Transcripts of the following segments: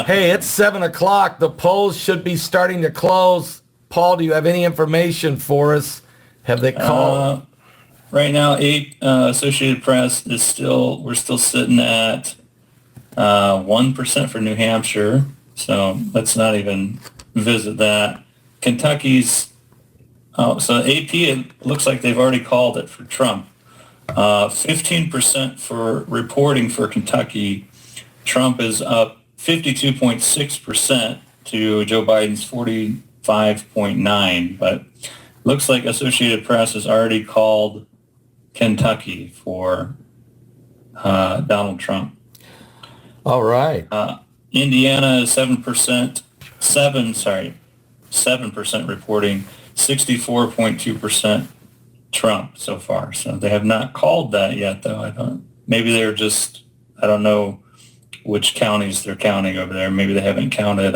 Hey, it's 7 o'clock. The polls should be starting to close. Paul, do you have any information for us? Have they called? Right now, Associated Press we're still sitting at 1% for New Hampshire. So let's not even visit that. Kentucky's, so AP, it looks like they've already called it for Trump. 15% for reporting for Kentucky. Trump is up 52.6% to Joe Biden's 45.9, but looks like Associated Press has already called Kentucky for Donald Trump. All right. Indiana is 7% reporting, 64.2% Trump so far. So they have not called that yet, though. Maybe they're just, I don't know which counties they're counting over there. Maybe they haven't counted,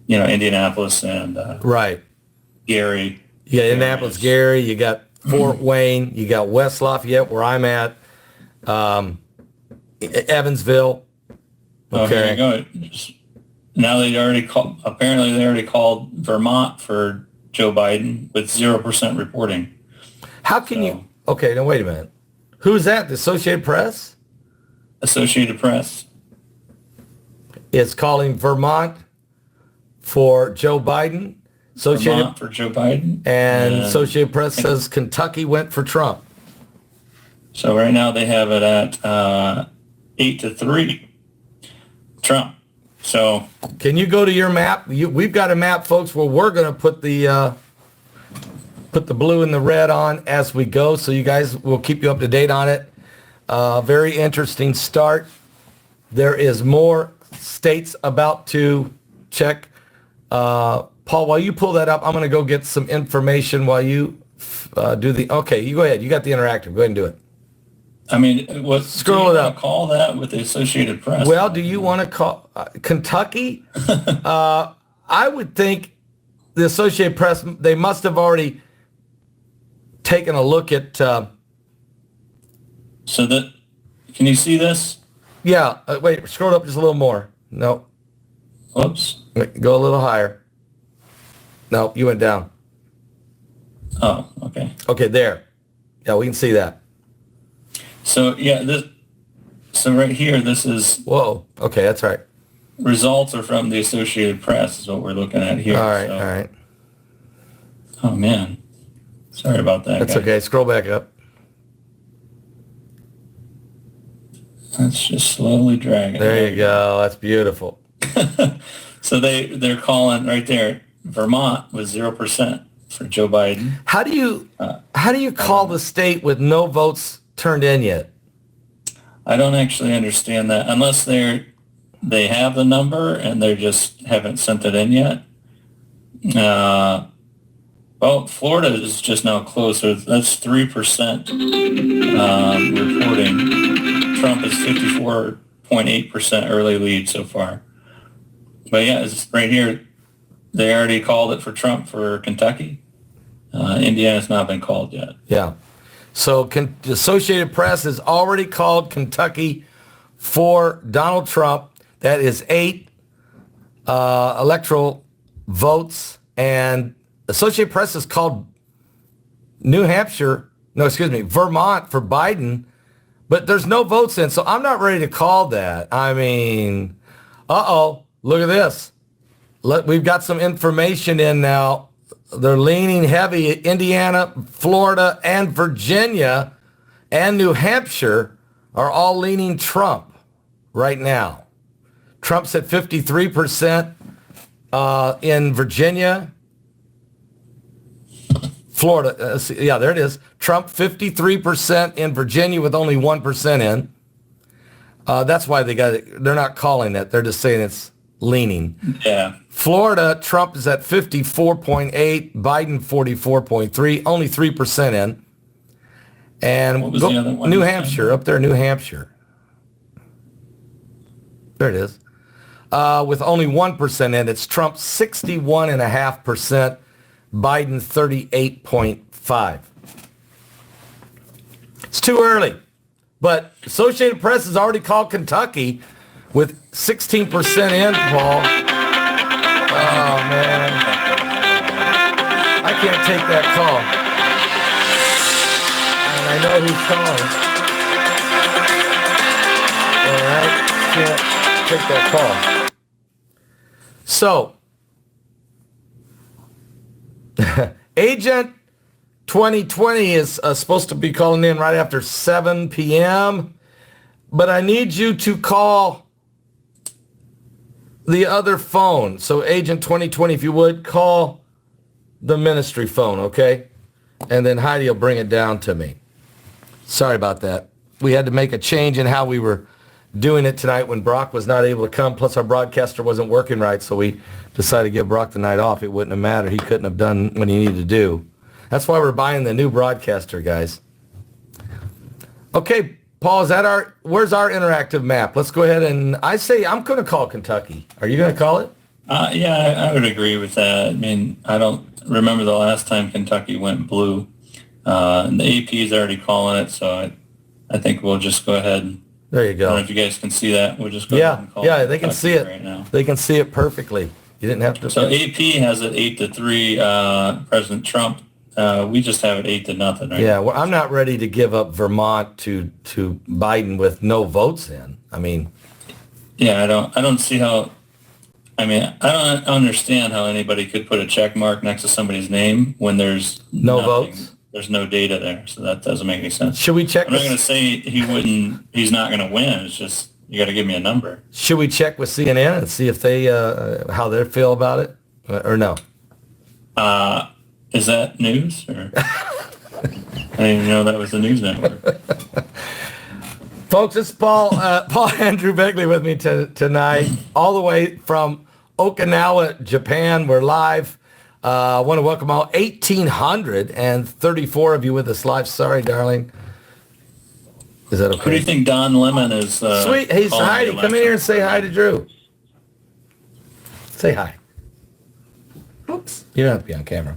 Indianapolis and right. Gary. Yeah, Indianapolis, Gary. You got Fort Wayne. You got West Lafayette, where I'm at. Evansville. Okay. There you go. Now apparently they already called Vermont for Joe Biden with 0% reporting. How can you? Okay, now wait a minute. Who's that? The Associated Press? Associated Press is calling Vermont for Joe Biden. Vermont for Joe Biden. And Associated Press says Kentucky went for Trump. So right now they have it at 8-3 Trump. So can you go to your map? We've got a map, folks, where we're going to put the blue and the red on as we go. So you guys will keep you up to date on it. Very interesting start. There is more states about to check. Paul, while you pull that up, I'm going to go get some information while you do the. Okay, you go ahead. You got the interactive. Go ahead and do it. I mean, scroll it up. Call that with the Associated Press. Well, do you want to call Kentucky? I would think the Associated Press, they must have already taken a look at. Can you see this? Yeah. Wait, scroll up just a little more. No. Whoops. Wait, go a little higher. No, you went down. Oh, okay. Okay, there. Yeah, we can see that. So right here, this is. Whoa. Okay, that's right. Results are from the Associated Press is what we're looking at here. All right. Oh man, sorry about that. That's guys. Okay. Scroll back up. Let's just slowly drag it. There you go. That's beautiful. So they're calling right there. Vermont was 0% for Joe Biden. How do you call the state with no votes turned in yet? I don't actually understand that unless they have the number and they just haven't sent it in yet. Florida is just now closer. That's 3% reporting. Trump is 54.8% early lead so far. But yeah, it's right here. They already called it for Trump for Kentucky. Indiana's not been called yet. Yeah. So the Associated Press has already called Kentucky for Donald Trump. That is 8 electoral votes. And Associated Press has called Vermont for Biden, but there's no votes in. So I'm not ready to call that. I mean, look at this. We've got some information in now. They're leaning heavy. Indiana, Florida, and Virginia, and New Hampshire are all leaning Trump right now. Trump's at 53% in Virginia. Florida, there it is. Trump 53% in Virginia with only 1% in. That's why they're not calling it. They're just saying it's leaning. Yeah. Florida, Trump is at 54.8, Biden 44.3, only 3% in. And what was the other one? New Hampshire, up there, New Hampshire. There it is. With only 1% in, it's Trump 61.5%, Biden 38.5. It's too early. But Associated Press has already called Kentucky with 16% in, Paul. Oh, man. I can't take that call. And I know who's calling. All right. Can't take that call. So, Agent 2020 is supposed to be calling in right after 7 p.m., but I need you to call the other phone. So Agent 2020, if you would, call the ministry phone, okay? And then Heidi will bring it down to me. Sorry about that. We had to make a change in how we were doing it tonight when Brock was not able to come, plus our broadcaster wasn't working right, so we decided to give Brock the night off. It wouldn't have mattered. He couldn't have done what he needed to do. That's why we're buying the new broadcaster, guys. Okay, Paul, where's our interactive map? Let's go ahead and, I say I'm going to call Kentucky. Are you going to call it? Yeah, I would agree with that. I mean, I don't remember the last time Kentucky went blue. And the AP is already calling it, so I think we'll just go ahead and, there you go. I don't know if you guys can see that. We'll just go ahead and call Yeah, they can see it right now. They can see it perfectly. You didn't have to. So AP has it 8-3, President Trump. We just have it 8-0 right Yeah, now. well, I'm not ready to give up Vermont to Biden with no votes in. I mean, Yeah, I don't see how, I don't understand how anybody could put a check mark next to somebody's name when there's no nothing. votes. There's no data there, so that doesn't make any sense. Should we check? I'm not going to say he's not going to win. It's just, you got to give me a number. Should we check with CNN and see if they how they feel about it, or no? Is that news? Or I didn't even know that was the news network. Folks, it's Paul Andrew Begley with me tonight, all the way from Okinawa, Japan. We're live. I want to welcome all 1,834 of you with us live. Sorry, darling. Is that okay? Who do you think Don Lemon is? Sweet. Hey, Heidi, come in here and say hi to Drew. Say hi. Oops. You don't have to be on camera.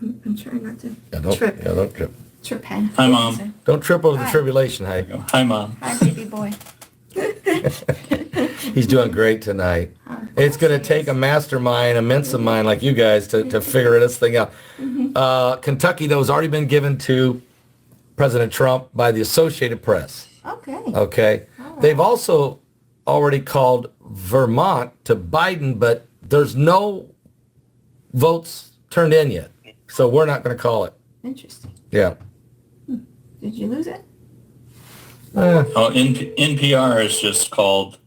I'm trying not to Don't trip. don't trip. Trip hen. Hi, Mom. Don't trip over the Hi. tribulation, Heidi. Hi, Mom. Hi, baby boy. He's doing great tonight. It's going to take a mastermind, a Mensa mind like you guys to figure this thing out. Kentucky, though, has already been given to President Trump by the Associated Press. Okay. Okay? right. They've also already called Vermont to Biden, but there's no votes turned in yet. So we're not going to call it. Interesting. Yeah. Did you lose it? Oh, NPR has just called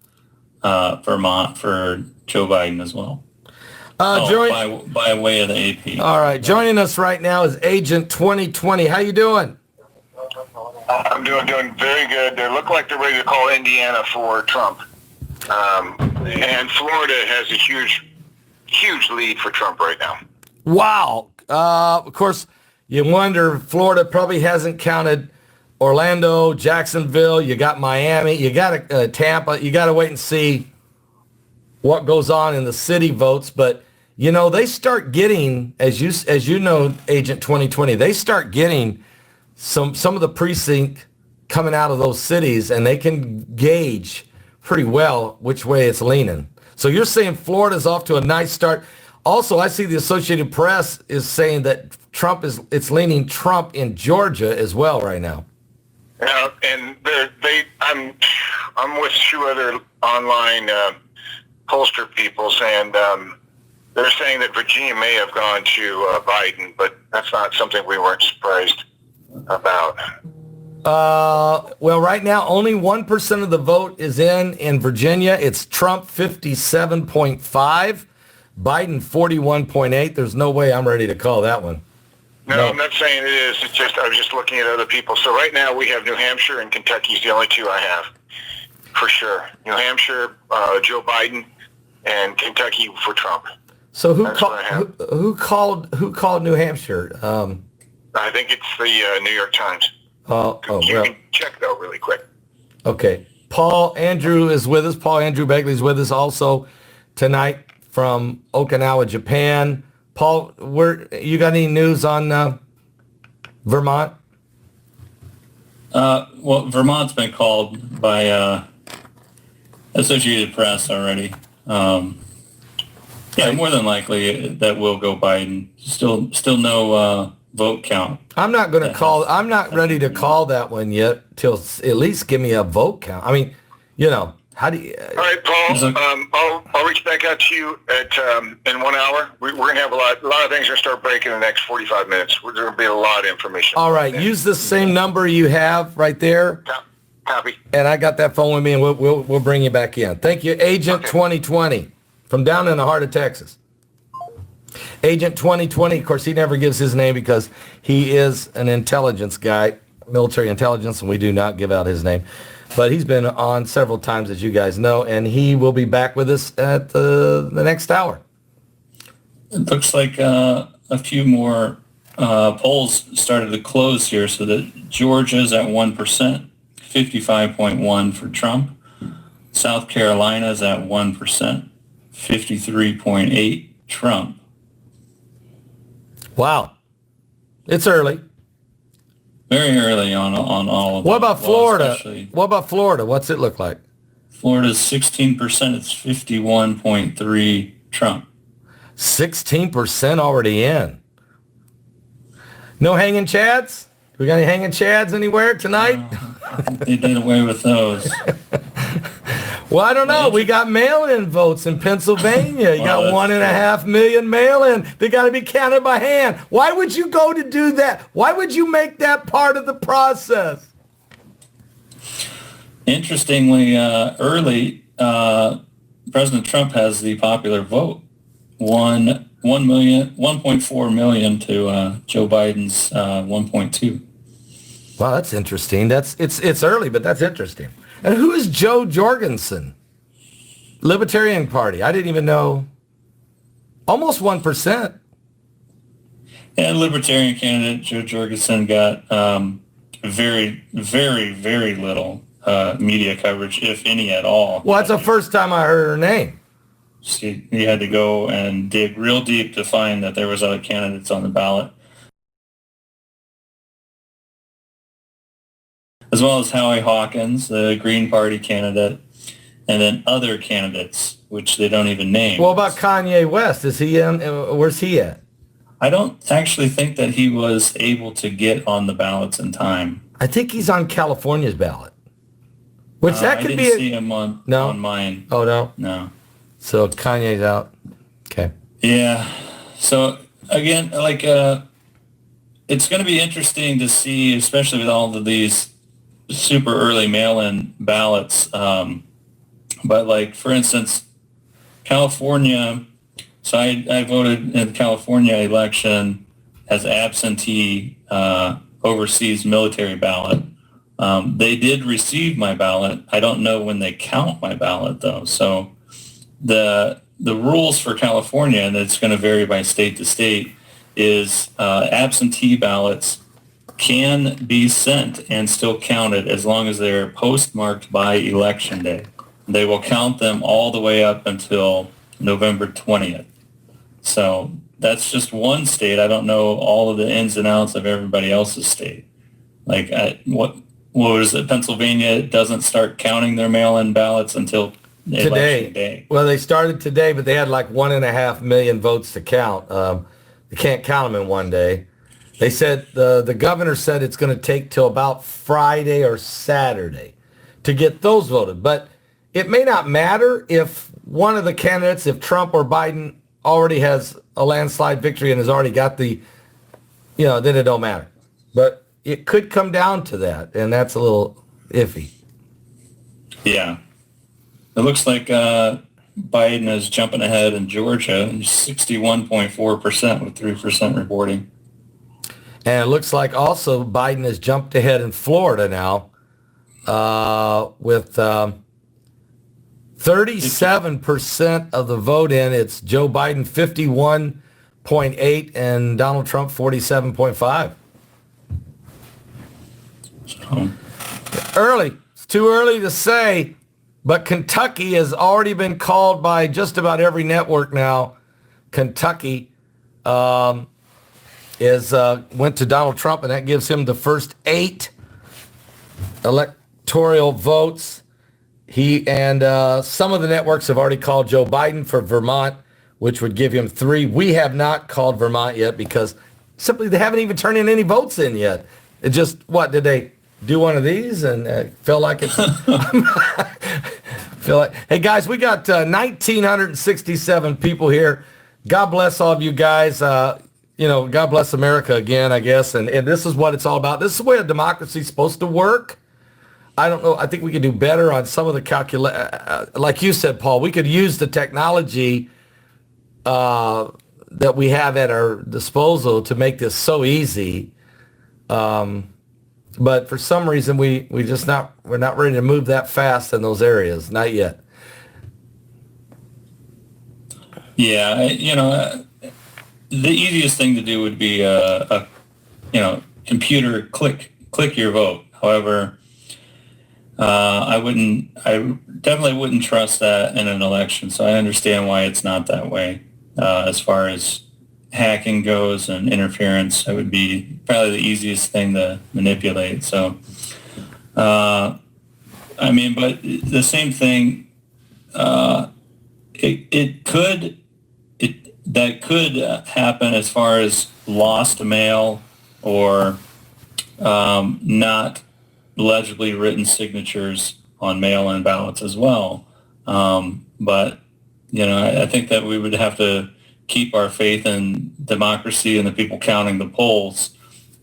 Vermont for Joe Biden as well. By way of the AP. All right. Joining us right now is Agent 2020. How you doing? I'm doing very good. They look like they're ready to call Indiana for Trump. And Florida has a huge lead for Trump right now. Wow. Of course, you wonder, Florida probably hasn't counted Orlando, Jacksonville. You got Miami. You got Tampa. You got to wait and see what goes on in the city votes. But, you know, they start getting, as you know, Agent 2020, they start getting some of the precinct coming out of those cities, and they can gauge pretty well which way it's leaning. So you're saying Florida's off to a nice start. Also, I see the Associated Press is saying that it's leaning Trump in Georgia as well right now. Yeah, and I'm with two other online pollster people saying they're saying that Virginia may have gone to Biden, but that's not something we weren't surprised about. Well, right now, only 1% of the vote is in Virginia. It's Trump 57.5, Biden 41.8. There's no way I'm ready to call that one. No, I'm not saying it is. It's just I was just looking at other people. So right now we have New Hampshire and Kentucky's the only two I have for sure. New Hampshire, Joe Biden, and Kentucky for Trump. So who called New Hampshire? I think it's the New York Times. You You can check though really quick. Okay. Paul Andrew is with us. Paul Andrew Begley is with us also tonight from Okinawa, Japan. Paul, you got any news on Vermont? Well, Vermont's been called by Associated Press already. Yeah, more than likely that will go Biden. Still no vote count. I'm not going to call. I'm not ready to call that one yet till at least give me a vote count. I mean, how do you? All right, Paul. I'll reach back out to you at in 1 hour. We're going to have a lot of things going to start breaking in the next 45 minutes. There's going to be a lot of information. All right, use the same number you have right there. Copy. And I got that phone with me, and we'll bring you back in. Thank you, Agent 2020 from down in the heart of Texas. Agent 2020, of course, he never gives his name because he is an intelligence guy, military intelligence, and we do not give out his name. But he's been on several times, as you guys know, and he will be back with us at the next hour. It looks like a few more polls started to close here, so that Georgia's at 1%, 55.1 for Trump. South Carolina's at 1%, 53.8 Trump. Wow. It's early. Very early on all of them. What about Florida? Especially What about Florida? What's it look like? Florida's 16%. It's 51.3 Trump. 16% already in. No hanging chads? We got any hanging chads anywhere tonight? They did away with those. Well, I don't know. We got mail-in votes in Pennsylvania. You got Well, 1.5 million mail-in. They got to be counted by hand. Why would you go to do that? Why would you make that part of the process? Interestingly, early, President Trump has the popular vote. 1.4 million to Joe Biden's 1.2. Wow, that's interesting. It's early, but that's interesting. And who is Joe Jorgensen? Libertarian Party. I didn't even know. Almost 1%. And Libertarian candidate Joe Jorgensen got very, very, very little media coverage, if any at all. Well, that's the first time I heard her name. He had to go and dig real deep to find that there was other candidates on the ballot. As well as Howie Hawkins, the Green Party candidate, and then other candidates, which they don't even name. What about Kanye West? Is he in? Where's he at? I don't actually think that he was able to get on the ballots in time. I think he's on California's ballot. Which that could I be. didn't see him on mine. Oh, no? No. So Kanye's out. Okay. Yeah. So again, it's going to be interesting to see, especially with all of these super early mail-in ballots. But for instance, California, so I voted in the California election as absentee overseas military ballot. They did receive my ballot. I don't know when they count my ballot though. So the rules for California, and it's going to vary by state to state, is absentee ballots can be sent and still counted as long as they're postmarked by Election Day. They will count them all the way up until November 20th. So that's just one state. I don't know all of the ins and outs of everybody else's state. What was it? Pennsylvania doesn't start counting their mail-in ballots until Election Day. Well, they started today, but they had 1.5 million votes to count. They can't count them in one day. They said the governor said it's going to take till about Friday or Saturday to get those voted. But it may not matter if one of the candidates, if Trump or Biden already has a landslide victory and has already got then it don't matter. But it could come down to that, and that's a little iffy. Yeah. It looks like Biden is jumping ahead in Georgia, 61.4% with 3% reporting. And it looks like also Biden has jumped ahead in Florida now with 37% of the vote in. It's Joe Biden 51.8 and Donald Trump 47.5. So. Early. It's too early to say, but Kentucky has already been called by just about every network now. Kentucky went to Donald Trump, and that gives him the first 8 electoral votes. He and some of the networks have already called Joe Biden for Vermont, which would give him 3. We have not called Vermont yet because simply they haven't even turned in any votes in yet. It just, what, did they do one of these and feel like it's... hey, guys, we got 1,967 people here. God bless all of you guys. God bless America again, I guess. And this is what it's all about. This is the way a democracy is supposed to work. I don't know. I think we could do better on some of the like you said, Paul, we could use the technology that we have at our disposal to make this so easy. But for some reason, we're not ready to move that fast in those areas. Not yet. Yeah, the easiest thing to do would be a computer click your vote. However, I definitely wouldn't trust that in an election. So I understand why it's not that way. As far as hacking goes and interference, that would be probably the easiest thing to manipulate. So, but the same thing, that could happen as far as lost mail or not legibly written signatures on mail-in ballots as well. But I think that we would have to keep our faith in democracy and the people counting the polls,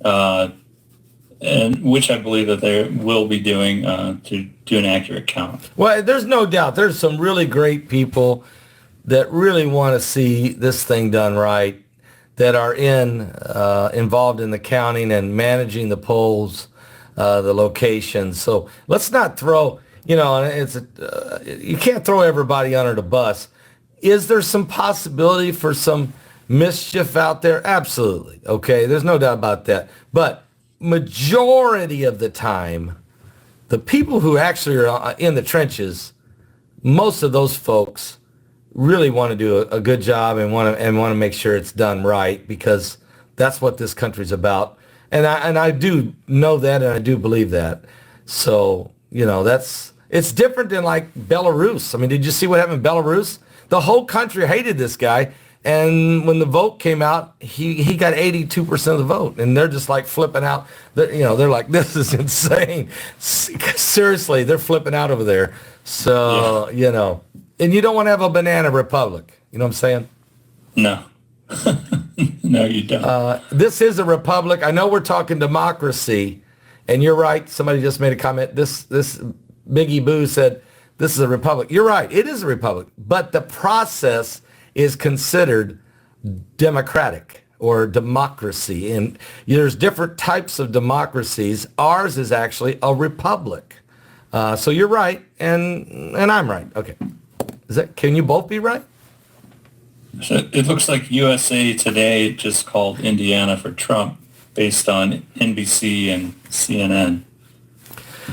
and which I believe that they will be doing to do an accurate count. Well, there's no doubt. There's some really great people that really want to see this thing done right, that are involved in the counting and managing the polls, the locations. So let's not throw, you can't throw everybody under the bus. Is there some possibility for some mischief out there? Absolutely. Okay, there's no doubt about that. But majority of the time, the people who actually are in the trenches, most of those folks really want to do a good job and want to make sure it's done right, because that's what this country's about. And I do know that, and I do believe that. So, it's different than like Belarus. I mean, did you see what happened in Belarus? The whole country hated this guy. And when the vote came out, he got 82% of the vote. And they're just like flipping out. They're like, this is insane. Seriously, they're flipping out over there. So, and you don't want to have a banana republic. You know what I'm saying? No. No, you don't. This is a republic. I know we're talking democracy, and you're right. Somebody just made a comment. This Biggie Boo said, this is a republic. You're right. It is a republic. But the process is considered democratic or democracy. And there's different types of democracies. Ours is actually a republic. So you're right, and I'm right. Okay. Can you both be right? So it looks like USA Today just called Indiana for Trump based on NBC and CNN.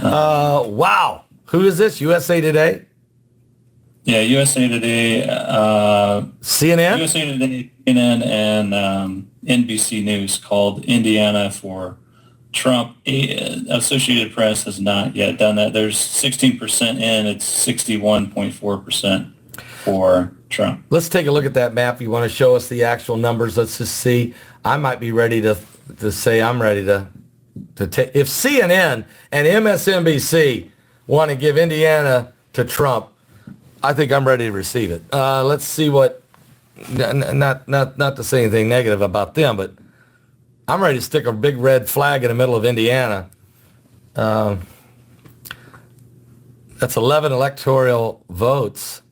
Wow. Who is this? USA Today? Yeah, USA Today. CNN? USA Today, CNN, and NBC News called Indiana for Trump. Associated Press has not yet done that. There's 16% in. It's 61.4% for Trump. Let's take a look at that map. You want to show us the actual numbers? Let's just see. I might be ready to say I'm ready to take. If CNN and MSNBC want to give Indiana to Trump, I think I'm ready to receive it. Let's see what. Not to say anything negative about them, but I'm ready to stick a big red flag in the middle of Indiana. That's 11 electoral votes.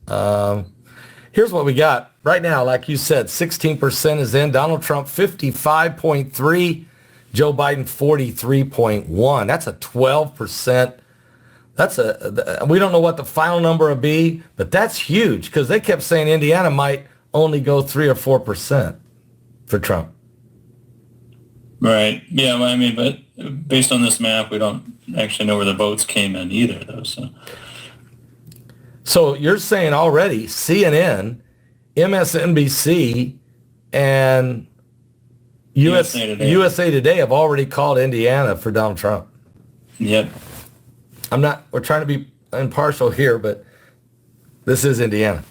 Here's what we got right now. Like you said, 16% is in. Donald Trump 55.3, Joe Biden 43.1. That's a 12%. We don't know what the final number will be, but that's huge, because they kept saying Indiana might only go 3 or 4% for Trump. Right. Yeah. Well, I mean, but based on this map, we don't actually know where the votes came in either, though. So you're saying already CNN, MSNBC, and USA Today have already called Indiana for Donald Trump. Yep. We're trying to be, impartial here, but this is Indiana.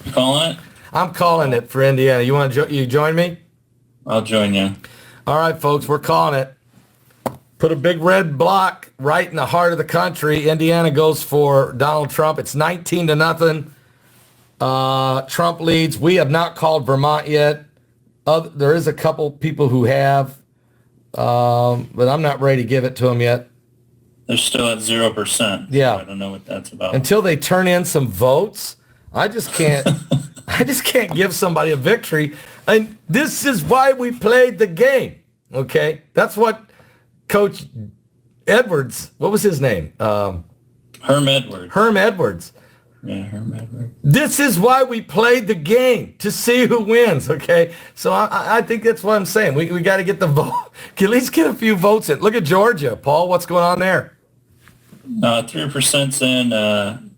You calling it? I'm calling it for Indiana. You want to you join me? I'll join you. All right, folks, we're calling it. Put a big red block right in the heart of the country. Indiana goes for Donald Trump. It's 19-0. Trump leads. We have not called Vermont yet. There is a couple people who have, but I'm not ready to give it to them yet. They're still at 0%. Yeah. So I don't know what that's about. Until they turn in some votes, I just can't. I just can't give somebody a victory. And this is why we played the game. Okay, that's what Coach Edwards. What was his name? Herm Edwards. Herm Edwards. Yeah, Herm Edwards. This is why we played the game, to see who wins, okay? So I think that's what I'm saying. We got to get the vote, at least get a few votes in. Look at Georgia. Paul, what's going on there? 3%'s in.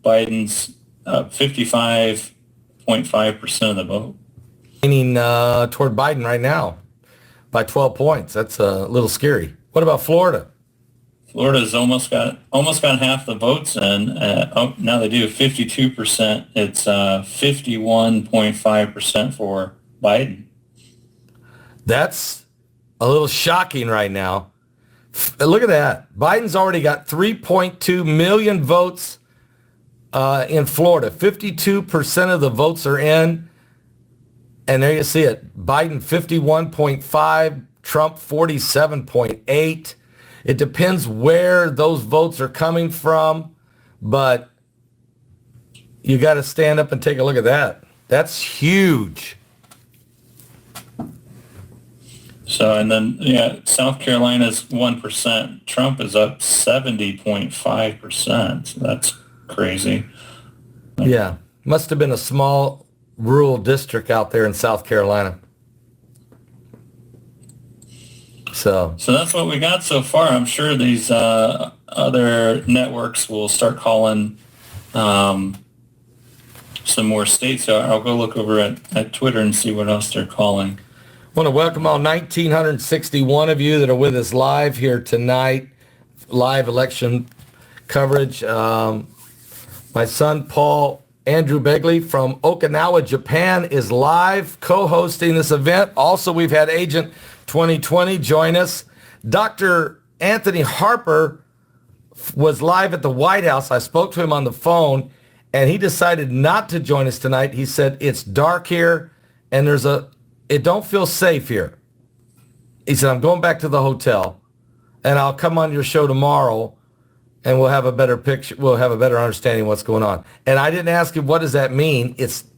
Biden's 55.5% of the vote. Leaning toward Biden right now by 12 points. That's a little scary. What about Florida? Florida's almost got half the votes in. Now they do 52%. It's 51.5% for Biden. That's a little shocking right now. Look at that. Biden's already got 3.2 million votes in Florida. 52% of the votes are in. And there you see it. Biden 51.5, Trump 47.8. It depends where those votes are coming from, but you got to stand up and take a look at that. That's huge. So, and then, South Carolina's 1%. Trump is up 70.5%. So that's crazy. Yeah. Must have been a small rural district out there in South Carolina. So that's what we got so far. I'm sure these other networks will start calling some more states. So I'll go look over at Twitter and see what else they're calling. I want to welcome all 1,961 of you that are with us live here tonight, live election coverage. My son, Paul Andrew Begley from Okinawa, Japan, is live co-hosting this event. Also, we've had Agent 2020 join us. Dr. Anthony Harper was live at the White House. I spoke to him on the phone, and he decided not to join us tonight. He said, it's dark here, and it don't feel safe here. He said, I'm going back to the hotel, and I'll come on your show tomorrow, and we'll have a better picture. We'll have a better understanding of what's going on. And I didn't ask him, what does that mean?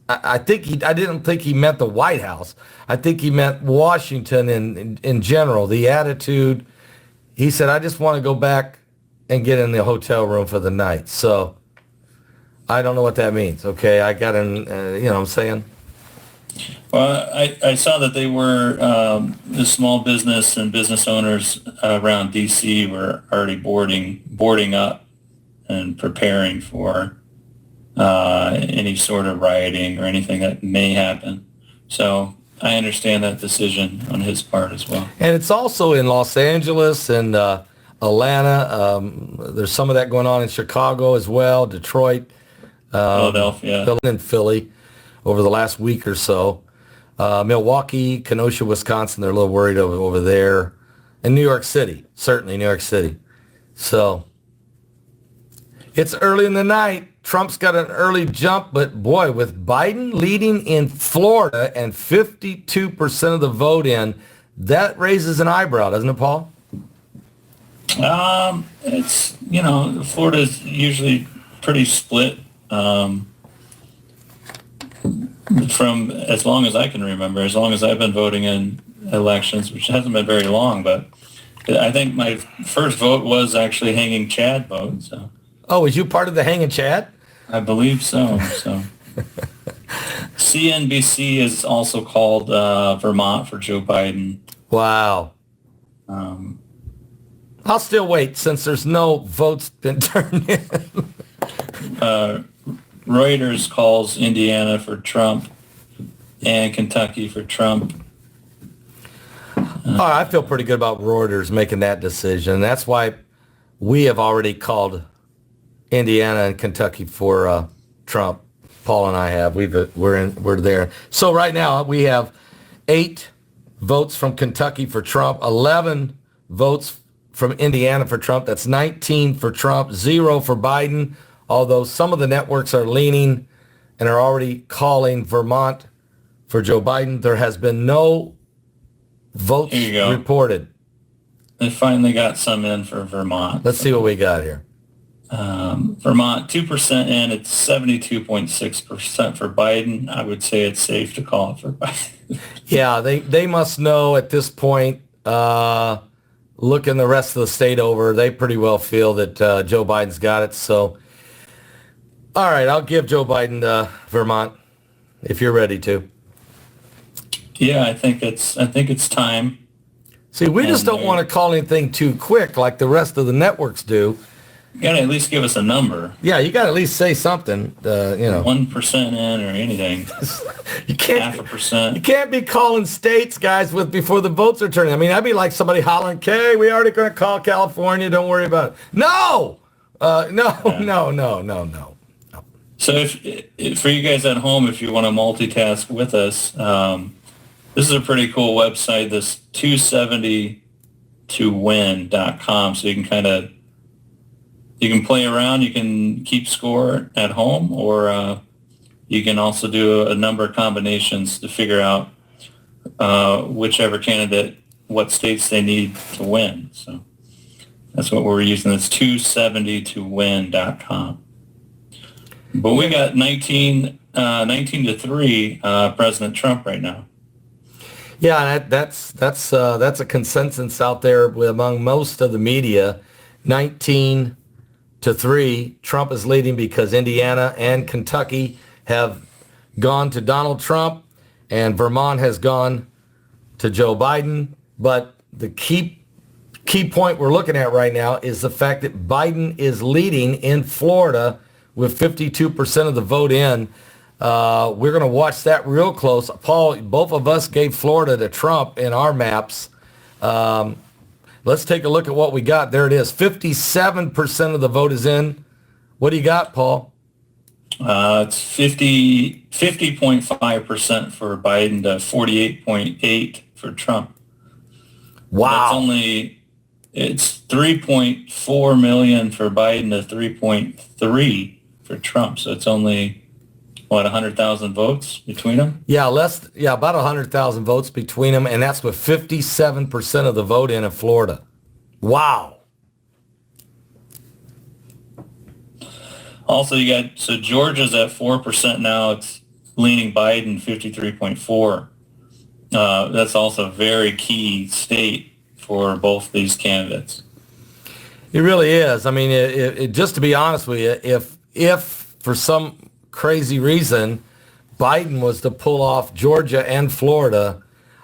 I didn't think he meant the White House. I think he meant Washington in general, the attitude. He said, I just want to go back and get in the hotel room for the night. So I don't know what that means. Okay, I got in, you know what I'm saying? Well, I saw that they were, the small business and business owners around D.C. were already boarding up and preparing for any sort of rioting or anything that may happen. So I understand that decision on his part as well. And it's also in Los Angeles and Atlanta. There's some of that going on in Chicago as well, Detroit, Philadelphia, and Philly over the last week or so. Milwaukee, Kenosha, Wisconsin, they're a little worried over there. And New York City, certainly New York City. So it's early in the night. Trump's got an early jump, but boy, with Biden leading in Florida and 52% of the vote in, that raises an eyebrow, doesn't it, Paul? It's, Florida's usually pretty split. From as long as I can remember, as long as I've been voting in elections, which hasn't been very long, but I think my first vote was actually Hanging Chad vote. So. Oh, was you part of the Hanging Chad? I believe so. So CNBC is also called Vermont for Joe Biden. Wow. I'll still wait since there's no votes been turned in. Reuters calls Indiana for Trump and Kentucky for Trump. I feel pretty good about Reuters making that decision. That's why we have already called Indiana and Kentucky for Trump. Paul and I have. We're there. So right now we have 8 votes from Kentucky for Trump, 11 votes from Indiana for Trump. That's 19 for Trump, 0 for Biden, although some of the networks are leaning and are already calling Vermont for Joe Biden. There has been no votes reported. They finally got some in for Vermont. Let's see what we got here. Vermont, 2% in. It's 72.6% for Biden. I would say it's safe to call it for Biden. Yeah, they must know at this point, looking the rest of the state over, they pretty well feel that Joe Biden's got it. So, all right, I'll give Joe Biden Vermont if you're ready to. Yeah, I think it's time. See, we just don't want to call anything too quick like the rest of the networks do. You got to at least give us a number. Yeah, you got to at least say something, 1% in or anything. You can't, 0.5%. You can't be calling states, guys, before the votes are turning. I mean, that'd be like somebody hollering, "Okay, we already going to call California. Don't worry about it." No, no. So if for you guys at home, if you want to multitask with us, this is a pretty cool website, this 270towin.com. So you can play around, you can keep score at home, or you can also do a number of combinations to figure out whichever candidate, what states they need to win. So that's what we're using. It's 270towin.com. But we got 19 to 3 President Trump right now. Yeah, that's a consensus out there among most of the media. 19 to 3, Trump is leading because Indiana and Kentucky have gone to Donald Trump, and Vermont has gone to Joe Biden. But the key point we're looking at right now is the fact that Biden is leading in Florida with 52% of the vote in. We're going to watch that real close. Paul, both of us gave Florida to Trump in our maps. Let's take a look at what we got. There it is. 57% of the vote is in. What do you got, Paul? It's 50.5% for Biden to 48.8 for Trump. Wow. It's 3.4 million for Biden to 3.3 for Trump. So it's only, 100,000 votes between them? Yeah, about 100,000 votes between them, and that's with 57% of the vote in Florida. Wow. Also, Georgia's at 4% now. It's leaning Biden 53.4. That's also a very key state for both these candidates. It really is. I mean, just to be honest with you, if for some crazy reason Biden was to pull off Georgia and Florida,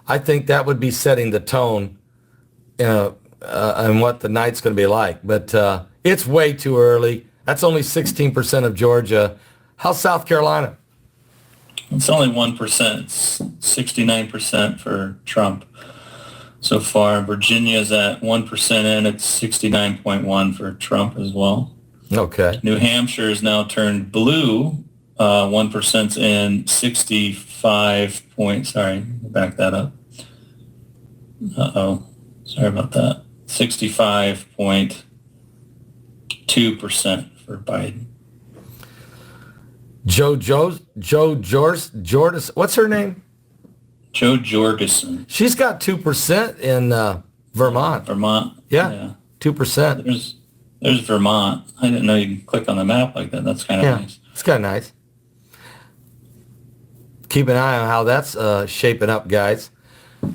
I think that would be setting the tone, and what the night's going to be like. But it's way too early. That's only 16% of Georgia. How's South Carolina? It's only 1%. It's 69% for Trump so far. Virginia's at 1% in. It's 69.1 for Trump as well. Okay. New Hampshire is now turned blue. 1% in, 65 points. Sorry, back that up. Sorry about that. 65.2% for Biden. Joe Jordis, what's her name? Jo Jorgensen. She's got 2% in Vermont. Vermont. Yeah. 2%. There's Vermont. I didn't know you can click on the map like that. That's kind of nice. It's kind of nice. Keep an eye on how that's shaping up, guys. I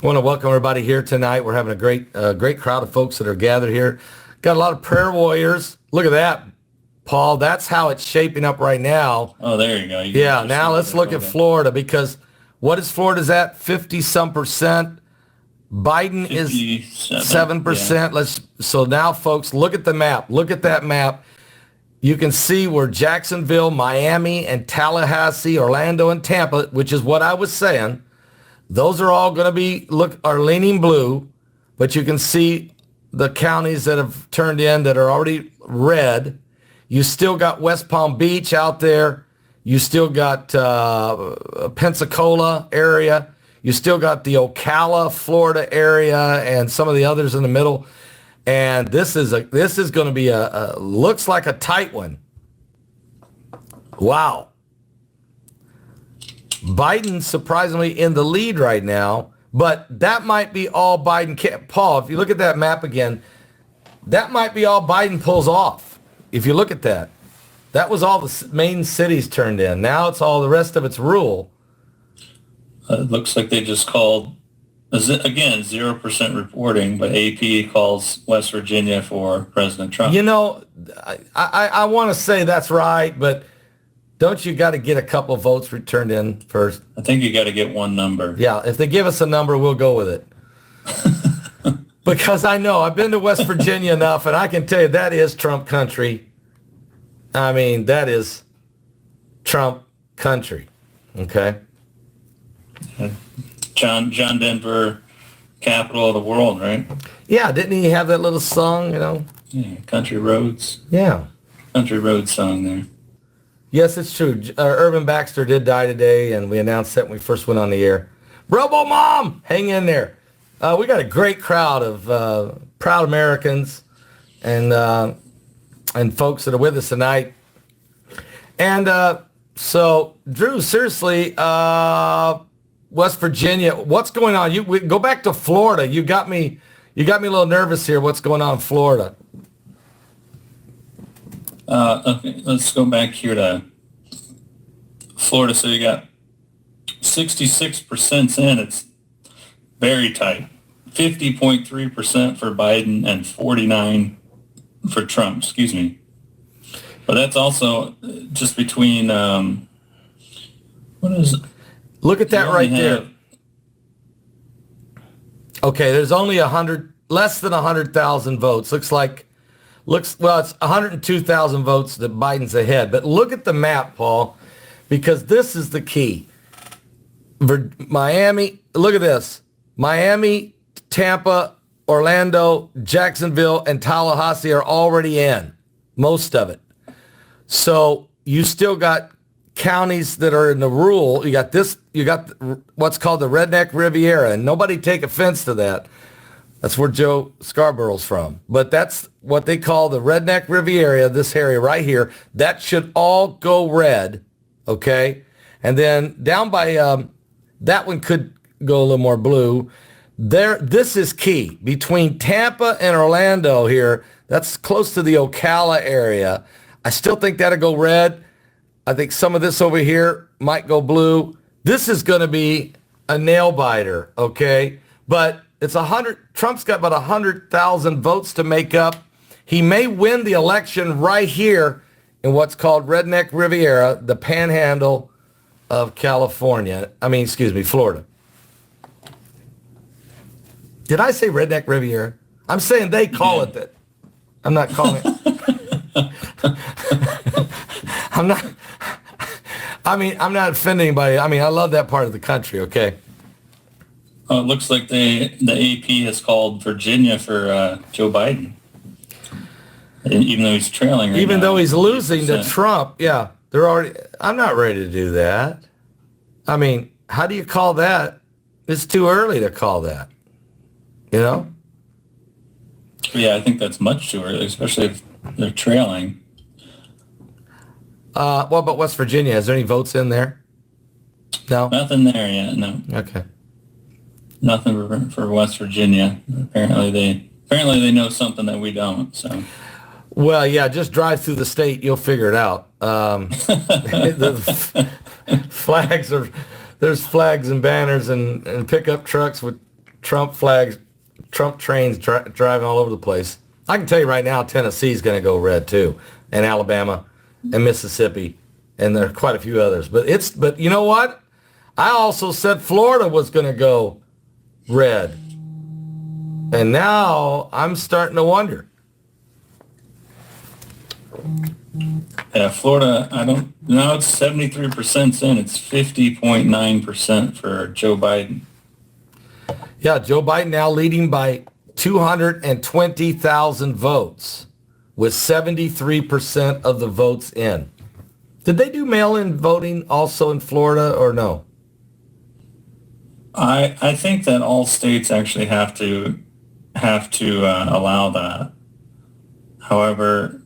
want to welcome everybody here tonight. We're having a great crowd of folks that are gathered here. Got a lot of prayer warriors. Look at that, Paul. That's how it's shaping up right now. Oh, there you go. Now let's look at Florida, because what is Florida's at? 50-some%. Biden is 7%. Yeah. So now, folks, look at the map. Look at that map. You can see where Jacksonville, Miami, and Tallahassee, Orlando, and Tampa, which is what I was saying, those are all going to are leaning blue, but you can see the counties that have turned in that are already red. You still got West Palm Beach out there. You still got Pensacola area. You still got the Ocala, Florida area, and some of the others in the middle. And this is going to be a looks like a tight one. Wow. Biden surprisingly in the lead right now, but that might be all Biden. Paul, if you look at that map again, that might be all Biden pulls off. If you look at that, that was all the main cities turned in. Now it's all the rest of its rule. It looks like they just called, again, 0% reporting, but AP calls West Virginia for President Trump. You know, I want to say that's right, but don't you got to get a couple votes returned in first? I think you got to get one number. Yeah, if they give us a number, we'll go with it. Because I know, I've been to West Virginia enough, and I can tell you that is Trump country. I mean, that is Trump country, okay? John Denver, capital of the world, right? Yeah, didn't he have that little song, you know? Yeah, Country Roads. Yeah. Country Road song there. Yes, it's true. Urban Baxter did die today, and we announced that when we first went on the air. Robo Mom, hang in there. We got a great crowd of proud Americans and folks that are with us tonight. And so, Drew, seriously, West Virginia, what's going on? We go back to Florida. You got me a little nervous here. What's going on in Florida? Okay, let's go back here to Florida. So you got 66% in. It's very tight. 50.3% for Biden and 49 for Trump. Excuse me. But that's also just between what is it? Look at that right there. Okay, there's only less than 100,000 votes. Well, it's 102,000 votes that Biden's ahead. But look at the map, Paul, because this is the key. Miami, look at this. Miami, Tampa, Orlando, Jacksonville, and Tallahassee are already in, most of it. So you still got counties that are in the rural. You got what's called the Redneck Riviera, and nobody take offense to that. That's where Joe Scarborough's from. But that's what they call the Redneck Riviera, this area right here. That should all go red, okay? And then down by, that one could go a little more blue. This is key. Between Tampa and Orlando here, that's close to the Ocala area. I still think that'll go red. I think some of this over here might go blue. This is going to be a nail biter, okay? But it's Trump's got about 100,000 votes to make up. He may win the election right here in what's called Redneck Riviera, the panhandle of Florida. Did I say Redneck Riviera? I'm saying they call it that. I'm not calling it. I'm not offending anybody. I mean, I love that part of the country, okay? Oh, it looks like the AP has called Virginia for Joe Biden, even though he's trailing right now. Even though he's losing to Trump, yeah. I'm not ready to do that. I mean, how do you call that? It's too early to call that, you know? Yeah, I think that's much too early, especially if they're trailing. What about West Virginia? Is there any votes in there? No? Nothing there yet, no. Okay. Nothing for West Virginia. Apparently they know something that we don't, so. Well, yeah, just drive through the state. You'll figure it out. There's flags and banners and pickup trucks with Trump flags, Trump trains driving all over the place. I can tell you right now, Tennessee's going to go red too, and Alabama and Mississippi, and there are quite a few others. But you know what? I also said Florida was going to go red. And now I'm starting to wonder. Yeah, Florida, now it's 73% in. It's 50.9% for Joe Biden. Yeah, Joe Biden now leading by 220,000 votes. with 73% of the votes in. Did they do mail-in voting also in Florida or no? I think that all states actually have to allow that. However,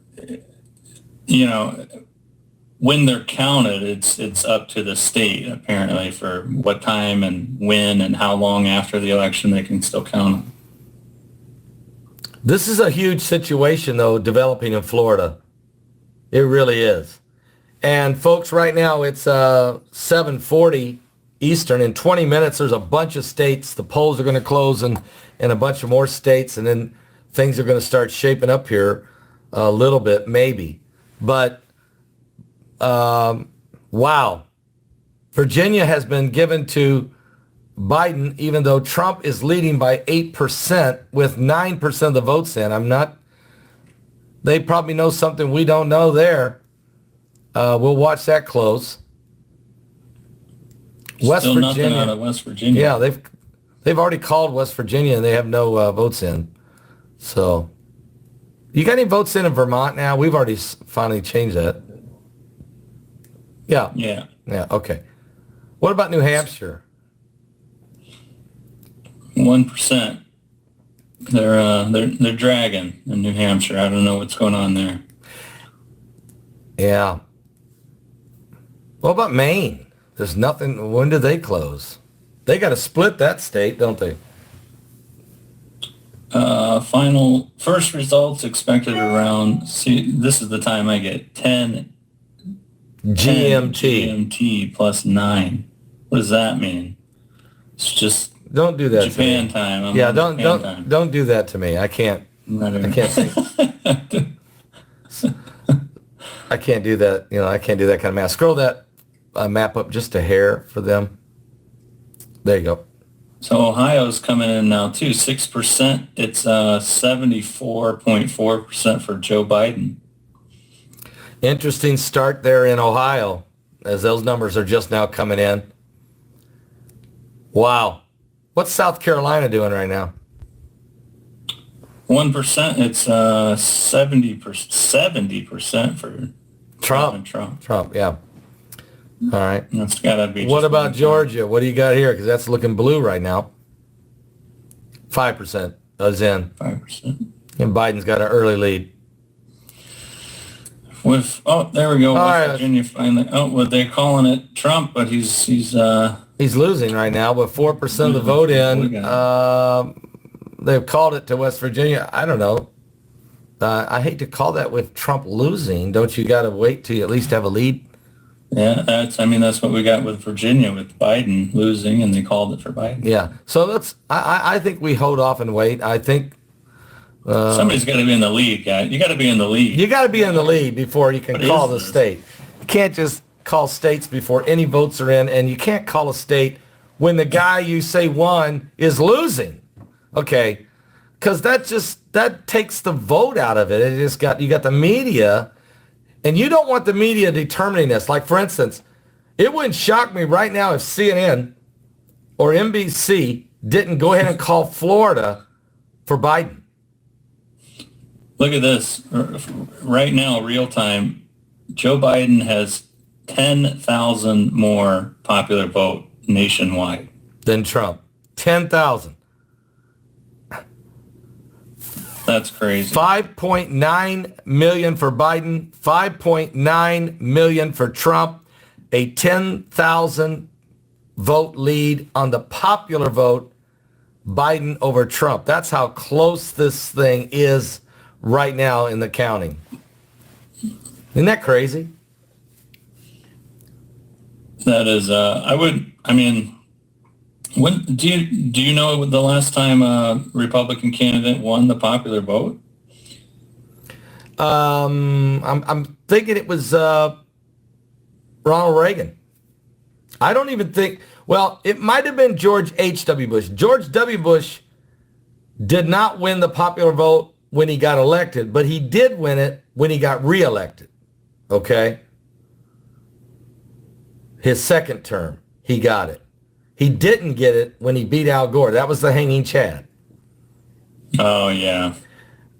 when they're counted, it's up to the state apparently for what time and when and how long after the election they can still count them. This is a huge situation, though, developing in Florida. It really is. And folks, right now it's 7:40 Eastern. In 20 minutes, there's a bunch of states. The polls are going to close in a bunch of more states, and then things are going to start shaping up here a little bit, maybe. But, wow. Virginia has been given to Biden, even though Trump is leading by 8% with 9% of the votes in. They probably know something we don't know there. We'll watch that close. Still nothing out of West Virginia. Yeah, they've already called West Virginia and they have no votes in. So, you got any votes in Vermont now? We've already finally changed that. Yeah. Yeah, okay. What about New Hampshire? 1%. They're dragging in New Hampshire. I don't know what's going on there. Yeah. What about Maine? There's nothing. When do they close? They got to split that state, don't they? Final first results expected around. See, this is the time I get 10 GMT plus 9. What does that mean? It's just don't do that. Japan time. Yeah, don't do that to me. I can't. I can't do that. I can't do that kind of math. Scroll that map up just a hair for them. There you go. So Ohio's coming in now too, 6%. It's 74.4% for Joe Biden. Interesting start there in Ohio, as those numbers are just now coming in. Wow. What's South Carolina doing right now? 1%. It's 70% for Trump. Trump, yeah. All right. That's gotta be. What about Georgia? What do you got here? Because that's looking blue right now. 5% is in. 5%. And Biden's got an early lead. There we go. All right. Virginia finally. They're calling it Trump, but he's losing right now with 4% of the vote in. They've called it to West Virginia. I don't know. I hate to call that with Trump losing. Don't you got to wait till you at least have a lead? Yeah, that's what we got with Virginia with Biden losing, and they called it for Biden. Yeah. So I think we hold off and wait. I think somebody's got to be in the lead, guys. You got to be in the lead. You got to be in the lead before you can call the state. You can't just call states before any votes are in, and you can't call a state when the guy you say won is losing. Okay, because that takes the vote out of it. You got the media, and you don't want the media determining this. Like, for instance, it wouldn't shock me right now if CNN or NBC didn't go ahead and call Florida for Biden. Look at this. Right now, real time, Joe Biden has 10,000 more popular vote nationwide than Trump. 10,000. That's crazy. 5.9 million for Biden, 5.9 million for Trump, a 10,000 vote lead on the popular vote, Biden over Trump. That's how close this thing is right now in the counting. Isn't that crazy? That is, when do you know the last time a Republican candidate won the popular vote? I'm thinking it was Ronald Reagan. I don't even think. Well, it might have been George H.W. Bush. George W. Bush did not win the popular vote when he got elected, but he did win it when he got reelected. Okay, his second term, he got it. He didn't get it when he beat Al Gore. That was the hanging Chad. Oh, yeah.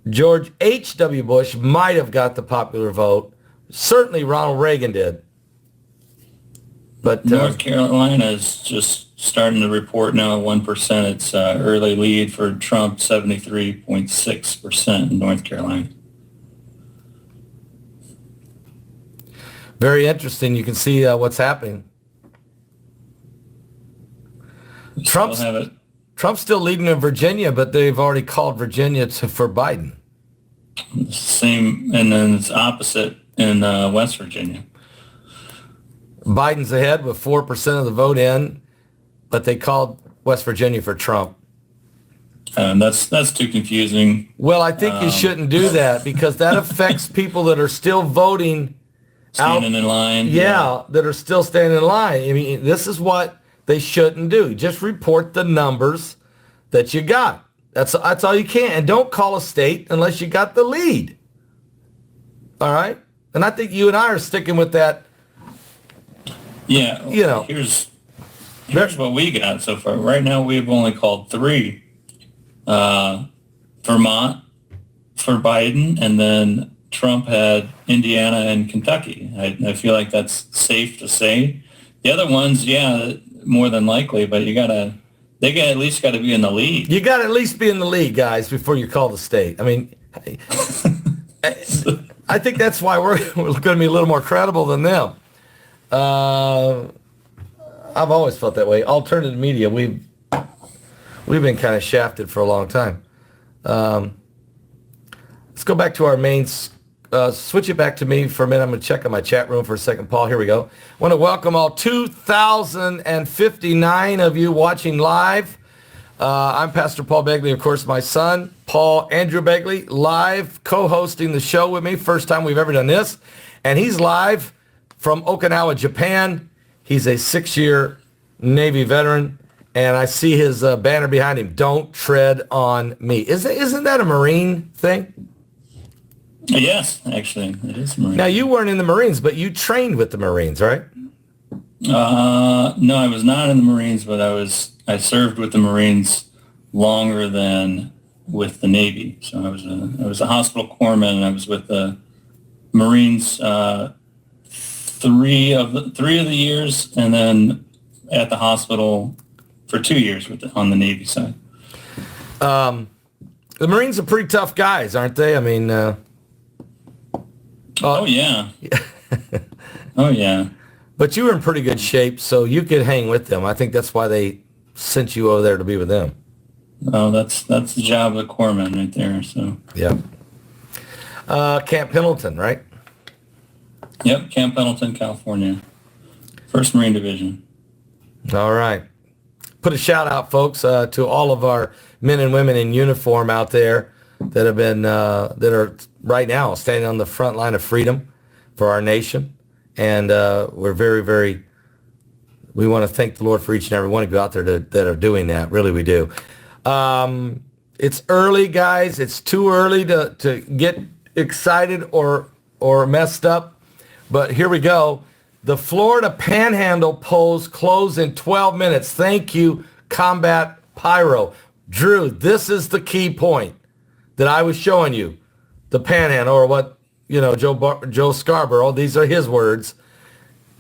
George H.W. Bush might have got the popular vote. Certainly Ronald Reagan did. But North Carolina is just starting to report now 1%. It's early lead for Trump, 73.6% in North Carolina. very interesting. You can see what's happening. Trump's still leading in Virginia, but they've already called Virginia for Biden. Same, and then it's opposite in West Virginia. Biden's ahead with 4% of the vote in, but they called West Virginia for Trump. That's too confusing. Well, I think you shouldn't do that because that affects people that are still voting. Standing in line. Yeah, that are still standing in line. I mean, this is what they shouldn't do. Just report the numbers that you got. That's all you can. And don't call a state unless you got the lead. All right? And I think you and I are sticking with that. Yeah. You know. Here's what we got so far. Right now, we've only called 3. Vermont for Biden, and then Trump had Indiana and Kentucky. I feel like that's safe to say. The other ones, yeah, more than likely, but they at least got to be in the lead. You got to at least be in the lead, guys, before you call the state. I mean, I think that's why we're going to be a little more credible than them. I've always felt that way. Alternative media, we've been kind of shafted for a long time. Let's go back to our main. Switch it back to me for a minute. I'm going to check on my chat room for a second. Paul, here we go. I want to welcome all 2,059 of you watching live. I'm Pastor Paul Begley, of course, my son, Paul Andrew Begley, live co-hosting the show with me. First time we've ever done this. And he's live from Okinawa, Japan. He's a 6-year Navy veteran. And I see his banner behind him, "Don't tread on me." Isn't that a Marine thing? Yes, actually, it is Marine. Now, you weren't in the Marines, but you trained with the Marines, right? No, I was not in the Marines, but I served with the Marines longer than with the Navy. So I was a hospital corpsman, and I was with the Marines 3 of the years, and then at the hospital for 2 years on the Navy side. The Marines are pretty tough guys, aren't they? I mean, oh yeah, oh yeah. But you were in pretty good shape, so you could hang with them. I think that's why they sent you over there to be with them. Oh, that's the job of the corpsman right there. So yeah. Camp Pendleton, right? Yep, Camp Pendleton, California, 1st Marine Division. All right. Put a shout out, folks, to all of our men and women in uniform out there that have been that are right now standing on the front line of freedom for our nation, and we're very, very. We want to thank the Lord for each and every one of you out there that are doing that. Really, we do. It's early, guys. It's too early to get excited or messed up, but here we go. The Florida Panhandle polls close in 12 minutes. Thank you, Combat Pyro. Drew, this is the key point that I was showing you. The Panhandle, or what, Joe Scarborough, these are his words.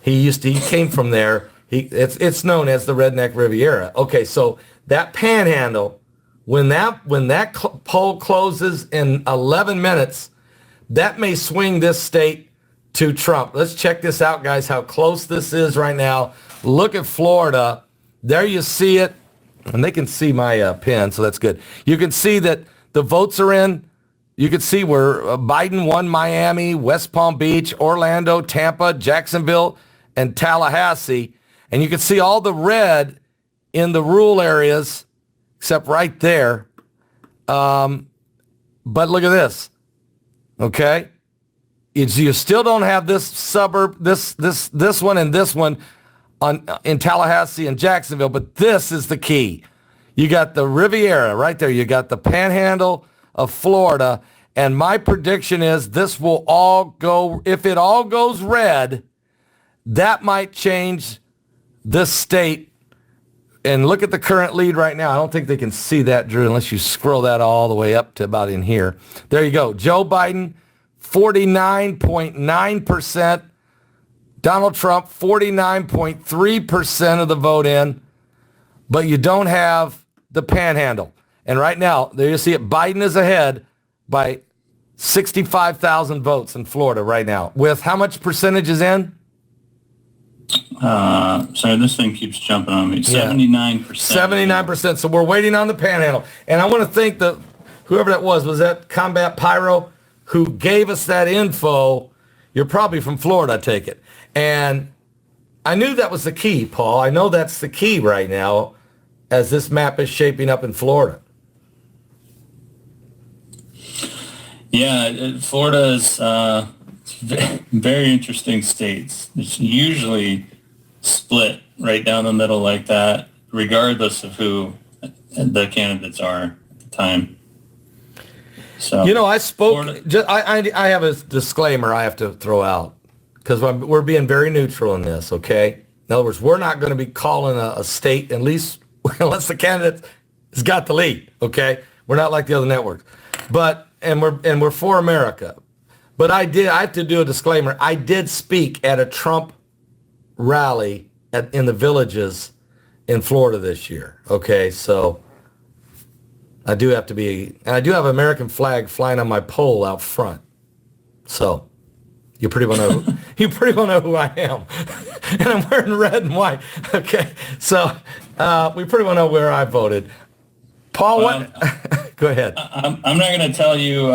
He came from there. It's known as the Redneck Riviera. Okay, so that Panhandle, when that poll closes in 11 minutes, that may swing this state to Trump. Let's check this out, guys, how close this is right now. Look at Florida. There you see it. And they can see my pen, so that's good. You can see that the votes are in. You can see where Biden won Miami, West Palm Beach, Orlando, Tampa, Jacksonville, and Tallahassee. And you can see all the red in the rural areas, except right there. But look at this. Okay? You still don't have this suburb, this one and this one in Tallahassee and Jacksonville, but this is the key. You got the Riviera right there. You got the Panhandle of Florida, and my prediction is this will all go, if it all goes red, that might change this state and look at the current lead right now. I don't think they can see that, Drew, unless you scroll that all the way up to about in here. There you go. Joe Biden, 49.9%. Donald Trump, 49.3% of the vote in. But you don't have the panhandle. And right now, there you see it, Biden is ahead by 65,000 votes in Florida right now. With how much percentage is in? Sorry, this thing keeps jumping on me. 79%. 79%. So we're waiting on the panhandle. And I want to thank whoever that was that Combat Pyro, who gave us that info. You're probably from Florida, I take it. And I knew that was the key, Paul. I know that's the key right now as this map is shaping up in Florida. Yeah, Florida is very interesting states. It's usually split right down the middle like that, regardless of who the candidates are at the time. So, I spoke. I have a disclaimer I have to throw out because we're being very neutral in this. Okay, in other words, we're not going to be calling a state at least unless the candidate has got the lead. Okay, we're not like the other networks, but we're for America. But I have to do a disclaimer. I did speak at a Trump rally in the Villages in Florida this year. Okay, so I do have to be, and I do have an American flag flying on my pole out front. So you pretty well know, who I am. And I'm wearing red and white. Okay, so we pretty well know where I voted. Paul, what? Go ahead. I'm not going to tell you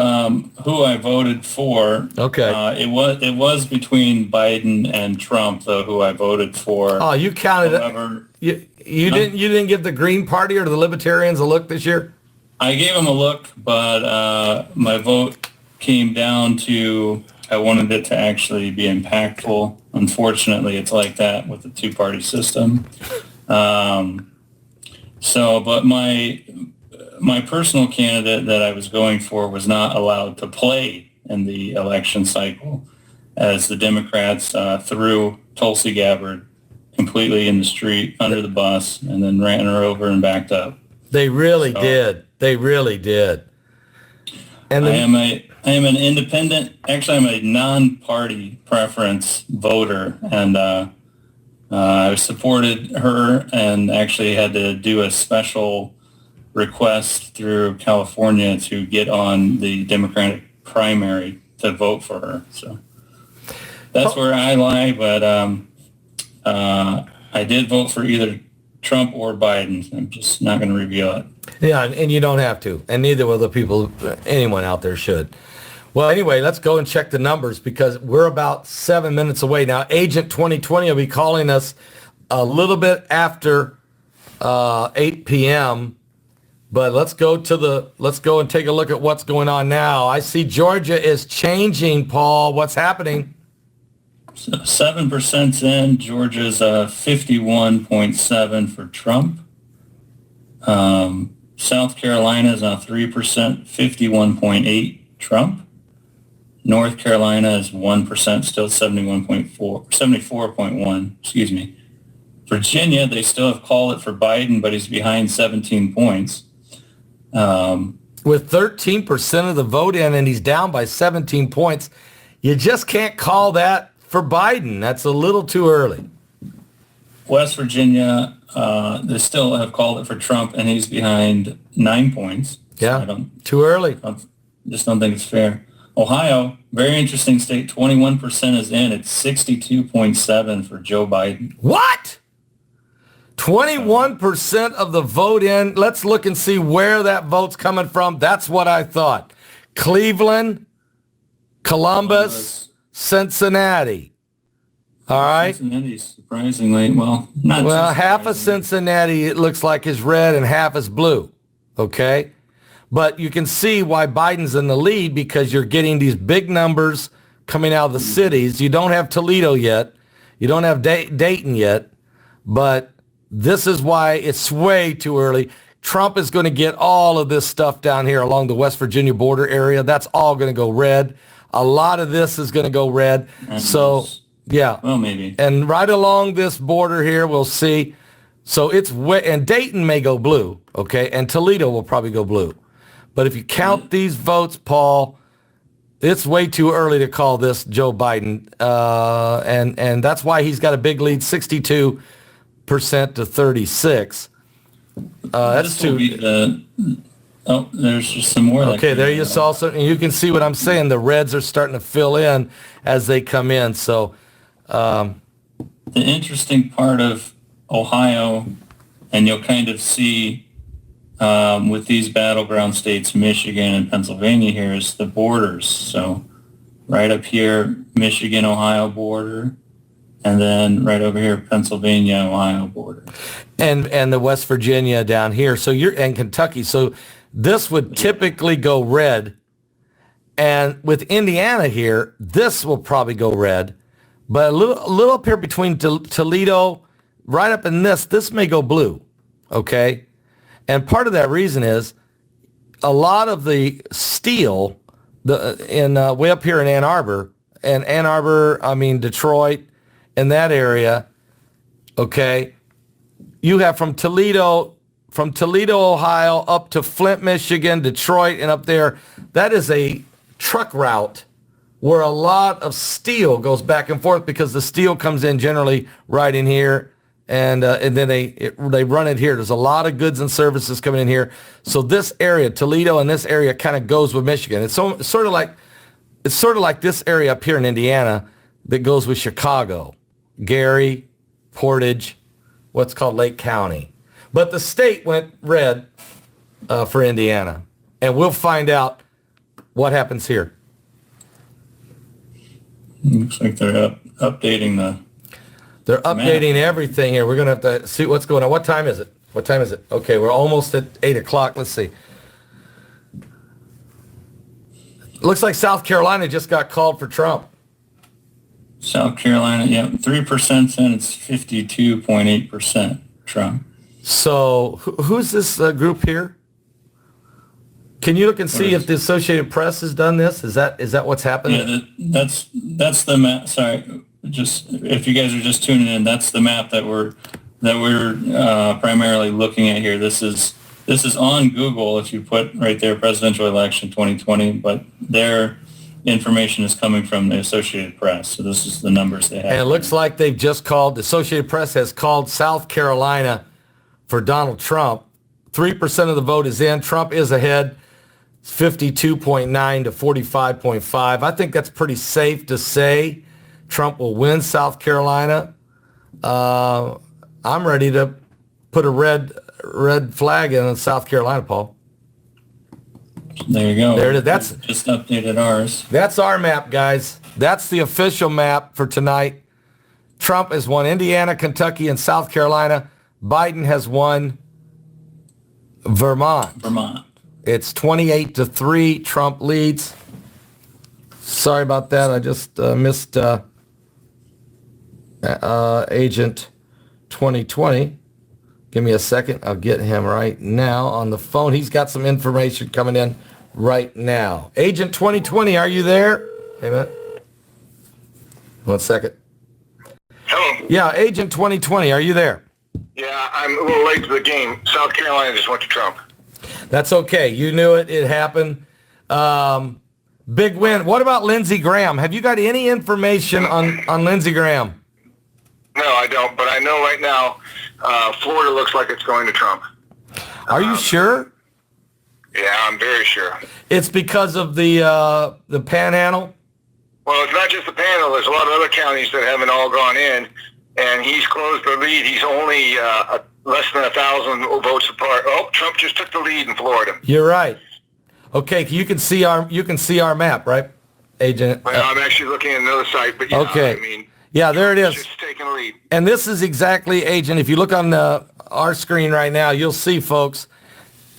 who I voted for. Okay. It was between Biden and Trump, though, who I voted for. Oh, you counted However, it. You didn't give the Green Party or the Libertarians a look this year? I gave them a look, but my vote came down to I wanted it to actually be impactful. Unfortunately, it's like that with the two-party system. But my personal candidate that I was going for was not allowed to play in the election cycle, as the Democrats threw Tulsi Gabbard completely in the street under the bus and then ran her over and backed up. They really did. They really did. And I am an independent. Actually, I'm a non-party preference voter, and I supported her and actually had to do a special request through California to get on the Democratic primary to vote for her. So that's where I lie, but I did vote for either Trump or Biden. I'm just not going to reveal it. Yeah, and you don't have to, and neither will the people, anyone out there should. Well, anyway, let's go and check the numbers because we're about 7 minutes away. Now, Agent 2020 will be calling us a little bit after 8 p.m., but let's go and take a look at what's going on now. I see Georgia is changing, Paul. What's happening? So 7% in. Georgia's 51.7 for Trump. South Carolina is now 3%, 51.8 Trump. North Carolina is 1%, still 74.1, excuse me. Virginia, they still have called it for Biden, but he's behind 17 points. With 13% of the vote in and he's down by 17 points, you just can't call that for Biden. That's a little too early. West Virginia, they still have called it for Trump, and he's behind 9 points. Yeah, So too early. just don't think it's fair. Ohio, very interesting state, 21% is in. It's 62.7 for Joe Biden. What? 21% of the vote in. Let's look and see where that vote's coming from. That's what I thought. Cleveland, Columbus, Cincinnati. All right. Cincinnati, surprisingly, not Well, too half of surprising. Cincinnati, it looks like, is red and half is blue. Okay? But you can see why Biden's in the lead because you're getting these big numbers coming out of the cities. You don't have Toledo yet. You don't have Dayton yet. But this is why it's way too early. Trump is going to get all of this stuff down here along the West Virginia border area. That's all going to go red. A lot of this is going to go red. And So, yeah. Well, maybe. And right along this border here, we'll see So it's way, and Dayton may go blue, okay, and Toledo will probably go blue. But if you count these votes, Paul, it's way too early to call this Joe Biden, and that's why he's got a big lead, 62% to 36. That's This will be the. Oh, there's just some more. okay. There you saw something. You can see what I'm saying. The reds are starting to fill in as they come in. So The interesting part of Ohio, and you'll kind of see with these battleground states, Michigan and Pennsylvania here, is the borders. So right up here, Michigan, Ohio border, and then right over here, Pennsylvania, Ohio border. and the West Virginia down here. So and Kentucky. So this would typically go red. And with Indiana here, this will probably go red. But a little up here between Toledo, right up in this may go blue. Okay? And part of that reason is a lot of the steel way up here in Ann Arbor, Detroit, in that area, okay, you have from Toledo, Ohio, up to Flint, Michigan, Detroit, and up there. That is a truck route where a lot of steel goes back and forth because the steel comes in generally right in here, and then they run it here. There's a lot of goods and services coming in here. So this area, Toledo, and this area kind of goes with Michigan. It's sort of like this area up here in Indiana that goes with Chicago, Gary, Portage, what's called Lake County. But the state went red for Indiana. And we'll find out what happens here. Looks like they're updating They're updating everything here. We're going to have to see what's going on. What time is it? Okay, we're almost at 8 o'clock. Let's see. Looks like South Carolina just got called for Trump. South Carolina, yeah, 3% and it's 52.8% Trump. So who's this group here? Can you look and see if the Associated Press has done this? Is that what's happening? Yeah, that's the map. Sorry, just if you guys are just tuning in, that's the map that we're primarily looking at here. This is on Google if you put right there presidential election 2020, but their information is coming from the Associated Press. So this is the numbers they have. And it looks like they've just called, the Associated Press has called South Carolina for Donald Trump. 3% of the vote is in. Trump is ahead, 52.9 to 45.5. I think that's pretty safe to say Trump will win South Carolina. I'm ready to put a red flag in South Carolina, Paul. There you go. There it is. That's just updated ours. That's our map, guys. That's the official map for tonight. Trump has won Indiana, Kentucky, and South Carolina. Biden has won Vermont. It's 28-3. Trump leads. Sorry about that. I just missed Agent 2020. Give me a second. I'll get him right now on the phone. He's got some information coming in right now. Agent 2020, are you there? Hey, man. 1 second. Hello. Yeah, Agent 2020, are you there? Yeah, I'm a little late to the game. South Carolina just went to Trump. That's okay. You knew it. It happened. Big win. What about Lindsey Graham? Have you got any information on Lindsey Graham? No, I don't. But I know right now Florida looks like it's going to Trump. Are you sure? Yeah, I'm very sure. It's because of the panhandle? Well, it's not just the panel. There's a lot of other counties that haven't all gone in, and he's closed the lead. He's only less than 1,000 votes apart. Oh, Trump just took the lead in Florida. You're right. Okay, you can see our map, right, Agent? Well, I'm actually looking at another site, but yeah, okay. I mean, yeah, there it is. Just taking the lead. And this is exactly, Agent, if you look on our screen right now, you'll see, folks,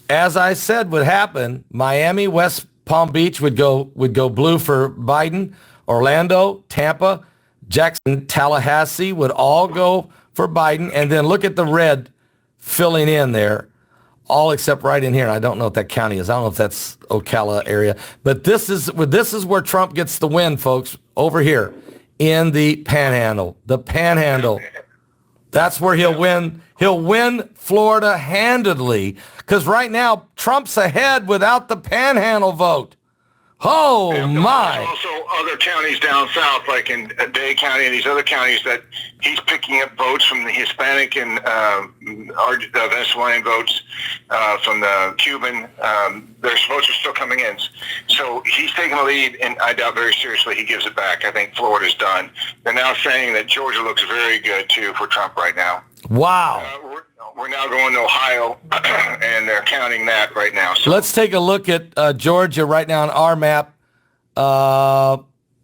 as I said would happen, Miami, West Palm Beach would go blue for Biden. Orlando, Tampa, Jackson, Tallahassee would all go for Biden. And then look at the red filling in there, all except right in here. And I don't know what that county is. I don't know if that's Ocala area. But this is where Trump gets the win, folks, over here in the Panhandle. The Panhandle. That's where he'll win. He'll win Florida handedly because right now Trump's ahead without the Panhandle vote. Oh my! There's also other counties down south, like in Dade County and these other counties, that he's picking up votes from the Hispanic and Venezuelan votes, from the Cuban. Their votes are still coming in. So he's taking the lead, and I doubt very seriously he gives it back. I think Florida's done. They're now saying that Georgia looks very good, too, for Trump right now. Wow. We're now going to Ohio, and they're counting that right now. So Let's take a look at Georgia right now on our map.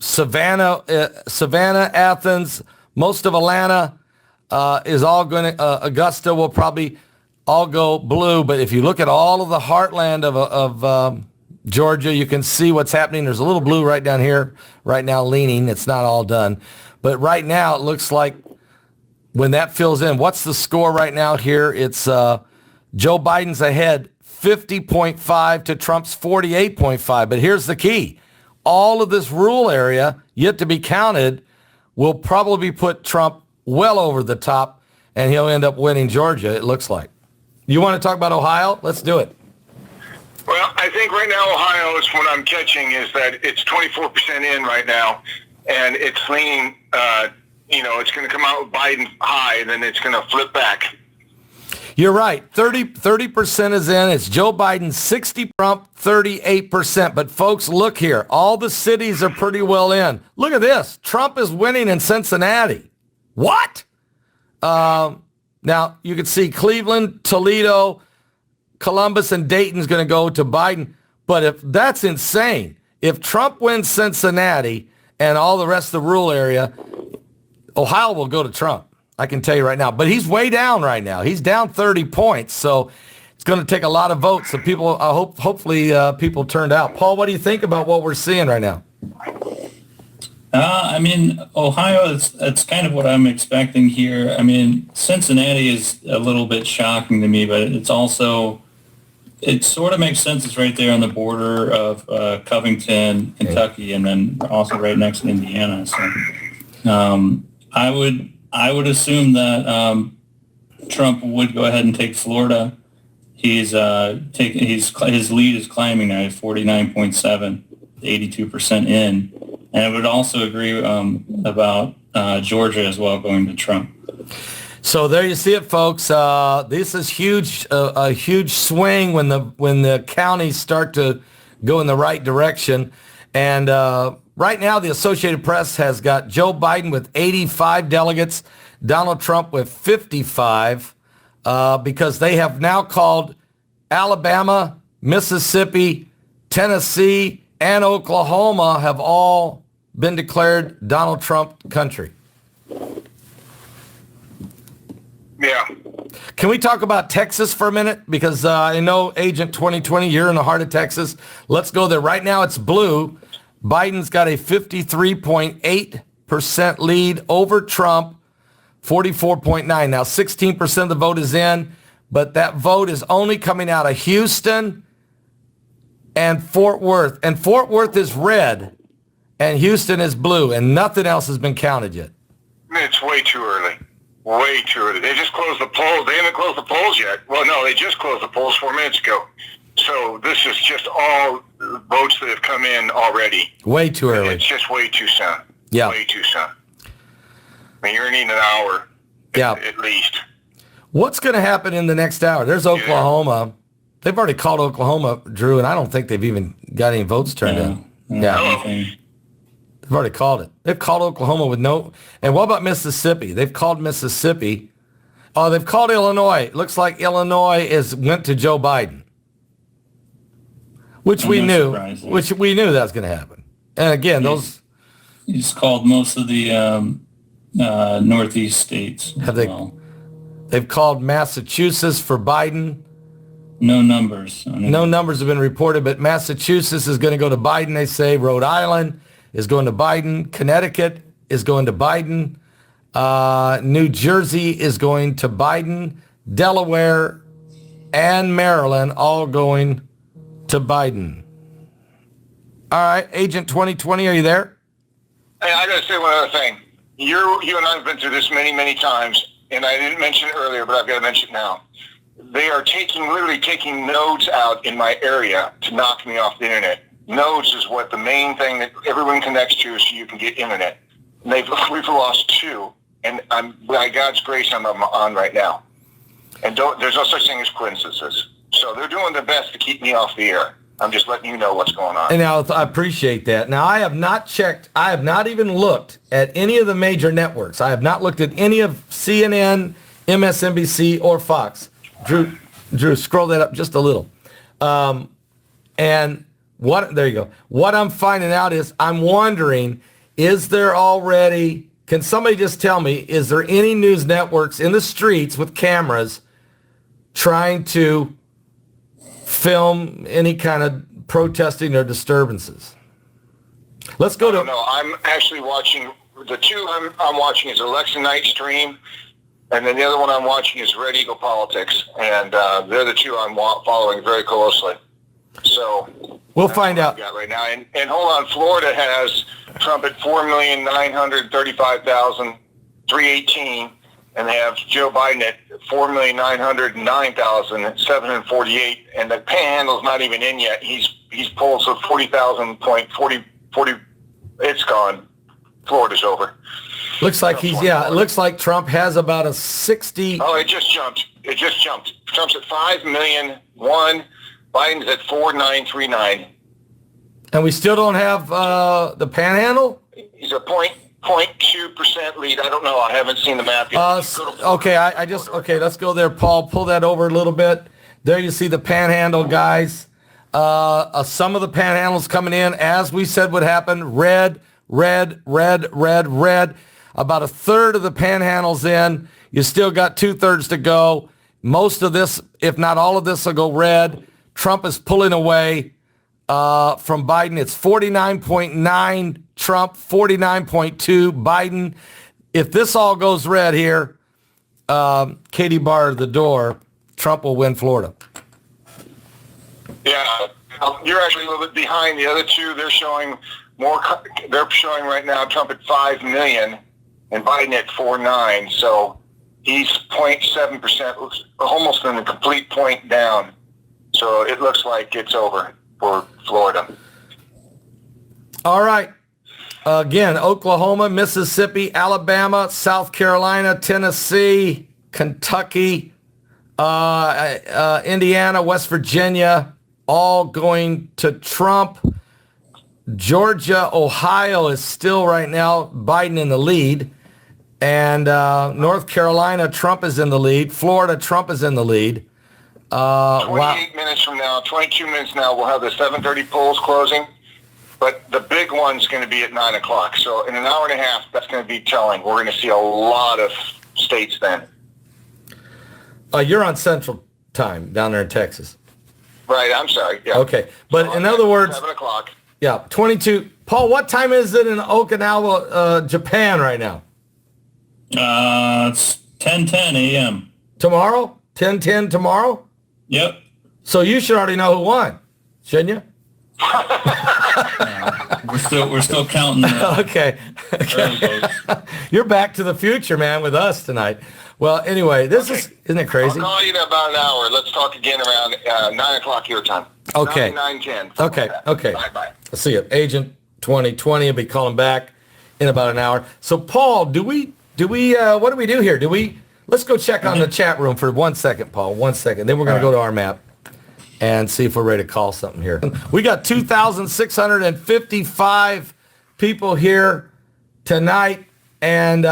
Savannah, Athens, most of Atlanta is all going to, Augusta will probably all go blue. But if you look at all of the heartland of Georgia, you can see what's happening. There's a little blue right down here right now leaning. It's not all done. But right now it looks like when that fills in, what's the score right now here? It's Joe Biden's ahead 50.5 to Trump's 48.5. But here's the key. All of this rural area yet to be counted will probably put Trump well over the top, and he'll end up winning Georgia, it looks like. You want to talk about Ohio? Let's do it. Well, I think right now Ohio is what I'm catching is that it's 24% in right now, and it's leaning, it's going to come out with Biden high, and then it's going to flip back. You're right. 30% is in. It's Joe Biden, 60, Trump, 38%. But folks, look here. All the cities are pretty well in. Look at this. Trump is winning in Cincinnati. What? Now, you can see Cleveland, Toledo, Columbus, and Dayton's going to go to Biden. But if that's insane, if Trump wins Cincinnati and all the rest of the rural area, Ohio will go to Trump. I can tell you right now. But he's way down right now. He's down 30 points. So it's going to take a lot of votes. So people, hopefully people turned out. Paul, what do you think about what we're seeing right now? Ohio, it's kind of what I'm expecting here. Cincinnati is a little bit shocking to me, but it sort of makes sense. It's right there on the border of Covington, Kentucky, and then also right next to Indiana. So I would assume that Trump would go ahead and take Florida. His lead is climbing now at 49.7, 82% in. And I would also agree about Georgia as well going to Trump. So there you see it, folks. This is huge, a huge swing when the counties start to go in the right direction. And right now, the Associated Press has got Joe Biden with 85 delegates, Donald Trump with 55, because they have now called Alabama, Mississippi, Tennessee, and Oklahoma have all been declared Donald Trump country. Yeah. Can we talk about Texas for a minute? Because I know, Agent 2020, you're in the heart of Texas. Let's go there. Right now, it's blue. Biden's got a 53.8% lead over Trump, 44.9. Now, 16% of the vote is in, but that vote is only coming out of Houston and Fort Worth. And Fort Worth is red, and Houston is blue, and nothing else has been counted yet. It's way too early. Way too early. They just closed the polls. They haven't closed the polls yet. Well, no, they just closed the polls 4 minutes ago. So this is just all votes that have come in already. Way too early. It's just way too soon. Yeah. Way too soon. You're needing an hour at least. What's going to happen in the next hour? There's Oklahoma. They've already called Oklahoma, Drew, and I don't think they've even got any votes turned in. Yeah. They've already called it. They've called Oklahoma with no. And what about Mississippi? They've called Mississippi. Oh, they've called Illinois. It looks like Illinois went to Joe Biden, which we knew that was going to happen. And again, he's called most of the Northeast states. They've called Massachusetts for Biden. No numbers. No numbers have been reported, but Massachusetts is going to go to Biden, they say. Rhode Island is going to Biden. Connecticut is going to Biden. New Jersey is going to Biden. Delaware and Maryland all going to Biden. All right, Agent 2020, are you there? Hey, I got to say one other thing. You and I have been through this many, many times. and I didn't mention it earlier, but I've got to mention it now. They are literally taking nodes out in my area to knock me off the internet. Nodes is what the main thing that everyone connects to so you can get internet. And we've lost 2, and by God's grace, I'm on right now. And there's no such thing as coincidences. So they're doing their best to keep me off the air. I'm just letting you know what's going on. And now I appreciate that. Now I have not checked. I have not even looked at any of the major networks. I have not looked at any of CNN, MSNBC, or Fox. Drew, scroll that up just a little. And there you go. What I'm finding out is I'm wondering, is there already, can somebody just tell me, is there any news networks in the streets with cameras trying to film any kind of protesting or disturbances? Let's go to... No, I'm actually watching, the 2 I'm watching is Election Night Stream, and then the other one I'm watching is Red Eagle Politics, and they're the 2 I'm following very closely. So we'll find out. Got right now. And hold on, Florida has Trump at 4,935,318, and they have Joe Biden at 4,909,748, and the panhandle's not even in yet. He's pulled so 40,000.40. It's gone. Florida's over. Looks like it looks like Trump has about a 60. Oh, it just jumped. Trump's at 5,000,001. Biden's at 4,939. And we still don't have the panhandle? He's a 0.2% lead. I don't know. I haven't seen the map yet. Okay, let's go there, Paul. Pull that over a little bit. There you see the panhandle, guys. Some of the panhandles coming in, as we said would happen. Red. About a third of the panhandle's in. You still got 2/3 to go. Most of this, if not all of this, will go red. Trump is pulling away from Biden. It's 49.9 Trump, 49.2 Biden. If this all goes red here, Katie barred the door, Trump will win Florida. Yeah, you're actually a little bit behind the other 2. They're showing more. They're showing right now Trump at 5 million and Biden at 4.9. So he's 0.7%, almost in a complete point down. So it looks like it's over for Florida. All right. Again, Oklahoma, Mississippi, Alabama, South Carolina, Tennessee, Kentucky, Indiana, West Virginia, all going to Trump. Georgia, Ohio is still right now Biden in the lead. And North Carolina, Trump is in the lead. Florida, Trump is in the lead. 28 minutes from now, 22 minutes now, we'll have the 7:30 polls closing. But the big one's going to be at 9 o'clock. So in an hour and a half, that's going to be telling. We're going to see a lot of states then. You're on Central Time down there in Texas. Right, I'm sorry. Yeah. Okay. But in other words... 7 o'clock. Yeah, 22. Paul, what time is it in Okinawa, Japan right now? It's 10:10 a.m. Tomorrow? 10:10 tomorrow? Yep. So you should already know who won, shouldn't you? We're still counting. Okay. You're back to the future, man, with us tonight. Well, anyway, isn't it crazy? I'll call you in about an hour. Let's talk again around 9 o'clock your time. Okay. 9:10. Okay. Okay. Bye. I'll see you. Agent 2020 will be calling back in about an hour. So, Paul, what do we do here? Let's go check on the chat room for 1 second, Paul. 1 second. Then we're going to go to our map and see if we're ready to call something here. We got 2,655 people here tonight. And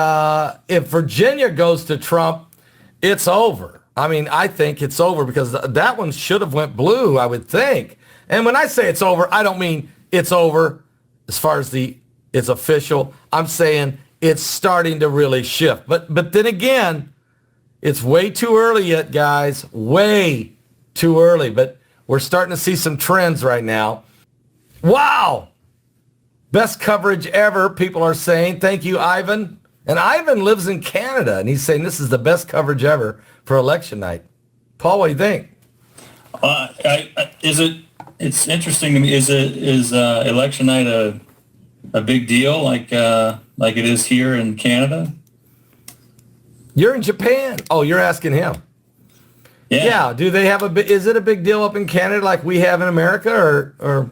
if Virginia goes to Trump, it's over. I mean, I think it's over because that one should have went blue, I would think. And when I say it's over, I don't mean it's over as far as it's official. I'm saying it's starting to really shift. But then again, it's way too early yet, guys. Way too early. But we're starting to see some trends right now. Wow. Best coverage ever, people are saying. Thank you, Ivan. And Ivan lives in Canada, and he's saying this is the best coverage ever for election night. Paul, what do you think? It's interesting to me. Is election night a big deal like it is here in Canada? You're in Japan. Oh, you're asking him. Yeah. Do they have is it a big deal up in Canada like we have in America, or? Or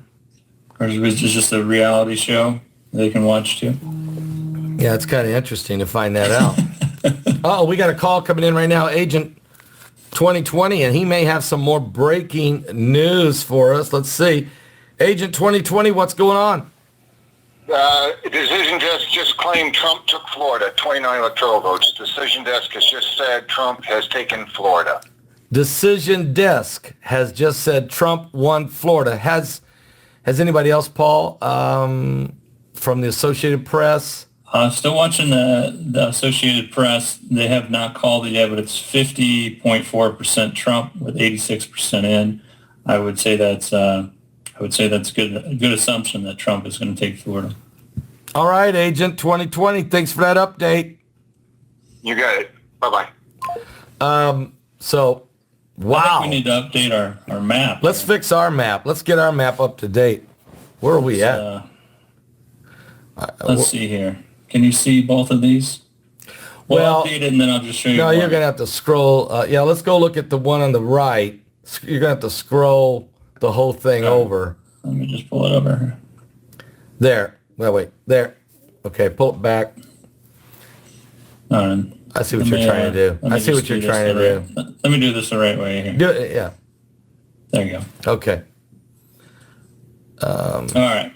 is it just a reality show they can watch too? Yeah, it's kind of interesting to find that out. Oh, we got a call coming in right now, Agent 2020, and he may have some more breaking news for us. Let's see. Agent 2020, what's going on? Decision desk just claimed Trump took Florida, 29 electoral votes. Decision desk has just said Trump has taken Florida. Decision desk has just said Trump won Florida. Has anybody else, Paul, from the Associated Press? Still watching the Associated Press. They have not called it yet, but it's 50.4% Trump with 86% in. I would say that's a good assumption that Trump is going to take Florida. All right, Agent 2020. Thanks for that update. You got it. Bye-bye. So, wow. I think we need to update our map. Let's fix our map. Let's get our map up to date. Where are we at? Let's see here. Can you see both of these? We'll update it, and then I'll just show you. No, one. you're going to have to scroll. Let's go look at the one on the right. You're going to have to scroll the whole thing over. Let me just pull it over here. There. Wait. There. Okay, pull it back. All right. I see what you're trying to do. I see what you're trying to do. Let me do this the right way here. Do it, yeah. There you go. Okay. All right.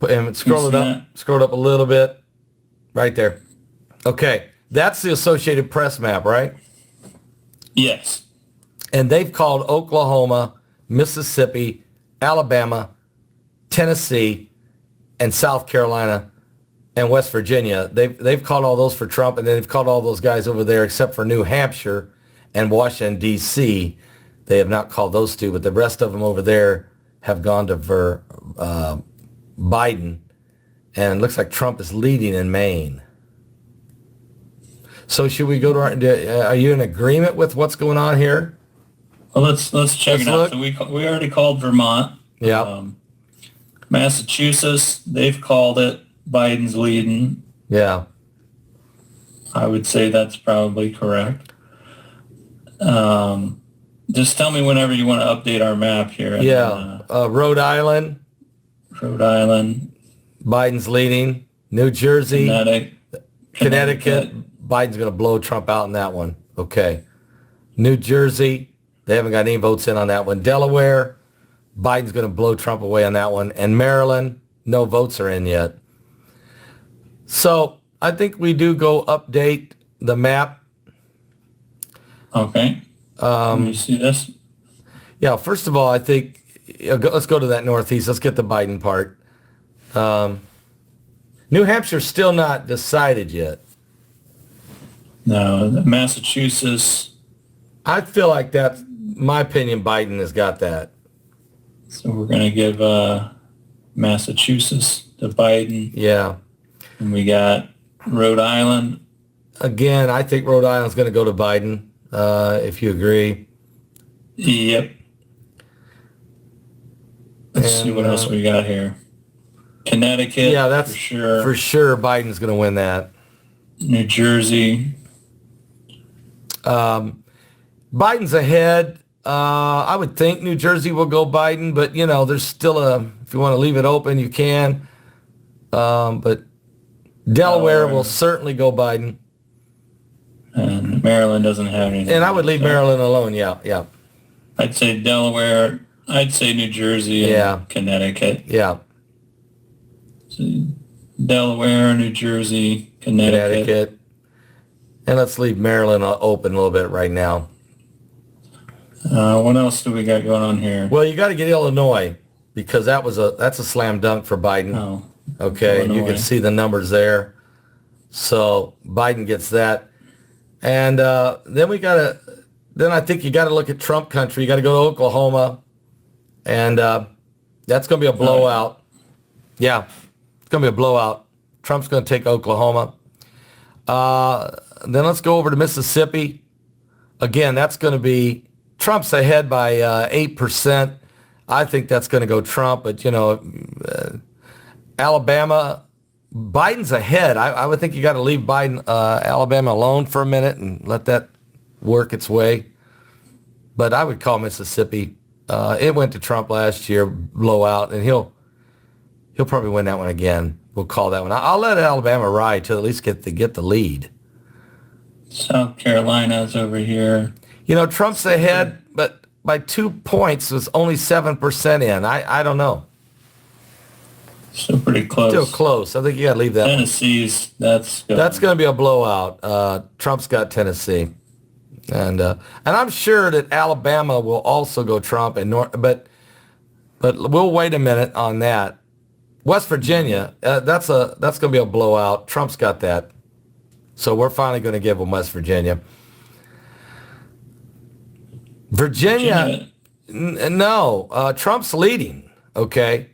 And scroll it up. Scroll it up a little bit. Right there. Okay. That's the Associated Press map, right? Yes. And they've called Oklahoma, Mississippi, Alabama, Tennessee, and South Carolina and West Virginia. They've called all those for Trump, and then they've called all those guys over there except for New Hampshire and Washington, D.C. They have not called those two, but the rest of them over there have gone to Biden, and it looks like Trump is leading in Maine. So should we go to are you in agreement with what's going on here? Well, let's check it out. So we already called Vermont. Yeah. Massachusetts, they've called it. Biden's leading. Yeah. I would say that's probably correct. Just tell me whenever you want to update our map here. Yeah. Rhode Island. Rhode Island. Biden's leading. New Jersey. Connecticut. Biden's going to blow Trump out in that one. Okay. New Jersey. They haven't got any votes in on that one. Delaware. Biden's going to blow Trump away on that one. And Maryland, no votes are in yet. So I think we do go update the map. Okay. Can you see this? Yeah, first of all, I think, let's go to that Northeast. Let's get the Biden part. New Hampshire's still not decided yet. No, Massachusetts. I feel like that's, my opinion, Biden has got that. So we're going to give Massachusetts to Biden. Yeah. And we got Rhode Island. Again, I think Rhode Island's going to go to Biden, if you agree. Yep. Let's see what else we got here. Connecticut. Yeah, that's for sure. For sure Biden's going to win that. New Jersey. Biden's ahead. I would think New Jersey will go Biden, but, there's still if you want to leave it open, you can. But Delaware will certainly go Biden. And Maryland doesn't have anything. And I would leave Maryland alone, yeah. I'd say Delaware. I'd say New Jersey and Connecticut. Yeah. So Delaware, New Jersey, Connecticut. And let's leave Maryland open a little bit right now. What else do we got going on here? Well, you got to get Illinois because that's a slam dunk for Biden. Oh, okay, Illinois. You can see the numbers there. So Biden gets that. And then I think you got to look at Trump country. You got to go to Oklahoma. And that's going to be a blowout. Yeah, it's going to be a blowout. Trump's going to take Oklahoma. Then let's go over to Mississippi. Again, that's going to be Trump's ahead by 8%. I think that's going to go Trump. But, Alabama, Biden's ahead. I would think you got to leave Biden, Alabama alone for a minute and let that work its way. But I would call Mississippi. It went to Trump last year, blowout, and he'll probably win that one again. We'll call that one. I'll let Alabama ride to at least get the lead. South Carolina's over here. You know, Trump's ahead, but by 2 points was only 7% in. I don't know. Still pretty close. Still close. I think you got to leave that. Tennessee's, that's going to be a blowout. Trump's got Tennessee, and I'm sure that Alabama will also go Trump but we'll wait a minute on that. West Virginia, that's going to be a blowout. Trump's got that, so we're finally going to give them West Virginia. Virginia. No, Trump's leading. Okay.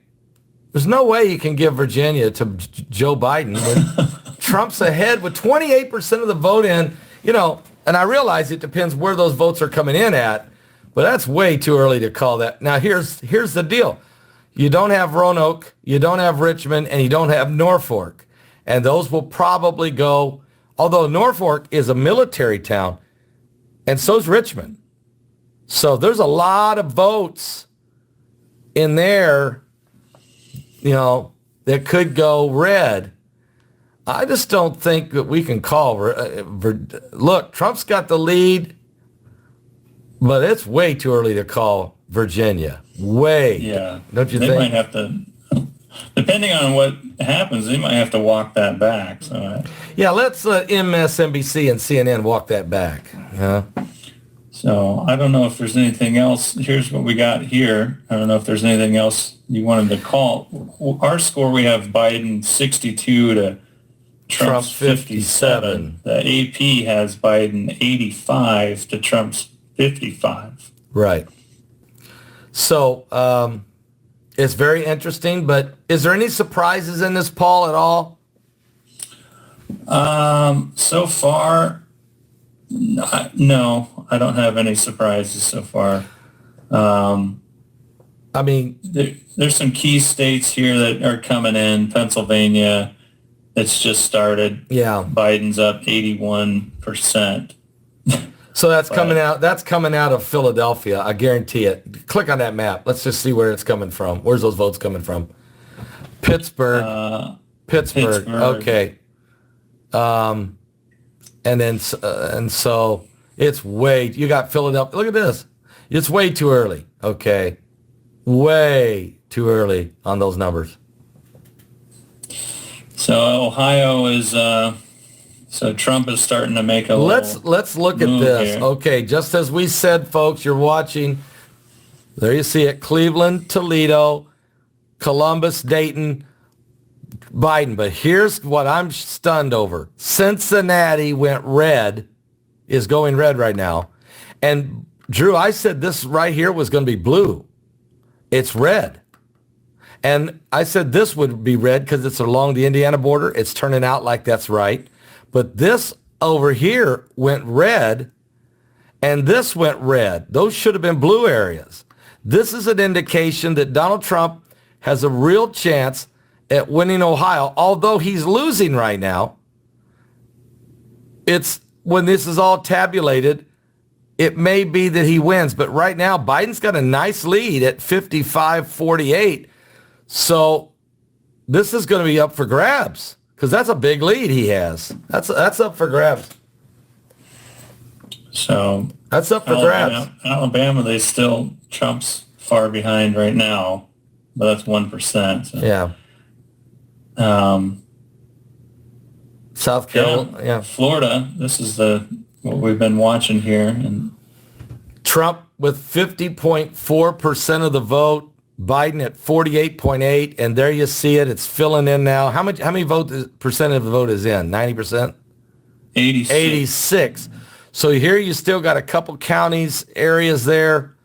There's no way you can give Virginia to Joe Biden when Trump's ahead with 28% of the vote in, you know, and I realize it depends where those votes are coming in at, but that's way too early to call that. Now, here's the deal. You don't have Roanoke, you don't have Richmond, and you don't have Norfolk. And those will probably go, although Norfolk is a military town, and so's Richmond. So there's a lot of votes in there, you know, that could go red. I just don't think that we can call. Look, Trump's got the lead, but it's way too early to call Virginia. Way. Yeah. Don't you think? They might have to, depending on what happens, they might have to walk that back. So yeah, let's MSNBC and CNN walk that back. Yeah. So I don't know if there's anything else. Here's what we got here. I don't know if there's anything else you wanted to call. Our score, we have Biden 62 to Trump's 57. The AP has Biden 85 to Trump's 55. Right. So it's very interesting, but is there any surprises in this poll at all? So far, no, I don't have any surprises so far. I mean, there's some key states here that are coming in. Pennsylvania, it's just started. Yeah. Biden's up 81%. So that's coming out. That's coming out of Philadelphia. I guarantee it. Click on that map. Let's just see where it's coming from. Where's those votes coming from? Pittsburgh. Pittsburgh. Okay. And then and so it's you got Philadelphia. Look at this. It's way too early. Okay. Way too early on those numbers. So Ohio is so Trump is starting to make a let's look at this. Here. Okay, just as we said, folks, you're watching. There you see it. Cleveland, Toledo, Columbus, Dayton, Biden. But here's what I'm stunned over. Cincinnati went red, is going red right now. And Drew, I said this right here was going to be blue. It's red. And I said this would be red because it's along the Indiana border. It's turning out like that's right. But this over here went red, and this went red. Those should have been blue areas. This is an indication that Donald Trump has a real chance at winning Ohio, although he's losing right now. It's when this is all tabulated, it may be that he wins. But right now, Biden's got a nice lead at 55-48. So this is going to be up for grabs because that's a big lead he has. That's up for grabs. So that's up for grabs. Alabama, Trump's far behind right now, but that's 1%. So. Yeah. South Carolina, yeah. Florida, this is what we've been watching here. And Trump with 50.4% of the vote, Biden at 48.8, and there you see it. It's filling in now. How many percent of the vote is in? 90%? 86. 86. So here you still got a couple counties, areas there.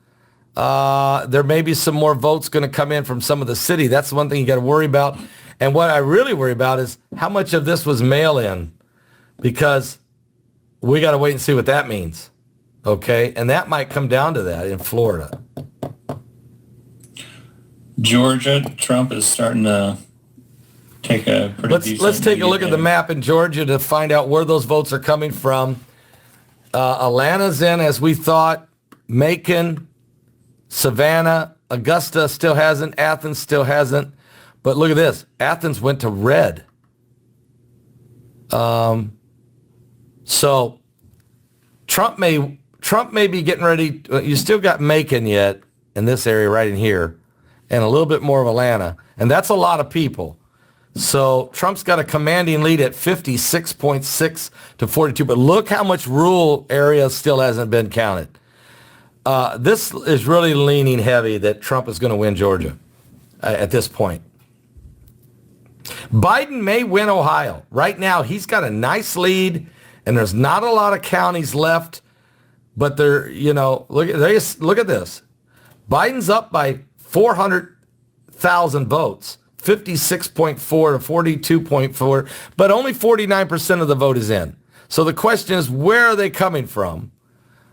There may be some more votes going to come in from some of the city. That's the one thing you got to worry about. And what I really worry about is how much of this was mail-in, because we got to wait and see what that means. Okay? And that might come down to that in Florida. Georgia, Trump is starting to take a pretty Let's decent take a lead look at the there. map in Georgia to find out where those votes are coming from. Atlanta's in, as we thought. Macon, Savannah, Augusta still hasn't. Athens still hasn't. But look at this. Athens went to red. So Trump may be getting ready. You still got Macon yet in this area right in here, and a little bit more of Atlanta, and that's a lot of people. So Trump's got a commanding lead at 56.6 to 42, but look how much rural area still hasn't been counted. This is really leaning heavy that Trump is going to win Georgia at this point. Biden may win Ohio. Right now, he's got a nice lead, and there's not a lot of counties left, but they're, look at this. Biden's up by 400,000 votes, 56.4 to 42.4, but only 49% of the vote is in. So the question is, where are they coming from?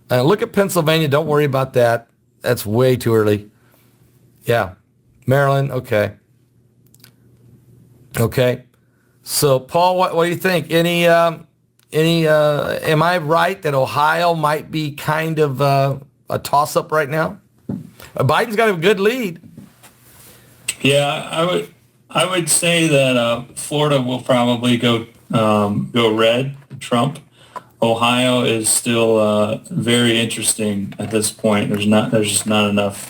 Look at Pennsylvania. Don't worry about that. That's way too early. Yeah. Maryland. Okay. Okay. So, Paul, what do you think? Am I right that Ohio might be kind of a toss-up right now? Biden's got a good lead. Yeah, I would say that Florida will probably go red, Trump. Ohio is still very interesting at this point. There's just not enough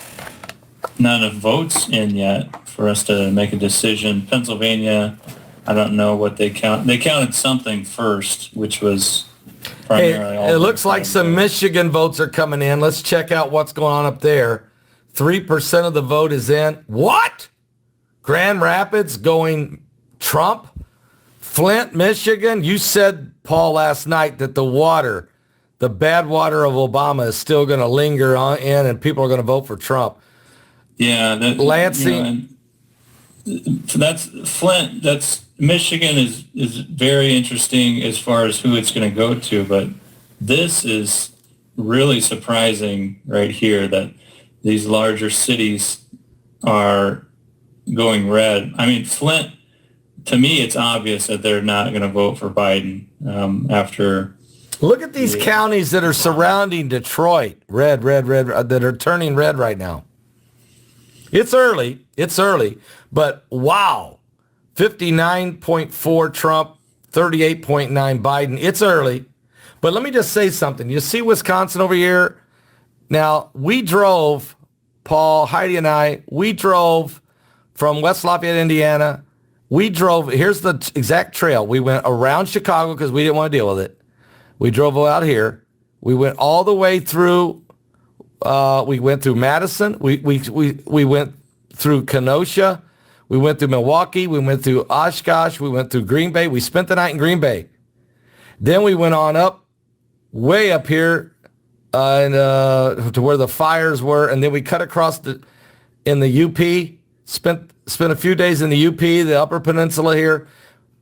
votes in yet for us to make a decision. Pennsylvania, I don't know what they count. They counted something first, which was primarily all. It looks like some Michigan votes are coming in. Let's check out what's going on up there. 3% of the vote is in. What? Grand Rapids going Trump? Flint, Michigan? You said, Paul, last night that the bad water of Obama is still going to linger on in and people are going to vote for Trump. Yeah. Lansing. That's Flint. That's Michigan is very interesting as far as who it's going to go to. But this is really surprising right here that these larger cities are going red. I mean, Flint, to me, it's obvious that they're not going to vote for Biden after. Look at these counties that are surrounding Detroit, red, that are turning red right now. It's early, but wow, 59.4 Trump, 38.9 Biden. It's early, but let me just say something. You see Wisconsin over here? Now, we drove, Paul, Heidi and I, we drove from West Lafayette, Indiana. Here's the exact trail. We went around Chicago because we didn't want to deal with it. We drove out here. We went all the way through, we went through Madison. We went through Kenosha. We went through Milwaukee. We went through Oshkosh. We went through Green Bay. We spent the night in Green Bay. Then we went on up, way up here, to where the fires were, and then we cut across in the UP. Spent a few days in the UP, the Upper Peninsula here.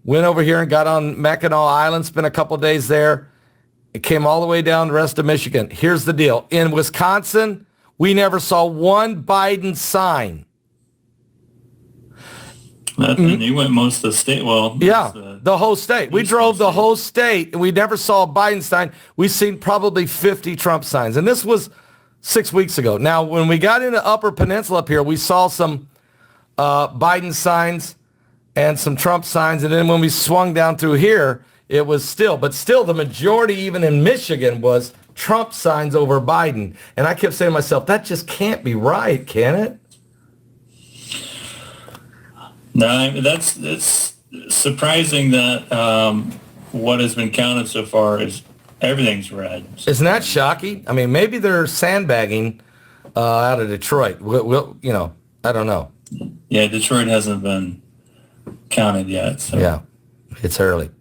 Went over here and got on Mackinac Island. Spent a couple days there. It came all the way down the rest of Michigan. Here's the deal: in Wisconsin, we never saw one Biden sign. And you went most of the state. Well, yeah, the whole state. We drove the whole state, and we never saw a Biden sign. We've seen probably 50 Trump signs, and this was 6 weeks ago. Now, when we got into Upper Peninsula up here, we saw some Biden signs and some Trump signs, and then when we swung down through here, it was still the majority, even in Michigan, was Trump signs over Biden. And I kept saying to myself, that just can't be right, can it? No, it's surprising that what has been counted so far is everything's red. Isn't that shocking? I mean, maybe they're sandbagging out of Detroit. We'll, I don't know. Yeah, Detroit hasn't been counted yet. So. Yeah, it's early.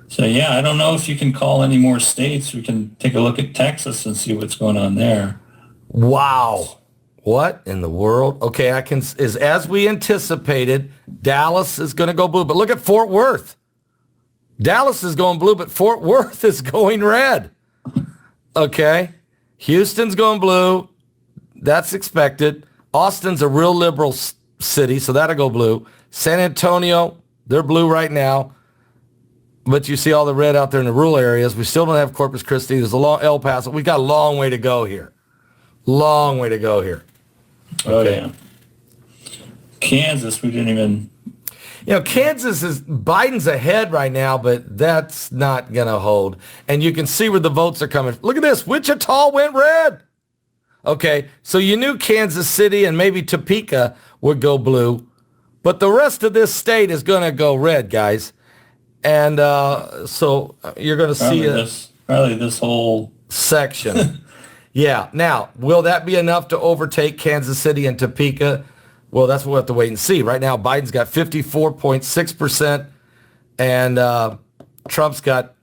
So, yeah, I don't know if you can call any more states. We can take a look at Texas and see what's going on there. Wow. What in the world? Okay, as we anticipated, Dallas is going to go blue. But look at Fort Worth. Dallas is going blue, but Fort Worth is going red. Okay. Houston's going blue. That's expected. Austin's a real liberal city, so that'll go blue. San Antonio, they're blue right now. But you see all the red out there in the rural areas. We still don't have Corpus Christi. There's a long El Paso. We've got a long way to go here. Long way to go here. Oh, yeah. Kansas, we didn't even... Kansas is, Biden's ahead right now, but that's not going to hold. And you can see where the votes are coming. Look at this. Wichita went red. Okay, so you knew Kansas City and maybe Topeka would go blue. But the rest of this state is going to go red, guys. And so you're going to see probably this whole section. Yeah. Now, will that be enough to overtake Kansas City and Topeka? Well, that's what we'll have to wait and see. Right now, Biden's got 54.6%, and Trump's got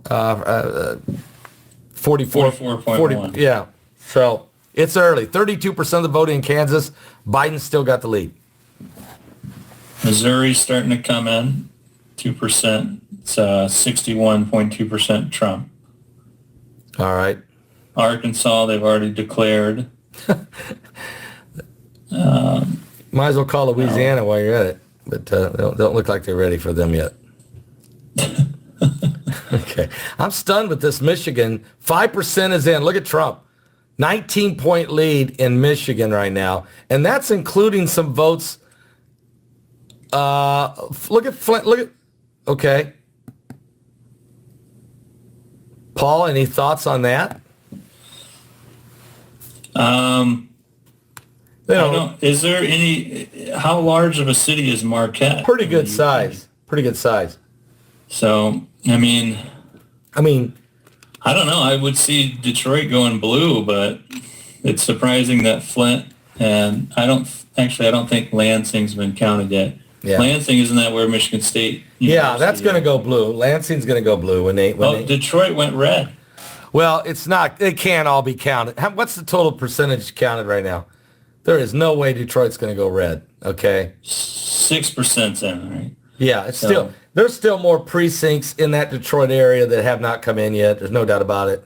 44.1. Yeah. So it's early. 32% of the vote in Kansas. Biden's still got the lead. Missouri's starting to come in, 2%. It's 61.2% Trump. All right. Arkansas, they've already declared. Might as well call Louisiana while you're at it, but they don't look like they're ready for them yet. Okay. I'm stunned with this Michigan. 5% is in. Look at Trump. 19-point lead in Michigan right now, and that's including some votes. Look at Flint. Look at, okay. Paul, any thoughts on that? Is there any, how large of a city is Marquette? Pretty good size. Pretty good size. So, I mean, I don't know. I would see Detroit going blue, but it's surprising that Flint and I don't think Lansing's been counted yet. Yeah. Lansing, isn't that where Michigan State University Yeah, that's going to go blue. Lansing's going to go blue when they. Detroit went red. Well, it's not. It can't all be counted. What's the total percentage counted right now? There is no way Detroit's going to go red. Okay. 6%'s in, right? Yeah, there's still more precincts in that Detroit area that have not come in yet. There's no doubt about it.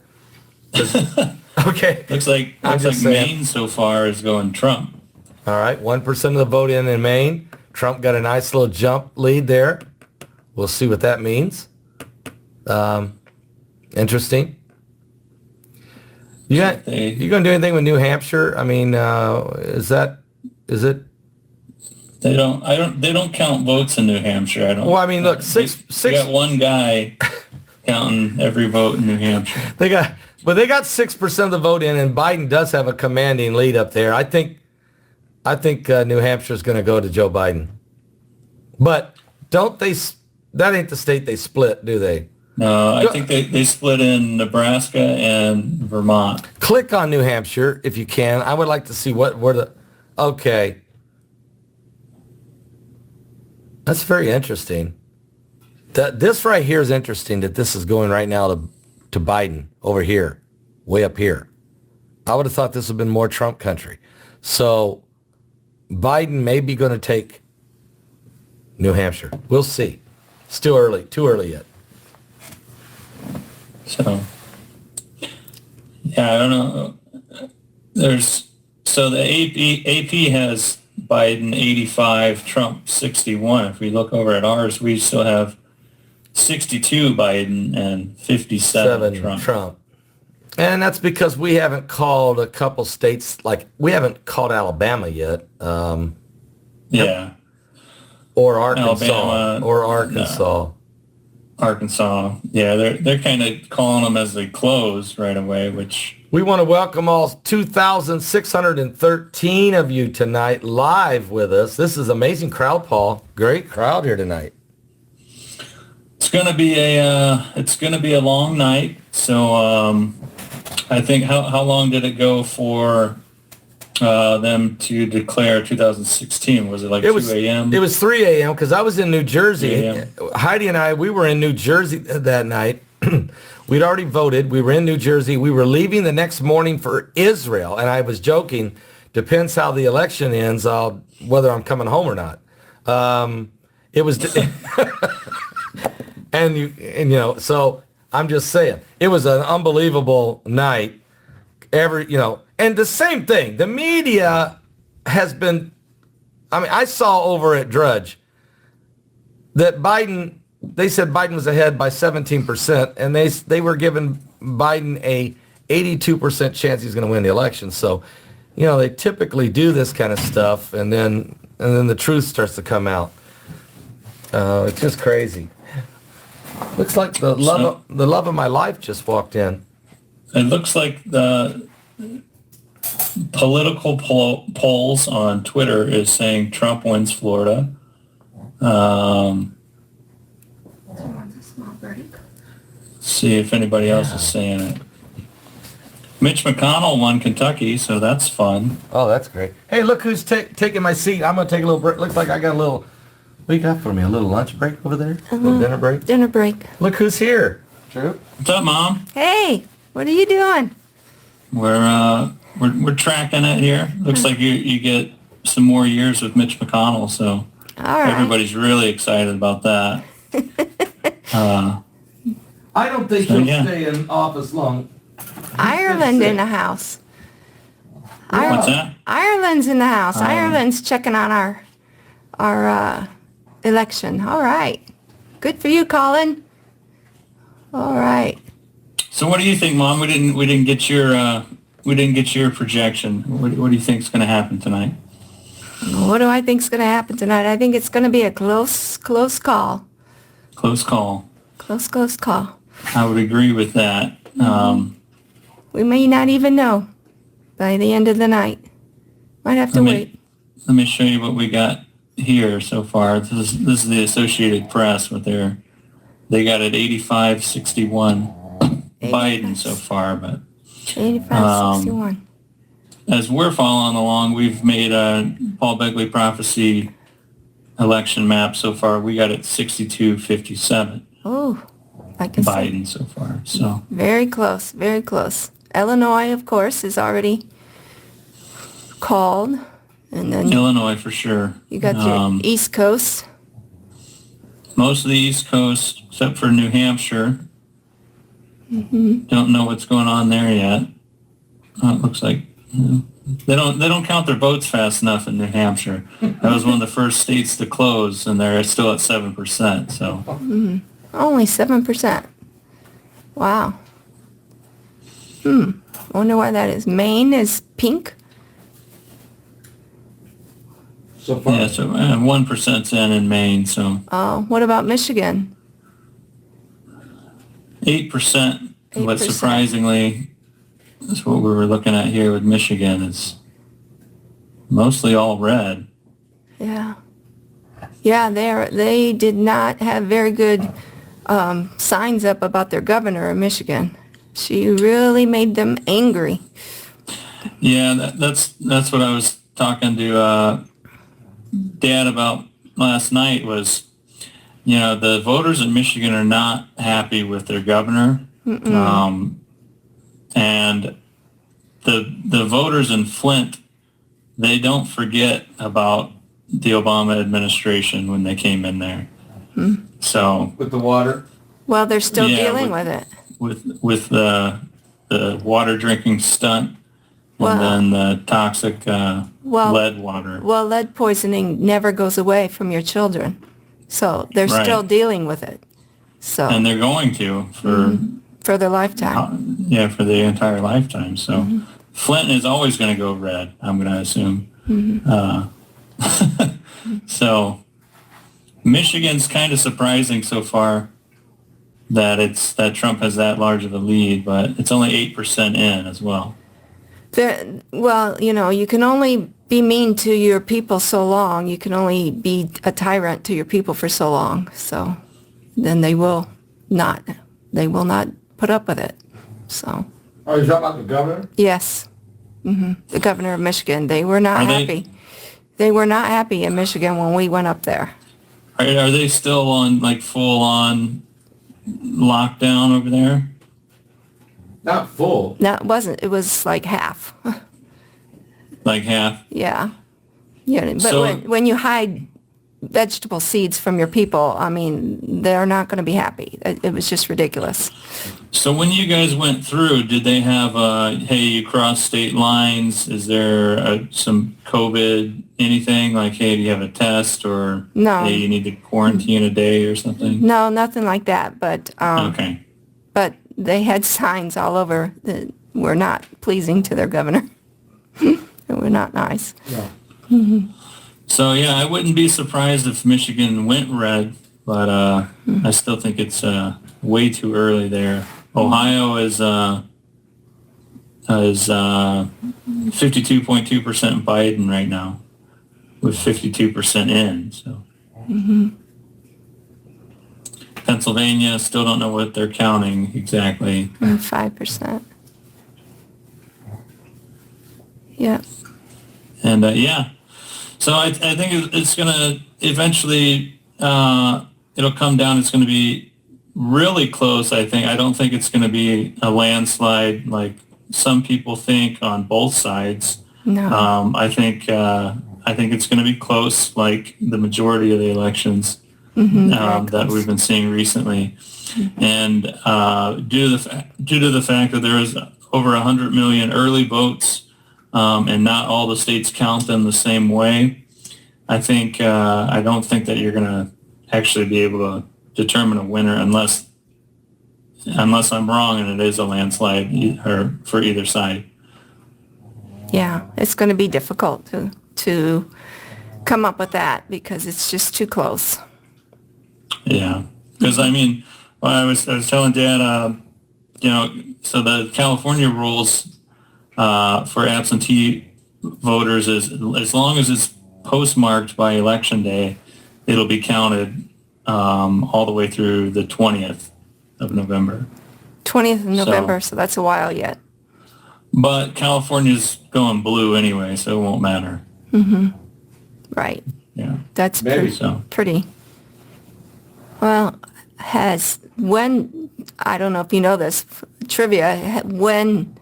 Okay. Looks like Maine so far is going Trump. All right, 1% of the vote in Maine. Trump got a nice little jump lead there. We'll see what that means. Interesting. You going to do anything with New Hampshire? I mean, is it? They don't count votes in New Hampshire. I don't. Well, I mean, look, six. They got one guy counting every vote in New Hampshire. They got 6% of the vote in, and Biden does have a commanding lead up there. I think New Hampshire is going to go to Joe Biden. But don't they? That ain't the state they split, do they? No, I think they split in Nebraska and Vermont. Click on New Hampshire if you can. I would like to see okay. That's very interesting. This right here is interesting that this is going right now to Biden over here, way up here. I would have thought this would have been more Trump country. So Biden may be going to take New Hampshire. We'll see. Still early. Too early yet. So, yeah, I don't know. The AP has Biden 85, Trump 61. If we look over at ours, we still have 62 Biden and 57 Trump. And that's because we haven't called a couple states, like we haven't called Alabama yet. Yeah. Or Arkansas. Alabama, or Arkansas. No. Arkansas. Yeah, they're kind of calling them as they close right away, which... We want to welcome all 2,613 of you tonight live with us. This is amazing crowd, Paul. Great crowd here tonight. It's going to be a long night. So I think how long did it go for them to declare 2016? Was it like 2 a.m.? It was 3 a.m. because I was in New Jersey. Heidi and I, we were in New Jersey that night. We'd already voted. We were in New Jersey. We were leaving the next morning for Israel. And I was joking, depends how the election ends, whether I'm coming home or not. It was, so I'm just saying, it was an unbelievable night. And the same thing, the media has been I mean, I saw over at Drudge that they said Biden was ahead by 17%, and they were giving Biden a 82% chance he's going to win the election. So, they typically do this kind of stuff, and then the truth starts to come out. It's just crazy. Looks like the love of my life just walked in. It looks like the political polls on Twitter is saying Trump wins Florida. Someone's a small break. See if anybody else is saying it. Mitch McConnell won Kentucky, so that's fun. Oh, that's great. Hey, look who's taking my seat. I'm going to take a little break. Looks like I got a little, what you got for me? A little lunch break over there? A little dinner break? Dinner break. Look who's here. True. What's up, Mom? Hey, what are you doing? We're tracking it here. Looks like you get some more years with Mitch McConnell, so All right. everybody's really excited about that. I don't think he'll stay in office long. Ireland in the house. What's that? Ireland's in the house. Ireland's checking on our election. All right. Good for you, Colin. All right. So what do you think, Mom? We didn't get your projection. What do you think's going to happen tonight? What do I think's going to happen tonight? I think it's going to be a close call. Close call. Close call. I would agree with that. We may not even know by the end of the night. Might have to wait. Let me show you what we got here so far. This is the Associated Press. They got it 85-61 Biden so far, but 85-61. as we're following along, we've made a Paul Begley prophecy election map so far. We got it 62-57 Oh, I can see. Biden so far. So Very close, very close. Illinois, of course, is already called. And then Illinois for sure. you got your East Coast. Most of the East Coast, except for New Hampshire. Don't know what's going on there yet. It looks like they don't count their votes fast enough in New Hampshire. That was one of the first states to close, and they're still at 7%. So Only 7%. Wow. Wonder why that is. Maine is pink. So far. yeah, so 1%'s in Maine. So What about Michigan? 8%. But 8%. surprisingly, that's what we were looking at here with Michigan. It's mostly all red. Yeah. Yeah, they did not have very good signs up about their governor in Michigan. She really made them angry. Yeah, that's what I was talking to Dad about last night was, the voters in Michigan are not happy with their governor. And the voters in Flint, they don't forget about the Obama administration when they came in there. So With the water. Well, they're still Yeah, dealing with it. with the water drinking stunt Well- and then the toxic Well- lead water. Well, lead poisoning never goes away from your children. So they're Right. still dealing with it. So And they're going to for their lifetime. for the entire lifetime. So Flint is always going to go red, I'm going to assume. So Michigan's kind of surprising so far that Trump has that large of a lead, but it's only 8% in as well. Well, you can only be mean to your people so long. You can only be a tyrant to your people for so long. So then they will not put up with it. So, Oh, you're talking about the governor? yes. The governor of Michigan, they were not Are they- happy. They were not happy in Michigan when we went up there. Are they still on full on lockdown over there? Not full. No, it wasn't. It was like half. Like half? Yeah. Yeah, but So- when you hide vegetable seeds from your people, I mean, they're not going to be happy. It was just ridiculous. So when you guys went through, did they have hey, you crossed state lines? Is there some COVID, anything like, hey, do you have a test, or No. hey, you need to quarantine a day or something? No, nothing like that. But Okay. but they had signs all over that were not pleasing to their governor. They were not nice. Yeah. So yeah, I wouldn't be surprised if Michigan went red, but I still think it's way too early there. Ohio is 52.2% Biden right now, with 52% in. So Pennsylvania, still don't know what they're counting exactly. 5%. Yeah. And yeah, so I think it's going to eventually, it'll come down. It's going to be really close, I think. I don't think it's going to be a landslide like some people think on both sides. No. I think it's going to be close, like the majority of the elections that we've been seeing recently. And due to the fact that there is over 100 million early votes, and not all the states count them the same way, I don't think that you're going to actually be able to determine a winner unless I'm wrong and it is a landslide for either side. Yeah, it's going to be difficult to come up with that because it's just too close. Yeah, because I mean, I was telling Dad, so the California rules for absentee voters is as long as it's postmarked by election day, it'll be counted all the way through the 20th of November. 20th of November, so that's a while yet. But California's going blue anyway, so it won't matter. Right. Yeah. That's Maybe pretty. Well, I don't know if you know this, trivia, when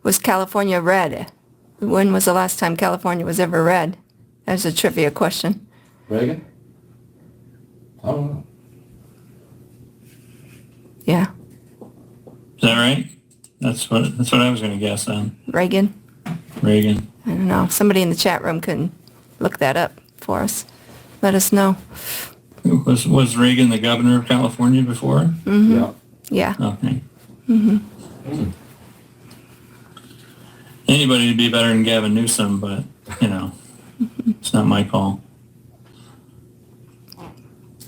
was California red? When was the last time California was ever red? That's a trivia question. Reagan? I don't know. Yeah, Is that right? That's what I was going to guess then. Reagan. Reagan. I don't know. Somebody in the chat room can look that up for us. Let us know. Was Reagan the governor of California before? Yeah. Yeah. Okay. Anybody would be better than Gavin Newsom, but it's not my call.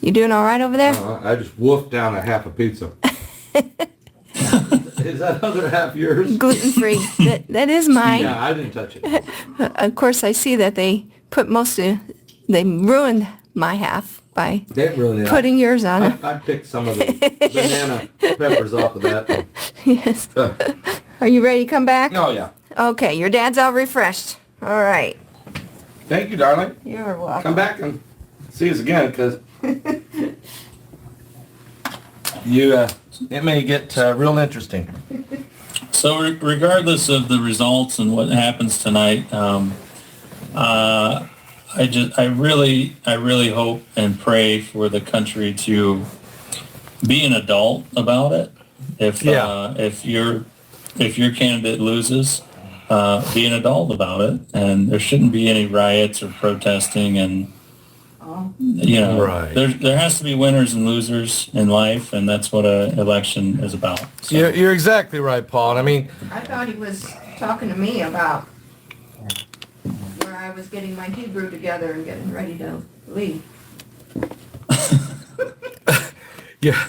You doing all right over there? I just wolfed down a half a pizza. Is that other half yours? Gluten-free. That is mine. Yeah, I didn't touch it. Of course, I see that they ruined my half by They really putting yours on it. I picked some of the banana peppers off of that. Yes. Are you ready to come back? Oh, yeah. Okay, your dad's all refreshed. All right. Thank you, darling. You're welcome. Come back and see us again, because it may get real interesting. So regardless of the results and what happens tonight, I really hope and pray for the country to be an adult about it. If your candidate loses, be an adult about it, and there shouldn't be any riots or protesting, and Right. there has to be winners and losers in life, and that's what an election is about. So. You're exactly right, Paul. I mean, I thought he was talking to me about where I was getting my Hebrew together and getting ready to leave. yeah.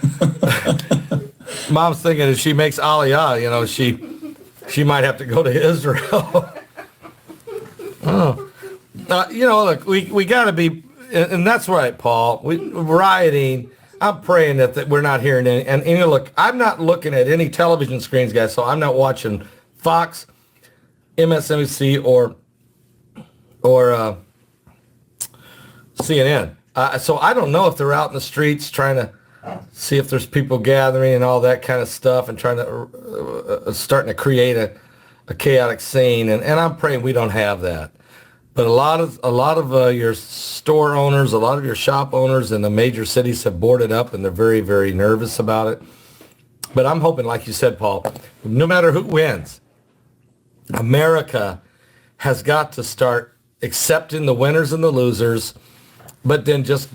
Mom's thinking if she makes Aliyah, she might have to go to Israel. Look, we got to be, and that's right, Paul. Rioting. I'm praying that we're not hearing any. And look, I'm not looking at any television screens, guys. So I'm not watching Fox, MSNBC, or CNN. So I don't know if they're out in the streets trying to see if there's people gathering and all that kind of stuff, and trying to starting to create a chaotic scene. And I'm praying we don't have that. But a lot of your store owners, a lot of your shop owners in the major cities have boarded up, and they're very, very nervous about it. But I'm hoping, like you said, Paul, no matter who wins, America has got to start accepting the winners and the losers, but then just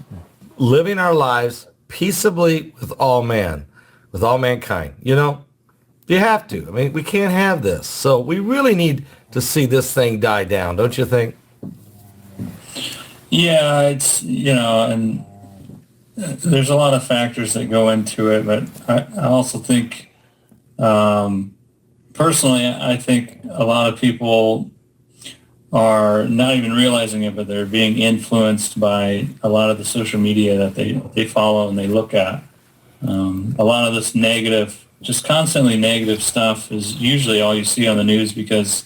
living our lives peaceably with all mankind. You know, you have to. I mean, we can't have this. So we really need to see this thing die down, don't you think? Yeah, it's, and there's a lot of factors that go into it, but I also think, personally, I think a lot of people are not even realizing it, but they're being influenced by a lot of the social media that they follow and they look at. A lot of this negative, just constantly negative stuff is usually all you see on the news because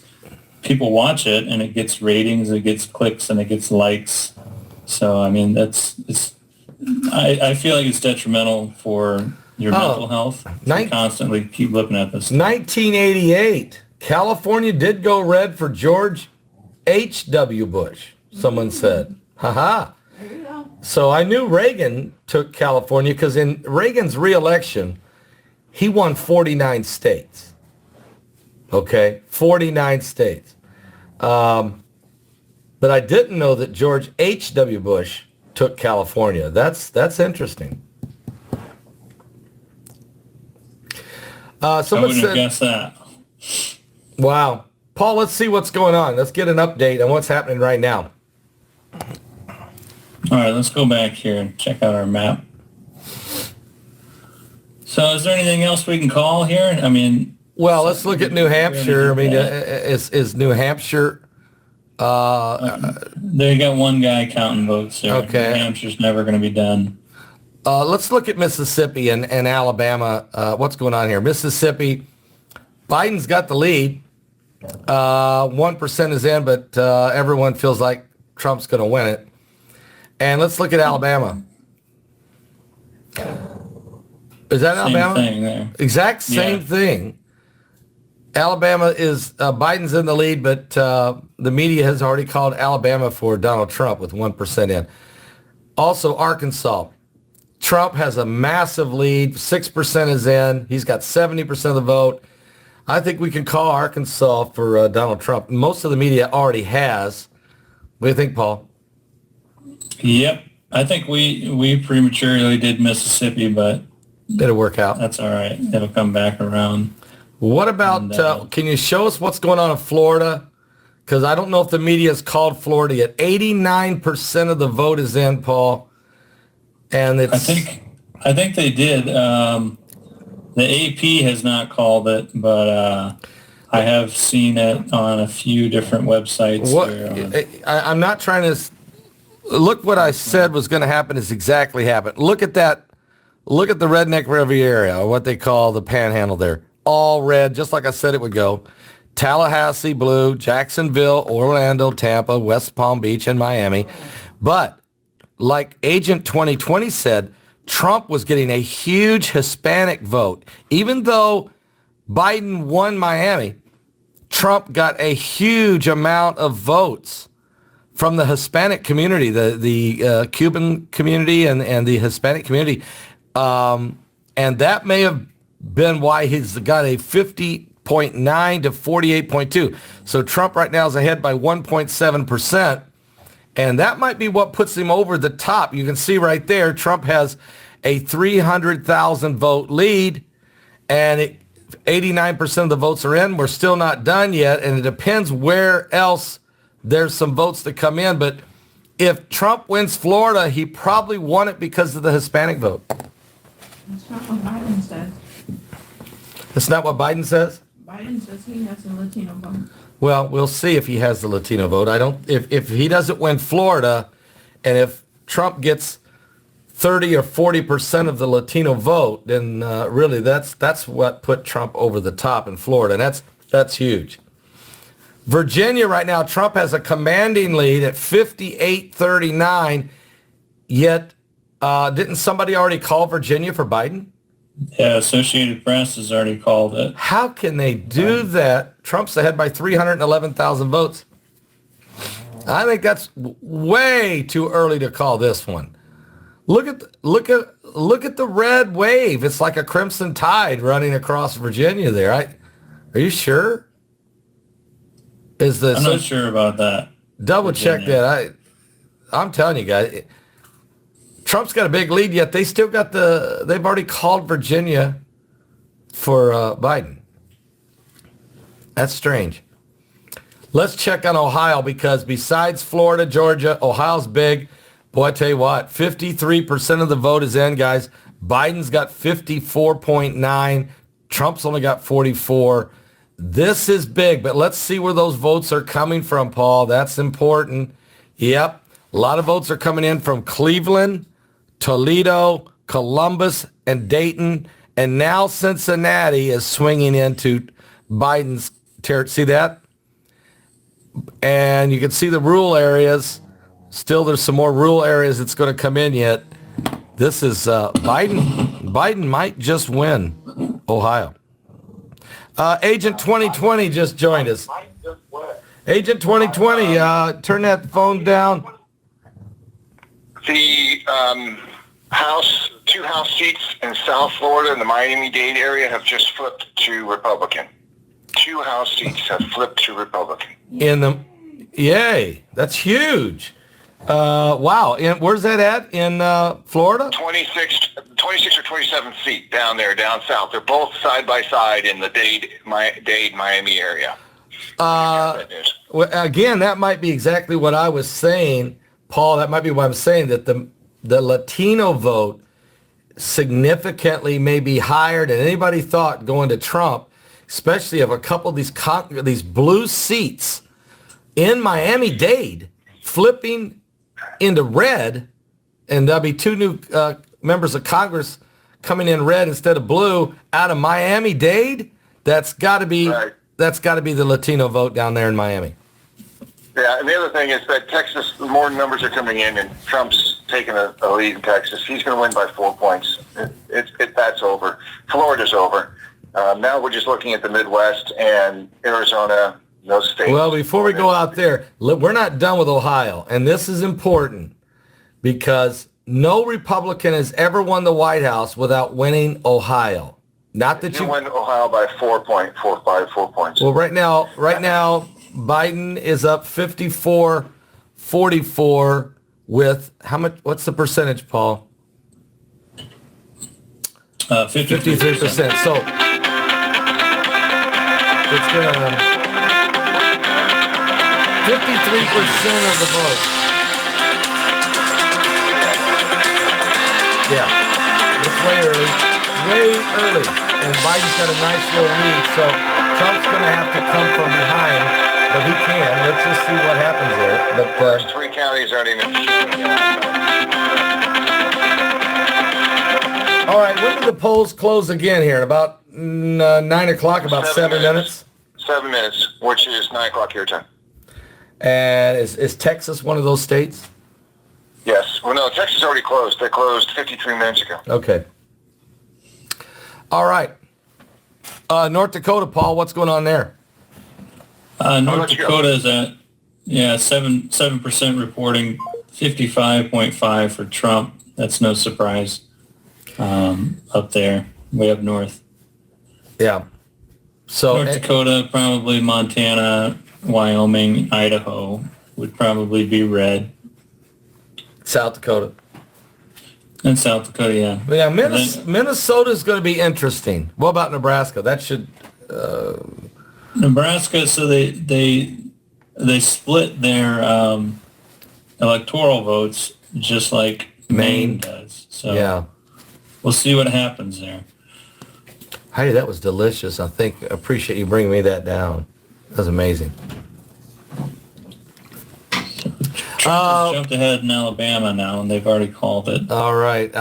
people watch it and it gets ratings, it gets clicks, and it gets likes. So, I mean, I feel like it's detrimental for your mental health to constantly keep looking at this. 1988, California did go red for George H.W. Bush, someone said. Ha. So I knew Reagan took California because in Reagan's re-election, he won 49 states. Okay, 49 states. But I didn't know that George H.W. Bush took California. That's interesting. I Someone wouldn't have said, guessed that. wow. Paul, let's see what's going on. Let's get an update on what's happening right now. All right, let's go back here and check out our map. So is there anything else we can call here? I mean... Well, let's look at New Hampshire. I mean, is New Hampshire... They got one guy counting votes there. Okay. New Hampshire's never going to be done. Let's look at Mississippi and Alabama. What's going on here? Mississippi, Biden's got the lead. 1% is in, but everyone feels like Trump's going to win it. And let's look at Alabama. Is that Alabama? Same thing there. Exact same thing. Alabama is, Biden's in the lead, but the media has already called Alabama for Donald Trump with 1% in. Also, Arkansas. Trump has a massive lead. 6% is in. He's got 70% of the vote. I think we can call Arkansas for Donald Trump. Most of the media already has. What do you think, Paul? Yep. I think we prematurely did Mississippi, but it'll work out. That's all right. It'll come back around. What about, can you show us what's going on in Florida? Because I don't know if the media has called Florida yet. 89% of the vote is in, Paul. And it's... I think they did. The AP has not called it, but I have seen it on a few different websites. I'm not trying to... Look, what I said was going to happen is exactly happened. Look at that. Look at the Redneck Riviera, or what they call the Panhandle there. All red, just like I said it would go. Tallahassee, blue. Jacksonville, Orlando, Tampa, West Palm Beach, and Miami. But like Agent 2020 said, Trump was getting a huge Hispanic vote. Even though Biden won Miami, Trump got a huge amount of votes from the Hispanic community, the Cuban community and the Hispanic community. And that may have been why he's got a 50.9 to 48.2. So Trump right now is ahead by 1.7%. And that might be what puts him over the top. You can see right there, Trump has a 300,000 vote lead, and 89% of the votes are in. We're still not done yet, and it depends where else there's some votes that come in. But if Trump wins Florida, he probably won it because of the Hispanic vote. That's not what Biden says. That's not what Biden says? Biden says he has a Latino vote. Well, we'll see if he has the Latino vote. If he doesn't win Florida, and if Trump gets 30 or 40% of the Latino vote, then really that's what put Trump over the top in Florida, and that's huge. Virginia right now, Trump has a commanding lead at 58-39, yet didn't somebody already call Virginia for Biden? Yeah, Associated Press has already called it. How can they do that? Trump's ahead by 311,000 votes. I think that's way too early to call this one. Look at the red wave. It's like a crimson tide running across Virginia there. Are you sure? I'm not sure about that. Double check Virginia. that. I'm telling you guys, Trump's got a big lead, yet they've already called Virginia for Biden. That's strange. Let's check on Ohio, because besides Florida, Georgia, Ohio's big. Boy, I tell you what, 53% of the vote is in, guys. Biden's got 54.9. Trump's only got 44. This is big, but let's see where those votes are coming from, Paul. That's important. Yep, a lot of votes are coming in from Cleveland, Toledo, Columbus, and Dayton. And now Cincinnati is swinging into Biden's territory. See that? And you can see the rural areas. Still, there's some more rural areas that's going to come in yet. This is Biden. Biden might just win Ohio. Agent 2020 just joined us. Agent 2020, turn that phone down. The two House seats in South Florida in the Miami-Dade area have just flipped to Republican. 2 House seats have flipped to Republican. Yay, that's huge. Wow, and where's that at in Florida? 26 or 27 feet down there, down south. They're both side by side in the Dade, Miami area. Well, again, that might be exactly what I was saying, Paul. That might be what I'm saying, that the Latino vote significantly may be higher than anybody thought going to Trump, especially of a couple of these blue seats in Miami-Dade flipping into red, and there'll be 2 new members of Congress coming in red instead of blue out of Miami-Dade. That's got to be the Latino vote down there in Miami. Yeah, and the other thing is that Texas, more numbers are coming in, and Trump's taking a lead in Texas. He's going to win by 4 points. That's over. Florida's over. Now we're just looking at the Midwest and Arizona, those states. Well, before we go out there, we're not done with Ohio, and this is important because no Republican has ever won the White House without winning Ohio. Not that you win Ohio by 4 points. Well, right now, Biden is up 54-44 with how much? What's the percentage, Paul? 53%. So it's going to 53% of the vote. Yeah, it's way early, and Biden's got a nice little lead. So Trump's going to have to come from behind. But he can. Let's just see what happens there. But first 3 counties aren't even showing yet. All right, when do the polls close again here? About 9 o'clock, about 7 minutes? 7 minutes, which is 9 o'clock your time. And is Texas one of those states? Yes. Well, no, Texas already closed. They closed 53 minutes ago. Okay. All right. North Dakota, Paul, what's going on there? North Dakota is at 7% reporting, 55.5 for Trump. That's no surprise. Up there, way up north. Yeah. So North Dakota, probably Montana, Wyoming, Idaho would probably be red. South Dakota. And South Dakota, yeah. Yeah, Minnesota's going to be interesting. What about Nebraska? That should. Nebraska, so they split their electoral votes just like Maine does. So yeah, we'll see what happens there. Hey, that was delicious. Appreciate you bringing me that down. That was amazing. Trump jumped ahead in Alabama now, and they've already called it. All right,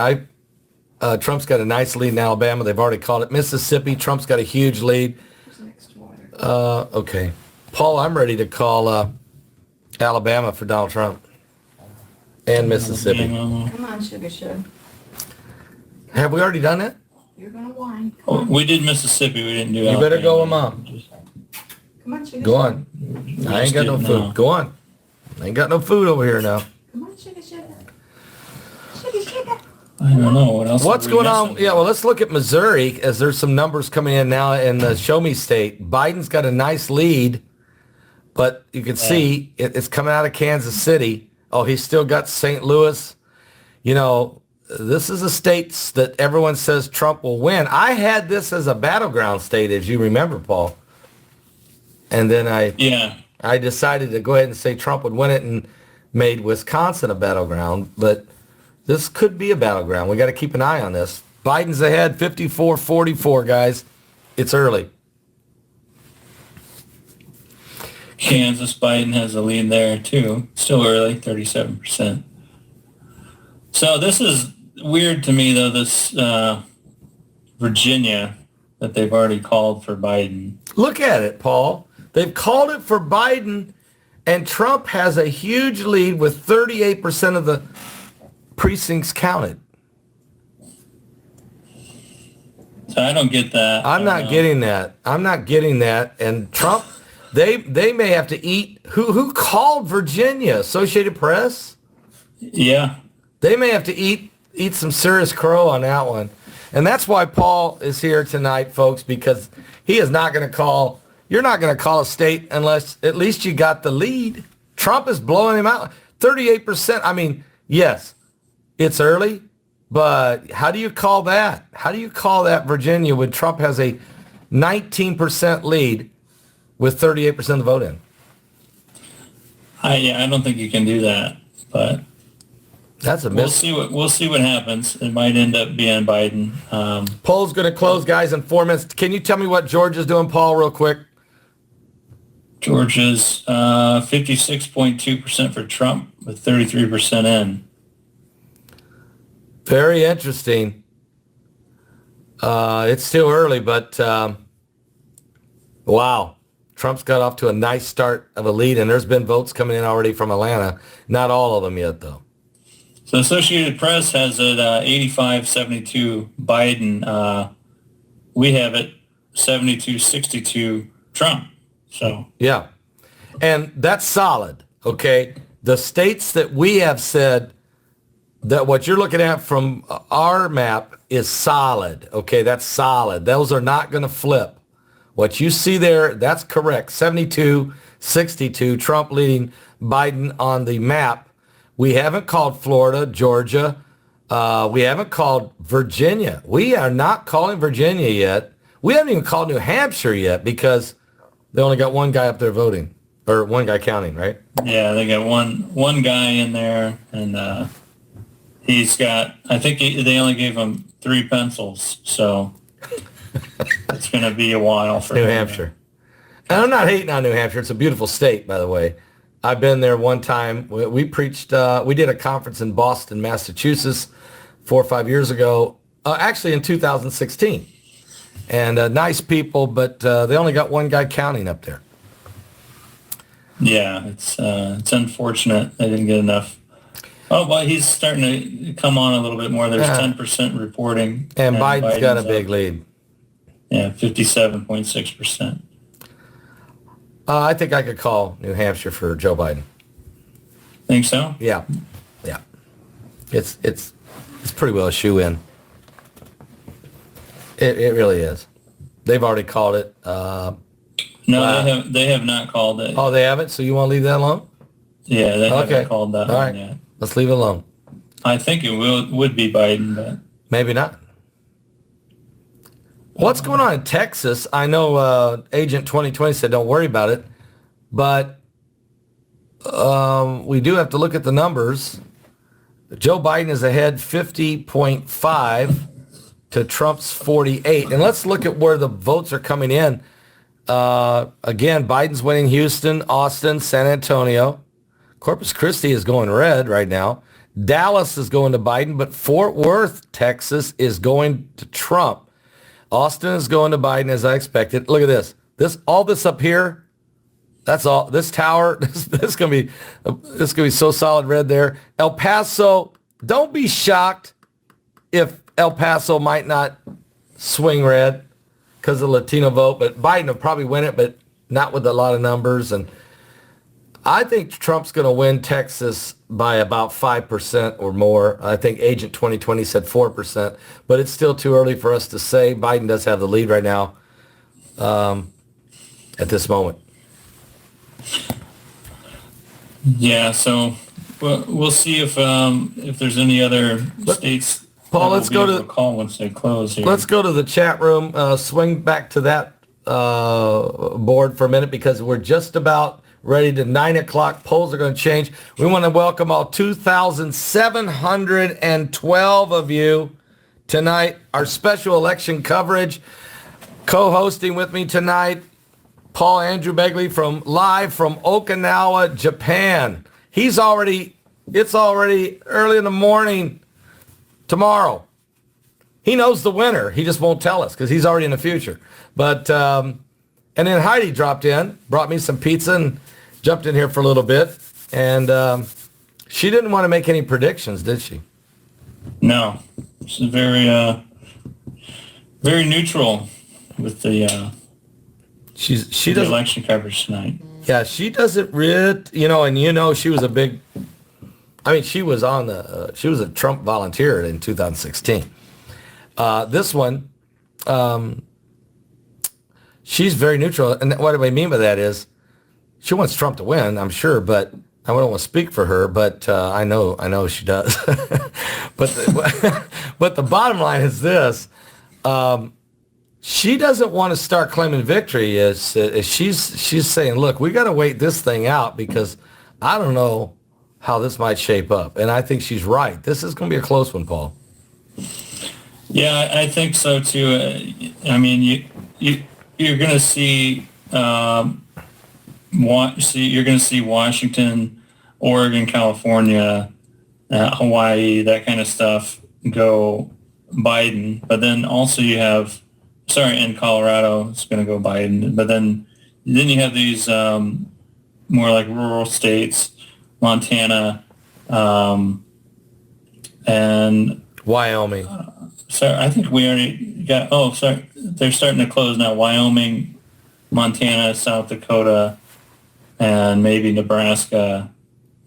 Trump's got a nice lead in Alabama. They've already called it. Mississippi, Trump's got a huge lead. Okay. Paul, I'm ready to call Alabama for Donald Trump and Mississippi. Come on, sugar. Have we already done that? You're going to whine. Oh, we did Mississippi. We didn't do You better go, Mom. Come on, sugar. Go on. I ain't got no food. now. Go on. I ain't got no food over here now. Come on, sugar. Sugar. I don't know what else. What's are we going on? missing? Yeah, well, let's look at Missouri as there's some numbers coming in now in the Show Me State. Biden's got a nice lead, but you can see it's coming out of Kansas City. Oh, he's still got St. Louis. You know, this is a state that everyone says Trump will win. I had this as a battleground state, as you remember, Paul. And then I decided to go ahead and say Trump would win it and made Wisconsin a battleground, but this could be a battleground. We got to keep an eye on this. Biden's ahead, 54-44, guys. It's early. Kansas, Biden has a lead there too. Still early, 37%. So this is weird to me, though, this Virginia that they've already called for Biden. Look at it, Paul. They've called it for Biden, and Trump has a huge lead with 38% of the precincts counted. So I don't get that. I'm not getting that. I'm not getting that. And Trump, they may have to eat. Who called Virginia? Associated Press? Yeah. They may have to eat some serious crow on that one. And that's why Paul is here tonight, folks, because he is not going to call. You're not going to call a state unless at least you got the lead. Trump is blowing him out. 38%. I mean, yes, it's early, but how do you call that? How do you call that Virginia when Trump has a 19% lead with 38% of the vote in? I don't think you can do that, but That's a miss. we'll see what happens. It might end up being Biden. Poll's going to close, guys, in 4 minutes. Can you tell me what Georgia's doing, Paul, real quick? Georgia's 56.2% for Trump with 33% in. Very interesting. It's still early, but wow. Trump's got off to a nice start of a lead, and there's been votes coming in already from Atlanta. Not all of them yet, though. So Associated Press has it 85-72 Biden. We have it 72-62 Trump. So Yeah. And that's solid, okay? The states that we have said that what you're looking at from our map is solid, okay? That's solid. Those are not going to flip. What you see there, that's correct. 72-62, Trump leading Biden on the map. We haven't called Florida, Georgia. We haven't called Virginia. We are not calling Virginia yet. We haven't even called New Hampshire yet because they only got one guy up there voting, or one guy counting, right? yeah, they got one guy in there, and he's got. I think they only gave him 3 pencils, so it's going to be a while for New him. Hampshire. And I'm not hating on New Hampshire. It's a beautiful state, by the way. I've been there one time. We preached, we did a conference in Boston, Massachusetts 4 or 5 years ago, actually in 2016. And nice people, but they only got one guy counting up there. Yeah, it's unfortunate they didn't get enough. Oh, well, he's starting to come on a little bit more. There's 10% reporting. And Biden's got a big lead. Yeah, 57.6%. I think I could call New Hampshire for Joe Biden. Think so? Yeah. It's pretty well a shoe-in. It really is. They've already called it. No, they have not called it. Oh, they haven't? So you want to leave that alone? Yeah, they haven't called that All one right. yet. Let's leave it alone. I think it would be Biden, but Maybe not. What's going on in Texas? I know Agent 2020 said don't worry about it, but we do have to look at the numbers. Joe Biden is ahead 50.5 to Trump's 48. And let's look at where the votes are coming in. Again, Biden's winning Houston, Austin, San Antonio. Corpus Christi is going red right now. Dallas is going to Biden, but Fort Worth, Texas is going to Trump. Austin is going to Biden as I expected. Look at this. All this up here, that's all. This tower, this is gonna be so solid red there. El Paso, don't be shocked if El Paso might not swing red because of the Latino vote, but Biden will probably win it, but not with a lot of numbers. And I think Trump's going to win Texas by about 5% or more. I think Agent 2020 said 4%, but it's still too early for us to say. Biden does have the lead right now at this moment. Yeah, so we'll see if there's any other states. Paul, that let's we'll go be able to call once they close here. Let's go to the chat room. Swing back to that board for a minute because we're just about ready to 9 o'clock. Polls are going to change. We want to welcome all 2,712 of you tonight. Our special election coverage. Co-hosting with me tonight, Paul Andrew Begley live from Okinawa, Japan. It's already early in the morning tomorrow. He knows the winner. He just won't tell us because he's already in the future. But, and then Heidi dropped in, brought me some pizza and jumped in here for a little bit. And she didn't want to make any predictions, did she? No. She's very neutral with the She the doesn't. election coverage tonight. Yeah, she doesn't she was a big, she was she was a Trump volunteer in 2016. This one, she's very neutral. And what do I mean by that is she wants Trump to win, I'm sure, but I don't want to speak for her, but I know she does. but the bottom line is this. She doesn't want to start claiming victory. She's saying, look, we got to wait this thing out because I don't know how this might shape up. And I think she's right. This is going to be a close one, Paul. Yeah, I think so too. You're going to see you're going to see Washington, Oregon, California, Hawaii, that kind of stuff go Biden. But then also you have, in Colorado, it's going to go Biden. But then you have these more like rural states, Montana, and Wyoming. I think we already got, they're starting to close now. Wyoming, Montana, South Dakota, and maybe Nebraska,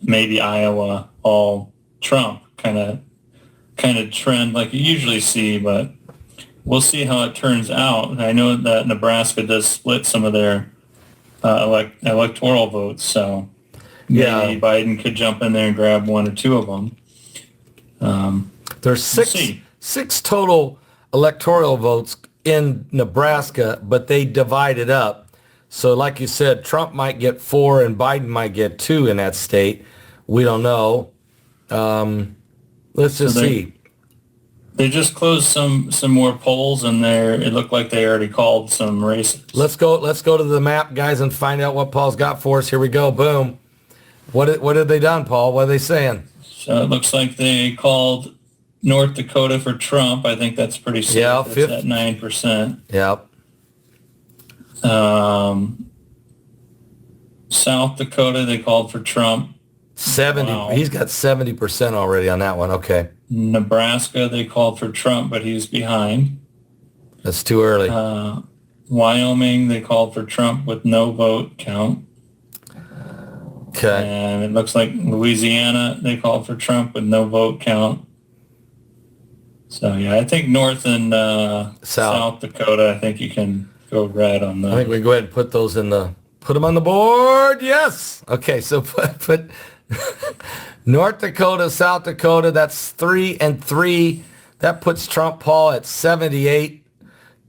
maybe Iowa, all Trump kind of trend like you usually see, but we'll see how it turns out. And I know that Nebraska does split some of their electoral votes, so maybe Biden could jump in there and grab one or two of them. There's six total electoral votes in Nebraska, but they divide it up. So like you said, Trump might get 4 and Biden might get 2 in that state. We don't know. Let's just see. They just closed some more polls, and it looked like they already called some races. Let's go to the map, guys, and find out what Paul's got for us. Here we go. Boom. What have they done, Paul? What are they saying? So it looks like they called North Dakota for Trump. I think that's pretty safe. Yeah, it's at 9%. Yep. South Dakota, they called for Trump. 70. Wow. He's got 70% already on that one. Okay. Nebraska, they called for Trump, but he's behind. That's too early. Wyoming, they called for Trump with no vote count. Okay. And it looks like Louisiana, they called for Trump with no vote count. So, yeah, I think North and South Dakota, I think you can go red on those. I think we can go ahead and put those put them on the board. Yes. Okay, so put North Dakota, South Dakota, that's 3 and 3. That puts Trump, Paul, at 78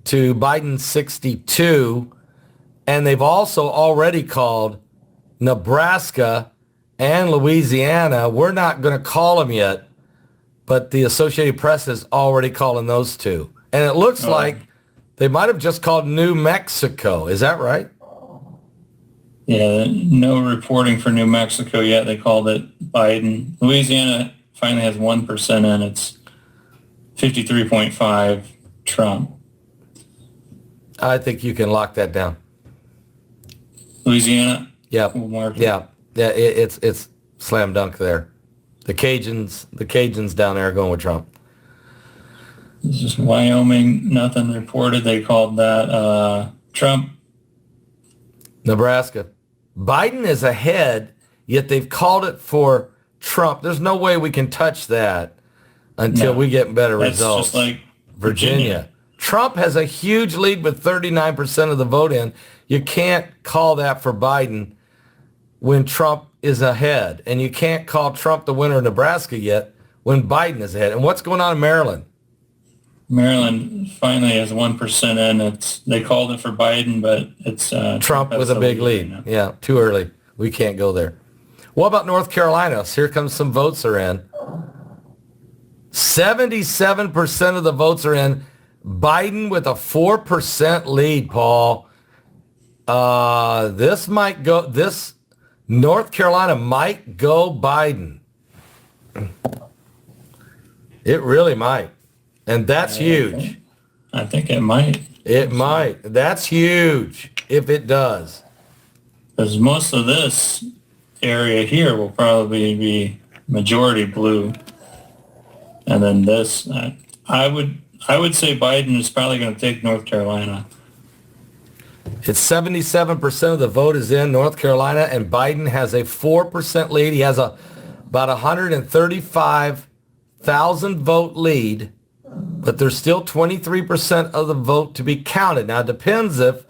to Biden 62. And they've also already called Nebraska and Louisiana. We're not going to call them yet, but the Associated Press is already calling those two. And it looks like they might have just called New Mexico. Is that right? Yeah, no reporting for New Mexico yet. They called it Biden. Louisiana finally has 1% in. It's 53.5 Trump. I think you can lock that down. Louisiana? Yep. Yeah. It's slam dunk there. The Cajuns down there are going with Trump. This is Wyoming. Nothing reported. They called that Trump. Nebraska. Biden is ahead yet they've called it for Trump. There's no way we can touch that until we get better That's results. just like Virginia. Trump has a huge lead with 39% of the vote in. You can't call that for Biden when Trump is ahead. And you can't call Trump the winner of Nebraska yet when Biden is ahead. And what's going on in Maryland? Maryland finally has 1% in. They called it for Biden, but it's Trump has with a the big lead lead. right now. Yeah, too early. We can't go there. What about North Carolina? So here comes some votes are in. 77% of the votes are in. Biden with a 4% lead, Paul. This North Carolina might go Biden. It really might. And that's huge. I think it might. It might. That's huge if it does. Because most of this area here will probably be majority blue. And then this, I would say Biden is probably going to take North Carolina. It's 77% of the vote is in North Carolina, and Biden has a 4% lead. He has about 135,000 vote lead, but there's still 23% of the vote to be counted. Now, it depends if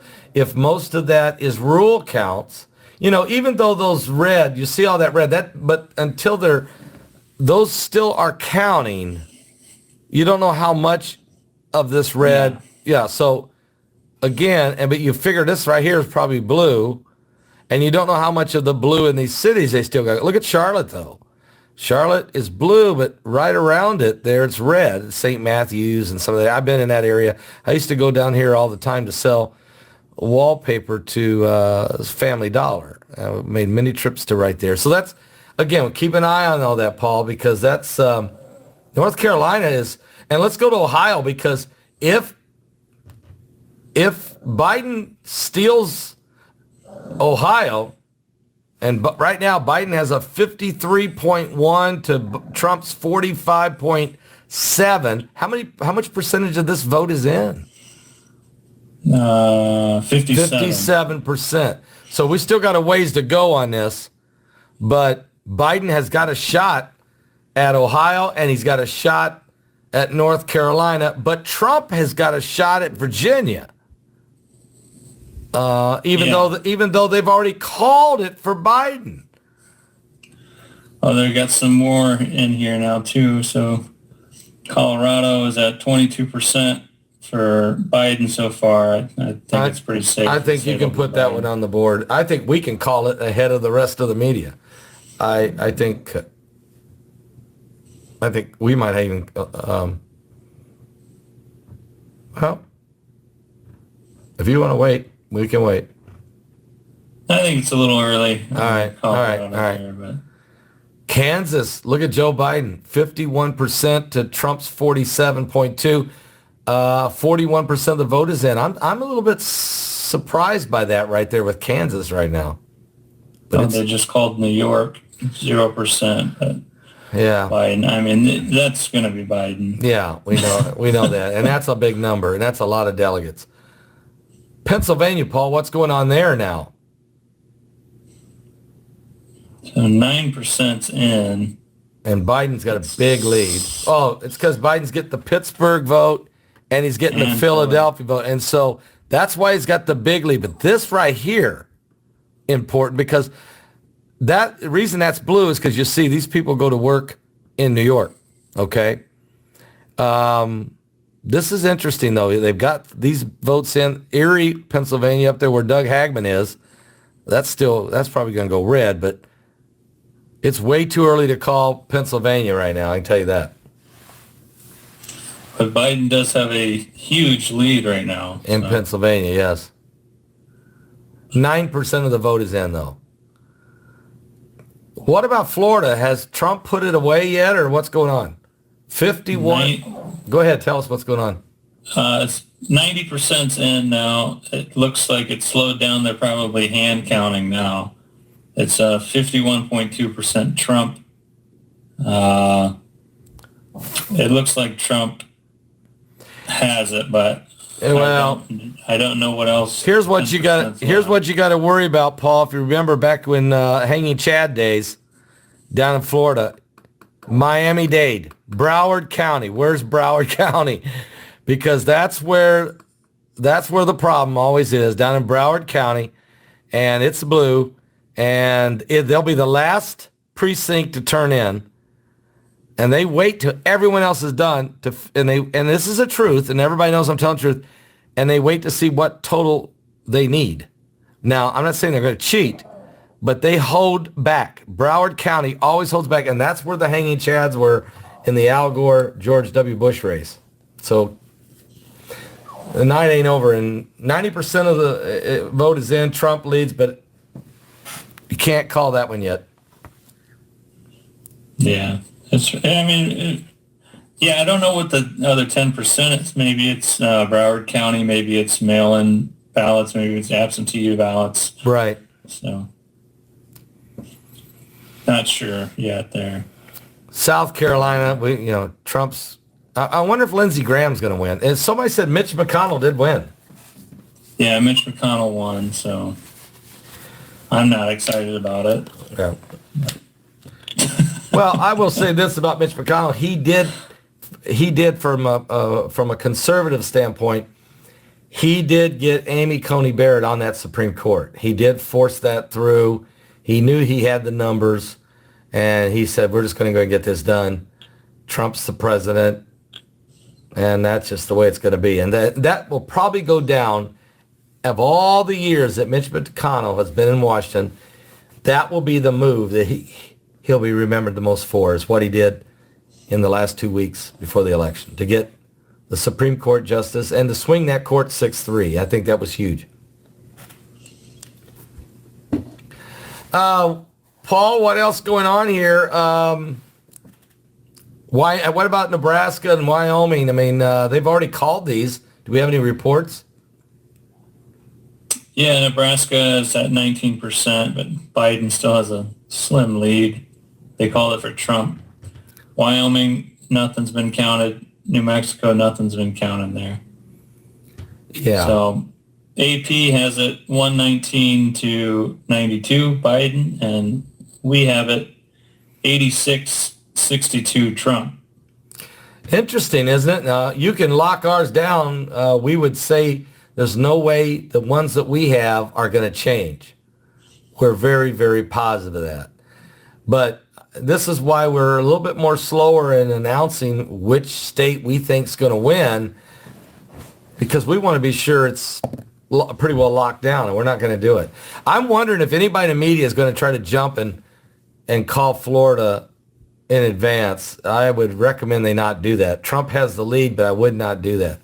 most of that is rural counts. You know, even though those red, you see all that red, but until those still are counting, you don't know how much of this red. Yeah, so again, but you figure this right here is probably blue, and you don't know how much of the blue in these cities they still got. Look at Charlotte, though. Charlotte is blue, but right around it there it's red. St. Matthews and some of that. I've been in that area. I used to go down here all the time to sell wallpaper to Family Dollar. I made many trips to right there. So that's, again, keep an eye on all that, Paul, because that's North Carolina is, and let's go to Ohio, because if Biden steals Ohio, and right now Biden has a 53.1 to Trump's 45.7, how much percentage of this vote is in? 57. 57%. So we still got a ways to go on this, but Biden has got a shot at Ohio, and he's got a shot at North Carolina, but Trump has got a shot at Virginia. Even though they've already called it for Biden. Oh, they got some more in here now too. So Colorado is at 22% for Biden so far. I think it's pretty safe. I think you can put that one on the board. I think we can call it ahead of the rest of the media. I think we might even well, if you want to wait, we can wait. I think it's a little early. All right. There, but Kansas, look at Joe Biden, 51% to Trump's 47.2. 41% of the vote is in. I'm a little bit surprised by that right there with Kansas right now. But they just called New York 0%. But yeah, Biden. I mean, that's going to be Biden. Yeah, we know that, and that's a big number, and that's a lot of delegates. Pennsylvania, Paul, what's going on there now? So 9%'s in. And Biden's got a big lead. Oh, it's because Biden's getting the Pittsburgh vote, and he's getting the Philadelphia vote. And so that's why he's got the big lead. But this right here, important, because the reason that's blue is because you see these people go to work in New York, okay? This is interesting, though. They've got these votes in Erie, Pennsylvania, up there where Doug Hagman is. That's probably going to go red, but it's way too early to call Pennsylvania right now, I can tell you that. But Biden does have a huge lead right now. In Pennsylvania, yes. 9% of the vote is in, though. What about Florida? Has Trump put it away yet, or what's going on? 51. Go ahead, tell us what's going on. It's 90%'s in now. It looks like it slowed down. They're probably hand counting now. It's 51.2% Trump. It looks like Trump has it, but Well, I don't know what else. here's what you got. 10% Here's allowed. what you got to worry about, Paul. If you remember back when Hanging Chad days down in Florida, Miami-Dade, Broward County. Where's Broward County? Because that's where the problem always is, down in Broward County, and it's blue, and they'll be the last precinct to turn in, and they wait till everyone else is done and this is the truth, and everybody knows I'm telling the truth, and they wait to see what total they need. Now, I'm not saying they're going to cheat, but they hold back. Broward County always holds back, and that's where the Hanging Chads were in the Al Gore George W. Bush race. So the night ain't over, and 90% of the vote is in. Trump leads, but you can't call that one yet. Yeah, I don't know what the other 10% is. Maybe it's Broward County, maybe it's mail-in ballots, maybe it's absentee ballots. Right. So, not sure yet there. South Carolina, Trump's. I wonder if Lindsey Graham's going to win. And somebody said Mitch McConnell did win. Yeah, Mitch McConnell won, so I'm not excited about it. Yeah. Well, I will say this about Mitch McConnell. He did from a conservative standpoint, he did get Amy Coney Barrett on that Supreme Court. He did force that through. He knew he had the numbers, and he said, we're just going to go and get this done. Trump's the president, and that's just the way it's going to be. And that will probably go down, of all the years that Mitch McConnell has been in Washington, that will be the move that he'll be remembered the most for, is what he did in the last 2 weeks before the election to get the Supreme Court justice and to swing that court 6-3. I think that was huge. Paul, what else going on here? What about Nebraska and Wyoming? I mean, they've already called these. Do we have any reports? Yeah, Nebraska is at 19%, but Biden still has a slim lead. They call it for Trump. Wyoming, nothing's been counted. New Mexico, nothing's been counted there. Yeah. So AP has it 119 to 92 Biden, and we have it 86-62 Trump. Interesting, isn't it? You can lock ours down. We would say there's no way the ones that we have are going to change. We're very, very positive of that. But this is why we're a little bit more slower in announcing which state we think is going to win, because we want to be sure it's pretty well locked down, and we're not going to do it. I'm wondering if anybody in the media is going to try to jump and call Florida in advance. I would recommend they not do that. Trump has the lead, but I would not do that.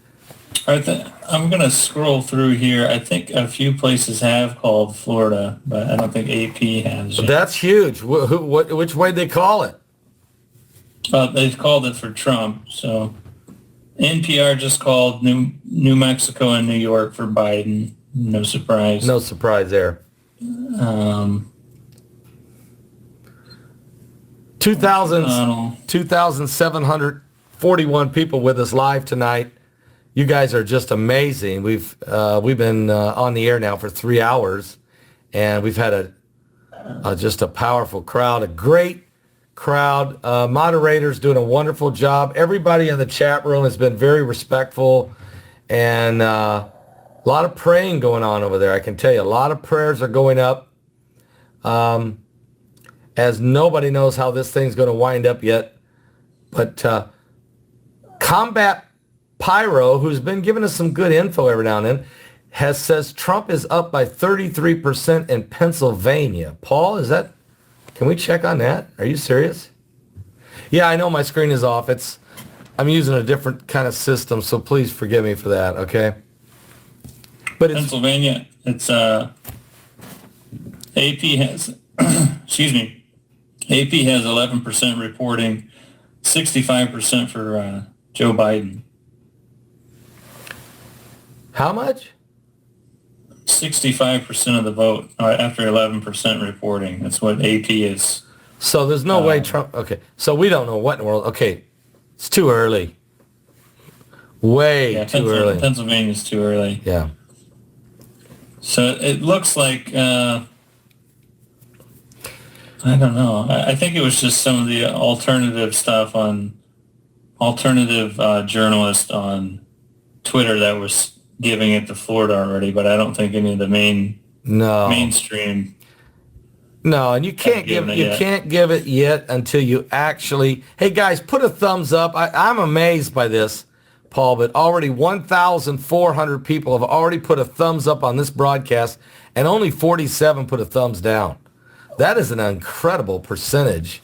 I'm going to scroll through here. I think a few places have called Florida, but I don't think AP has yet. That's huge. Which way they call it? They've called it for Trump. So NPR just called New Mexico and New York for Biden. No surprise. No surprise there. 2,741 people with us live tonight. You guys are just amazing. We've been on the air now for 3 hours, and we've had just a powerful crowd, a great crowd. Moderators doing a wonderful job. Everybody in the chat room has been very respectful, and a lot of praying going on over there. I can tell you, a lot of prayers are going up, as nobody knows how this thing's going to wind up yet. But Combat Pyro, who's been giving us some good info every now and then, says Trump is up by 33% in Pennsylvania. Paul, can we check on that? Are you serious? Yeah, I know my screen is off. I'm using a different kind of system, so please forgive me for that, okay? But Pennsylvania, it's AP has excuse me. AP has 11% reporting, 65% for Joe Biden. How much? 65% of the vote after 11% reporting. That's what AP is. So there's no way Trump... Okay, so we don't know what in the world... Okay, it's too early. Way Yeah, too early. Pennsylvania's too early. Yeah. So it looks like, I don't know. I think it was just some of the alternative stuff on alternative journalists on Twitter that was giving it to Florida already, but I don't think any of the mainstream. No, and you can't give it yet until you actually. Hey guys, put a thumbs up. I'm amazed by this, Paul, but already 1,400 people have already put a thumbs up on this broadcast, and only 47 put a thumbs down. That is an incredible percentage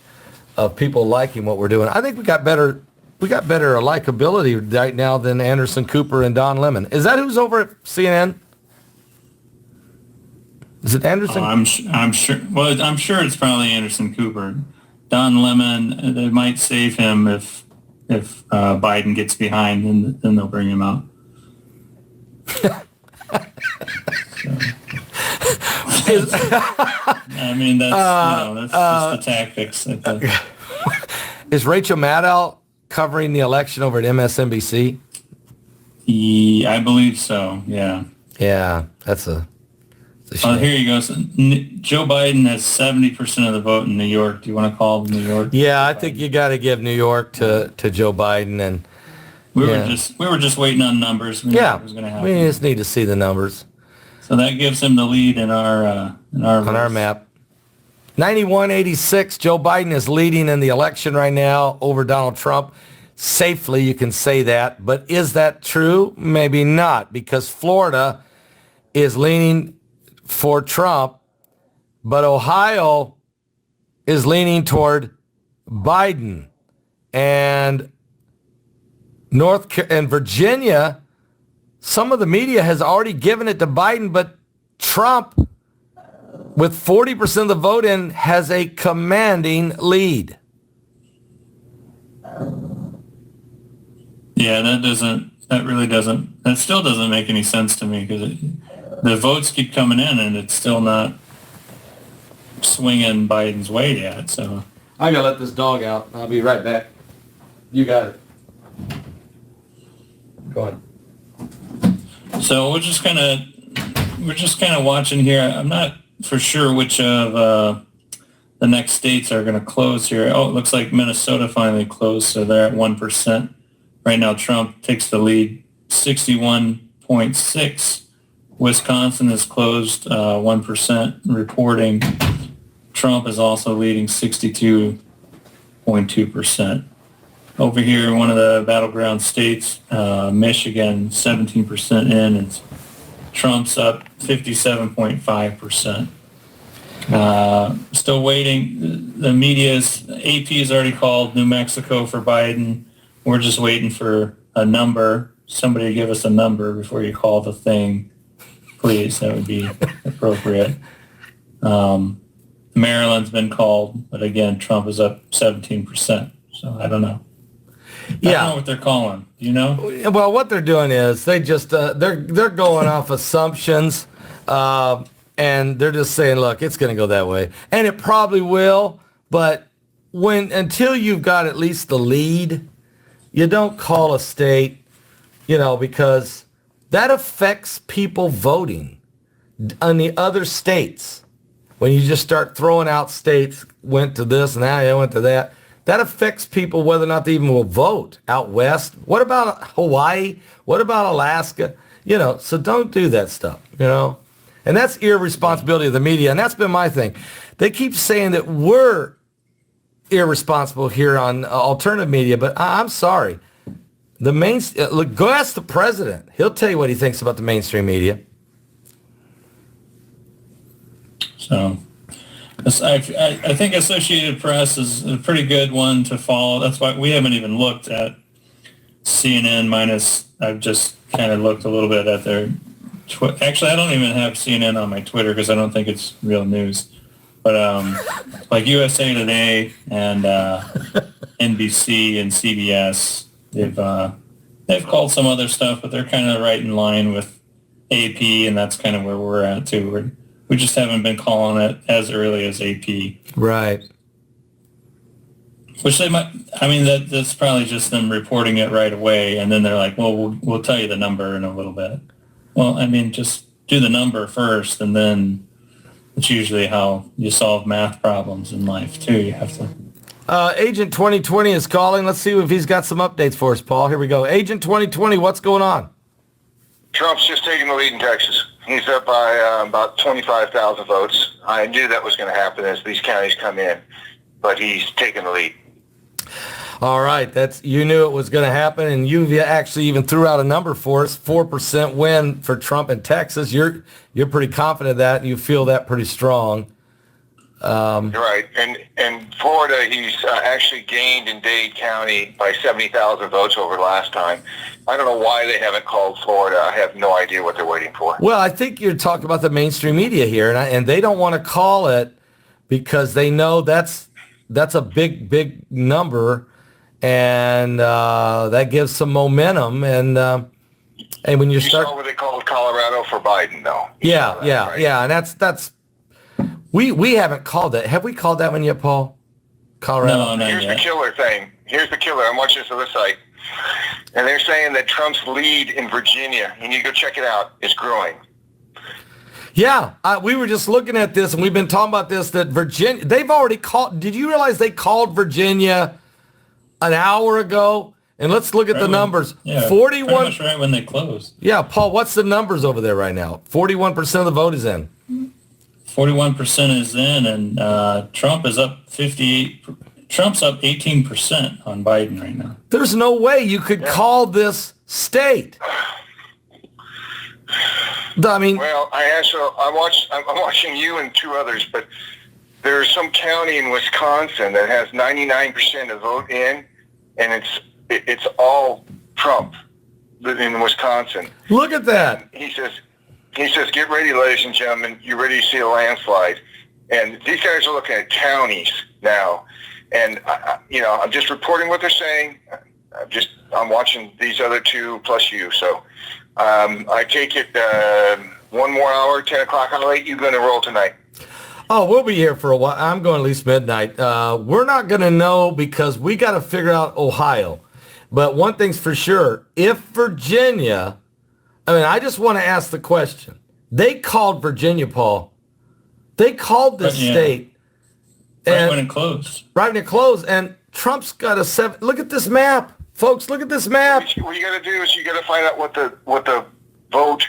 of people liking what we're doing. I think we got better likability right now than Anderson Cooper and Don Lemon. Is that who's over at CNN? Is it Anderson? I'm sure. Well, I'm sure it's probably Anderson Cooper. Don Lemon, they might save him if Biden gets behind, and then they'll bring him out. I mean, that's just the tactics. Is Rachel Maddow covering the election over at MSNBC? Yeah, I believe so. Yeah. Yeah, that's a shame. Here you go. So, Joe Biden has 70% of the vote in New York. Do you want to call New York? Yeah, I think you got to give New York to Joe Biden, and we were just waiting on numbers. We knew what was going to happen. We just need to see the numbers. So that gives him the lead in our map. 91-86. Joe Biden is leading in the election right now over Donald Trump. Safely, you can say that. But is that true? Maybe not, because Florida is leaning for Trump, but Ohio is leaning toward Biden. And Virginia, some of the media has already given it to Biden, but Trump, with 40% of the vote in, has a commanding lead. Yeah, that still doesn't make any sense to me, because the votes keep coming in and it's still not swinging Biden's way yet. So I gotta let this dog out. I'll be right back. You got it. Go on. So we're just kind of watching here. I'm not for sure which of the next states are going to close here. Oh, it looks like Minnesota finally closed, so they're at 1%. Right now, Trump takes the lead, 61.6. Wisconsin is closed, 1% reporting. Trump is also leading 62.2%. Over here, one of the battleground states, Michigan, 17% in, and Trump's up 57.5%. Still waiting. The media's, AP has already called New Mexico for Biden. We're just waiting for a number. Somebody give us a number before you call the thing, please. That would be appropriate. Maryland's been called, but again, Trump is up 17%. So I don't know. I don't know what they're calling. Do you know? Well, what they're doing is they just they're going off assumptions, and they're just saying, look, it's going to go that way, and it probably will. But until you've got at least the lead, you don't call a state, because that affects people voting on the other states. When you just start throwing out states, went to this and that, went to that. That affects people whether or not they even will vote out west. What about Hawaii? What about Alaska? So don't do that stuff, And that's irresponsibility of the media, and that's been my thing. They keep saying that we're irresponsible here on alternative media, but I'm sorry. Look, go ask the president. He'll tell you what he thinks about the mainstream media. So I think Associated Press is a pretty good one to follow. That's why we haven't even looked at CNN minus, I've just kind of looked a little bit at their, actually I don't even have CNN on my Twitter because I don't think it's real news. But like USA Today and NBC and CBS, they've called some other stuff, but they're kind of right in line with AP, and that's kind of where we're at too. We just haven't been calling it as early as AP. Right. Which they might, I mean, that's probably just them reporting it right away, and then they're like, well, we'll tell you the number in a little bit. Well, I mean, just do the number first, and then it's usually how you solve math problems in life, too. You have to. Agent 2020 is calling. Let's see if he's got some updates for us, Paul. Here we go. Agent 2020, what's going on? Trump's just taking the lead in Texas. He's up by about 25,000 votes. I knew that was going to happen as these counties come in, but he's taking the lead. All right, you knew it was going to happen, and you actually even threw out a number for us, 4% win for Trump in Texas. You're pretty confident of that, and you feel that pretty strong. You're right. And Florida, he's actually gained in Dade County by 70,000 votes over last time. I don't know why they haven't called Florida. I have no idea what they're waiting for. Well, I think you're talking about the mainstream media here, and they don't want to call it because they know that's a big number. And that gives some momentum, and when you start, saw what they called Colorado for Biden, though. Yeah, and that's we haven't called that. Have we called that one yet, Paul? Colorado. No, not Here's yet. the killer thing. Here's the killer. I'm watching this other site, and they're saying that Trump's lead in Virginia, you need to go check it out, is growing. Yeah, we were just looking at this, and we've been talking about this. That Virginia, they've already called. Did you realize they called Virginia an hour ago? And let's look at the numbers. 41. Pretty much right when they closed. Yeah, Paul, what's the numbers over there right now? 41% of the vote is in. 41% is in, and Trump is up 58. Trump's up 18% on Biden right now. There's no way you could call this state. I mean, well, I'm watching you and two others, but there's some county in Wisconsin that has 99% of vote in, and it's all Trump in Wisconsin. Look at that. He says, get ready, ladies and gentlemen. You're ready to see a landslide. And these guys are looking at counties now. And, I'm just reporting what they're saying. I'm watching these other two plus you. So I take it one more hour, 10 o'clock. How late you going to roll tonight? Oh, we'll be here for a while. I'm going at least midnight. We're not going to know because we got to figure out Ohio. But one thing's for sure, if Virginia, I just want to ask the question. They called Virginia, Paul. They called this state. Right when it closed. Right when it closed. And Trump's got a 7. Look at this map. Folks, look at this map. What you got to do is you got to find out what the vote,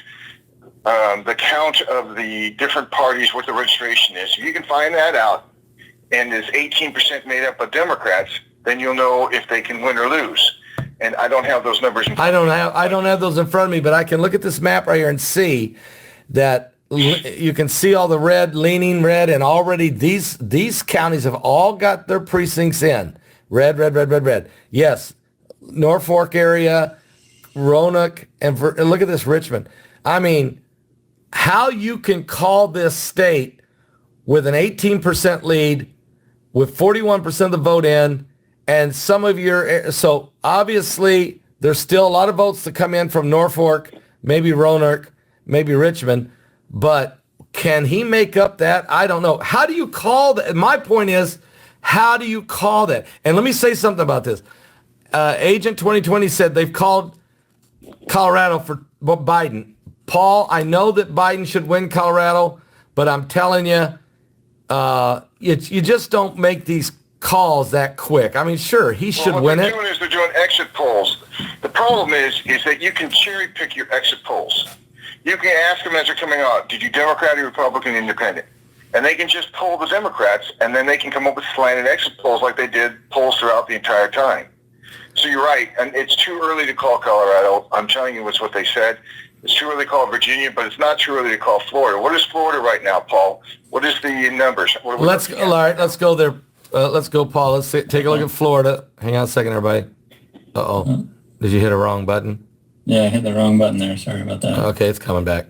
the count of the different parties, what the registration is. If you can find that out, and is 18% made up of Democrats, then you'll know if they can win or lose. And I don't have those numbers in front of me. I don't have those in front of me, but I can look at this map right here and see that you can see all the red, leaning red, and already these counties have all got their precincts in. Red. Yes, Norfolk area, Roanoke, and look at this, Richmond. How you can call this state with an 18% lead, with 41% of the vote in, and some of so obviously there's still a lot of votes to come in from Norfolk, maybe Roanoke, maybe Richmond, but can he make up that? I don't know. How do you call that? My point is, how do you call that? And let me say something about this. Agent 2020 said they've called Colorado for Biden. Paul, I know that Biden should win Colorado, but I'm telling you, you just don't make these calls that quick. Sure, he should win it. What they're doing exit polls. The problem is that you can cherry pick your exit polls. You can ask them as they're coming out, did you Democrat or Republican, Independent? And they can just poll the Democrats, and then they can come up with slanted exit polls like they did polls throughout the entire time. So you're right, and it's too early to call Colorado. I'm telling you what's what they said. It's too early to call Virginia, but it's not too early to call Florida. What is Florida right now, Paul? What is the numbers? All right, let's go there. Let's go, Paul. Let's take a look at Florida. Hang on a second, everybody. Uh-oh. Did you hit a wrong button? Yeah, I hit the wrong button there. Sorry about that. Okay, it's coming back.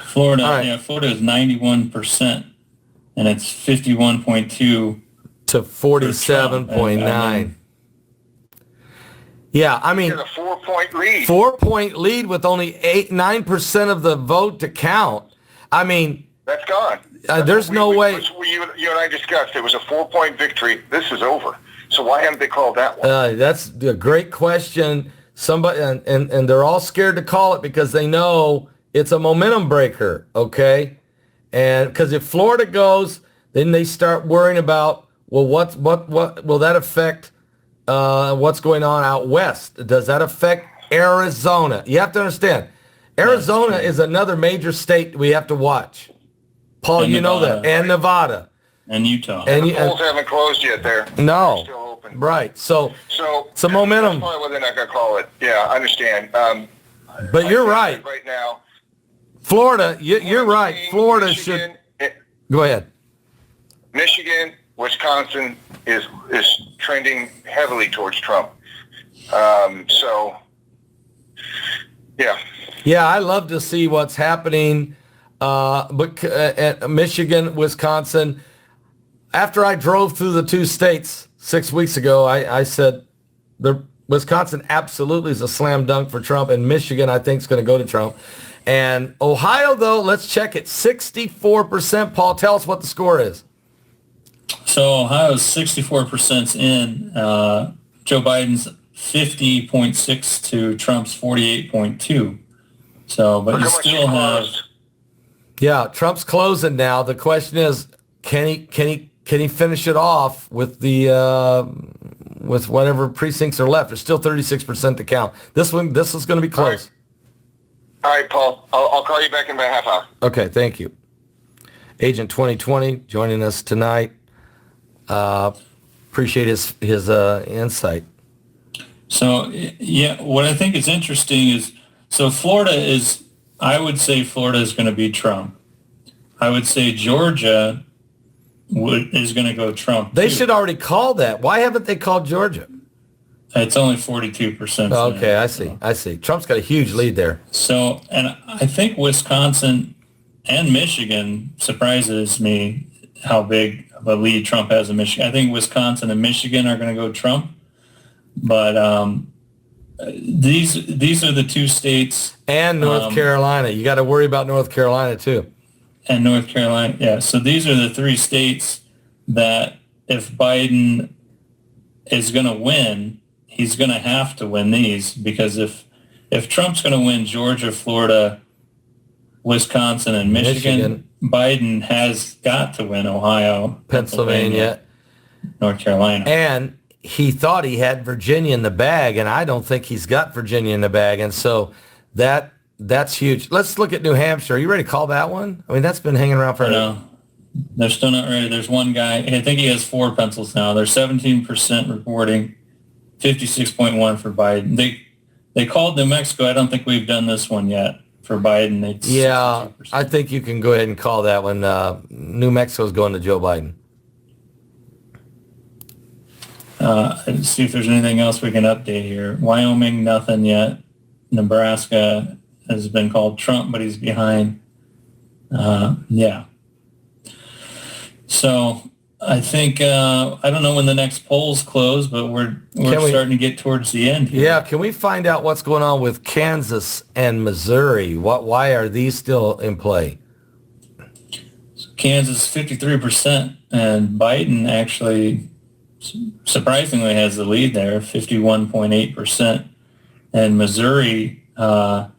Florida, Florida is 91%, and it's 51.2 to 47.9. Yeah, a 4-point lead. 4-point lead with only 9% of the vote to count. That's gone. There's no way. You and I discussed it was a 4-point victory. This is over. So why haven't they called that one? That's a great question. Somebody and they're all scared to call it because they know it's a momentum breaker. Okay, and because if Florida goes, then they start worrying about, well, what will that affect? What's going on out west? Does that affect Arizona? You have to understand, Arizona is another major state we have to watch. Paul, And you know Nevada. that, and Nevada. And Utah. And The polls haven't closed yet there. No. They're still open. Right. So So a momentum. That's probably why they're not going to call it. Yeah, I understand. But I you're think right. that right now, Florida, you're right. Florida should. Go ahead. Michigan, Wisconsin is trending heavily towards Trump. So, yeah. Yeah, I love to see what's happening. But at Michigan, Wisconsin, after I drove through the two states 6 weeks ago, I said the Wisconsin absolutely is a slam dunk for Trump, and Michigan I think is going to go to Trump. And Ohio, though, let's check it. 64%. Paul, tell us what the score is. So Ohio's 64% in. Joe Biden's 50.6 to Trump's 48.2. So, but Look you how much still he have. closed. Yeah, Trump's closing now. The question is, can he finish it off with the with whatever precincts are left? There's still 36% to count. This is going to be close. All right, Paul. I'll call you back in about a half hour. Okay, thank you. Agent 2020 joining us tonight. Appreciate his insight. So, yeah, what I think is interesting is, so I would say Florida is going to beat Trump. I would say Georgia is going to go Trump. They too. should already call that. Why haven't they called Georgia? It's only 42%. Okay, I see. Trump's got a huge lead there. So, and I think Wisconsin and Michigan surprises me how big of a lead Trump has in Michigan. I think Wisconsin and Michigan are going to go Trump, but these are the two states. And North Carolina. You got to worry about North Carolina too. And North Carolina, yeah. So these are the three states that if Biden is going to win, he's going to have to win these, because if Trump's going to win Georgia, Florida, Wisconsin, and Michigan, Biden has got to win Ohio, Pennsylvania, North Carolina. And he thought he had Virginia in the bag, and I don't think he's got Virginia in the bag. And so that's huge. Let's look at New Hampshire. Are you ready to call that one? I mean, that's been hanging around for a No, they're still not ready. There's one guy, I think he has 4 pencils now. They're 17% reporting, 56.1 for Biden. They called New Mexico. I don't think we've done this one yet for Biden. It's Yeah, 62%. I think you can go ahead and call that one. New Mexico's going to Joe Biden. Let's see if there's anything else we can update here. Wyoming, nothing yet. Nebraska has been called Trump, but he's behind. Yeah. So I think, I don't know when the next polls close, but we're starting to get towards the end here. Yeah, can we find out what's going on with Kansas and Missouri? Why are these still in play? Kansas 53%, and Biden actually surprisingly has the lead there, 51.8%. And Missouri, Joe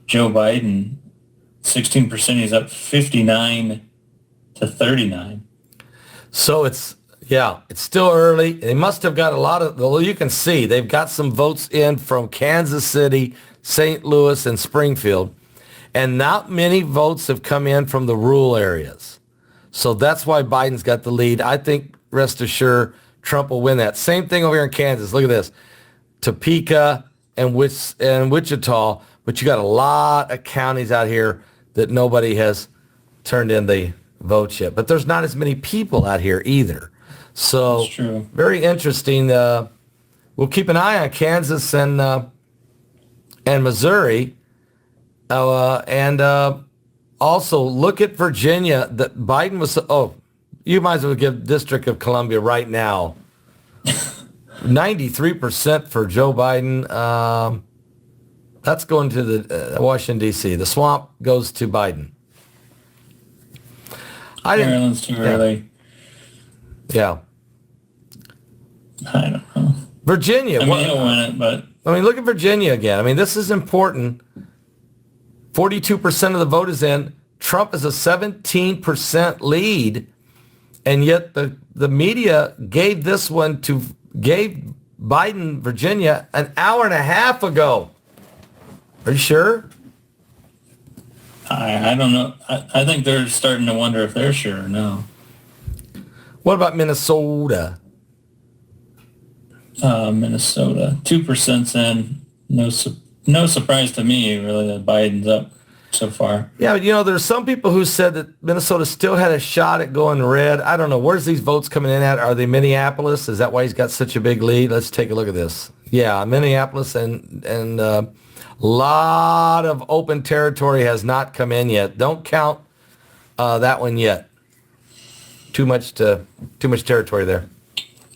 Biden, 16%. He's up 59 to 39. So it's still early. They must have got a lot of, well, you can see they've got some votes in from Kansas City, St. Louis, and Springfield. And not many votes have come in from the rural areas. So that's why Biden's got the lead. I think, rest assured, Trump will win that. Same thing over here in Kansas. Look at this. Topeka and Wichita, but you got a lot of counties out here that nobody has turned in the votes yet. But there's not as many people out here either. So That's true. Very interesting. We'll keep an eye on Kansas and Missouri. Also look at Virginia. That Biden was, you might as well give District of Columbia right now. 93% for Joe Biden. That's going to the Washington, D.C. The swamp goes to Biden. Maryland's too early. Yeah. I don't know. Virginia. I mean, he'll win it, but I mean, look at Virginia again. I mean, this is important. 42% of the vote is in. Trump is a 17% lead, and yet the media gave Biden Virginia an hour and a half ago. Are you sure? I don't know. I think they're starting to wonder if they're sure or no. What about Minnesota? Minnesota, 2%'s in. No surprise to me, really, that Biden's up so far. Yeah, but there's some people who said that Minnesota still had a shot at going red. I don't know. Where's these votes coming in at? Are they Minneapolis? Is that why he's got such a big lead? Let's take a look at this. Yeah, Minneapolis and a lot of open territory has not come in yet. Don't count that one yet. Too much territory there.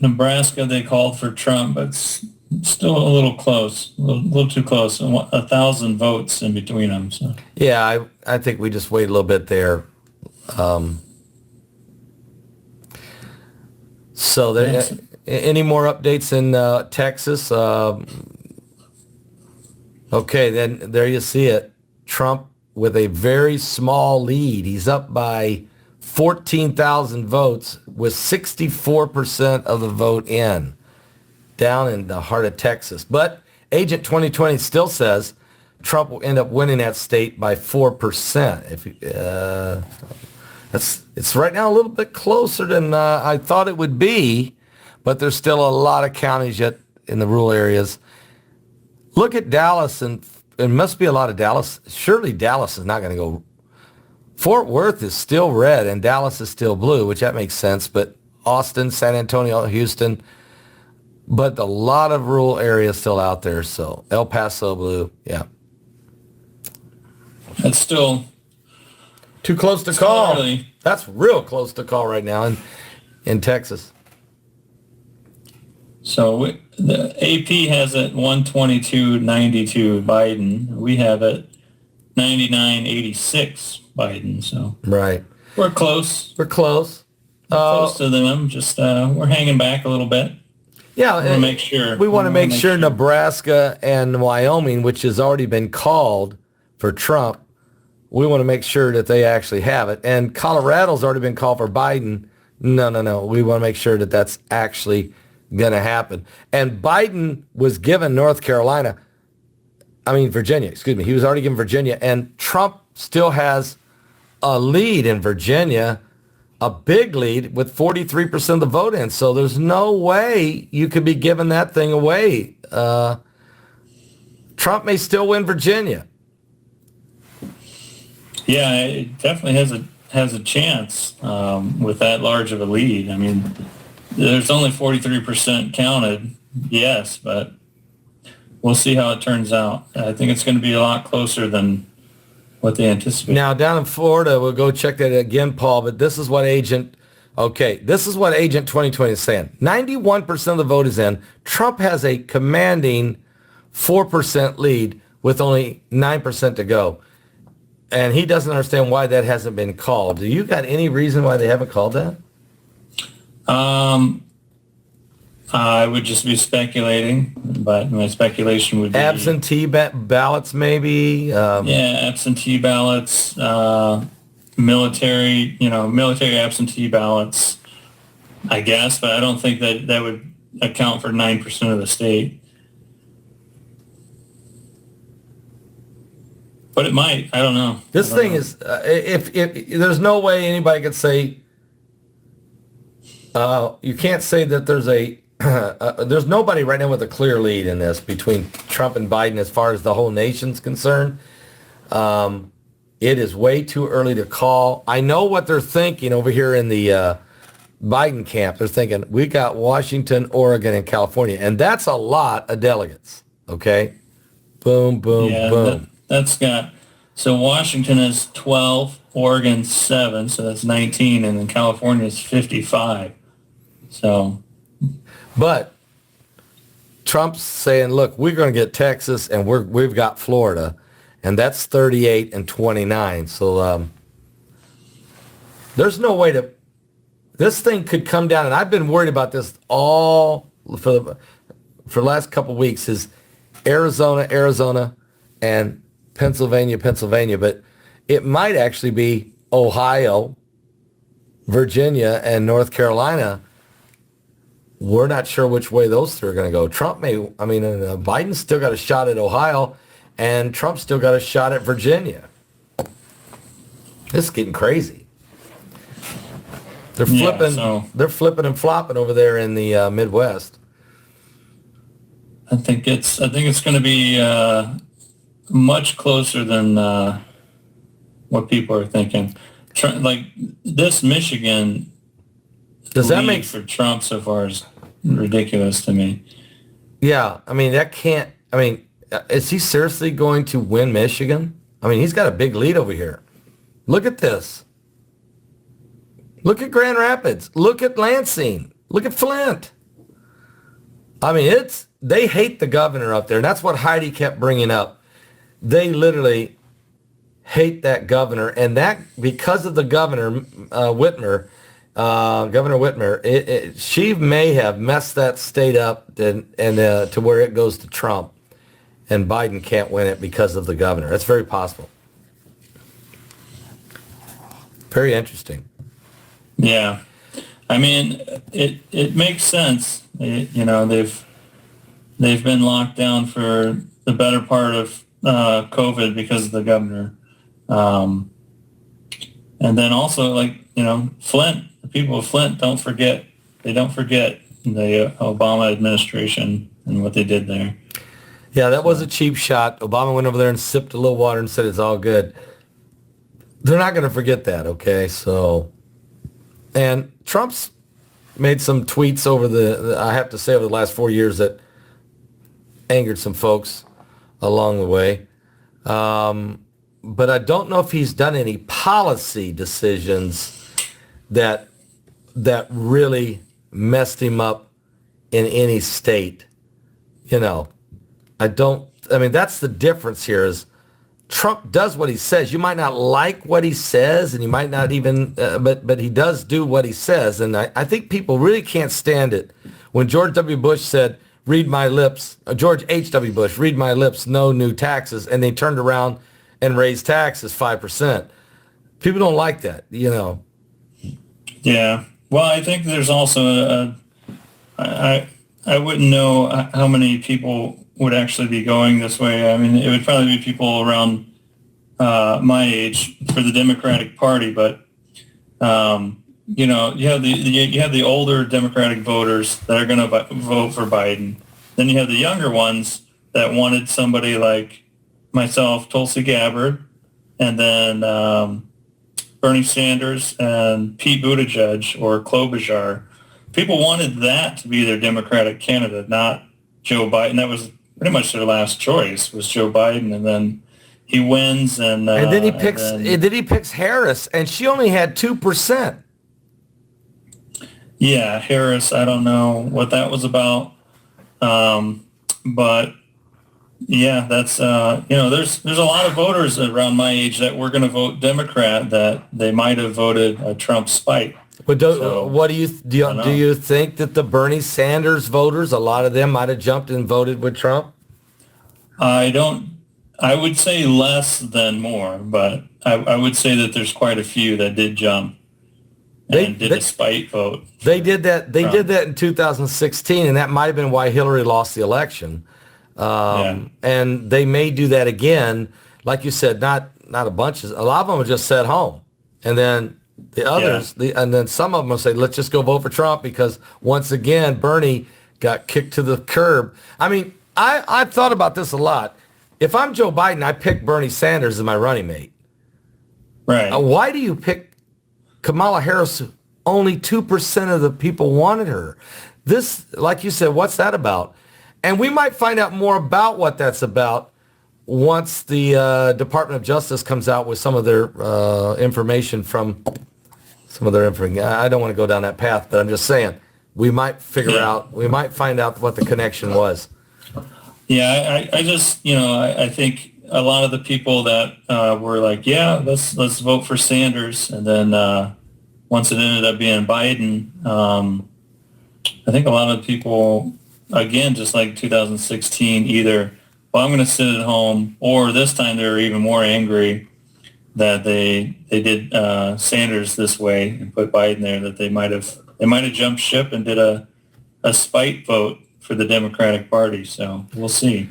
Nebraska, they called for Trump, but it's still a little close, a little too close. 1,000 votes in between them. So Yeah, I think we just wait a little bit there. So any more updates in Texas? Okay, then there you see it. Trump with a very small lead. He's up by 14,000 votes with 64% of the vote down in the heart of Texas. But Agent 2020 still says Trump will end up winning that state by 4%. It's right now a little bit closer than I thought it would be, but there's still a lot of counties yet in the rural areas. Look at Dallas, and it must be a lot of Dallas. Surely Dallas is not going to go. Fort Worth is still red, and Dallas is still blue, which that makes sense. But Austin, San Antonio, Houston, but a lot of rural areas still out there. So El Paso blue, yeah. it's still Too close to call. early. That's real close to call right now in Texas. So the AP has it 122.92 Biden. We have it 99.86 Biden. So Right. we're close. We're close. Close to them. Just we're hanging back a little bit. Yeah, We want to make sure. We want to make sure Nebraska and Wyoming, which has already been called for Trump, we want to make sure that they actually have it. And Colorado's already been called for Biden. No. We want to make sure that that's actually going to happen. And Biden was given Virginia, excuse me. He was already given Virginia. And Trump still has a lead in Virginia, a big lead with 43% of the vote in. So there's no way you could be giving that thing away. Trump may still win Virginia. Yeah, it definitely has a chance with that large of a lead. I mean, there's only 43% counted, yes, but we'll see how it turns out. I think it's going to be a lot closer than what they anticipate. Now, down in Florida, we'll go check that again, Paul, but this is what Agent 2020 is saying. 91% of the vote is in. Trump has a commanding 4% lead with only 9% to go. And he doesn't understand why that hasn't been called. Do you got any reason why they haven't called that? I would just be speculating, but my speculation would be Absentee ballots, maybe? absentee ballots, military absentee ballots, I guess, but I don't think that would account for 9% of the state. But it might. I don't know. This thing is, if there's no way anybody could say, you can't say that there's there's nobody right now with a clear lead in this between Trump and Biden as far as the whole nation's concerned. It is way too early to call. I know what they're thinking over here in the Biden camp. They're thinking, we got Washington, Oregon, and California, and that's a lot of delegates, okay? Boom, boom, boom. So Washington is 12, Oregon 7, so that's 19, and then California is 55. So, but Trump's saying, look, we're going to get Texas, and we've got Florida, and that's 38 and 29. So there's no way this thing could come down, and I've been worried about this all for the last couple of weeks is Arizona, and Pennsylvania, but it might actually be Ohio, Virginia, and North Carolina. We're not sure which way those three are going to go. Biden's still got a shot at Ohio, and Trump's still got a shot at Virginia. This is getting crazy. They're flipping and flopping over there in the Midwest. I think it's going to be much closer than what people are thinking. Like this Michigan Does that make for Trump so far is ridiculous to me. Yeah, is he seriously going to win Michigan? He's got a big lead over here. Look at this. Look at Grand Rapids. Look at Lansing. Look at Flint. They hate the governor up there. And that's what Heidi kept bringing up. They literally hate that governor. And that, because of the governor, Governor Whitmer, she may have messed that state up and to where it goes to Trump. And Biden can't win it because of the governor. That's very possible. Very interesting. Yeah. It makes sense. They've been locked down for the better part of COVID because of the governor. And then also, Flint, the people of Flint don't forget the Obama administration and what they did there. Yeah, that was a cheap shot. Obama went over there and sipped a little water and said it's all good. They're not going to forget that, okay? So, and Trump's made some tweets over the last 4 years that angered some folks along the way. But I don't know if he's done any policy decisions that really messed him up in any state. That's the difference here is Trump does what he says. You might not like what he says, and you might not even, but he does do what he says. And I think people really can't stand it when George W. Bush said, read my lips, George H.W. Bush, read my lips, no new taxes, and they turned around and raised taxes 5%. People don't like that, Yeah. Well, I think there's also I wouldn't know how many people would actually be going this way. It would probably be people around my age for the Democratic Party, but you have the older Democratic voters that are going to vote for Biden. Then you have the younger ones that wanted somebody like myself, Tulsi Gabbard, and then Bernie Sanders and Pete Buttigieg or Klobuchar. People wanted that to be their Democratic candidate, not Joe Biden. That was pretty much their last choice was Joe Biden, and then he wins, and then he picks Harris, and she only had 2%. Yeah, Harris. I don't know what that was about, but yeah, that's there's a lot of voters around my age that were going to vote Democrat that they might have voted Trump spite. But do you think that the Bernie Sanders voters, a lot of them might have jumped and voted with Trump? I would say less than more, but I would say that there's quite a few that did jump and did a spite vote. They did that. They did that in 2016, and that might have been why Hillary lost the election. And they may do that again, like you said. Not a bunch. A lot of them will just sit home, and then the others, and then some of them will say, "Let's just go vote for Trump," because once again, Bernie got kicked to the curb. I've thought about this a lot. If I'm Joe Biden, I pick Bernie Sanders as my running mate. Right. Why do you pick Kamala Harris? Only 2% of the people wanted her. This, like you said, what's that about? And we might find out more about what that's about once the Department of Justice comes out with some of their information from some of their information. I don't want to go down that path, but I'm just saying we might find out what the connection was. Yeah, I just, I think a lot of the people that were like, yeah, let's vote for Sanders, and then once it ended up being Biden, I think a lot of people again, just like 2016, either, well, I'm going to sit at home, or this time they're even more angry that they did Sanders this way and put Biden there, that they might have jumped ship and did a spite vote for the Democratic Party. So we'll see.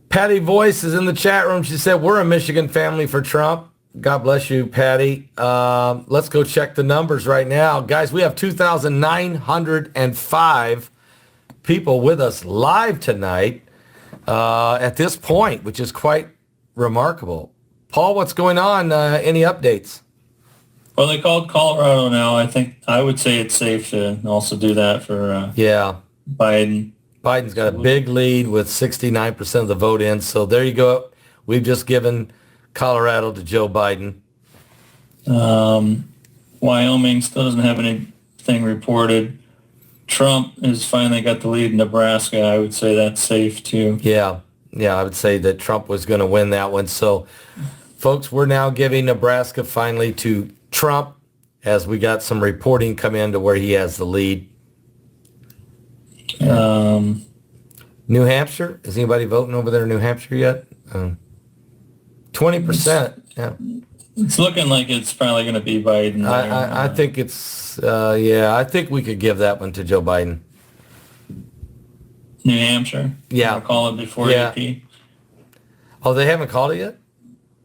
Patty Voice is in the chat room. She said, we're a Michigan family for Trump. God bless you, Patty. Let's go check the numbers right now. Guys, we have 2,905 people with us live tonight at this point, which is quite remarkable. Paul, what's going on? Any updates? Well, they called Colorado now. I would say it's safe to also do that for Biden. Biden's got a big lead with 69% of the vote in. So there you go. We've just given Colorado to Joe Biden. Wyoming still doesn't have anything reported. Trump has finally got the lead in Nebraska. I would say that's safe too. Yeah, I would say that Trump was going to win that one. So, folks, we're now giving Nebraska finally to Trump as we got some reporting come in to where he has the lead. New Hampshire, is anybody voting over there in New Hampshire yet? 20%. Yeah, it's looking like it's probably going to be Biden. I think it's I think we could give that one to Joe Biden. New Hampshire. Yeah, I'll call it before AP. Oh, they haven't called it yet?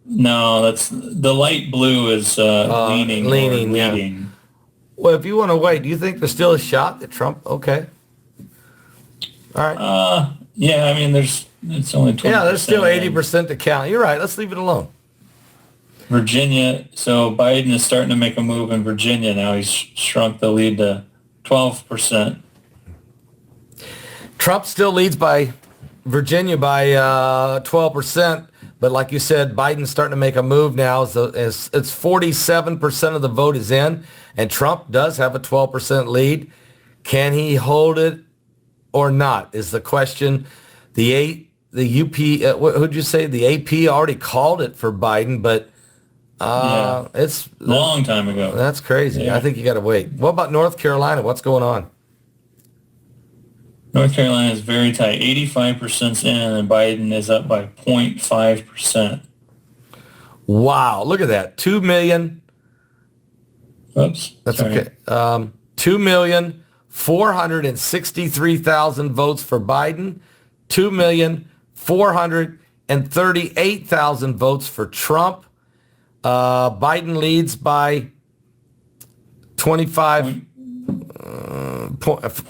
No, that's the light blue is leaning. Yeah. Well, if you want to wait, do you think there's still a shot that Trump? Okay. All right. Yeah, I mean, it's only 20%. Yeah, there's still 80% to count. You're right. Let's leave it alone. Virginia. So Biden is starting to make a move in Virginia now. He's shrunk the lead to 12%. Trump still leads by Virginia by 12%. But like you said, Biden's starting to make a move now. So it's 47% of the vote is in, and Trump does have a 12% lead. Can he hold it or not is the question. The UP, who'd you say? The AP already called it for Biden, but it's a long time ago. That's crazy. Yeah. I think you got to wait. What about North Carolina? What's going on? North Carolina is very tight. 85% in, and Biden is up by 0.5%. Wow. Look at that. 2 million. Oops. That's sorry. okay. 2,463,000 votes for Biden. 2,438,000 votes for Trump. Biden leads by 25,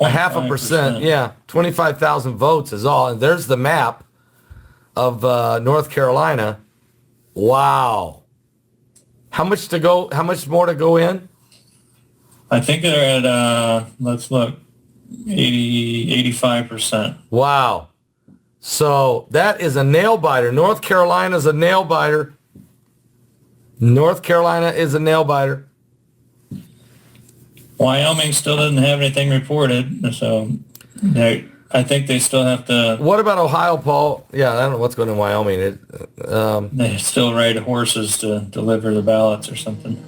half a percent. Yeah, 25,000 votes is all. And there's the map of North Carolina. Wow. How much to go? How much more to go in? I think they're at, let's look, 85%. Wow. So that is a nail biter. North Carolina is a nail biter. North Carolina is a nail biter. Wyoming still doesn't have anything reported, so I think they still have to. What about Ohio, Paul? Yeah, I don't know what's going on in Wyoming. They still ride horses to deliver the ballots or something.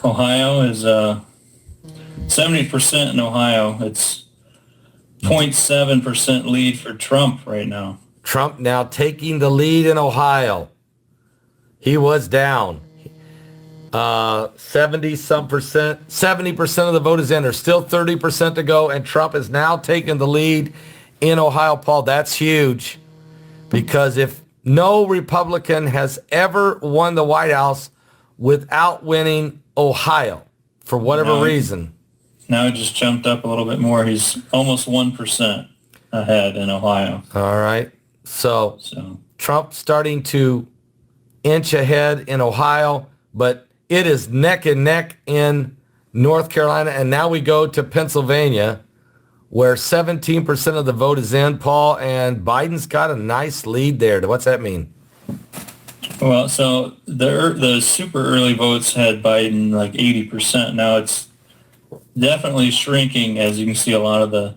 Ohio is 70% in Ohio. It's 0.7% lead for Trump right now. Trump now taking the lead in Ohio. He was down 70% of the vote is in. There's still 30% to go, and Trump is now taking the lead in Ohio. Paul, that's huge, because if no Republican has ever won the White House without winning Ohio for whatever reason. Now it just jumped up a little bit more. He's almost 1% ahead in Ohio. All right. So Trump starting to inch ahead in Ohio, but it is neck and neck in North Carolina. And now we go to Pennsylvania, where 17% of the vote is in, Paul, and Biden's got a nice lead there. What's that mean? Well, so the super early votes had Biden like 80%. Now it's definitely shrinking, as you can see. A lot of the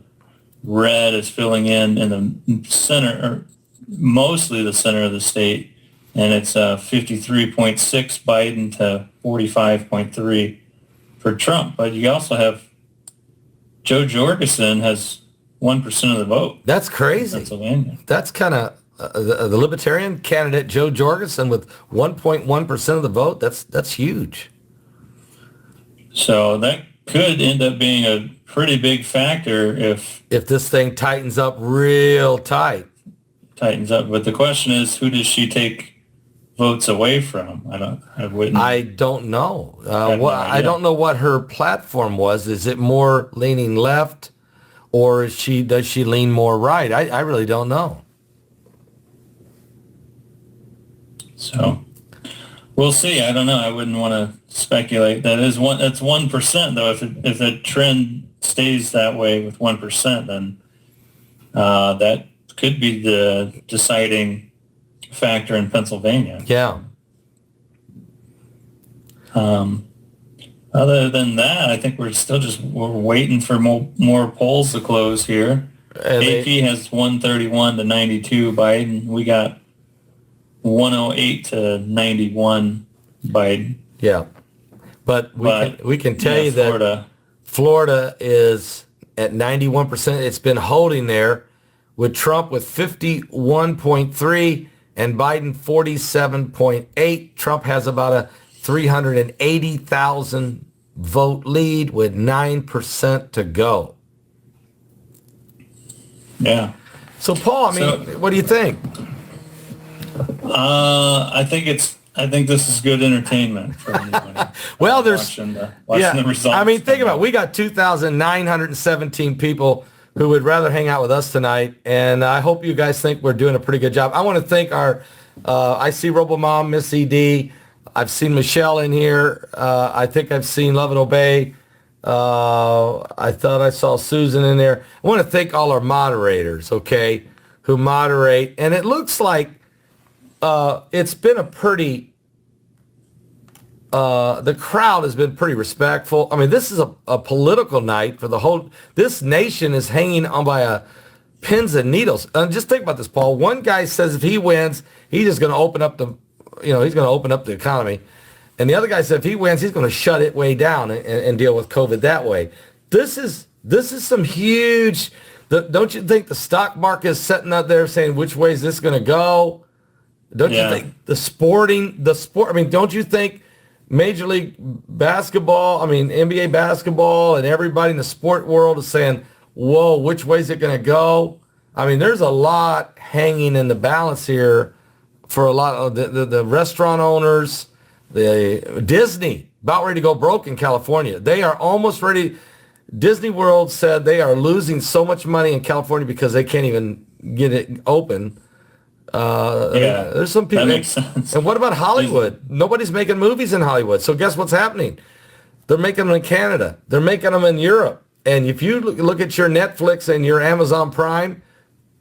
red is filling in the center, or mostly the center of the state, and it's 53.6 Biden to 45.3 for Trump. But you also have Joe Jorgensen has 1% of the vote That's in crazy. Pennsylvania. That's kind of the Libertarian candidate, Joe Jorgensen, with 1.1% of the vote. That's huge. So that could end up being a pretty big factor if If this thing tightens up real tight. tightens up. But the question is, who does she take votes away from? I wouldn't. I don't know. have no I idea. don't know what her platform was. Is it more leaning left, or does she lean more right? I really don't know. So we'll see. I don't know. I wouldn't want to speculate. That's 1% though. If the trend stays that way with 1%, then that could be the deciding factor in Pennsylvania. Yeah. Other than that, I think we're waiting for more polls to close here. And AP has 131 to 92 Biden. We got 108 to 91 Biden. Yeah. But we can tell you that Florida, Florida is at 91%. It's been holding there, with Trump with 51.3 and Biden 47.8. Trump has about a 380,000 vote lead with 9% to go. yeah. So Paul, what do you think? I think this is good entertainment for anybody. Well, there's watching the results. think about it. We got 2,917 people who would rather hang out with us tonight, and I hope you guys think we're doing a pretty good job. I want to thank our, I see RoboMom, Miss ED. I've seen Michelle in here. I think I've seen Love and Obey. I thought I saw Susan in there. I want to thank all our moderators, okay, who moderate. And it looks like it's been a pretty, the crowd has been pretty respectful. I mean, this is a political night for the whole, this nation is hanging on by pins and needles. And just think about this, Paul. One guy says if he wins, he's just going to open up the, he's going to open up the economy. And the other guy said if he wins, he's going to shut it way down and deal with COVID that way. This is some huge, don't you think the stock market is sitting out there saying, which way is this going to go? Don't you think the sport, don't you think Major League Basketball, NBA basketball and everybody in the sport world is saying, whoa, which way is it going to go? There's a lot hanging in the balance here for a lot of the restaurant owners, the Disney, about ready to go broke in California. They are almost ready. Disney World said they are losing so much money in California because they can't even get it open. There's some people. That makes sense. And what about Hollywood? Nobody's making movies in Hollywood. So guess what's happening? They're making them in Canada. They're making them in Europe. And if you look at your Netflix and your Amazon Prime,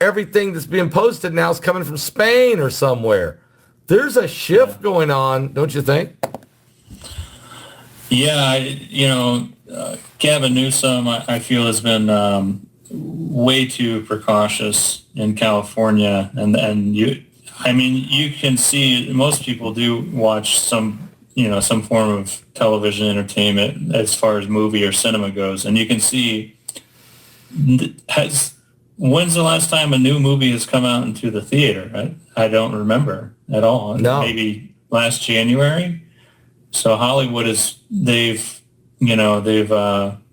everything that's being posted now is coming from Spain or somewhere. There's a shift going on, don't you think? Yeah, Gavin Newsom, I feel, has been way too precautious in California, and you can see most people do watch some form of television entertainment as far as movie or cinema goes, and you can see when's the last time a new movie has come out into the theater? I don't remember at all. No. Maybe last January. So Hollywood they've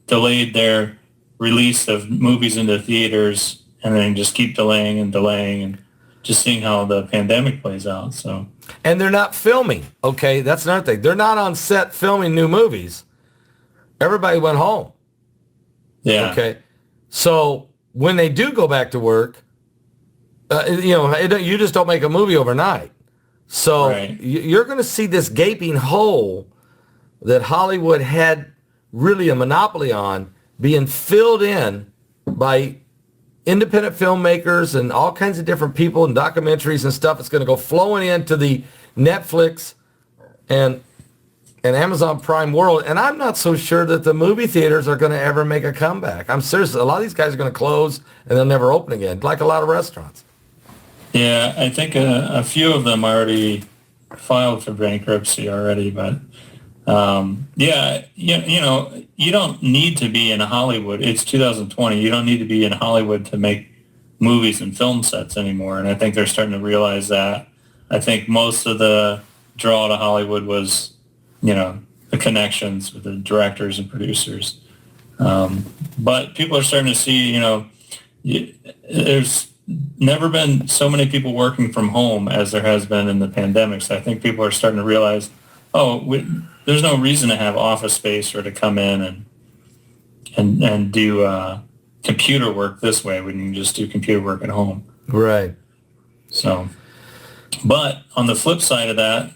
delayed their release of movies into theaters, and then just keep delaying and just seeing how the pandemic plays out. So. And they're not filming. Okay, that's another thing. They're not on set filming new movies. Everybody went home. Yeah. Okay. So when they do go back to work, you just don't make a movie overnight. So Right. You're going to see this gaping hole that Hollywood had really a monopoly on being filled in by independent filmmakers and all kinds of different people and documentaries and stuff. It's going to go flowing into the Netflix and Amazon Prime world. And I'm not so sure that the movie theaters are going to ever make a comeback. I'm serious. A lot of these guys are going to close and they'll never open again, like a lot of restaurants. Yeah, I think a few of them already filed for bankruptcy already, but You don't need to be in Hollywood. It's 2020. You don't need to be in Hollywood to make movies and film sets anymore. And I think they're starting to realize that. I think most of the draw to Hollywood was, the connections with the directors and producers. But people are starting to see, there's never been so many people working from home as there has been in the pandemic. So I think people are starting to realize, there's no reason to have office space or to come in and do computer work this way when you can just do computer work at home. Right. So, but on the flip side of that,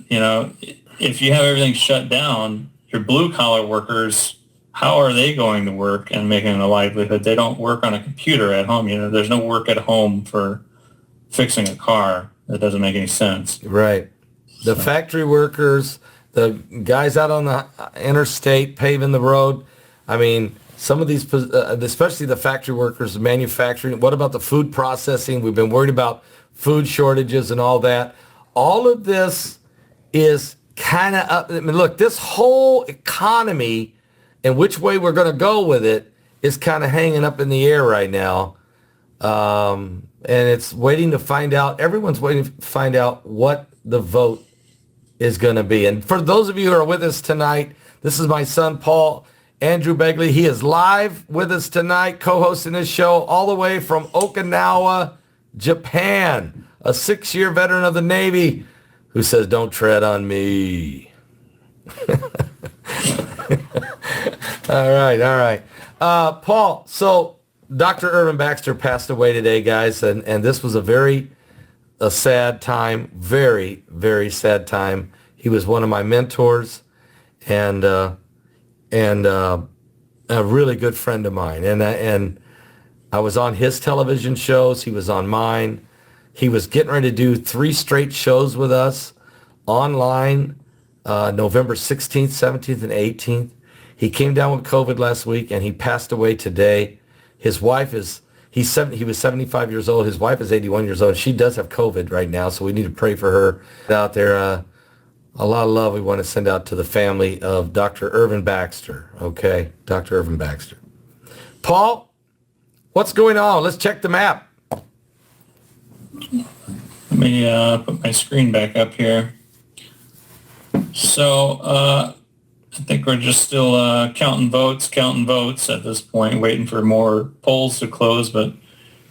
if you have everything shut down, your blue collar workers, how are they going to work and making a livelihood? They don't work on a computer at home. There's no work at home for fixing a car. That doesn't make any sense. Right. The factory workers, the guys out on the interstate paving the road. I mean, some of these, especially the factory workers, manufacturing. What about the food processing? We've been worried about food shortages and all that. All of this is kind of up. I mean, look, this whole economy and which way we're going to go with it is kind of hanging up in the air right now. And it's waiting to find out. Everyone's waiting to find out what the vote is going to be. And for those of you who are with us tonight, this is my son, Paul Andrew Begley. He is live with us tonight, co-hosting this show all the way from Okinawa, Japan, a 6-year veteran of the Navy who says, "Don't tread on me." All right. Paul, so Dr. Irvin Baxter passed away today, guys, and this was a sad time, very, very sad time. He was one of my mentors and a really good friend of mine. And I was on his television shows. He was on mine. He was getting ready to do 3 straight shows with us online, November 16th, 17th, and 18th. He came down with COVID last week, and he passed away today. His wife he was 75 years old. His wife is 81 years old. She does have COVID right now, so we need to pray for her out there. A lot of love we want to send out to the family of Dr. Irvin Baxter. Okay, Dr. Irvin Baxter. Paul, what's going on? Let's check the map. Let me put my screen back up here. So I think we're just still counting votes at this point, waiting for more polls to close. But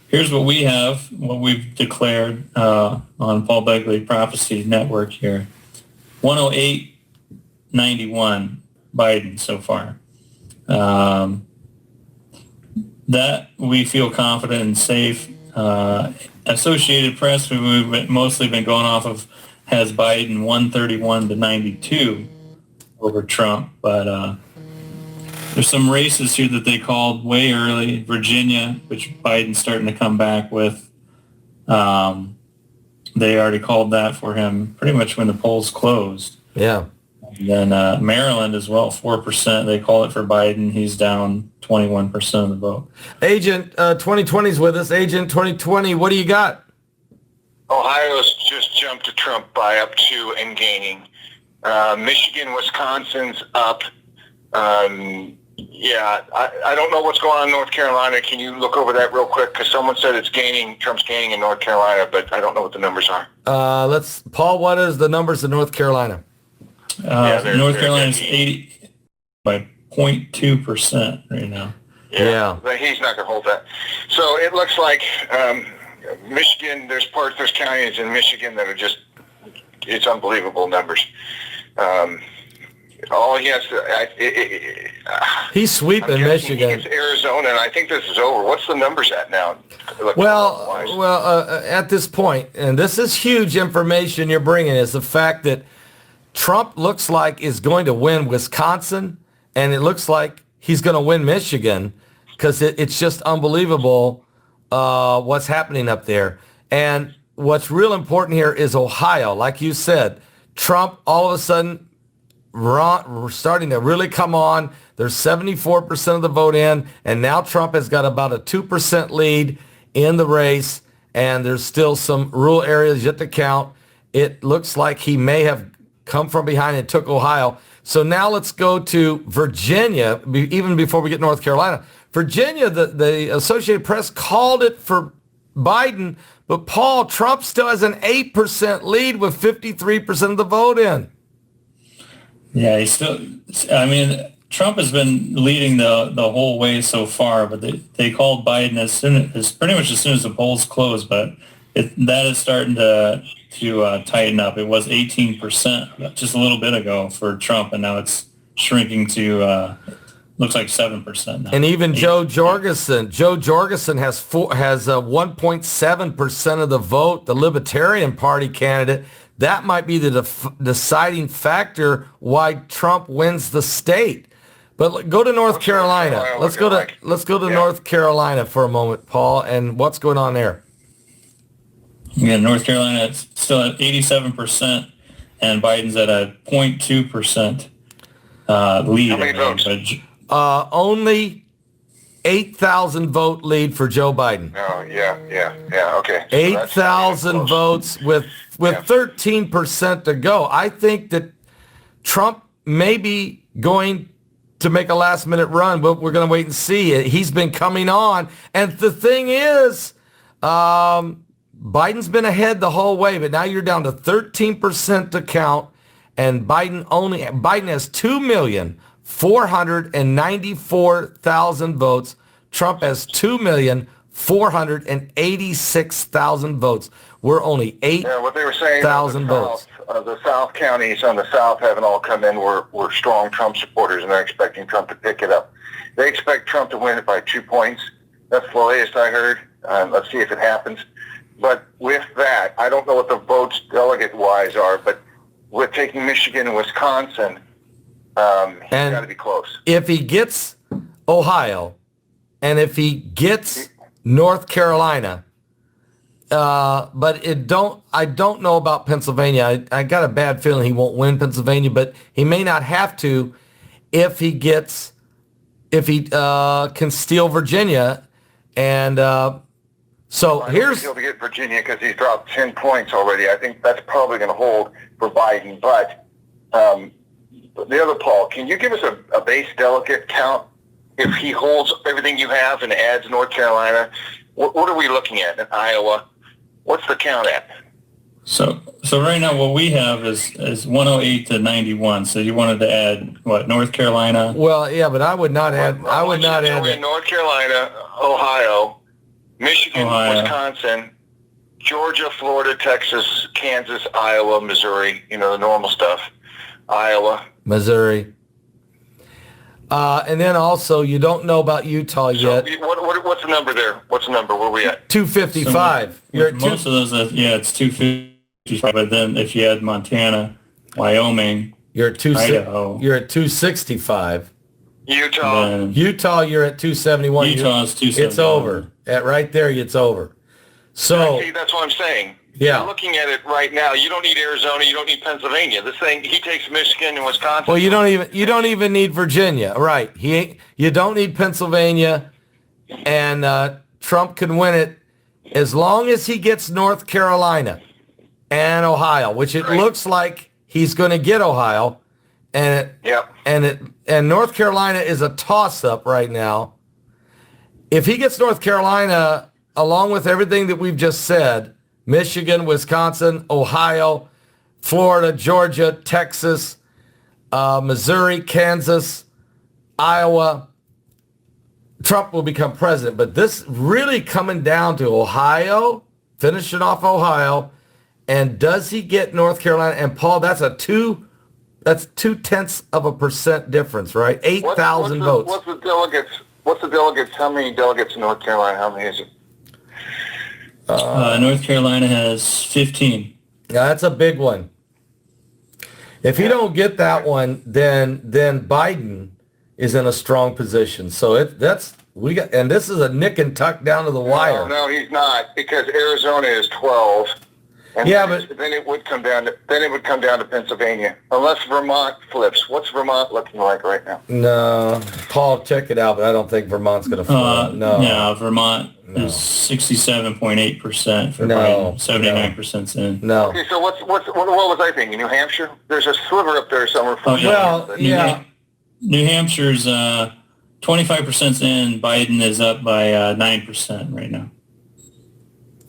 here's what we've declared on Paul Begley Prophecy Network here. 108-91 Biden so far. That we feel confident and safe. Associated Press, who we've mostly been going off of, has Biden 131-92 over Trump. But there's some races here that they called way early. Virginia, which Biden's starting to come back with. They already called that for him pretty much when the polls closed. Yeah. And then Maryland as well, 4%. They call it for Biden. He's down 21% of the vote. Agent 2020 is with us. Agent 2020, what do you got? Ohio's just jumped to Trump by up 2 and gaining. Michigan, Wisconsin's up. I don't know what's going on in North Carolina. Can you look over that real quick? Because someone said Trump's gaining in North Carolina, but I don't know what the numbers are. Paul, what is the numbers in North Carolina? North Carolina's 80 by 0.2% right now. Yeah. But he's not going to hold that. So it looks like Michigan, there's counties in Michigan that are it's unbelievable numbers. All he has to, he's sweeping Michigan. He gets Arizona, and I think this is over. What's the numbers at now? At this point, and this is huge information you're bringing, is the fact that Trump looks like is going to win Wisconsin, and it looks like he's going to win Michigan, because it's just unbelievable what's happening up there. And what's real important here is Ohio. Like you said, Trump all of a sudden starting to really come on. There's 74% of the vote in, and now Trump has got about a 2% lead in the race, and there's still some rural areas yet to count. It looks like he may have come from behind and took Ohio. So now let's go to Virginia, even before we get North Carolina. Virginia, the Associated Press called it for Biden, but Paul, Trump still has an 8% lead with 53% of the vote in. Yeah, Trump has been leading the whole way so far, but they called Biden pretty much as soon as the polls closed, but that is starting to tighten up. It was 18% just a little bit ago for Trump, and now it's shrinking to looks like 7% now. And even Joe Jorgensen has 1.7% of the vote. The Libertarian Party candidate, that might be the deciding factor why Trump wins the state. But go to North Carolina. Let's go to North Carolina for a moment, Paul. And what's going on there? Yeah, North Carolina is still at 87%, and Biden's at a 0.2% lead. How many votes? Only 8,000 vote lead for Joe Biden. Oh, yeah, okay. So 8,000 votes with 13% to go. I think that Trump may be going to make a last-minute run, but we're going to wait and see. He's been coming on. And the thing is, Biden's been ahead the whole way, but now you're down to 13% to count, and Biden has 2,494,000 votes. Trump has 2,486,000 votes. We're only 8,000 what they were saying, votes. The South counties on the South haven't all come in. We're strong Trump supporters, and they're expecting Trump to pick it up. They expect Trump to win it by 2 points. That's the latest I heard. Let's see if it happens. But with that, I don't know what the votes delegate-wise are, but with taking Michigan and Wisconsin, he's got to be close. If he gets Ohio, and if he gets North Carolina, but I don't know about Pennsylvania. I got a bad feeling he won't win Pennsylvania, but he may not have to if he can steal Virginia. And so here's to get Virginia because he's dropped 10 points already. I think that's probably going to hold for Biden. But the other, Paul, can you give us a base delegate count if he holds everything you have and adds North Carolina? What are we looking at in Iowa? What's the count at? So right now what we have is 108 to 91. So you wanted to add what, North Carolina? Well, yeah, but I would not add. I would not add in North Carolina, Ohio, Michigan, Wisconsin, Georgia, Florida, Texas, Kansas, Iowa, Missouri. You know, the normal stuff. Iowa, Missouri. And then also, you don't know about Utah yet. What's the number there? What's the number? Where are we at? 255. So you're at most of those, it's 255. But then if you add Montana, Wyoming, you're at Idaho. You're at 265. Utah, you're at 271. Utah's 271. It's over. Right there, it's over. So see, that's what I'm saying. Yeah. You're looking at it right now. You don't need Arizona. You don't need Pennsylvania. This thing, he takes Michigan and Wisconsin. Well, you don't even need Virginia, right? You don't need Pennsylvania, and Trump can win it as long as he gets North Carolina and Ohio, which it looks like he's going to get Ohio, and North Carolina is a toss-up right now. If he gets North Carolina, along with everything that we've just said, Michigan, Wisconsin, Ohio, Florida, Georgia, Texas, Missouri, Kansas, Iowa, Trump will become president. But this really coming down to Ohio, finishing off Ohio, and does he get North Carolina? And Paul, that's 0.2% difference, right? 8,000 votes. What's the delegates? How many delegates in North Carolina? How many is it? North Carolina has 15. Yeah, that's a big one. If you don't get that one, then Biden is in a strong position. So this is a nick and tuck down to the wire. No, he's not, because Arizona is 12. And Yeah, then it would come down to Pennsylvania, unless Vermont flips. What's Vermont looking like right now? no, Paul, check it out, but I don't think Vermont's going to flip. No. Yeah, Vermont is 67.8% for Biden. 79% in. No. Okay, so what was I thinking? New Hampshire? There's a sliver up there somewhere. Oh, yeah. Well, yeah. New Hampshire's 25% in. Biden is up by 9% right now.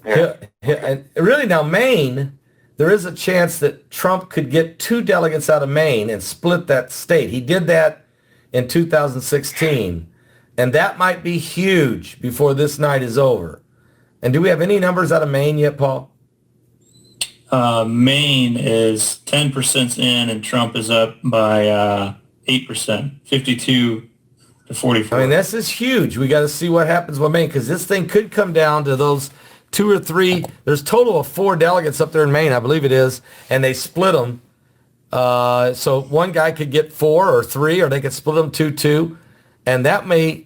Yeah. And really now Maine, there is a chance that Trump could get 2 delegates out of Maine and split that state. He did that in 2016, and that might be huge before this night is over. And do we have any numbers out of Maine yet, Paul? Maine is 10% in, and Trump is up by 8%, 52 to 44. I mean, this is huge. We got to see what happens with Maine, because this thing could come down to those 2 or 3. There's a total of 4 delegates up there in Maine, I believe it is, and they split them. So one guy could get 4 or 3, or they could split them 2-2, and that may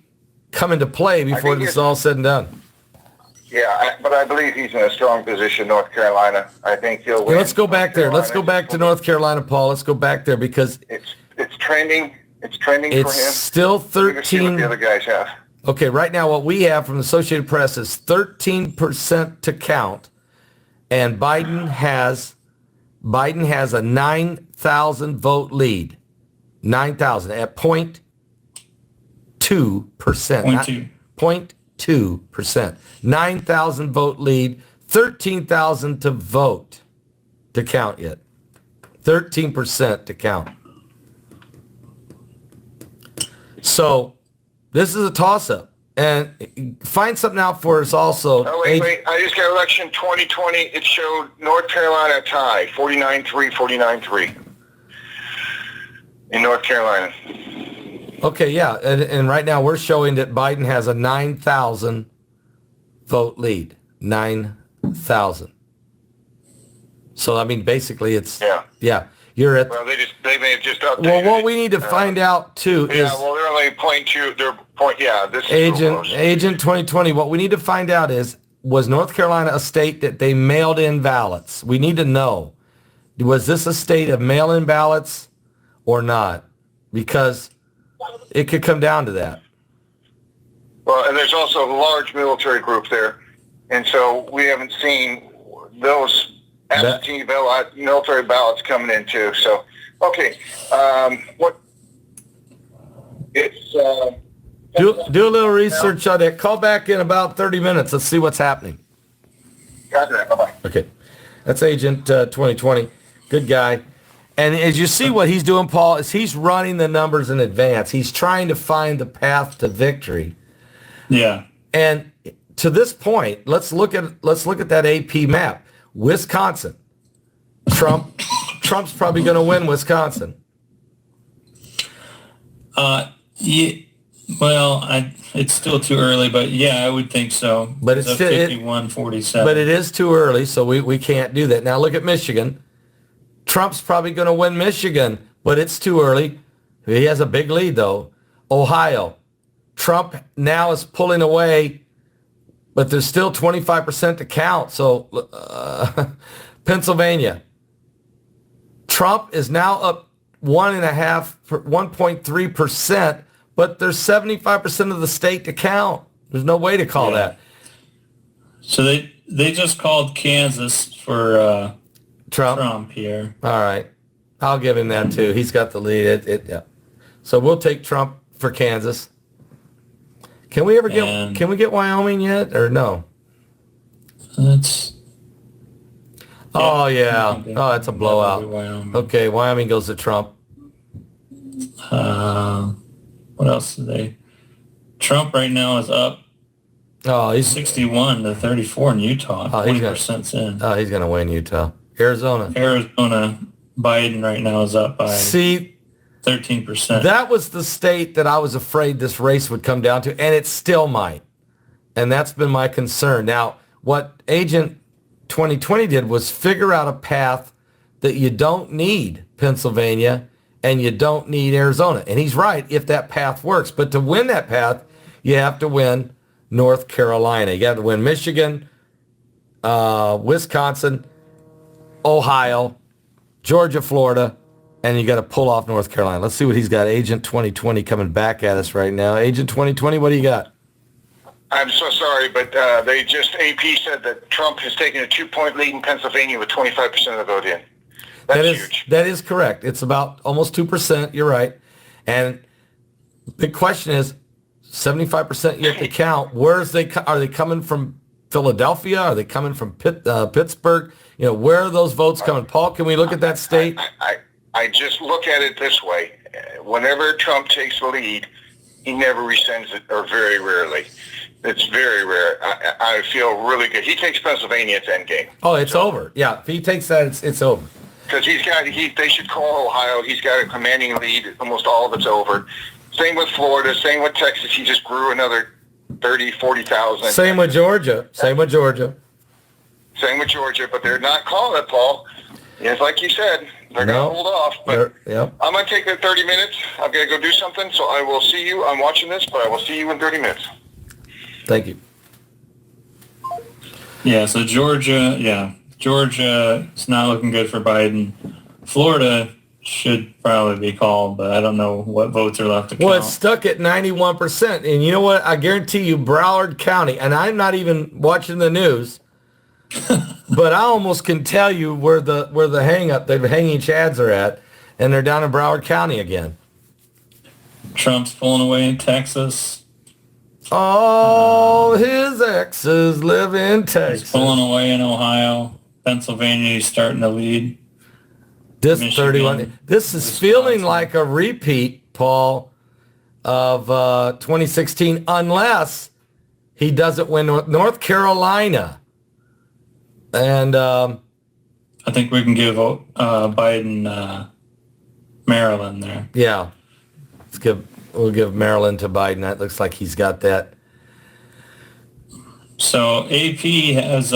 come into play before this is all said and done. Yeah, but I believe he's in a strong position, North Carolina. I think he'll win. Yeah, let's go back there. Let's go back to North Carolina, Paul. Let's go back there because it's trending. It's trending for him. It's still 13. See what the other guys have. Okay, right now what we have from the Associated Press is 13% to count, and Biden has a 9,000 vote lead. 9,000 at 0.2%. 0.2. 0.2%. 9,000 vote lead, 13,000 to vote to count yet. 13% to count. So this is a toss-up. And find something out for us also. Oh, wait. I just got election 2020. It showed North Carolina tie, 49-3, 49-3 in North Carolina. Okay, yeah. And right now we're showing that Biden has a 9,000 vote lead. 9,000. So, I mean, basically it's... Yeah. You're at... Well, they may have just updated. Well, what we need to find out, too, is... Yeah, well, they're only 0.2. This is Agent 2020, what we need to find out is, was North Carolina a state that they mailed in ballots? We need to know. Was this a state of mail-in ballots or not? Because it could come down to that. Well, and there's also a large military group there. And so we haven't seen those absentee military ballots coming in too. So, okay. Do a little research on it. Call back in about 30 minutes. Let's see what's happening. Got that. Bye-bye. Okay. That's Agent 2020. Good guy. And as you see what he's doing, Paul, is he's running the numbers in advance. He's trying to find the path to victory. Yeah. And to this point, let's look at that AP map. Wisconsin. Trump's probably going to win Wisconsin. Yeah. Well, it's still too early, but yeah, I would think so. But it's still 51-47. But it is too early, so we can't do that. Now look at Michigan. Trump's probably going to win Michigan, but it's too early. He has a big lead, though. Ohio. Trump now is pulling away, but there's still 25% to count. So Pennsylvania. Trump is now up 1.3%, but there's 75% of the state to count. There's no way to call that. So they just called Kansas for Trump here. All right. I'll give him that too. He's got the lead. Yeah. So we'll take Trump for Kansas. Can we get Wyoming yet or no? That's Oh yeah. Oh, that's a blowout. Wyoming. Okay, Wyoming goes to Trump. What else did they? Trump right now is up. Oh, he's 61 to 34 in Utah. 20% in. Oh, he's gonna win Utah. Arizona, Biden right now is up by 13%. That was the state that I was afraid this race would come down to, and it still might. And that's been my concern. Now, what Agent 2020 did was figure out a path that you don't need Pennsylvania and you don't need Arizona. And he's right if that path works. But to win that path, you have to win North Carolina. You got to win Michigan, Wisconsin, Ohio, Georgia, Florida, and you got to pull off North Carolina. Let's see what he's got. Agent 2020 coming back at us right now. Agent 2020, what do you got? I'm so sorry, but AP said that Trump has taken a 2-point lead in Pennsylvania with 25% of the vote in. That's huge. That is correct. It's about almost 2%. You're right. And the question is, 75% yet to count. Are they coming from Philadelphia? Are they coming from Pittsburgh? Where are those votes coming? Paul, can we look at that state? I just look at it this way. Whenever Trump takes the lead, he never rescinds it, or very rarely. It's very rare. I feel really good. He takes Pennsylvania, it's endgame. Oh, it's over. Yeah, if he takes that, it's over. Because they should call Ohio. He's got a commanding lead. Almost all of it's over. Same with Florida. Same with Texas. He just grew another 30, 40,000. Same with Georgia. Same with Georgia, but they're not calling it, Paul. It's like you said, they're going to hold off. But yep. I'm going to take the 30 minutes. I've got to go do something, so I will see you. I'm watching this, but I will see you in 30 minutes. Thank you. Yeah, so Georgia is not looking good for Biden. Florida should probably be called, but I don't know what votes are left to count. Well, it's stuck at 91%. And you know what? I guarantee you, Broward County, and I'm not even watching the news, but I almost can tell you where the hanging chads are at, and they're down in Broward County again. Trump's pulling away in Texas. All his exes live in Texas. He's pulling away in Ohio. Pennsylvania, he's starting to lead. This Michigan, 31. This is Wisconsin. feeling like a repeat, Paul, of 2016, unless he doesn't win North Carolina. And I think we can give Biden Maryland there. Yeah, we'll give Maryland to Biden. That looks like he's got that. So AP has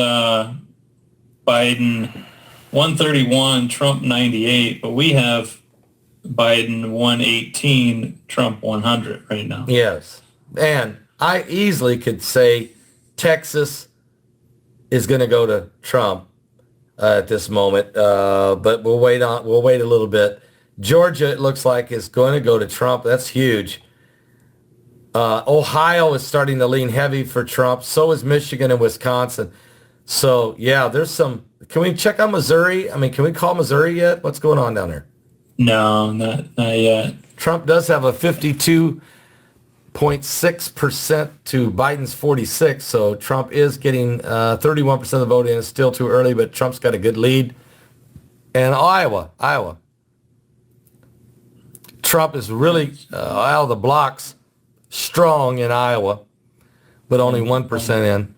Biden 131, Trump 98, but we have Biden 118, Trump 100 right now. Yes, and I easily could say Texas is going to go to Trump at this moment, but we'll wait a little bit. Georgia, it looks like, is going to go to Trump. That's huge. Ohio is starting to lean heavy for Trump. So is Michigan and Wisconsin. So, yeah, there's some... Can we check on Missouri? I mean, can we call Missouri yet? What's going on down there? No, not yet. Trump does have a 52.6% to Biden's 46, so Trump is getting 31% of the vote in. It's still too early, but Trump's got a good lead. And Iowa. Trump is really out of the blocks strong in Iowa, but only 1% in.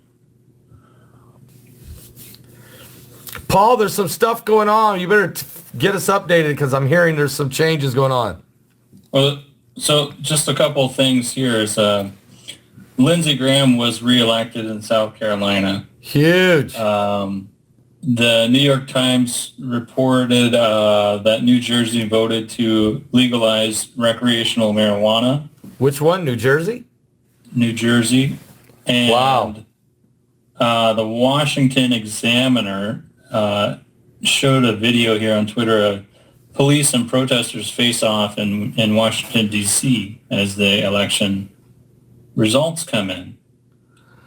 Paul, there's some stuff going on. You better get us updated because I'm hearing there's some changes going on. Well, so just a couple of things here is Lindsey Graham was reelected in South Carolina. Huge. The New York Times reported that New Jersey voted to legalize recreational marijuana. Which one? New Jersey? New Jersey. And wow. The Washington Examiner showed a video here on Twitter of police and protesters face off in Washington, D.C. as the election results come in.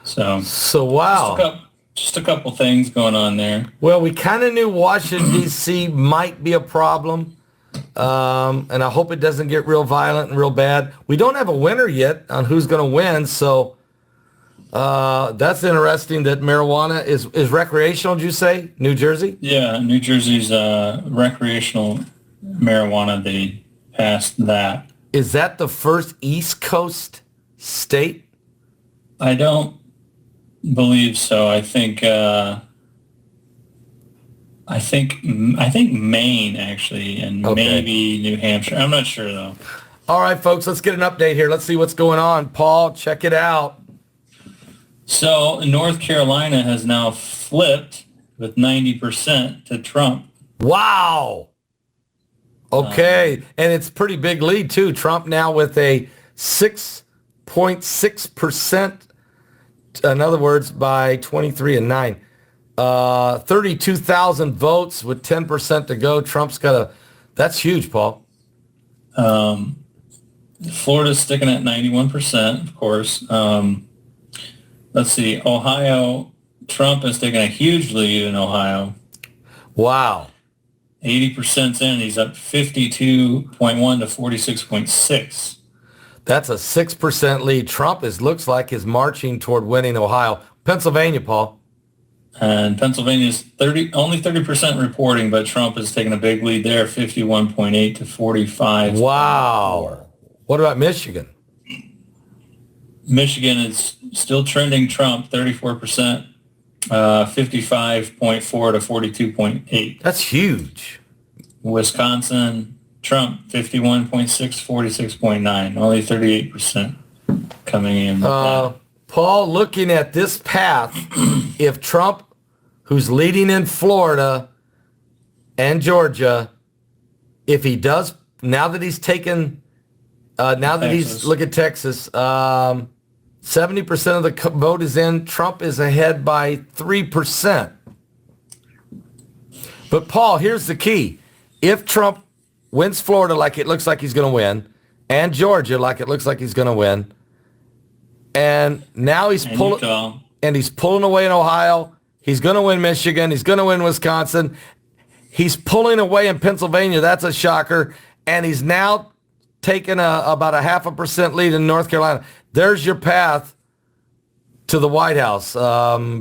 So wow. Just a couple things going on there. Well, we kind of knew Washington, D.C. might be a problem, and I hope it doesn't get real violent and real bad. We don't have a winner yet on who's going to win, so that's interesting that marijuana is recreational, did you say? New Jersey? Yeah, New Jersey's recreational marijuana, they passed that. Is that the first East Coast state? I don't believe so. I think Maine actually, and maybe New Hampshire. I'm not sure though. All right, folks, let's get an update here. Let's see what's going on. Paul, check it out. So North Carolina has now flipped with 90% to Trump. Wow. Okay, and it's pretty big lead too. Trump now with a 6.6%. In other words, by 23 and 9. 32,000 votes with 10% to go. Trump's got that's huge, Paul. Florida's sticking at 91%, of course. Let's see, Ohio, Trump has taken a huge lead in Ohio. Wow. 80% in, he's up 52.1 to 46.6. That's a 6% lead. Trump looks like is marching toward winning Ohio. Pennsylvania, Paul. And Pennsylvania's only 30% reporting, but Trump has taken a big lead there, 51.8 to 45. Wow. What about Michigan? Michigan is still trending Trump, 34%, 55.4 to 42.8. That's huge. Wisconsin, Trump, 51.6, 46.9, only 38% coming in. Paul, looking at this path, if Trump, who's leading in Florida and Georgia, if he does, now that he's taken, look at Texas, 70% of the vote is in, Trump is ahead by 3%. But Paul, here's the key. If Trump wins Florida like it looks like he's going to win, and Georgia like it looks like he's going to win, and now he's pulling away in Ohio, he's going to win Michigan, he's going to win Wisconsin, he's pulling away in Pennsylvania, that's a shocker, and he's now taken about a 0.5% lead in North Carolina. There's your path to the White House,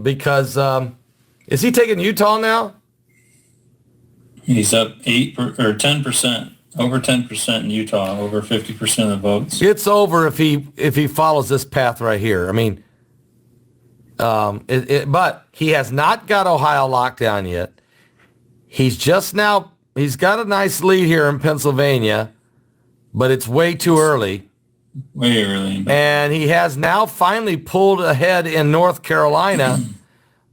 because is he taking Utah now? He's up 10%, over 10% in Utah, over 50% of the votes. It's over if he follows this path right here. I mean, but he has not got Ohio locked down yet. He's got a nice lead here in Pennsylvania, but it's way too early. Way early. And he has now finally pulled ahead in North Carolina,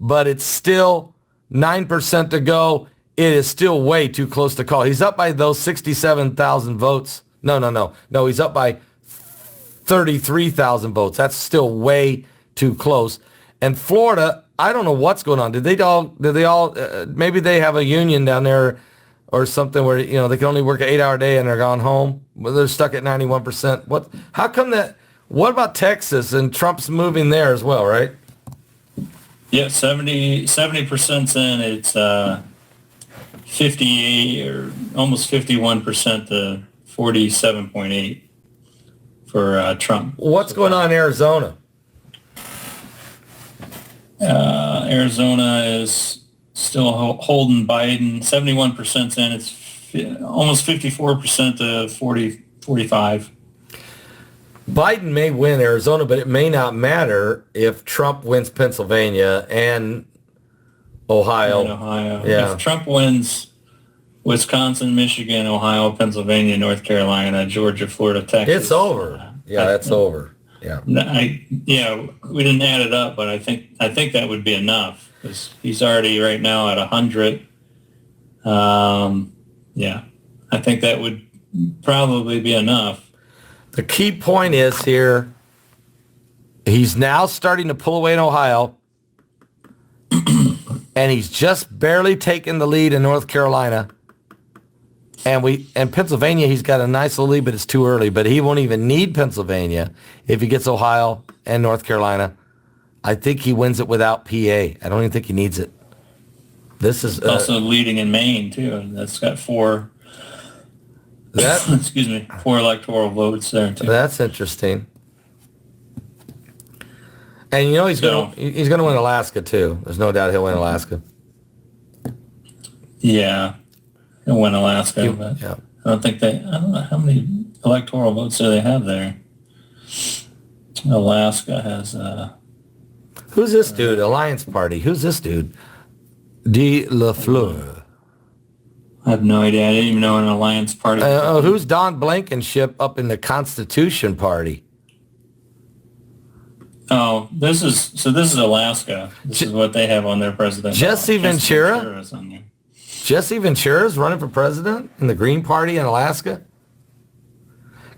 but it's still 9% to go. It is still way too close to call. He's up by those 67,000 votes. No. He's up by 33,000 votes. That's still way too close. And Florida, I don't know what's going on. Did they all, maybe they have a union down there or something where, they can only work an 8-hour day and they're gone home. But they're stuck at 91%. How come that? What about Texas? And Trump's moving there as well, right? Yeah, 70% in. It's 58 or almost 51% to 47.8 for Trump. What's going on in Arizona? Arizona is still holding Biden. 71% in. It's almost 54% to 45. Biden may win Arizona, but it may not matter if Trump wins Pennsylvania and Ohio. Yeah. If Trump wins Wisconsin, Michigan, Ohio, Pennsylvania, North Carolina, Georgia, Florida, Texas, it's over. That's over. Yeah. We didn't add it up, but I think that would be enough because he's already right now at 100. I think that would probably be enough. The key point is here, he's now starting to pull away in Ohio, and he's just barely taken the lead in North Carolina. And Pennsylvania, he's got a nice little lead, but it's too early. But he won't even need Pennsylvania if he gets Ohio and North Carolina. I think he wins it without PA. I don't even think he needs it. This is also leading in Maine too, and that's got four electoral votes there too. That's interesting. And he's going to win Alaska too. There's no doubt he'll win Alaska. Yeah. He'll win Alaska, but yeah. I don't know how many electoral votes do they have there. Alaska has who's this dude? Alliance Party. Who's this dude? De La Fleur. I have no idea. I didn't even know an Alliance Party. Who's Don Blankenship up in the Constitution Party? Oh, this is Alaska. This is what they have on their president. Jesse Ventura? Jesse Ventura is running for president in the Green Party in Alaska.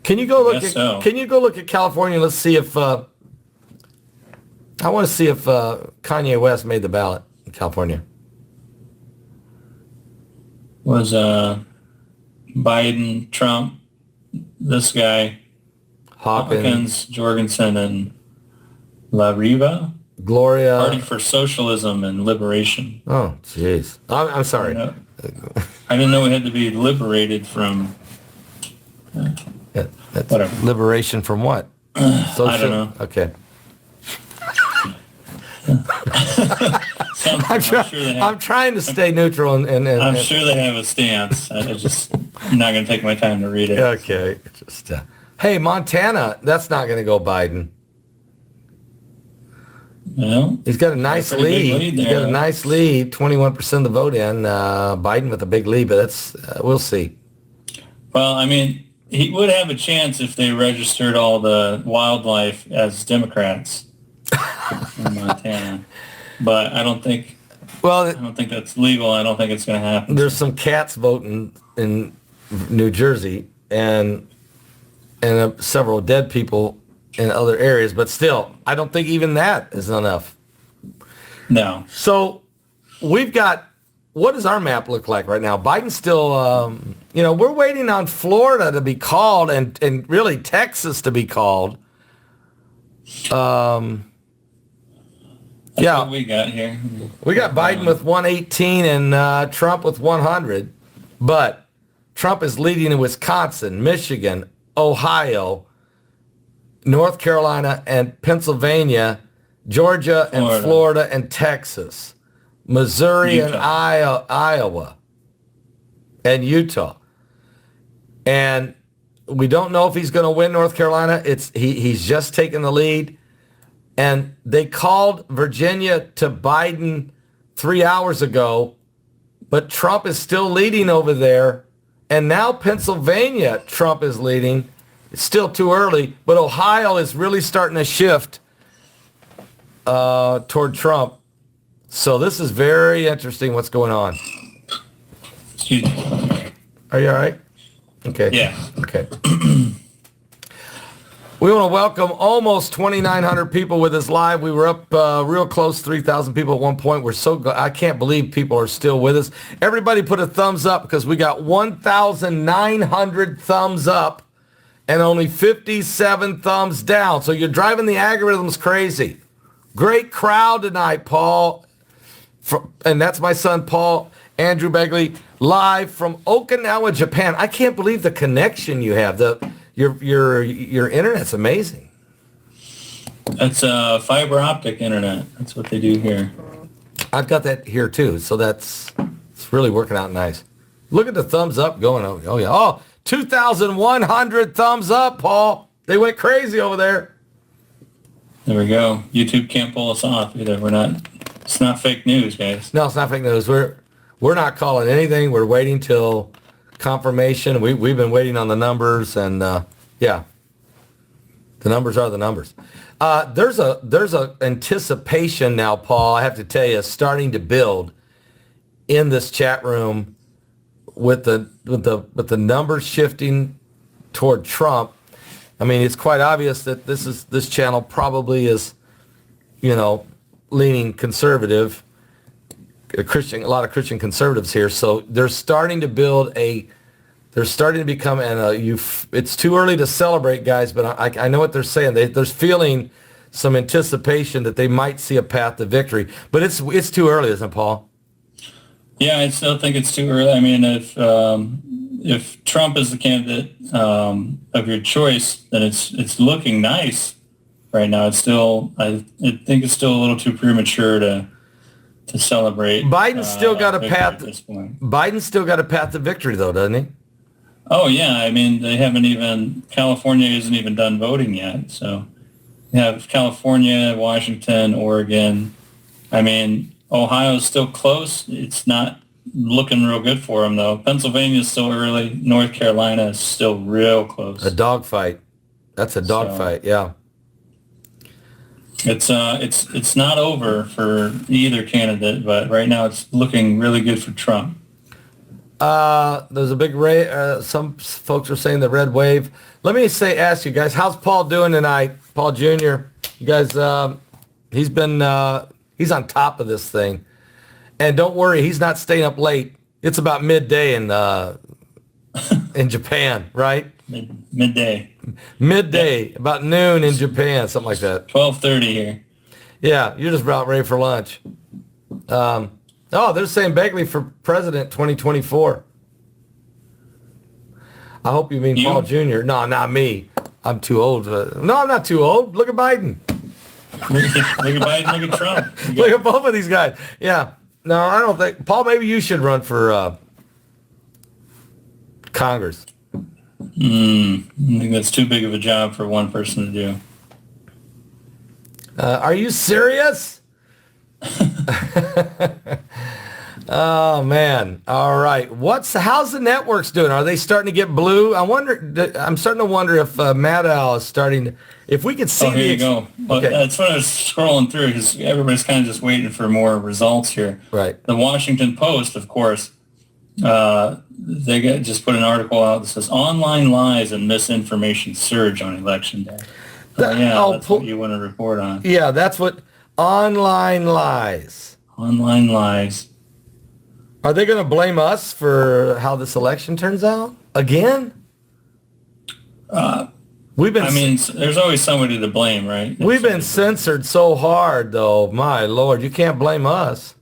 Can you go look at California? Let's see if I want to see if Kanye West made the ballot in California? Was Biden, Trump, this guy, Hawkins, Jorgensen, and La Riva? Gloria. Party for Socialism and Liberation. Oh, jeez. I'm sorry. I didn't know we had to be liberated from That's whatever. Liberation from what? Social? I don't know. Okay. I'm sure they have, I'm trying to stay neutral and I'm sure they have a stance. I'm not going to take my time to read it. okay. Just hey, Montana, that's not going to go Biden. Well, He's got a nice pretty big lead. lead He's there. got a nice lead, 21% of the vote in. Biden with a big lead, but that's we'll see. well, I mean, he would have a chance if they registered all the wildlife as Democrats in Montana. But I don't think Well, that's legal. I don't think it's going to happen. there's some cats voting in New Jersey and several dead people in other areas, but still, I don't think even that is enough. No. So we've got, what does our map look like right now? Biden's still, we're waiting on Florida to be called and really Texas to be called. That's what we got here. We got Biden with 118 and Trump with 100, but Trump is leading in Wisconsin, Michigan, Ohio, North Carolina, and Pennsylvania, Georgia, and Florida, and Texas, Missouri, and Iowa, and Utah. And we don't know if he's going to win North Carolina. He's just taken the lead. And they called Virginia to Biden 3 hours ago, but Trump is still leading over there. And now Pennsylvania, Trump is leading. It's still too early, but Ohio is really starting to shift toward Trump. So this is very interesting what's going on. Excuse me. Are you all right? Okay. Yeah. Okay. We want to welcome almost 2,900 people with us live. We were up real close, 3,000 people at one point. We're so glad. I can't believe people are still with us. Everybody put a thumbs up because we got 1,900 thumbs up and only 57 thumbs down. So you're driving the algorithms crazy. Great crowd tonight, Paul. And that's my son, Paul, Andrew Begley, live from Okinawa, Japan. I can't believe the connection you have. Your internet's amazing. That's fiber optic internet. That's what they do here. I've got that here too, so it's really working out nice. Look at the thumbs up going. Oh yeah. Oh, 2,100 thumbs up, Paul. They went crazy over there. There we go. YouTube can't pull us off either. It's not fake news, guys. No, it's not fake news. We're not calling anything. We're waiting till confirmation. We've been waiting on the numbers, and the numbers are the numbers. There's a anticipation now, Paul. I have to tell you, starting to build in this chat room with the numbers shifting toward Trump. I mean, it's quite obvious that this channel probably is, leaning conservative. A lot of Christian conservatives here, so they're starting to become, it's too early to celebrate, guys, but I know what they're saying. They're feeling some anticipation that they might see a path to victory, but it's too early, isn't it, Paul? Yeah, I still think it's too early. I mean, if Trump is the candidate of your choice, then it's looking nice right now. It's still, I think it's still a little too premature to celebrate. Biden's still got a path. At this point. Biden's still got a path to victory, though, doesn't he? Oh yeah, I mean California isn't even done voting yet. So you have California, Washington, Oregon. I mean, Ohio's still close. It's not looking real good for them though. Pennsylvania's still early. North Carolina is still real close. A dogfight. That's a dogfight. Yeah. It's not over for either candidate, but right now it's looking really good for Trump. There's a big some folks are saying the red wave. Let me ask you guys, how's Paul doing tonight? Paul Jr. You guys, he's on top of this thing. And don't worry, he's not staying up late. It's about midday in Japan, right? Midday. Midday, about noon in Japan, something like that. 12:30 here. Yeah, you're just about ready for lunch. They're saying Begley for president 2024. I hope you mean Paul Jr. No, not me. I'm too old. No, I'm not too old. Look at Biden. Look at Biden, look at Trump. Look at both of these guys. Yeah. No, I don't think. Paul, maybe you should run for Congress. I think that's too big of a job for one person to do. Are you serious? Oh man! All right. How's the networks doing? Are they starting to get blue? I'm starting to wonder if Maddow is starting to. If we could see. Here you go. Well, okay. That's what I was scrolling through because everybody's kind of just waiting for more results here. Right. The Washington Post, of course, they just put an article out that says online lies and misinformation surge on election day. That's what you want to report on. Yeah, that's what online lies. Online lies. Are they going to blame us for how this election turns out again? There's always somebody to blame, right? We've been censored so hard, though. My Lord, you can't blame us.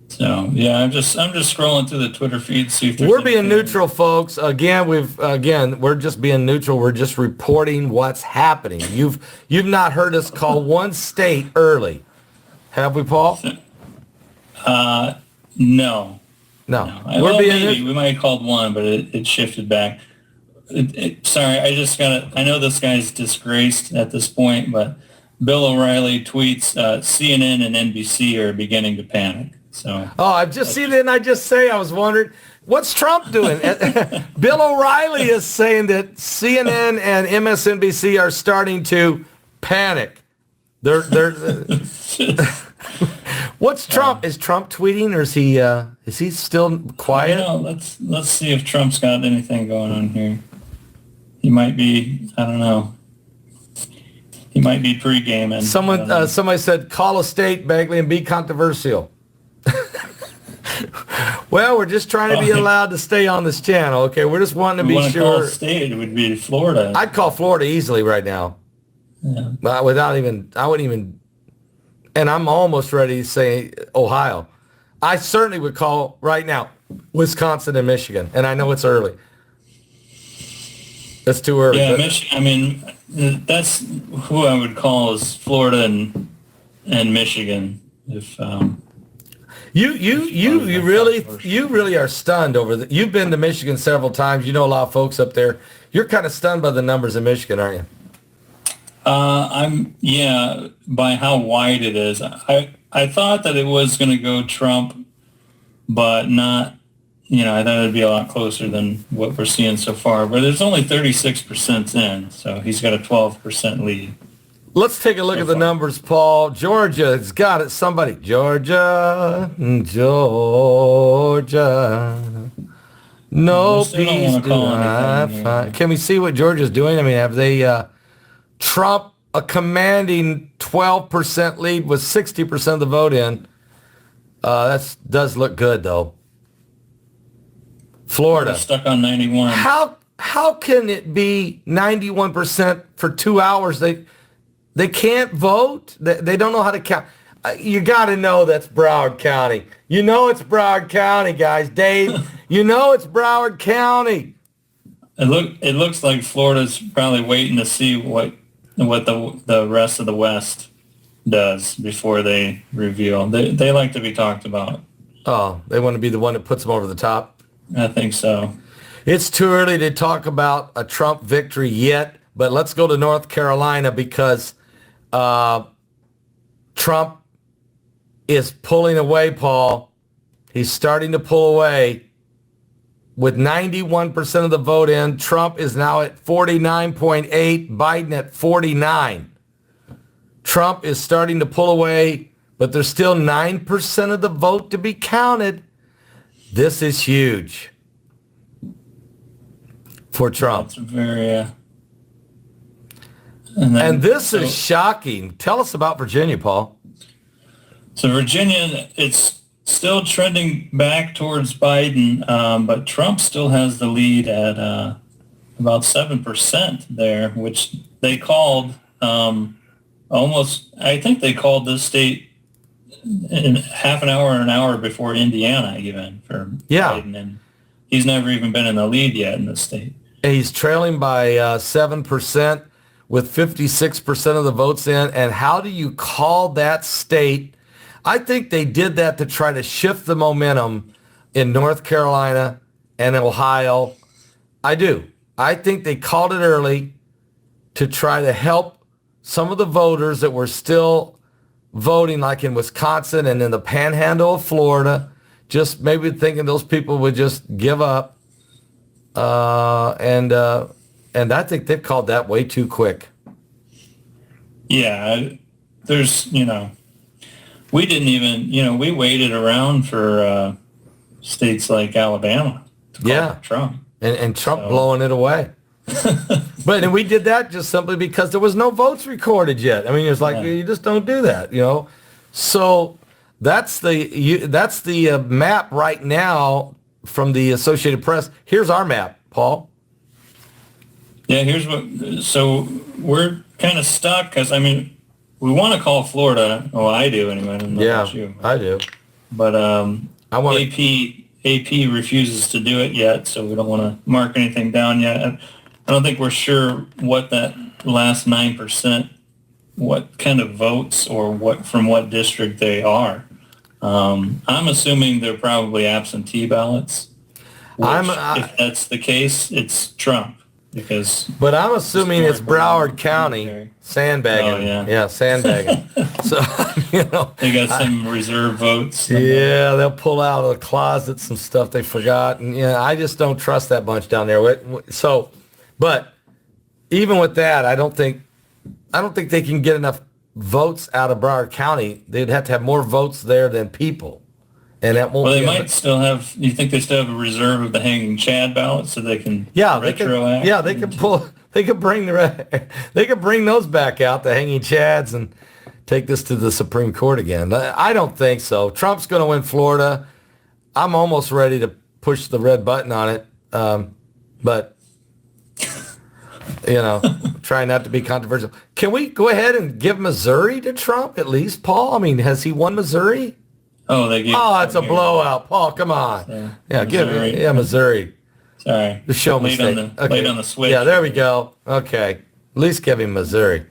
So yeah, I'm just scrolling through the Twitter feed to see if there's. We're being neutral, folks. We're just being neutral. We're just reporting what's happening. You've not heard us call one state early, have we, Paul? No. We might have called one, but it shifted back. Sorry, I know this guy's disgraced at this point, but Bill O'Reilly tweets, CNN and NBC are beginning to panic. So. Oh, I've just seen it, and I was wondering, what's Trump doing? Bill O'Reilly is saying that CNN and MSNBC are starting to panic. They're What's Trump? Is Trump tweeting, or is he still quiet? Let's see if Trump's got anything going on here. He might be. I don't know. He might be pre-gaming. Somebody said, call a state, Begley, and be controversial. Well, we're just trying to be allowed to stay on this channel. Okay, we're just wanting to be sure. Call a state, it would be Florida. I'd call Florida easily right now. Yeah. But I wouldn't even, and I'm almost ready to say Ohio. I certainly would call right now Wisconsin and Michigan, and I know it's early. That's too early. Yeah, Michigan. That's who I would call is Florida and Michigan. If you really are stunned over that. You've been to Michigan several times. You know a lot of folks up there. You're kind of stunned by the numbers in Michigan, aren't you? By how wide it is. I thought that it was going to go Trump, but not. I thought it'd be a lot closer than what we're seeing so far. But there's only 36% in, so he's got a 12% lead. Let's take a look at the numbers, Paul. Georgia's got it. Somebody. Georgia. No peace do I find. Can we see what Georgia's doing? I mean, have they... Trump, a commanding 12% lead with 60% of the vote in. That does look good, though. Florida. We're stuck on 91. How can it be 91% for 2 hours? They can't vote. They don't know how to count. You got to know that's Broward County. You know it's Broward County, guys. Dave, you know it's Broward County. It looks like Florida's probably waiting to see what the rest of the West does before they reveal. They like to be talked about. Oh, they want to be the one that puts them over the top? I think so. It's too early to talk about a Trump victory yet, but let's go to North Carolina because Trump is pulling away, Paul. He's starting to pull away. With 91% of the vote in, Trump is now at 49.8, Biden at 49. Trump is starting to pull away, but there's still 9% of the vote to be counted. This is huge for Trump. That's very... And this is shocking. Tell us about Virginia, Paul. So Virginia, it's still trending back towards Biden, but Trump still has the lead at about 7% there, which they called almost, I think they called this state in half an hour or an hour before Indiana even for Biden. And he's never even been in the lead yet in this state. He's trailing by 7% with 56% of the votes in. And how do you call that state? I think they did that to try to shift the momentum in North Carolina and Ohio. I do. I think they called it early to try to help some of the voters that were still voting, like in Wisconsin and in the panhandle of Florida, just maybe thinking those people would just give up. And I think they've called that way too quick. Yeah, there's, we didn't even, we waited around for states like Alabama to call Trump. And Trump blowing it away. And we did that just simply because there was no votes recorded yet. I mean, it's like, you just don't do that, So that's the map right now from the Associated Press. Here's our map, Paul. Yeah, so we're kind of stuck because, we want to call Florida. Oh, I do anyway. I don't know about you. I do. But AP refuses to do it yet, so we don't want to mark anything down yet. I don't think we're sure what that last 9%, what kind of votes or from what district they are. I'm assuming they're probably absentee ballots. If that's the case, it's Trump. But I'm assuming it's Broward County sandbagging. Oh, yeah, sandbagging. So, they got some reserve votes. Yeah, they'll pull out of the closet some stuff they forgot. And, I just don't trust that bunch down there. So, but even with that, I don't think they can get enough votes out of Broward County. They'd have to have more votes there than people. And that won't. Well, they might still have. You think they still have a reserve of the hanging Chad ballots so they can retroact? They can pull. They could bring They could bring those back out, the hanging Chads, and take this to the Supreme Court again. I don't think so. Trump's going to win Florida. I'm almost ready to push the red button on it, but try not to be controversial. Can we go ahead and give Missouri to Trump at least, Paul? Has he won Missouri? Oh, it's a blowout, Paul. Come on. Missouri. Missouri. Sorry. The show mistake. Late on the switch. Yeah, there we go. Okay. At least give him Missouri.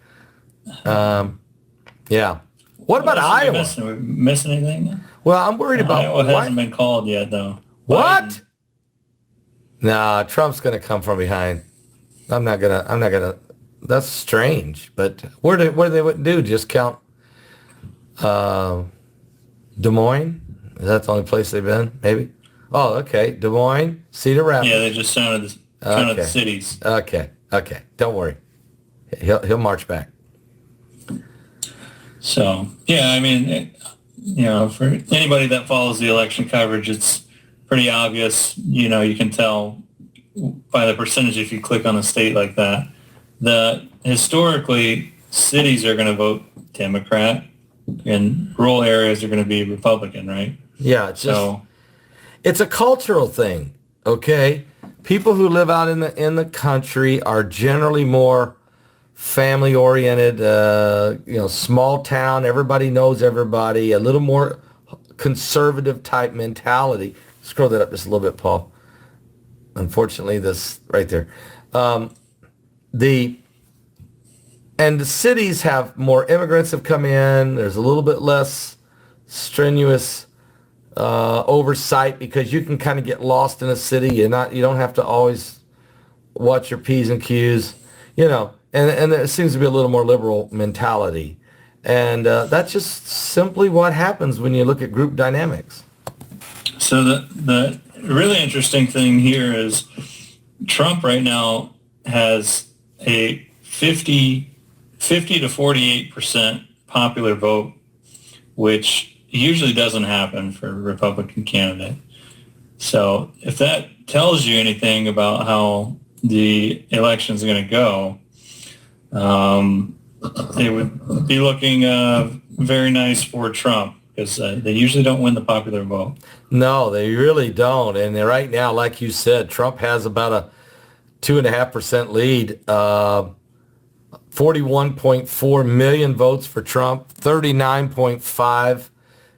Yeah. What about Iowa? We missing anything? Well, I'm worried about Iowa hasn't been called yet, though. What? Biden. Nah, Trump's going to come from behind. I'm not gonna. That's strange. But what do they do? Just count Des Moines? Is that the only place they've been? Maybe. Oh, okay. Des Moines, Cedar Rapids. Yeah, they just counted the cities. Okay. Don't worry. He'll march back. So, yeah, for anybody that follows the election coverage, it's pretty obvious. You can tell by the percentage if you click on a state like that. Historically, cities are going to vote Democrat, and rural areas are going to be Republican, right? Yeah, it's a cultural thing, okay? People who live out in the country are generally more family-oriented, small town, everybody knows everybody, a little more conservative type mentality. Scroll that up just a little bit, Paul. Unfortunately, this right there. The cities have more immigrants have come in. There's a little bit less strenuous oversight because you can kind of get lost in a city. You don't have to always watch your P's and Q's, and there seems to be a little more liberal mentality. And that's just simply what happens when you look at group dynamics. So the really interesting thing here is Trump right now has a 50 to 48% popular vote, which usually doesn't happen for a Republican candidate. So if that tells you anything about how the election is going to go, it would be looking very nice for Trump. because they usually don't win the popular vote. No, they really don't. And right now, like you said, Trump has about a 2.5% lead. 41.4 million votes for Trump, 39.5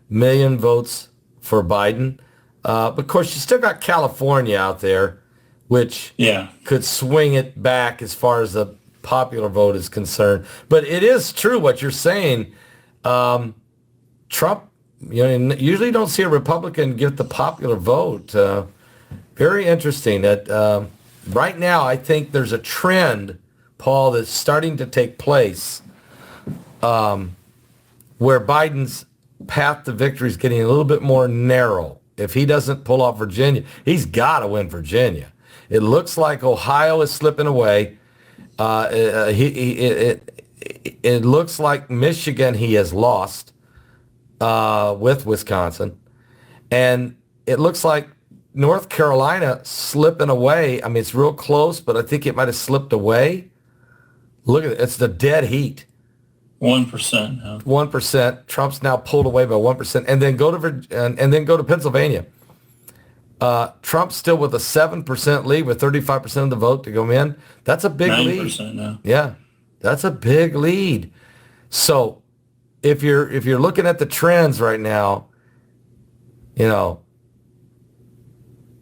million votes for Biden. But of course, you still got California out there, which could swing it back as far as the popular vote is concerned. But it is true what you're saying. Trump, usually don't see a Republican get the popular vote. Very interesting that right now I think there's a trend, Paul, that's starting to take place where Biden's path to victory is getting a little bit more narrow. If he doesn't pull off Virginia, he's got to win Virginia. It looks like Ohio is slipping away. It looks like Michigan he has lost with Wisconsin. And it looks like North Carolina slipping away. I mean, it's real close, but I think it might have slipped away. Look at it. It's the dead heat. 1% now. 1%. Trump's now pulled away by 1%. And then go to Pennsylvania. Trump's still with a 7% lead with 35% of the vote to go in. That's a big 9% lead. 9% now. Yeah, that's a big lead. So if you're looking at the trends right now,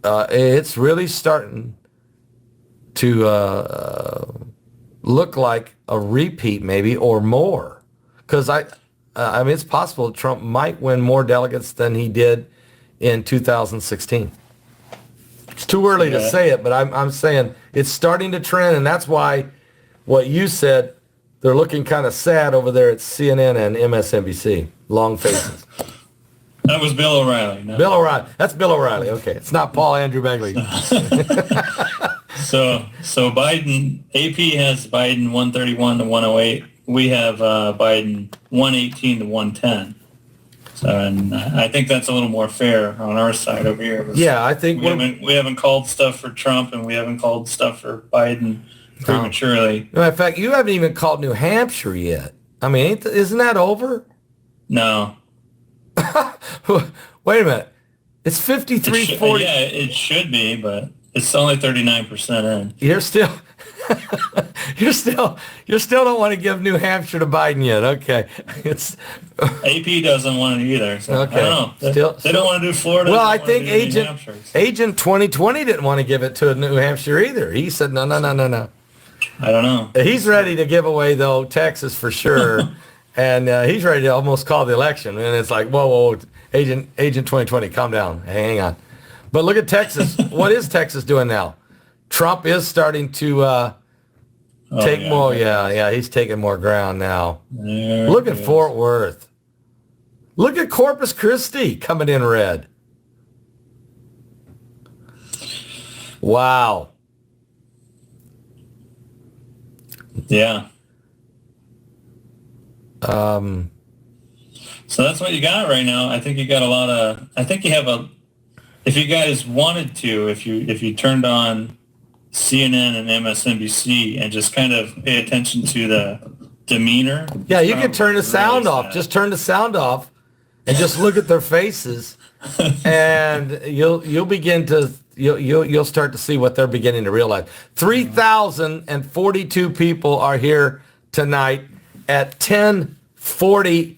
it's really starting to look like a repeat maybe or more. Because I mean, it's possible Trump might win more delegates than he did in 2016. It's too early to say it, but I'm saying it's starting to trend, and that's why what you said, they're looking kind of sad over there at CNN and MSNBC. Long faces. That was Bill O'Reilly. No. Bill O'Reilly. That's Bill O'Reilly. Okay, it's not Paul Andrew Begley. So Biden, AP has Biden 131 to 108. We have Biden 118 to 110. So, and I think that's a little more fair on our side over here. Yeah, I think we haven't called stuff for Trump and we haven't called stuff for Biden prematurely. No, in fact, you haven't even called New Hampshire yet. I mean, isn't that over? No. Wait a minute. It's 53-40. Yeah, it should be, but it's only 39% in. You're still don't want to give New Hampshire to Biden yet. Okay. AP doesn't want it either. So okay. I don't know. They don't want to do Florida. Well, I think Agent 2020 didn't want to give it to New Hampshire either. He said, no. I don't know. He's ready to give away, though, Texas for sure. And he's ready to almost call the election. And it's like, whoa, Agent 2020, calm down. Hang on. But look at Texas. What is Texas doing now? Trump is starting to take more. Yeah, he's taking more ground now. Look at Fort Worth. Look at Corpus Christi coming in red. Wow. Yeah. So that's what you got right now. I think you got if you guys wanted to, if you turned on CNN and MSNBC and just kind of pay attention to the demeanor. Yeah, you can turn the sound off. Just turn the sound off and just look at their faces and you'll begin to you'll start to see what they're beginning to realize. 3,042 people are here tonight at 10:40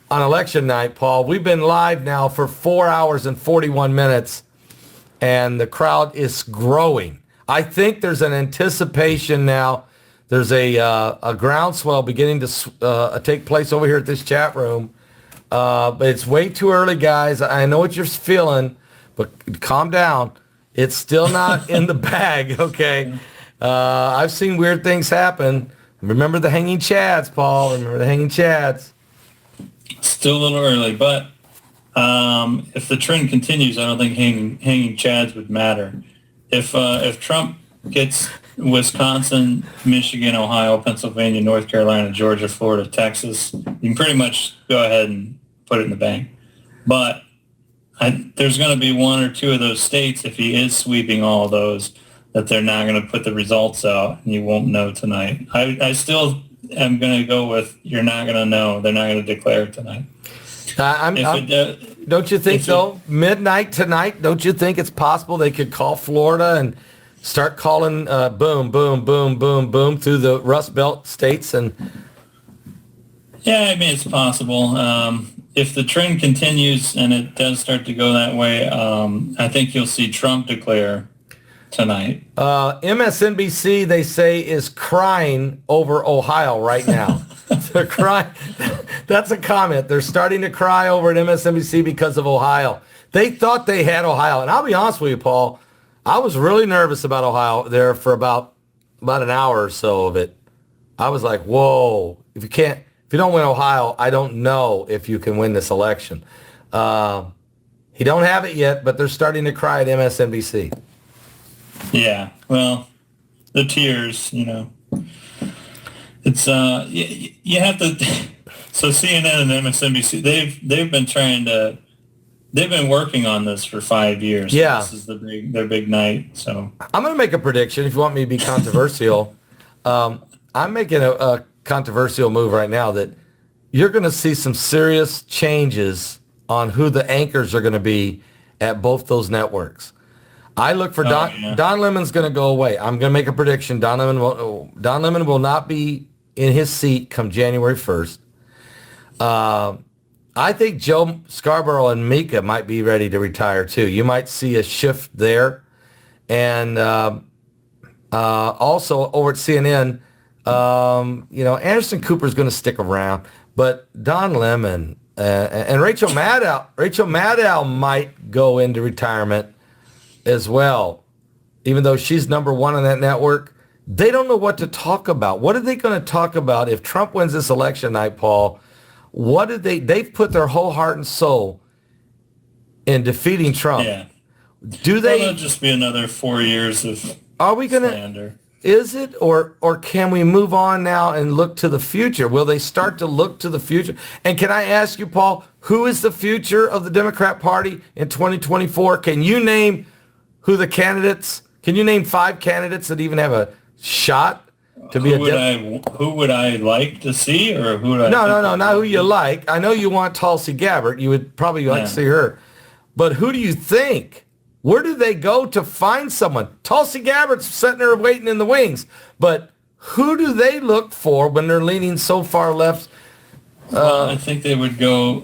on election night, Paul. We've been live now for 4 hours and 41 minutes, and the crowd is growing. I think there's an anticipation now. There's a groundswell beginning to take place over here at this chat room. But it's way too early, guys. I know what you're feeling, but calm down. It's still not in the bag, okay? I've seen weird things happen. Remember the hanging chads, Paul. Remember the hanging chads. Still a little early, but if the trend continues, I don't think hanging chads would matter. If Trump gets Wisconsin, Michigan, Ohio, Pennsylvania, North Carolina, Georgia, Florida, Texas, you can pretty much go ahead and put it in the bank. But there's going to be one or two of those states, if he is sweeping all of those, that they're not going to put the results out, and you won't know tonight. I still am going to go with you're not going to know. They're not going to declare it tonight. Don't you think if it- though? Midnight tonight, don't you think it's possible they could call Florida and start calling boom, boom, boom, boom, boom through the Rust Belt states? And Yeah, I mean, it's possible. If the trend continues and it does start to go that way, I think you'll see Trump declare tonight. MSNBC, they say, is crying over Ohio right now. They're crying. That's a comment. They're starting to cry over at MSNBC because of Ohio. They thought they had Ohio. And I'll be honest with you, Paul, I was really nervous about Ohio there for about an hour or so of it. I was like, whoa, if you don't win Ohio, I don't know if you can win this election. He don't have it yet, but they're starting to cry at MSNBC. Yeah, well, the tears, it's you have to. So CNN and MSNBC, they've been working on this for 5 years. Yeah, this is their big night. So I'm going to make a prediction. If you want me to be controversial, I'm making a controversial move right now that you're going to see some serious changes on who the anchors are going to be at both those networks. I look for Don Lemon's going to go away. I'm going to make a prediction. Don Lemon will not be in his seat come January 1st. I think Joe Scarborough and Mika might be ready to retire too. You might see a shift there. And also over at CNN, Anderson Cooper's going to stick around. But Don Lemon and Rachel Maddow might go into retirement as well, even though she's number one on that network. They don't know what to talk about. What are they going to talk about if Trump wins this election night, Paul? They've put their whole heart and soul in defeating Trump. Yeah. Do they? It'll just be another 4 years of Are we going slander. to? Is it, or can we move on now and look to the future? Will they start to look to the future? And can I ask you, Paul, who is the future of the Democrat Party in 2024? Can you name who the candidates? Can you name 5 candidates that even have a shot to be who would I like to see, or who would I? No, not who you like. I know you want Tulsi Gabbard. You would probably like to see her, but who do you think? Where do they go to find someone? Tulsi Gabbard's sitting there waiting in the wings, but who do they look for when they're leaning so far left? Well, I think they would go.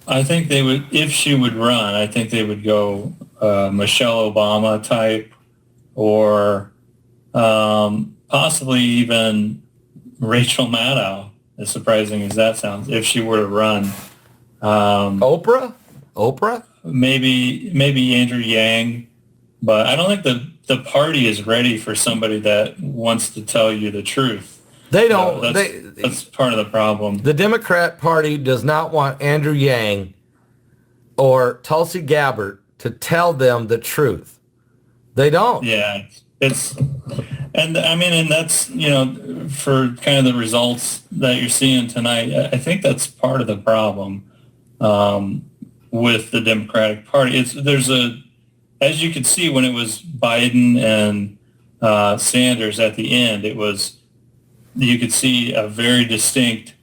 I think they would, if she would run. I think they would go Michelle Obama type, or possibly even Rachel Maddow, as surprising as that sounds, if she were to run. Oprah? Maybe Andrew Yang, but I don't think the party is ready for somebody that wants to tell you the truth. They don't. That's part of the problem. The Democrat Party does not want Andrew Yang or Tulsi Gabbard to tell them the truth. They don't. Yeah, and that's, for kind of the results that you're seeing tonight, I think that's part of the problem with the Democratic Party. As you could see when it was Biden and Sanders at the end, you could see a very distinct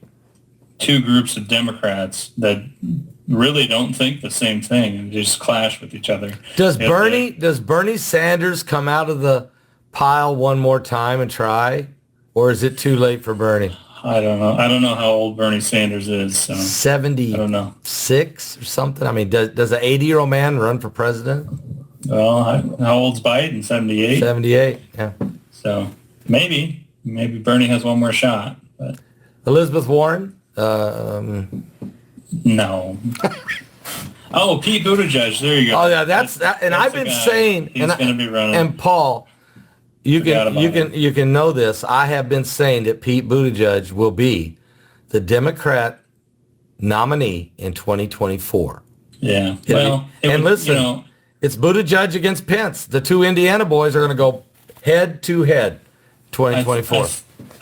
two groups of Democrats that really don't think the same thing and just clash with each other. Does Bernie Sanders come out of the pile one more time and try, or is it too late for Bernie? I don't know. I don't know how old Bernie Sanders is. So 76 I don't know. or something. I mean, does an 80-year-old man run for president? Well, how old's Biden? 78. 78. Yeah. So maybe Bernie has one more shot. But Elizabeth Warren. No. Oh, Pete Buttigieg. There you go. Oh yeah, that's that. And I've been saying, he's going to be running. And Paul, you can know this. I have been saying that Pete Buttigieg will be the Democrat nominee in 2024. Yeah. Listen, it's Buttigieg against Pence. The two Indiana boys are going to go head to head 2024.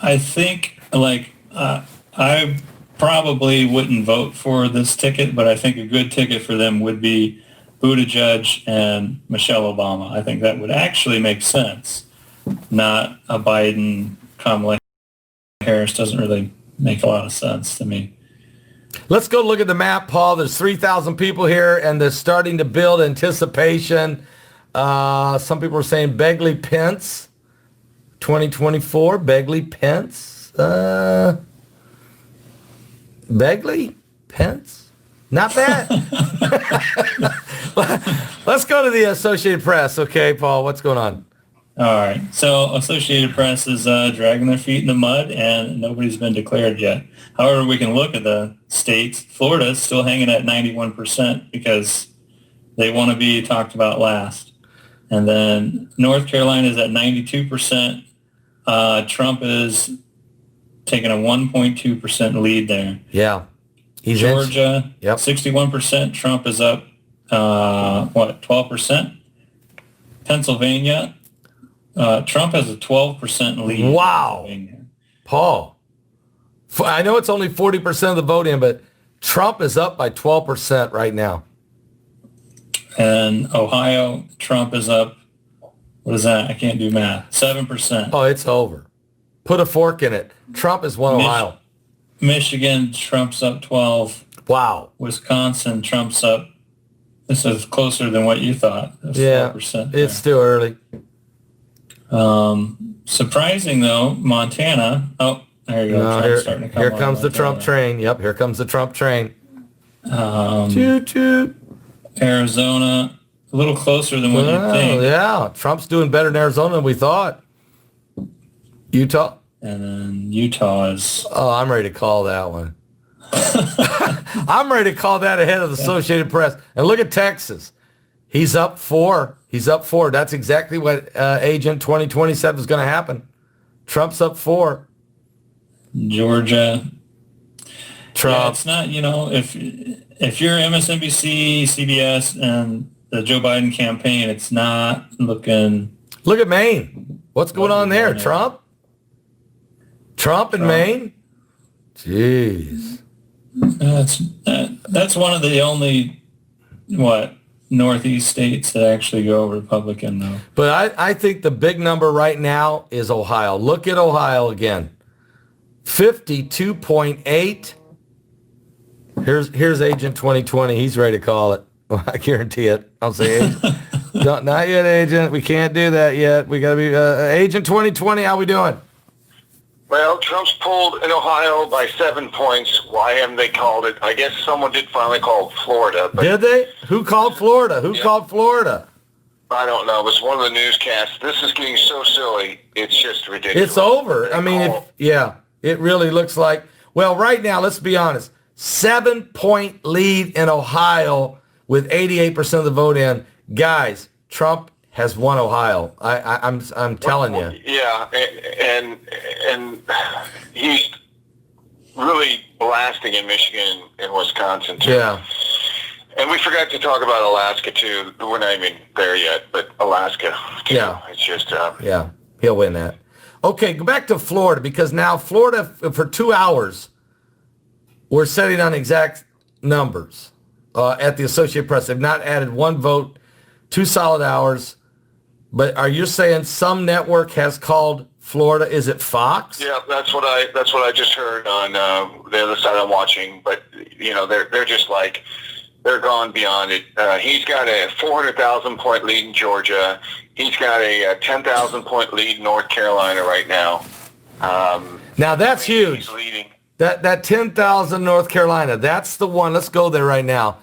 I think I probably wouldn't vote for this ticket, but I think a good ticket for them would be Buttigieg and Michelle Obama. I think that would actually make sense. Not a Biden, Kamala Harris doesn't really make a lot of sense to me. Let's go look at the map, Paul. There's 3,000 people here, and they're starting to build anticipation. Some people are saying Begley Pence, 2024. Begley Pence. Begley Pence. Not bad. Let's go to the Associated Press. Okay, Paul, what's going on? All right. So Associated Press is dragging their feet in the mud, and nobody's been declared yet. However, we can look at the states. Florida is still hanging at 91% because they want to be talked about last. And then North Carolina is at 92%. Trump is taking a 1.2% lead there. Yeah. He's Georgia, Yep. 61%. Trump is up, 12%. Pennsylvania, Trump has a 12% lead. Wow. Paul, I know it's only 40% of the vote in, but Trump is up by 12% right now. And Ohio, Trump is up, what is that? I can't do math. 7%. Oh, it's over. Put a fork in it. Trump has won Ohio. Michigan, Trump's up 12. Wow. Wisconsin, Trump's up. This is closer than what you thought. Yeah, 4% it's still early. Surprising, though, Montana. Oh, there you go. No, Trump's starting to come here on comes the Montana. Trump train. Yep, here comes the Trump train. Toot, toot. Arizona, a little closer than what you'd think. Yeah, Trump's doing better in Arizona than we thought. Utah? And then Utah is... Oh, I'm ready to call that one. I'm ready to call that ahead of the Associated Press. And look at Texas. He's up 4. He's up 4. That's exactly what Agent 2020 said was going to happen. Trump's up 4. Georgia. Trump. Yeah, it's not, if you're MSNBC, CBS, and the Joe Biden campaign, it's not looking... Look at Maine. What's going on there? Trump? Trump in Maine? Jeez. That's one of the only, Northeast states that actually go Republican, though. But I think the big number right now is Ohio. Look at Ohio again. 52.8. Here's Agent 2020. He's ready to call it. I guarantee it. I'll say, not yet, Agent. We can't do that yet. We got to be Agent 2020. How we doing? Well, Trump's pulled in Ohio by 7 points. Why haven't they called it? I guess someone did finally call Florida. But Did they? Who called Florida? Who called Florida? I don't know. It was one of the newscasts. This is getting so silly. It's just ridiculous. It's over. I mean, it really looks like, well, right now, let's be honest, 7-point lead in Ohio with 88% of the vote in. Guys, Trump has won Ohio. I'm telling you. Yeah, and he's really blasting in Michigan and Wisconsin too. Yeah. And we forgot to talk about Alaska too. We're not even there yet, but Alaska too. Yeah. It's just Yeah, he'll win that. Okay, go back to Florida, because now Florida, for 2 hours, we're setting on exact numbers at the Associated Press. They've not added one vote, 2 solid hours. But are you saying some network has called Florida? Is it Fox? Yeah, that's what I just heard on the other side I'm watching. But they're just like, they're gone beyond it. He's got a 400,000 point lead in Georgia. He's got a 10,000 point lead in North Carolina right now. Now that's huge. He's leading. That 10,000 North Carolina, that's the one. Let's go there right now.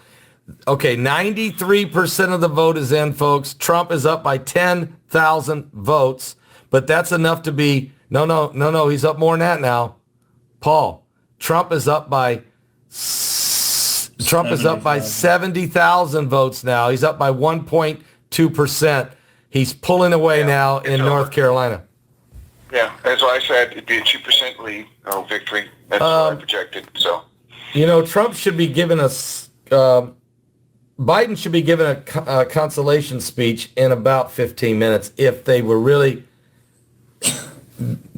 Okay, 93% of the vote is in, folks. Trump is up by 10,000 votes, but that's enough to be, no, he's up more than that now. Paul, Trump is up by 70,000 votes now. He's up by 1.2%. He's pulling away now in North Carolina. Yeah, as I said, it'd be a 2% lead, victory. That's what I projected. So, Trump should be given us... Biden should be given a consolation speech in about 15 minutes if they were really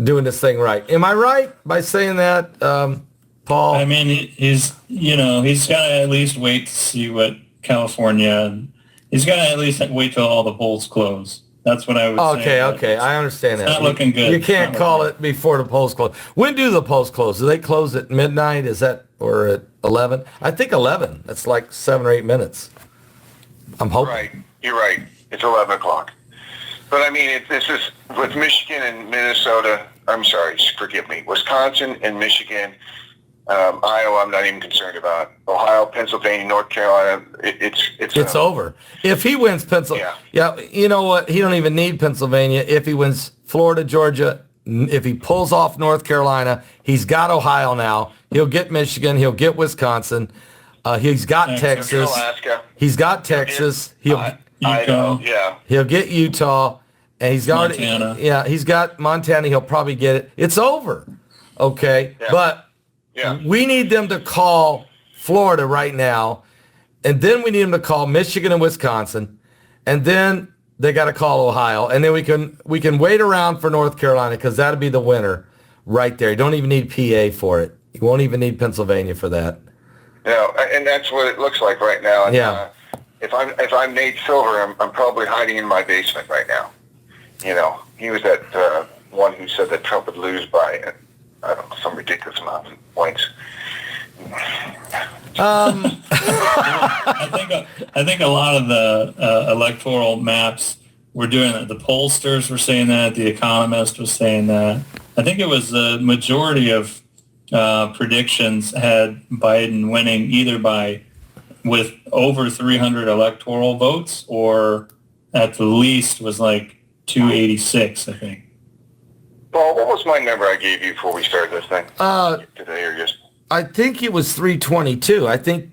doing this thing right. Am I right by saying that, Paul? I mean, he's got to at least wait to see what California, he's got to at least wait till all the polls close. That's what I would say. Okay. I understand that. not looking good. You It's can't not call looking it before the polls close. When do the polls close? Do they close at midnight? Is that, or at 11? I think 11. That's like 7 or 8 minutes. I'm hoping. Right. You're right. It's 11 o'clock. But I mean, this is with Michigan and Minnesota. I'm sorry, forgive me. Wisconsin and Michigan, Iowa. I'm not even concerned about. Ohio, Pennsylvania, North Carolina. It's over. If he wins Pennsylvania, yeah, you know what? He don't even need Pennsylvania. If he wins Florida, Georgia, if he pulls off North Carolina, he's got Ohio now. He'll get Michigan. He'll get Wisconsin. He's got Texas. Alaska. He's got Texas. Utah. He'll get Utah, and he's got Montana. he's got Montana. He'll probably get it. It's over. Okay, but we need them to call Florida right now, and then we need them to call Michigan and Wisconsin, and then they got to call Ohio, and then we can wait around for North Carolina because that'll be the winner right there. You don't even need PA for it. You won't even need Pennsylvania for that. No, and that's what it looks like right now. And, if I'm Nate Silver, I'm probably hiding in my basement right now. You know, he was that one who said that Trump would lose by I don't know, some ridiculous amount of points. I think a lot of the electoral maps were doing that. The pollsters were saying that. The Economist was saying that. I think it was the majority of predictions had Biden winning either with over 300 electoral votes or at the least was like 286, I think. Paul, what was my number I gave you before we started this thing? Today or just? I think it was 322. I think,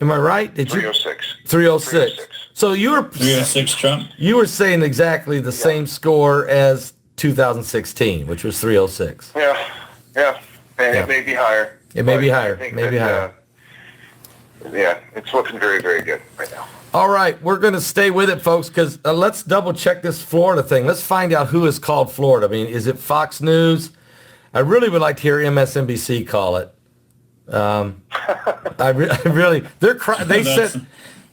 am I right? 306. 306. So you were 306 Trump. You were saying exactly the same score as 2016, which was 306. Yeah. And it may be higher. It may be higher. Maybe higher. Yeah, it's looking very, very good right now. All right, we're going to stay with it, folks, because let's double check this Florida thing. Let's find out who has called Florida. I mean, is it Fox News? I really would like to hear MSNBC call it. I really, they said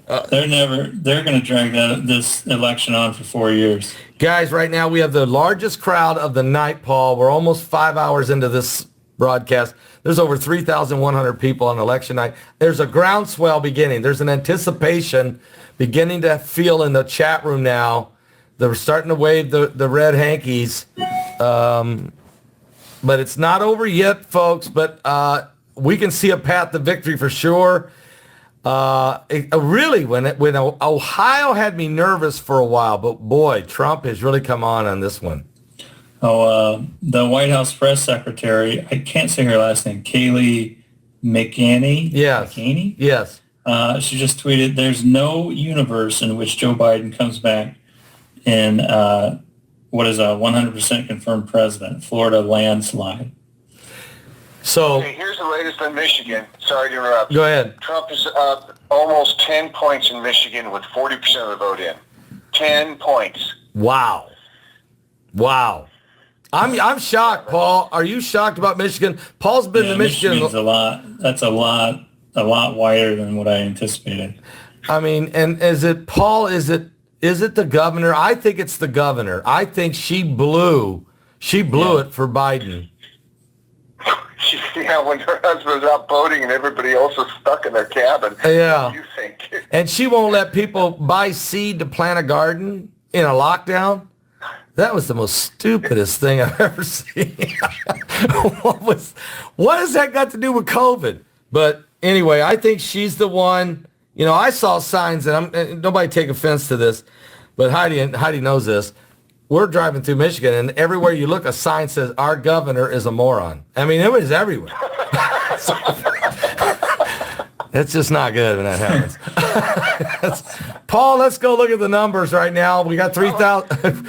they're going to drag this election on for 4 years. Guys, right now we have the largest crowd of the night, Paul. We're almost 5 hours into this broadcast. There's over 3,100 people on election night. There's a groundswell beginning. There's an anticipation beginning to feel in the chat room now. They're starting to wave the red hankies. But it's not over yet, folks. But we can see a path to victory for sure. Really, when Ohio had me nervous for a while, but boy, Trump has really come on this one. The White House press secretary, I can't say her last name, Kayleigh McEnany. Yes. McEnany? Yes. She just tweeted, "There's no universe in which Joe Biden comes back in what is a 100% confirmed president, Florida landslide." So here's the latest in Michigan. Sorry to interrupt. Go ahead. Trump is up almost 10 points in Michigan with 40% of the vote in. 10 points. Wow. I'm shocked, Paul. Are you shocked about Michigan? Paul's been to Michigan. Michigan's a lot. That's a lot wider than what I anticipated. I mean, and is it Paul? Is it the governor? I think it's the governor. I think she blew it for Biden. Yeah, when her husband's out boating and everybody else is stuck in their cabin. Yeah. You think? And she won't let people buy seed to plant a garden in a lockdown. That was the most stupidest thing I've ever seen. What has that got to do with COVID? But anyway, I think she's the one. You know, I saw signs, and nobody take offense to this, but Heidi knows this. We're driving through Michigan, and everywhere you look, a sign says, "Our governor is a moron." I mean, it was everywhere. It's just not good when that happens. Paul, let's go look at the numbers right now. We got 3,000.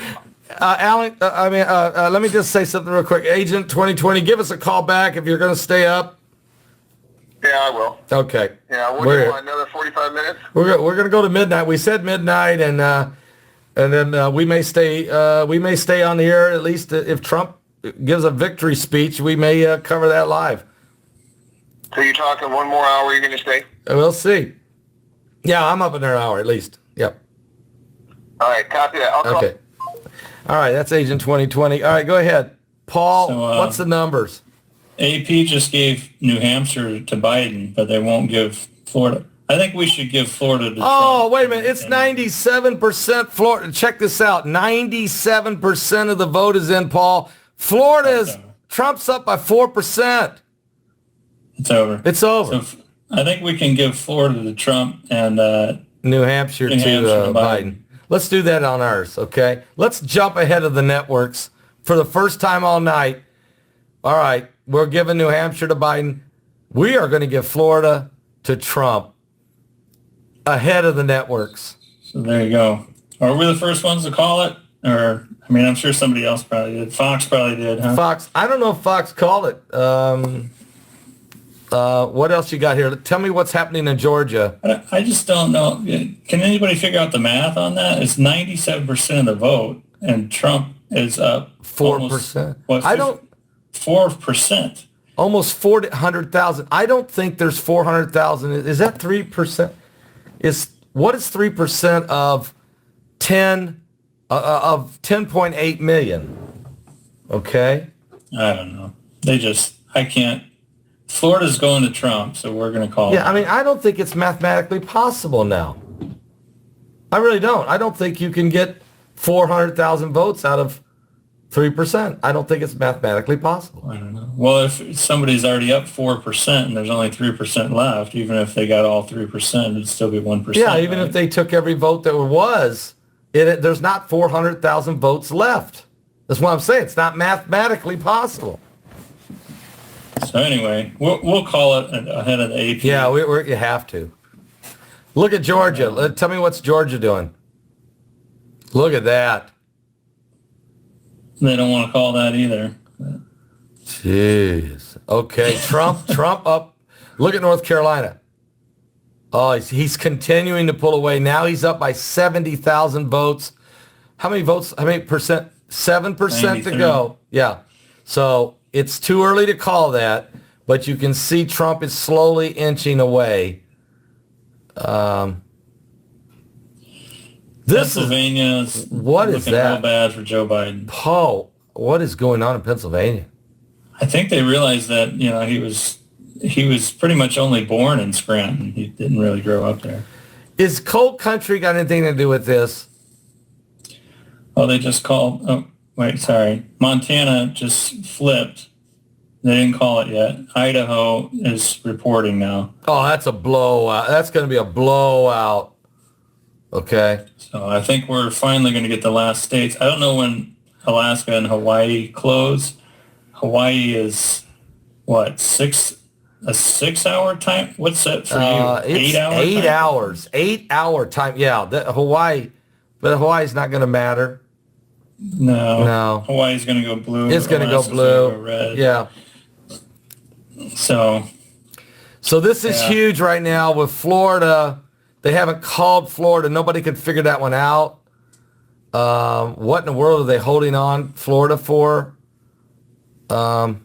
Alan, let me just say something real quick. Agent 2020, give us a call back if you're going to stay up. Yeah, I will. Okay. Yeah, what do you want, another 45 minutes? We're going to go to midnight. We said midnight, and then we may stay on the air, at least if Trump gives a victory speech. We may cover that live. So you're talking 1 more hour you're going to stay? We'll see. Yeah, I'm up in an hour at least. Yep. All right, copy that. I'll call. Okay. All right, that's Agent 2020. All right, go ahead. Paul, So, what's the numbers? AP just gave New Hampshire to Biden, but they won't give Florida. I think we should give Florida to Oh, Trump. wait a minute. It's 97% Florida. Check this out. 97% of the vote is in, Paul. Florida is, Trump's up by 4%. It's over. It's over. So I think we can give Florida to Trump and New Hampshire to Biden. Let's do that on ours, okay? Let's jump ahead of the networks for the first time all night. All right, we're giving New Hampshire to Biden. We are going to give Florida to Trump ahead of the networks. So there you go. Are we the first ones to call it? Or, I mean, I'm sure somebody else probably did. Fox probably did, huh? Fox, I don't know if Fox called it. What else you got here? Tell me what's happening in Georgia. I just don't know. Can anybody figure out the math on that? It's 97% of the vote, and Trump is up 4%. Almost, I don't. 4%. Almost 400,000. I don't think there's 400,000. Is that 3%? What is 3% of 10.8 million? Okay. I don't know. I can't. Florida's going to Trump, so we're going to call it. Yeah, I mean, I don't think it's mathematically possible now. I really don't. I don't think you can get 400,000 votes out of 3%. I don't think it's mathematically possible. I don't know. Well, if somebody's already up 4% and there's only 3% left, even if they got all 3%, it'd still be 1%. Yeah, even if they took every vote that was, there's not 400,000 votes left. That's what I'm saying. It's not mathematically possible. So anyway, we'll call it ahead of the AP. Yeah, you have to. Look at Georgia. Tell me what's Georgia doing. Look at that. They don't want to call that either. Jeez. Okay, Trump up. Look at North Carolina. Oh, he's continuing to pull away. Now he's up by 70,000 votes. How many votes? How many percent? 7% to go. Yeah. So it's too early to call that, but you can see Trump is slowly inching away. Pennsylvania's what is looking that? real bad for Joe Biden. Paul, what is going on in Pennsylvania? I think they realized that, he was pretty much only born in Scranton. He didn't really grow up there. Is cold country got anything to do with this? Oh, they just called. Oh, wait, sorry. Montana just flipped. They didn't call it yet. Idaho is reporting now. Oh, that's a blowout. That's going to be a blowout. Okay. So I think we're finally going to get the last states. I don't know when Alaska and Hawaii close. Hawaii is, what, a 6-hour time? What's that for you? It's 8 hours? 8 hours. 8 hour time. Yeah, Hawaii. But Hawaii's not going to matter. No. Hawaii's going to go blue. It's going to go blue. Go red. Yeah. So this is huge right now with Florida. They haven't called Florida. Nobody could figure that one out. What in the world are they holding on Florida for? So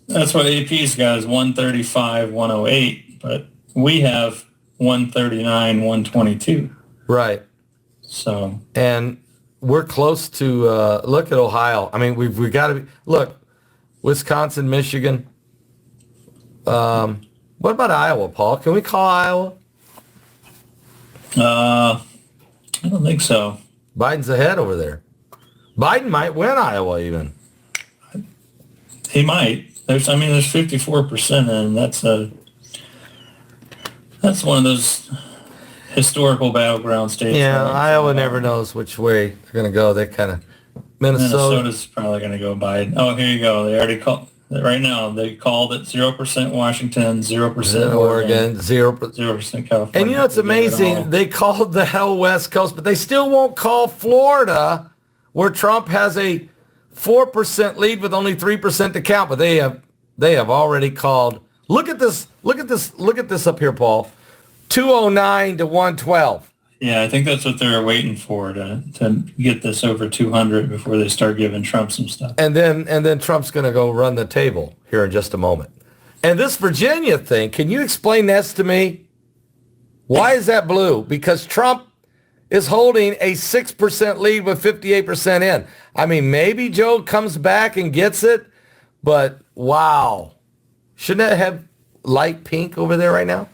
that's what AP's got is 135, 108, but we have 139, 122. Right. So. And we're close to, look at Ohio. I mean, we've got to be, look, Wisconsin, Michigan. What about Iowa, Paul? Can we call Iowa? I don't think so. Biden's ahead over there. Biden might win Iowa even. He might. There's 54%, and that's one of those historical battleground states. Yeah, right? Iowa never knows which way they're going to go. They kind of Minnesota's probably going to go Biden. Oh, here you go. They already called. Right now, they called it 0% Washington, 0% Oregon, 0% California. And it's amazing. They called the whole West Coast, but they still won't call Florida, where Trump has a 4% lead with only 3% to count. But they have already called. Look at this up here, Paul. 209 to 112. Yeah, I think that's what they're waiting for to get this over 200 before they start giving Trump some stuff. And then Trump's going to go run the table here in just a moment. And this Virginia thing, can you explain this to me? Why is that blue? Because Trump is holding a 6% lead with 58% in. I mean, maybe Joe comes back and gets it, but wow. Shouldn't it have light pink over there right now?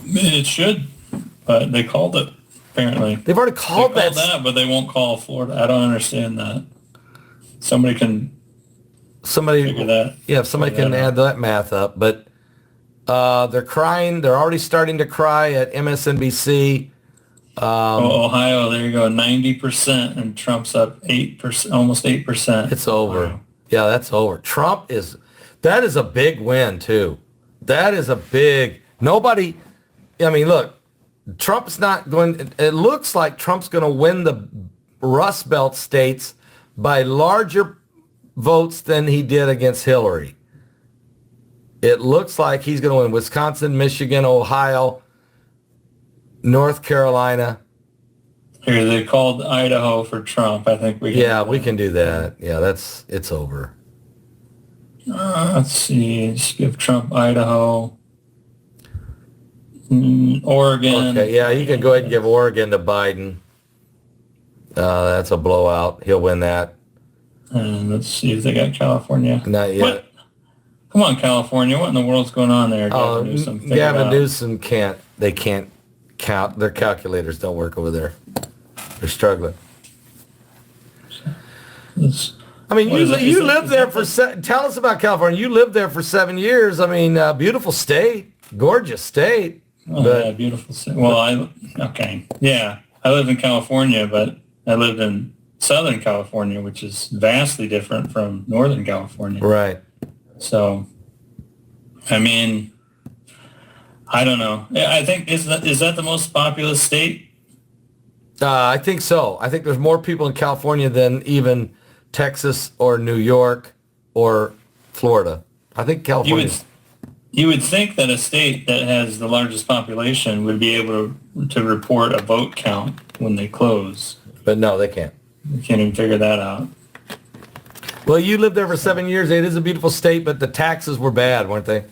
It should, but they called it, apparently. They've already called They that. called that, but they won't call Florida. I don't understand that. Somebody can figure that. Yeah, if somebody can add that math up. But they're crying. They're already starting to cry at MSNBC. Ohio, there you go, 90%, and Trump's up 8%, almost 8%. It's over. Wow. Yeah, that's over. That is a big win, too. That is a big, nobody, I mean, look, Trump's not going, it looks like Trump's going to win the Rust Belt states by larger votes than he did against Hillary. It looks like he's going to win Wisconsin, Michigan, Ohio, North Carolina. Here, they called Idaho for Trump. I think we can. Yeah, we can do that. Yeah, it's over. Let's see. Just give Trump Idaho. Oregon. Okay, yeah, you can go ahead and give Oregon to Biden. That's a blowout. He'll win that. And let's see if they got California. Not yet. What? Come on, California. What in the world's going on there? Oh, Gavin Newsom, figure it Gavin out. Newsom can't count. Their calculators don't work over there. They're struggling. I mean, you lived there for, tell us about California. You lived there for 7 years. I mean, beautiful state, gorgeous state. Oh, yeah, beautiful state. Well, yeah. I live in California, but I lived in Southern California, which is vastly different from Northern California. Right. So, I mean, I don't know. I think, is that the most populous state? I think so. I think there's more people in California than even Texas or New York or Florida. I think California. You would think that a state that has the largest population would be able to report a vote count when they close. But no, they can't. We can't even figure that out. Well, you lived there for 7 years. It is a beautiful state, but the taxes were bad, weren't they?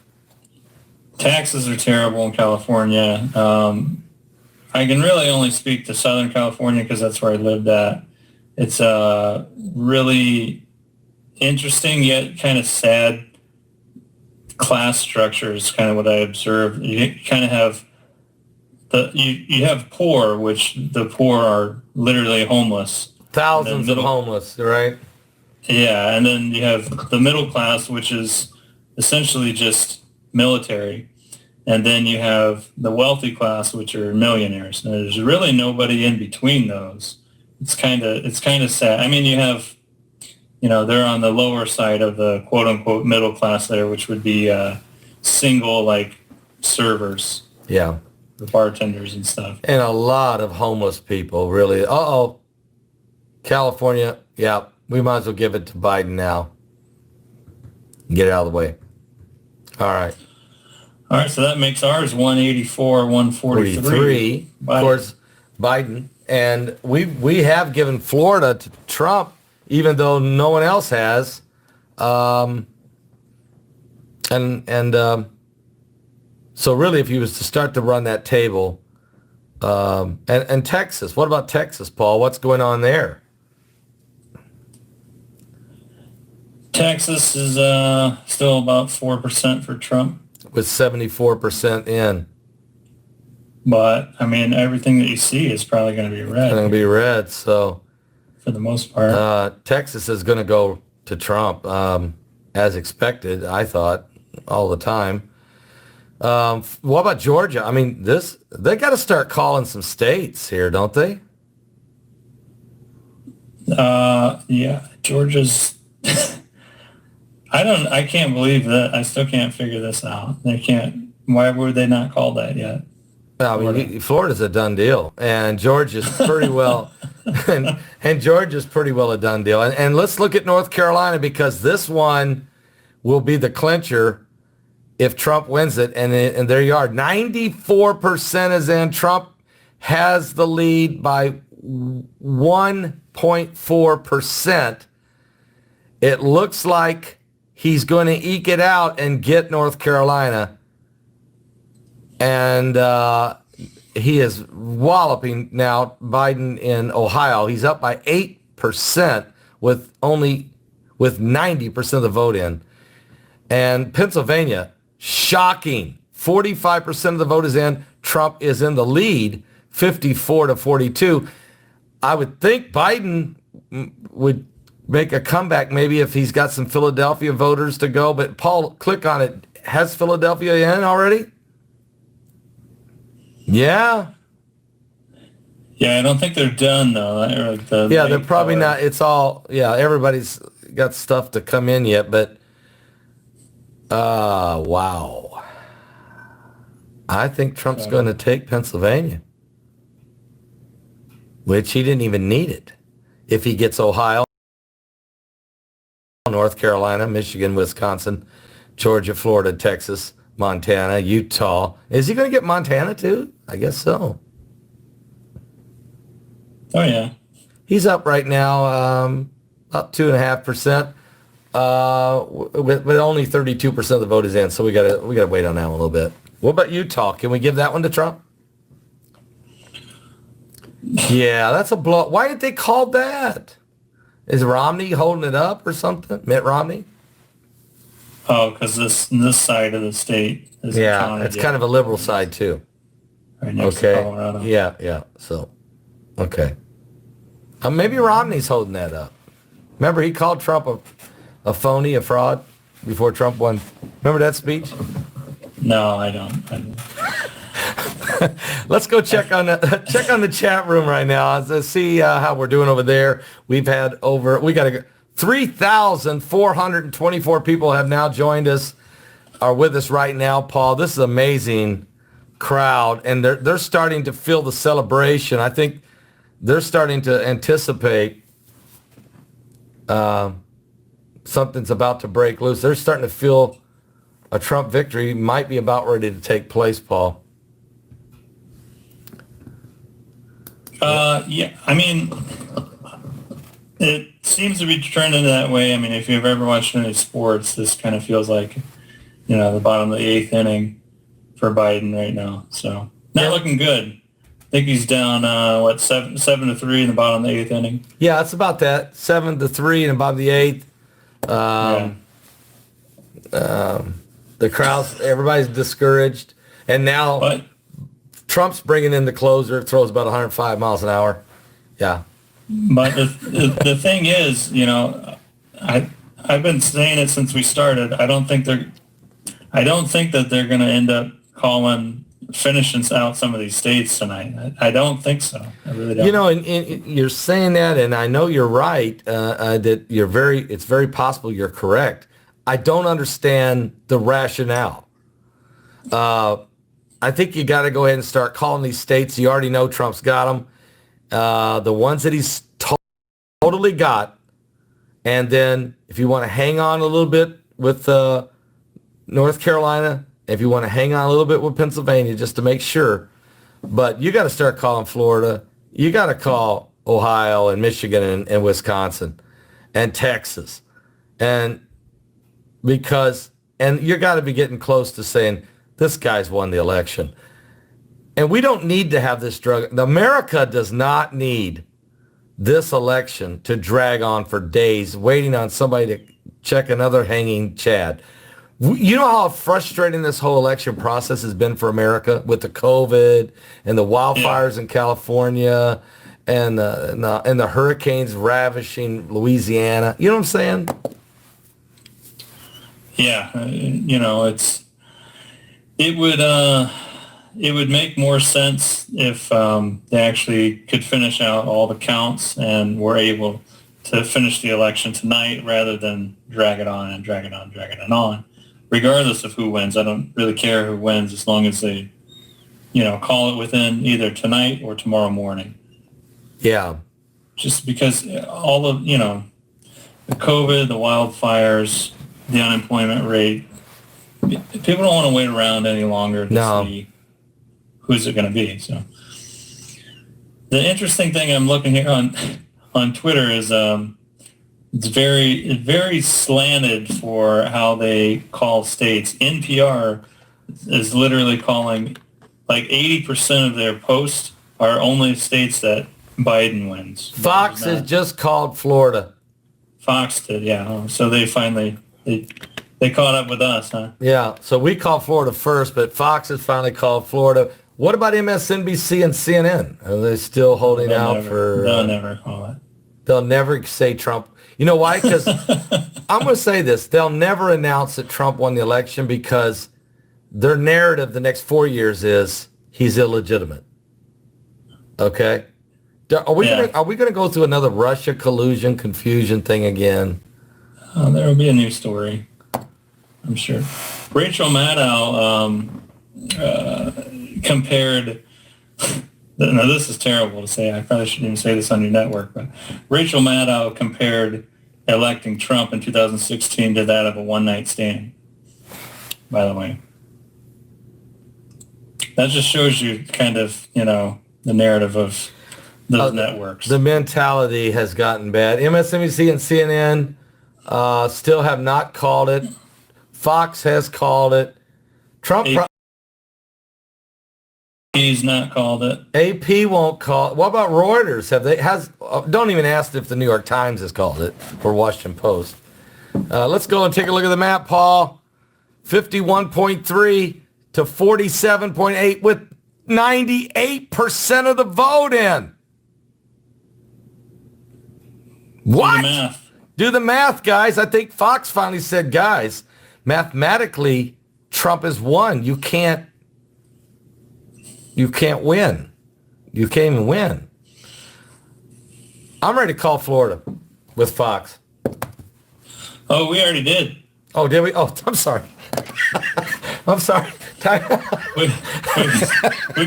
Taxes are terrible in California. I can really only speak to Southern California because that's where I lived at. It's really interesting yet kind of sad class structure is kind of what I observed. You kind of have you have poor, which the poor are literally homeless. Thousands of homeless, right? Yeah, and then you have the middle class, which is essentially just military. And then you have the wealthy class, which are millionaires. And there's really nobody in between those. It's kind of sad. I mean, you have, they're on the lower side of the quote unquote middle class there, which would be single like servers. Yeah. The bartenders and stuff. And a lot of homeless people, really. California, yeah, we might as well give it to Biden now. Get it out of the way. All right. All right, so that makes ours 184, 143. Of course, Biden. And we have given Florida to Trump, even though no one else has. So really, if he was to start to run that table, and Texas, what about Texas, Paul? What's going on there? Texas is still about 4% for Trump. With 74% in. But, I mean, everything that you see is probably going to be red. Going to be red, so. For the most part. Texas is going to go to Trump, as expected, I thought, all the time. What about Georgia? I mean, they got to start calling some states here, don't they? Yeah, Georgia's... I can't believe that. I still can't figure this out. They can't. Why would they not call that yet? I mean, Florida's a done deal, and Georgia's pretty well, and Georgia's pretty well a done deal. And let's look at North Carolina, because this one will be the clincher if Trump wins it. And there you are, 94% is in. Trump has the lead by 1.4%. It looks like he's going to eke it out and get North Carolina. And he is walloping now Biden in Ohio. He's up by 8% with 90% of the vote in. And Pennsylvania, shocking. 45% of the vote is in. Trump is in the lead, 54-42. I would think Biden would make a comeback maybe if he's got some Philadelphia voters to go. But Paul, click on it. Has Philadelphia in already? Yeah. Yeah, I don't think they're done though. They're probably not. It's all, everybody's got stuff to come in yet, but wow. I think Trump's going to take Pennsylvania, which he didn't even need it. If he gets Ohio, North Carolina, Michigan, Wisconsin, Georgia, Florida, Texas, Montana, Utah. Is he going to get Montana too? I guess so. Oh yeah. He's up right now, up 2.5%, with only 32% of the vote is in. So we gotta wait on that one a little bit. What about Utah? Can we give that one to Trump? Yeah, that's a blow. Why did they call that? Is Romney holding it up or something? Mitt Romney? Oh, because this side of the state is it's kind of a liberal side too. Right next to Colorado. Yeah. So, okay. Maybe Romney's holding that up. Remember, he called Trump a phony, a fraud, before Trump won. Remember that speech? No, I don't. Let's go check on the chat room right now to see how we're doing over there. We got 3,424 people have now joined us, are with us right now, Paul. This is an amazing crowd, and they're starting to feel the celebration. I think they're starting to anticipate something's about to break loose. They're starting to feel a Trump victory might be about ready to take place, Paul. Yeah, I mean, it seems to be trending that way. I mean, if you've ever watched any sports, this kind of feels like, the bottom of the eighth inning for Biden right now. So not looking good. I think he's down, 7-3 in the bottom of the eighth inning. Yeah, it's about that. 7-3 in the bottom of the eighth. The crowds, everybody's discouraged. And now Trump's bringing in the closer, throws about 105 miles an hour. Yeah. But the thing is, I've been saying it since we started. I don't think that they're going to end up finishing out some of these states tonight. I don't think so. I really don't. And you're saying that, and I know you're right, that it's very possible you're correct. I don't understand the rationale. I think you got to go ahead and start calling these states. You already know Trump's got them. The ones that he's totally got. And then if you want to hang on a little bit with North Carolina, if you want to hang on a little bit with Pennsylvania just to make sure. But you got to start calling Florida. You got to call Ohio and Michigan and Wisconsin and Texas. And you got to be getting close to saying, this guy's won the election. And we don't need to have this America does not need this election to drag on for days, waiting on somebody to check another hanging Chad. You know how frustrating this whole election process has been for America with the COVID and the wildfires in California and the hurricanes ravishing Louisiana. You know what I'm saying? Yeah, it would make more sense if they actually could finish out all the counts and were able to finish the election tonight rather than drag it on and drag it on, regardless of who wins. I don't really care who wins as long as they, call it within either tonight or tomorrow morning. Yeah. Just because all of, the COVID, the wildfires, the unemployment rate, people don't want to wait around any longer to see who's it going to be. So the interesting thing I'm looking here on Twitter is it's very slanted for how they call states. NPR is literally calling like 80% of their posts are only states that Biden wins. Fox has just called Florida. Fox did, yeah. Oh, so they finally they caught up with us, huh? Yeah, so we called Florida first, but Fox has finally called Florida. What about MSNBC and CNN? Are they still holding out for... They'll never call it. They'll never say Trump. You know why? Because I'm going to say this. They'll never announce that Trump won the election because their narrative the next 4 years is he's illegitimate. Okay? Are we going to go through another Russia collusion confusion thing again? There will be a new story, I'm sure. Rachel Maddow compared... Now, this is terrible to say. I probably shouldn't even say this on your network, but Rachel Maddow compared electing Trump in 2016 to that of a one-night stand, by the way. That just shows you kind of, the narrative of those networks. The mentality has gotten bad. MSNBC and CNN still have not called it. Fox has called it. Trump... He's not called it. AP won't call it. What about Reuters? Don't even ask if the New York Times has called it or Washington Post. Let's go and take a look at the map, Paul. 51.3 to 47.8 with 98% of the vote in. What? Do the math. Do the math, guys. I think Fox finally said, guys, mathematically, Trump has won. You can't win. You can't even win. I'm ready to call Florida with Fox. Oh, we already did. Oh, did we? Oh, I'm sorry. I'm sorry. We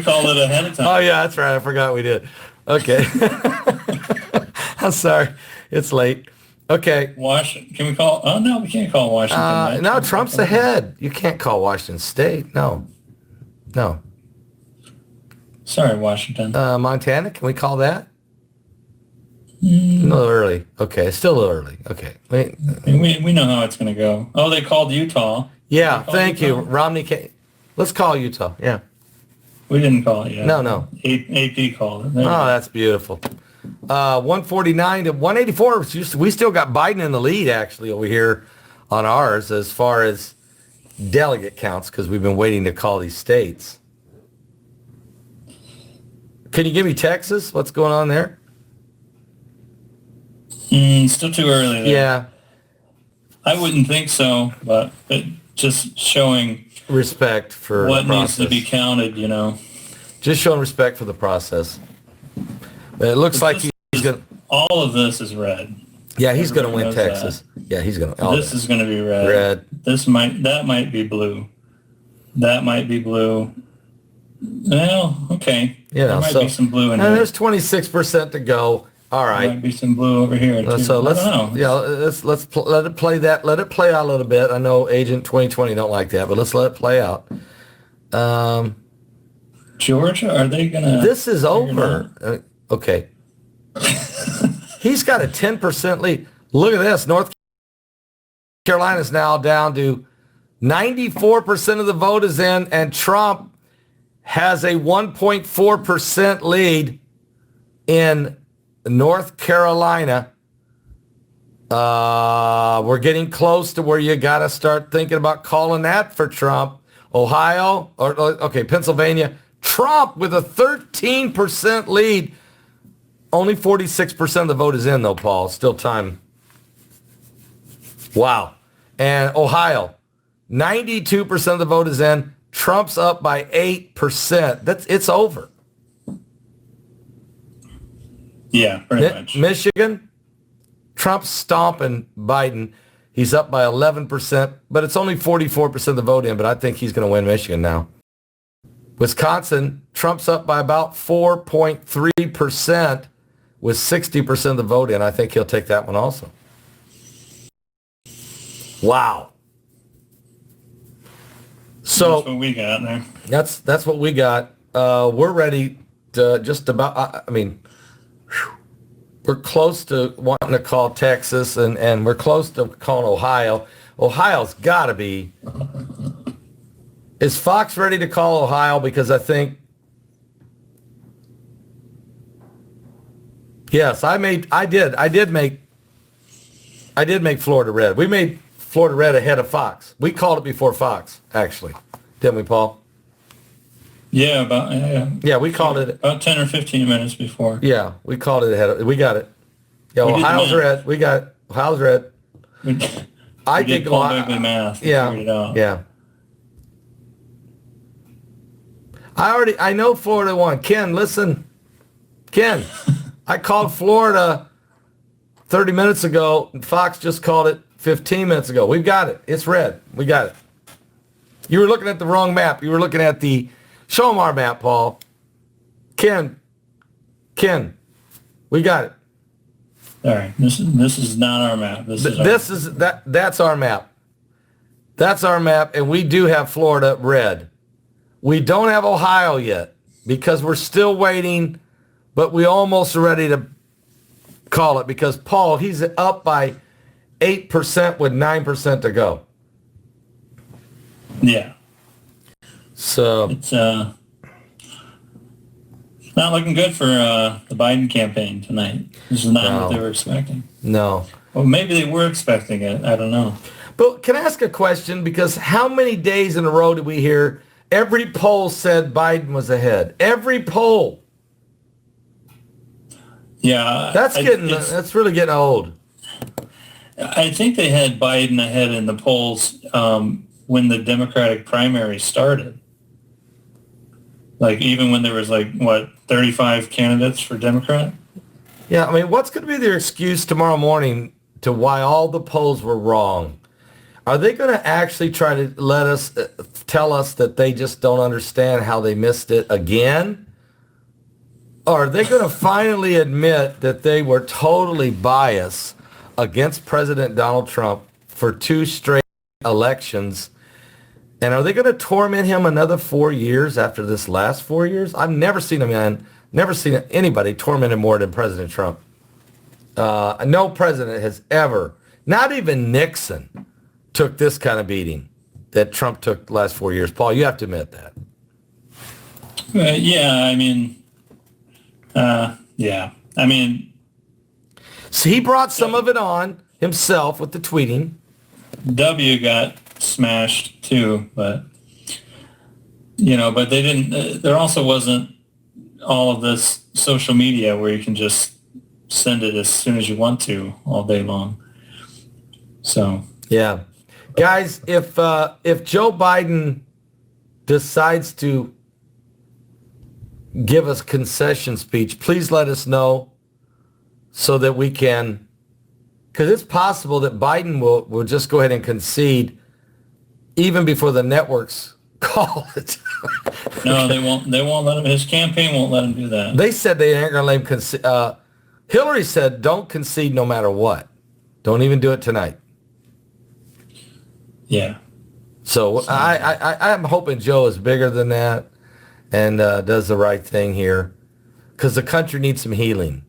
called it ahead of time. Oh, yeah, that's right. I forgot we did. Okay. I'm sorry. It's late. Okay. Washington. Can we call? Oh, no, we can't call Washington. Right? No, Trump's ahead. You can't call Washington State. No. Sorry, Washington. Montana, can we call that? A little early. Okay, it's still a little early. Okay. We know how it's going to go. Oh, they called Utah. Yeah, thank you. Romney, let's call Utah. Yeah. We didn't call it yet. No. AP called it. That's beautiful. 149 to 184. We still got Biden in the lead, actually, over here on ours as far as delegate counts because we've been waiting to call these states. Can you give me Texas? What's going on there? Still too early there. Yeah. I wouldn't think so, but just showing respect for what the needs to be counted, Just showing respect for the process. But it looks like he's going to... All of this is red. Yeah, he's going to win Texas. That. Yeah, he's going to... This is going to be red. That might be blue. That might be blue. Well, okay. There might be some blue in there. There's 26% to go. All right. There might be some blue over here too. So let's let it play that. Let it play out a little bit. I know Agent 2020 don't like that, but let's let it play out. Georgia, are they gonna? This is over. Okay. He's got a 10% lead. Look at this. North Carolina's now down to 94% of the vote is in, and Trump has a 1.4% lead in North Carolina. We're getting close to where you got to start thinking about calling that for Trump. Ohio, Pennsylvania. Trump with a 13% lead. Only 46% of the vote is in, though, Paul. Still time. Wow. And Ohio, 92% of the vote is in. Trump's up by 8%. It's over. Yeah, pretty much. Michigan, Trump's stomping Biden. He's up by 11%, but it's only 44% of the vote in, but I think he's going to win Michigan now. Wisconsin, Trump's up by about 4.3% with 60% of the vote in. I think he'll take that one also. Wow. So that's what we got there. That's what we got. We're ready to just about, we're close to wanting to call Texas, and we're close to calling Ohio. Ohio's got to be Is Fox ready to call Ohio? Because I think, yes, I did make Florida red. We made Florida red ahead of Fox. We called it before Fox, actually, didn't we, Paul? Yeah, Yeah, we called it about 10 or 15 minutes before. Yeah, we called it ahead of. We got it. Yeah, We did the Ohio's math. red. We got it. Ohio's red. We, I we did think Paul Ohio. Begley math. and Yeah, figured it out. yeah. I know Florida won. Ken, listen. Ken, I called Florida 30 minutes ago. And Fox just called it 15 minutes ago. We've got it. It's red. We got it. You were looking at the wrong map. You were looking at the show 'em our map, Paul. Ken, we got it. All right. This is not our map. That's our map. That's our map, and we do have Florida red. We don't have Ohio yet because we're still waiting, but we almost are ready to call it because Paul, he's up by 8% with 9% to go. Yeah. So It's not looking good for the Biden campaign tonight. This is not No. what they were expecting. no. Well, maybe they were expecting it. I don't know. But can I ask a question? Because how many days in a row did we hear every poll said Biden was ahead? Every poll. Yeah. That's really getting old. I think they had Biden ahead in the polls when the Democratic primary started. Like even when there was 35 candidates for Democrat? Yeah, I mean, what's going to be their excuse tomorrow morning to why all the polls were wrong? Are they going to actually try to let us tell us that they just don't understand how they missed it again? Or are they going to finally admit that they were totally biased against President Donald Trump for 2 straight elections? And are they going to torment him another 4 years after this last 4 years? I've never seen anybody tormented more than President Trump. No president has ever, not even Nixon, took this kind of beating that Trump took the last 4 years. Paul, you have to admit that. Yeah, I mean, yeah. I mean, So he brought some of it on himself with the tweeting. W got smashed too, but but they didn't. There also wasn't all of this social media where you can just send it as soon as you want to all day long. So Yeah. Guys, if Joe Biden decides to give us concession speech, please let us know so that we can, because it's possible that Biden will just go ahead and concede even before the networks call it. no, they won't let him. His campaign won't let him do that. They said they aren't going to let him concede. Hillary said, don't concede no matter what. Don't even do it tonight. Yeah. So I'm hoping Joe is bigger than that and does the right thing here because the country needs some healing.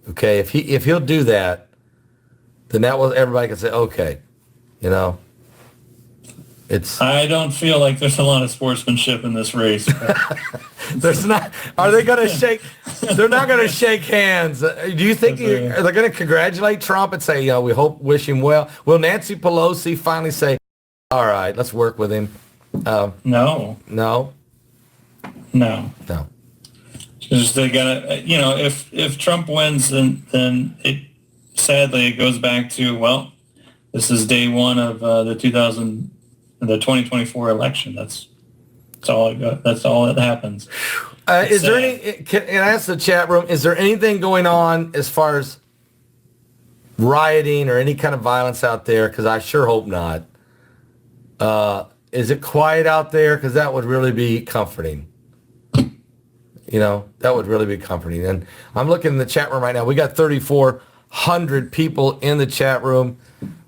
Okay, if he'll do that, then everybody can say, okay, it's. I don't feel like there's a lot of sportsmanship in this race. There's not. Are they going to shake? They're not going to shake hands. Do you think are they going to congratulate Trump and say, we wish him well? Will Nancy Pelosi finally say, all right, let's work with him? No. No. Because they gotta, if Trump wins, then sadly it goes back to this is day one of the 2024 election. That's all it got. That's all that happens. Is there any? Can I ask the chat room? Is there anything going on as far as rioting or any kind of violence out there? Because I sure hope not. Is it quiet out there? Because that would really be comforting. That would really be comforting. And I'm looking in the chat room right now. We got 3,400 people in the chat room.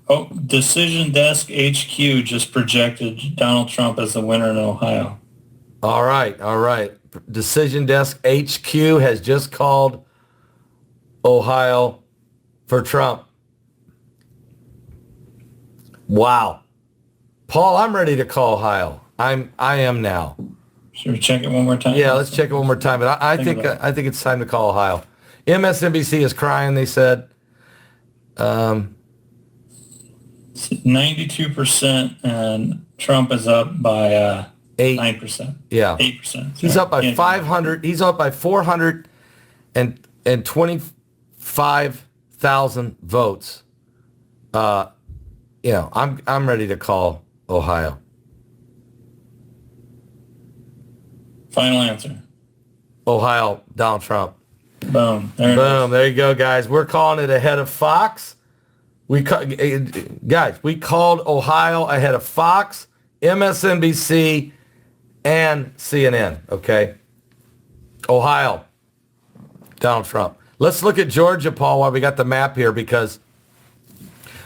Oh, Decision Desk HQ just projected Donald Trump as the winner in Ohio. All right. Decision Desk HQ has just called Ohio for Trump. Wow. Paul, I'm ready to call Ohio. I am now. Should we check it one more time? Yeah, let's check it one more time. But I think it's time to call Ohio. MSNBC is crying. They said 92%, and Trump is up by 9%. Yeah, 8%. he's up by 500. He's up by 425,000 votes. I'm ready to call Ohio. Final answer. Ohio, Donald Trump. Boom. Boom. There you go, guys. We're calling it ahead of Fox. We called Ohio ahead of Fox, MSNBC, and CNN. Okay. Ohio, Donald Trump. Let's look at Georgia, Paul, while we got the map here, because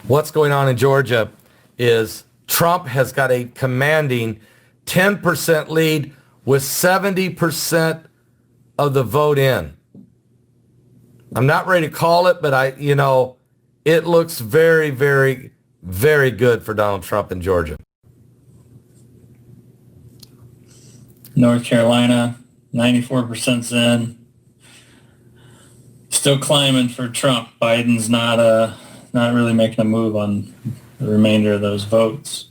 what's going on in Georgia is Trump has got a commanding 10% lead with 70% of the vote in. I'm not ready to call it, but it looks very, very, very good for Donald Trump in Georgia. North Carolina, 94%'s in. Still climbing for Trump. Biden's not really making a move on the remainder of those votes.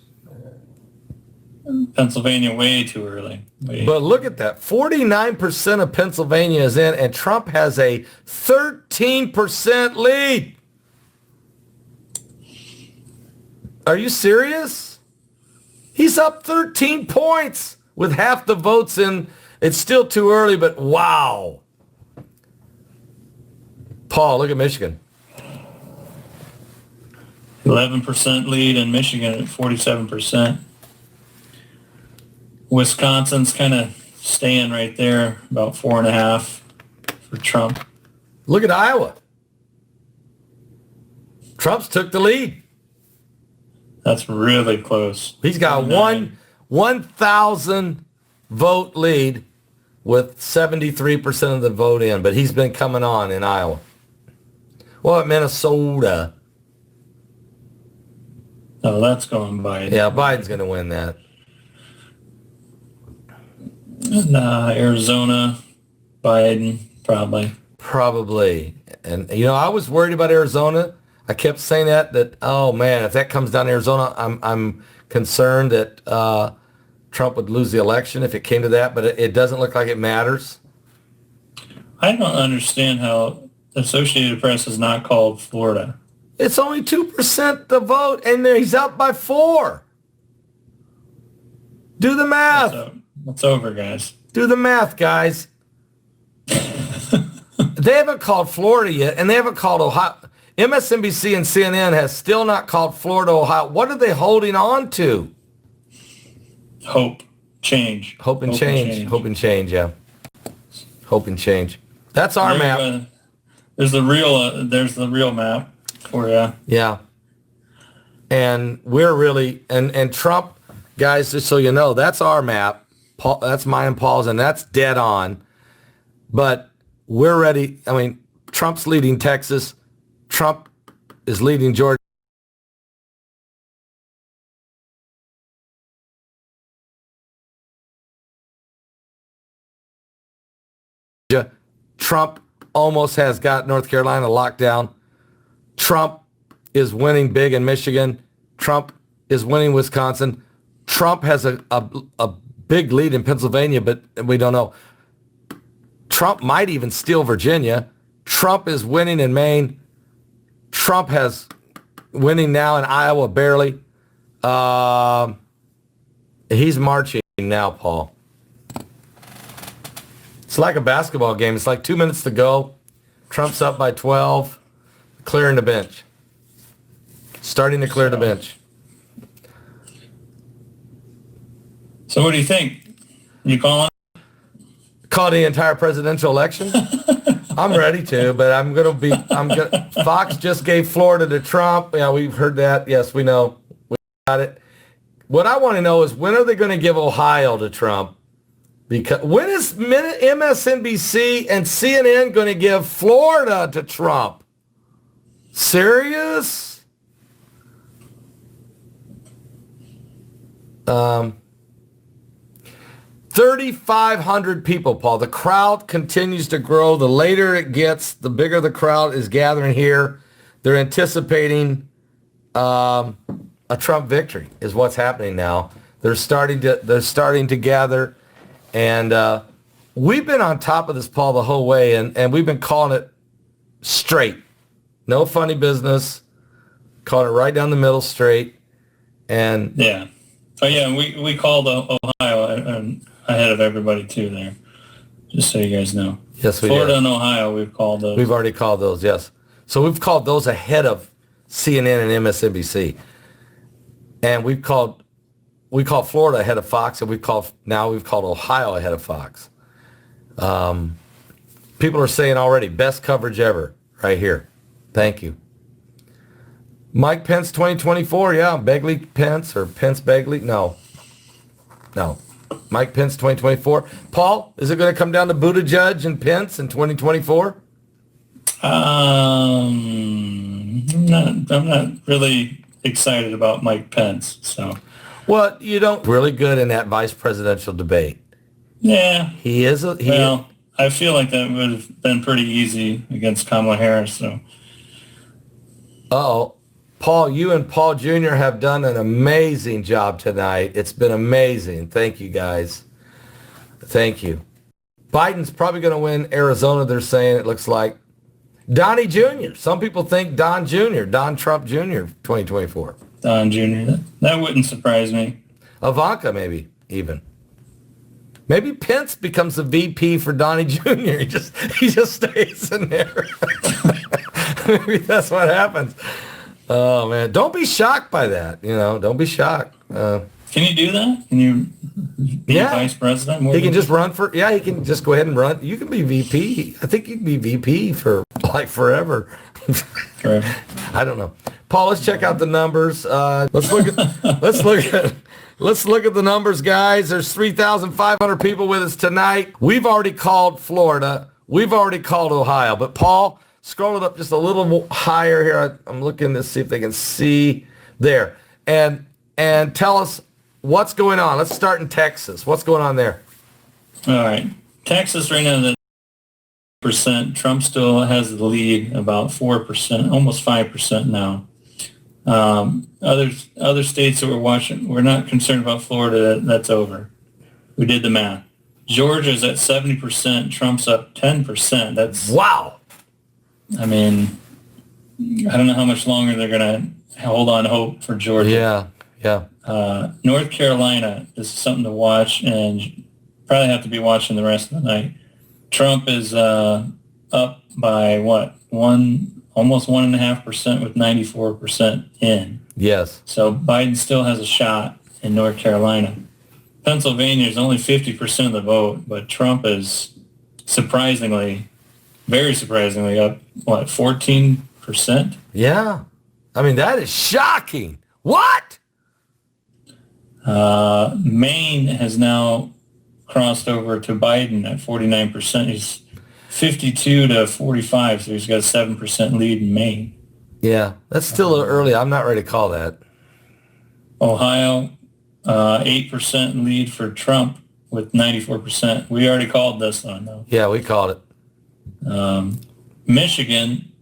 Pennsylvania, way too early. But look at that. 49% of Pennsylvania is in, and Trump has a 13% lead. Are you serious? He's up 13 points with half the votes in. It's still too early, but wow. Paul, look at Michigan. 11% lead in Michigan at 47%. Wisconsin's kind of staying right there, about 4.5 for Trump. Look at Iowa. Trump's took the lead. That's really close. He's got 1,000 vote lead with 73% of the vote in, but he's been coming on in Iowa. Well, at Minnesota. Oh, that's going Biden. Yeah, Biden's going to win that. And, Arizona, Biden, probably. Probably. And, I was worried about Arizona. I kept saying that, oh, man, if that comes down to Arizona, I'm concerned that Trump would lose the election if it came to that, but it doesn't look like it matters. I don't understand how the Associated Press has not called Florida. It's only 2% the vote, and he's up by 4. Do the math. It's over, guys. Do the math, guys. They haven't called Florida yet, and they haven't called Ohio. MSNBC and CNN has still not called Florida, Ohio. What are they holding on to? Hope. Change. Hope and change. Hope and change, yeah. Hope and change. That's our map. There's the real map for you. Yeah. And we're really, and Trump, guys, just so you know, that's our map. Paul, that's mine and Paul's, and that's dead on. But we're ready. I mean, Trump's leading Texas. Trump is leading Georgia. Trump almost has got North Carolina locked down. Trump is winning big in Michigan. Trump is winning Wisconsin. Trump has a big lead in Pennsylvania, but we don't know. Trump might even steal Virginia. Trump is winning in Maine. Trump has winning now in Iowa, barely. He's marching now, Paul. It's like a basketball game. It's like 2 minutes to go. Trump's up by 12, clearing the bench. Starting to clear the bench. So what do you think? You calling? Call the entire presidential election? I'm ready to, but Fox just gave Florida to Trump. Yeah, we've heard that. Yes, we know. We got it. What I want to know is, when are they going to give Ohio to Trump? Because when is MSNBC and CNN going to give Florida to Trump? Serious? 3,500 people, Paul. The crowd continues to grow. The later it gets, the bigger the crowd is gathering here. They're anticipating a Trump victory is what's happening now. They're starting to gather, and we've been on top of this, Paul, the whole way, and we've been calling it straight. No funny business. Calling it right down the middle straight. And yeah. Oh, yeah, we called Ohio ahead of everybody, too, there, just so you guys know. Yes, we Florida did. and Ohio, we've called those. We've already called those, yes. So we've called those ahead of CNN and MSNBC. And we called Florida ahead of Fox, and we've called Ohio ahead of Fox. People are saying already, best coverage ever right here. Thank you. Mike Pence 2024, yeah. Begley Pence or Pence Begley? No. Mike Pence 2024. Paul, is it going to come down to Buttigieg and Pence in 2024? I'm not really excited about Mike Pence, so. Well, you don't really good in that vice presidential debate. Yeah. Well, I feel like that would have been pretty easy against Kamala Harris, so. Uh-oh. Paul, you and Paul Jr. have done an amazing job tonight. It's been amazing. Thank you, guys. Thank you. Biden's probably going to win Arizona, they're saying, it looks like. Donnie Jr. Some people think Don Trump Jr., 2024. Don Jr., that wouldn't surprise me. Ivanka, maybe, even. Maybe Pence becomes the VP for Donnie Jr. He just stays in there. Maybe that's what happens. Oh, man. Don't be shocked by that. Don't be shocked. Can you do that? Can you be vice president? He can just run for, he can just go ahead and run. You can be VP. I think you can be VP for like forever. Forever. I don't know. Paul, let's check out the numbers. Let's look at the numbers, guys. There's 3,500 people with us tonight. We've already called Florida. We've already called Ohio. But Paul, scroll it up just a little higher here. I'm looking to see if they can see there. And tell us what's going on. Let's start in Texas. What's going on there? All right. Texas right now, the percent. Trump still has the lead, about 4%, almost 5% now. Other states that we're watching, we're not concerned about Florida. That's over. We did the math. Georgia's at 70%. Trump's up 10%. That's wow. I mean, I don't know how much longer they're going to hold on hope for Georgia. Yeah. North Carolina is something to watch, and probably have to be watching the rest of the night. Trump is up by almost 1.5% with 94% in. Yes. So Biden still has a shot in North Carolina. Pennsylvania is only 50% of the vote, but Trump is very surprisingly up, 14%? Yeah. I mean, that is shocking. What? Maine has now crossed over to Biden at 49%. He's 52 to 45, so he's got a 7% lead in Maine. Yeah, that's still a little early. I'm not ready to call that. Ohio, 8% lead for Trump with 94%. We already called this one, though. Yeah, we called it. Michigan,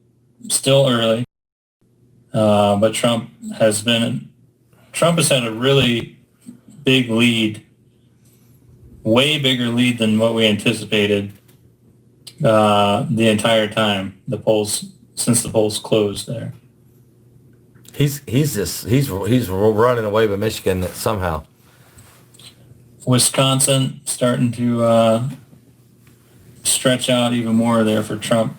still early, but Trump has had a really big lead, way bigger lead than what we anticipated the entire time since the polls closed there. He's running away with Michigan somehow. Wisconsin starting to stretch out even more there for Trump.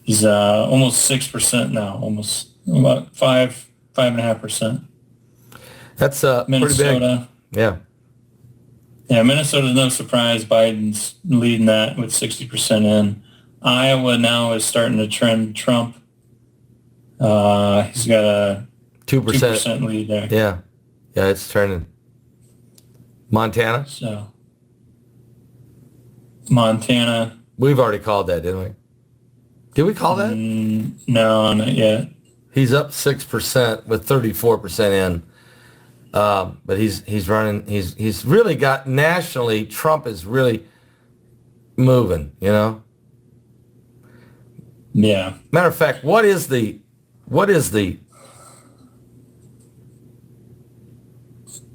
He's almost 6% now, almost about 5.5%. That's Minnesota. Pretty big. Yeah, Minnesota's no surprise. Biden's leading that with 60% in. Iowa now is starting to trend Trump. He's got a 2% lead there. Yeah, it's turning. Montana? So, Montana. We've already called that, didn't we? Did we call that? No, not yet. He's up 6% with 34% in. But he's running. He's really got nationally. Trump is really moving. You know. Yeah. Matter of fact, what is the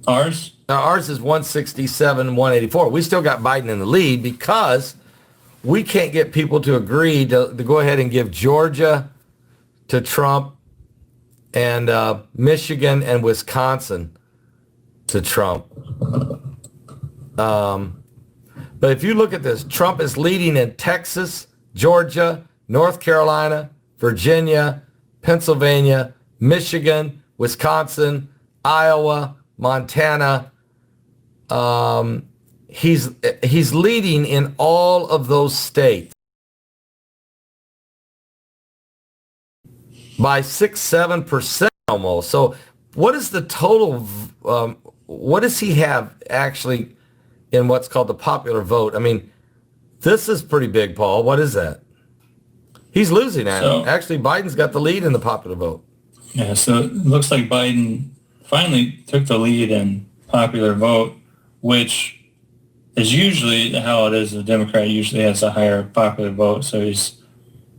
Ours? now ours is 167, 184. We still got Biden in the lead because we can't get people to agree to go ahead and give Georgia to Trump and Michigan and Wisconsin to Trump. But if you look at this, Trump is leading in Texas, Georgia, North Carolina, Virginia, Pennsylvania, Michigan, Wisconsin, Iowa, Montana. He's leading in all of those states by 6-7% almost. So what is the total? What does he have actually in what's called the popular vote? I mean, this is pretty big, Paul. What is that? He's losing at it. Actually, Biden's got the lead in the popular vote. Yeah, so it looks like Biden finally took the lead in popular vote, which is usually how it is. The Democrat usually has a higher popular vote, so he's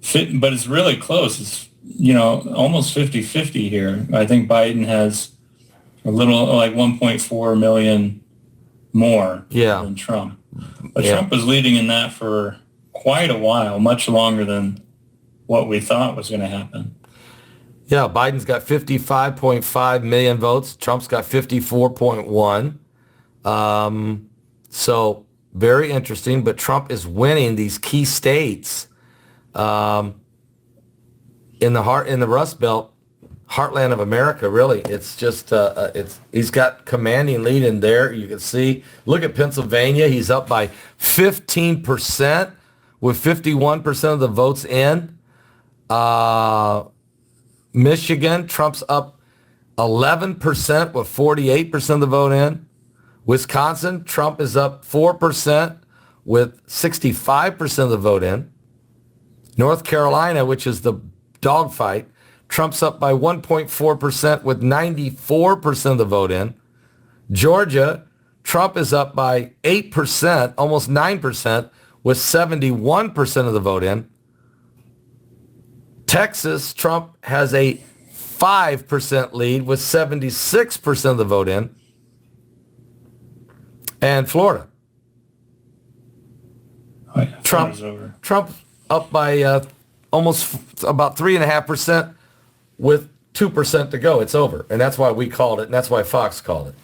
fit, but it's really close. It's, almost 50-50 here. I think Biden has a little, like 1.4 million more than Trump. But Trump was leading in that for quite a while, much longer than what we thought was going to happen. Yeah, Biden's got 55.5 million votes. Trump's got 54.1. So very interesting, but Trump is winning these key states in the Rust Belt, heartland of America. Really, it's just he's got commanding lead in there. You can see. Look at Pennsylvania; he's up by 15% with 51% of the votes in. Michigan, Trump's up 11% with 48% of the vote in. Wisconsin, Trump is up 4% with 65% of the vote in. North Carolina, which is the dogfight, Trump's up by 1.4% with 94% of the vote in. Georgia, Trump is up by 8%, almost 9%, with 71% of the vote in. Texas, Trump has a 5% lead with 76% of the vote in. And Florida. Oh, yeah, Trump up by almost about 3.5% with 2% to go. It's over. And that's why we called it, and that's why Fox called it.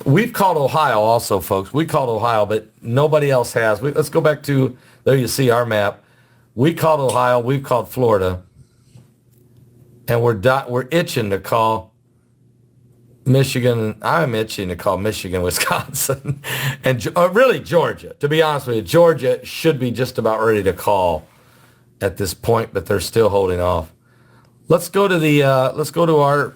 We've called Ohio also, folks. We called Ohio, but nobody else has. Let's go back to, there you see our map. We called Ohio, we've called Florida, and we're itching to call Michigan. I'm itching to call Michigan, Wisconsin, and really Georgia. To be honest with you, Georgia should be just about ready to call at this point, but they're still holding off. Let's go to our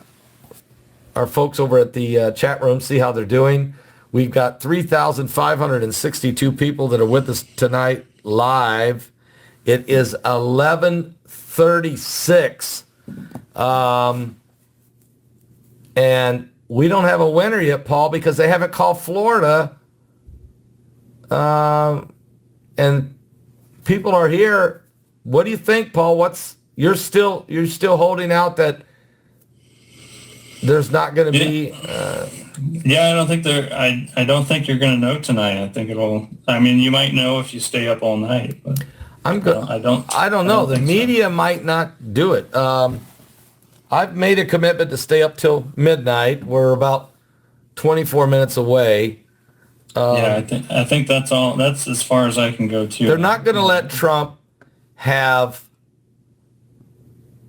folks over at the chat room, see how they're doing. We've got 3,562 people that are with us tonight live. It is 11:36, and we don't have a winner yet, Paul, because they haven't called Florida, and people are here. What do you think, Paul? You're still holding out that there's not going to be? Yeah, I don't think I don't think you're going to know tonight. I think you might know if you stay up all night, but. I don't know. The media might not do it. I've made a commitment to stay up till midnight. We're about 24 minutes away. I think that's all. That's as far as I can go too. They're not going to let Trump have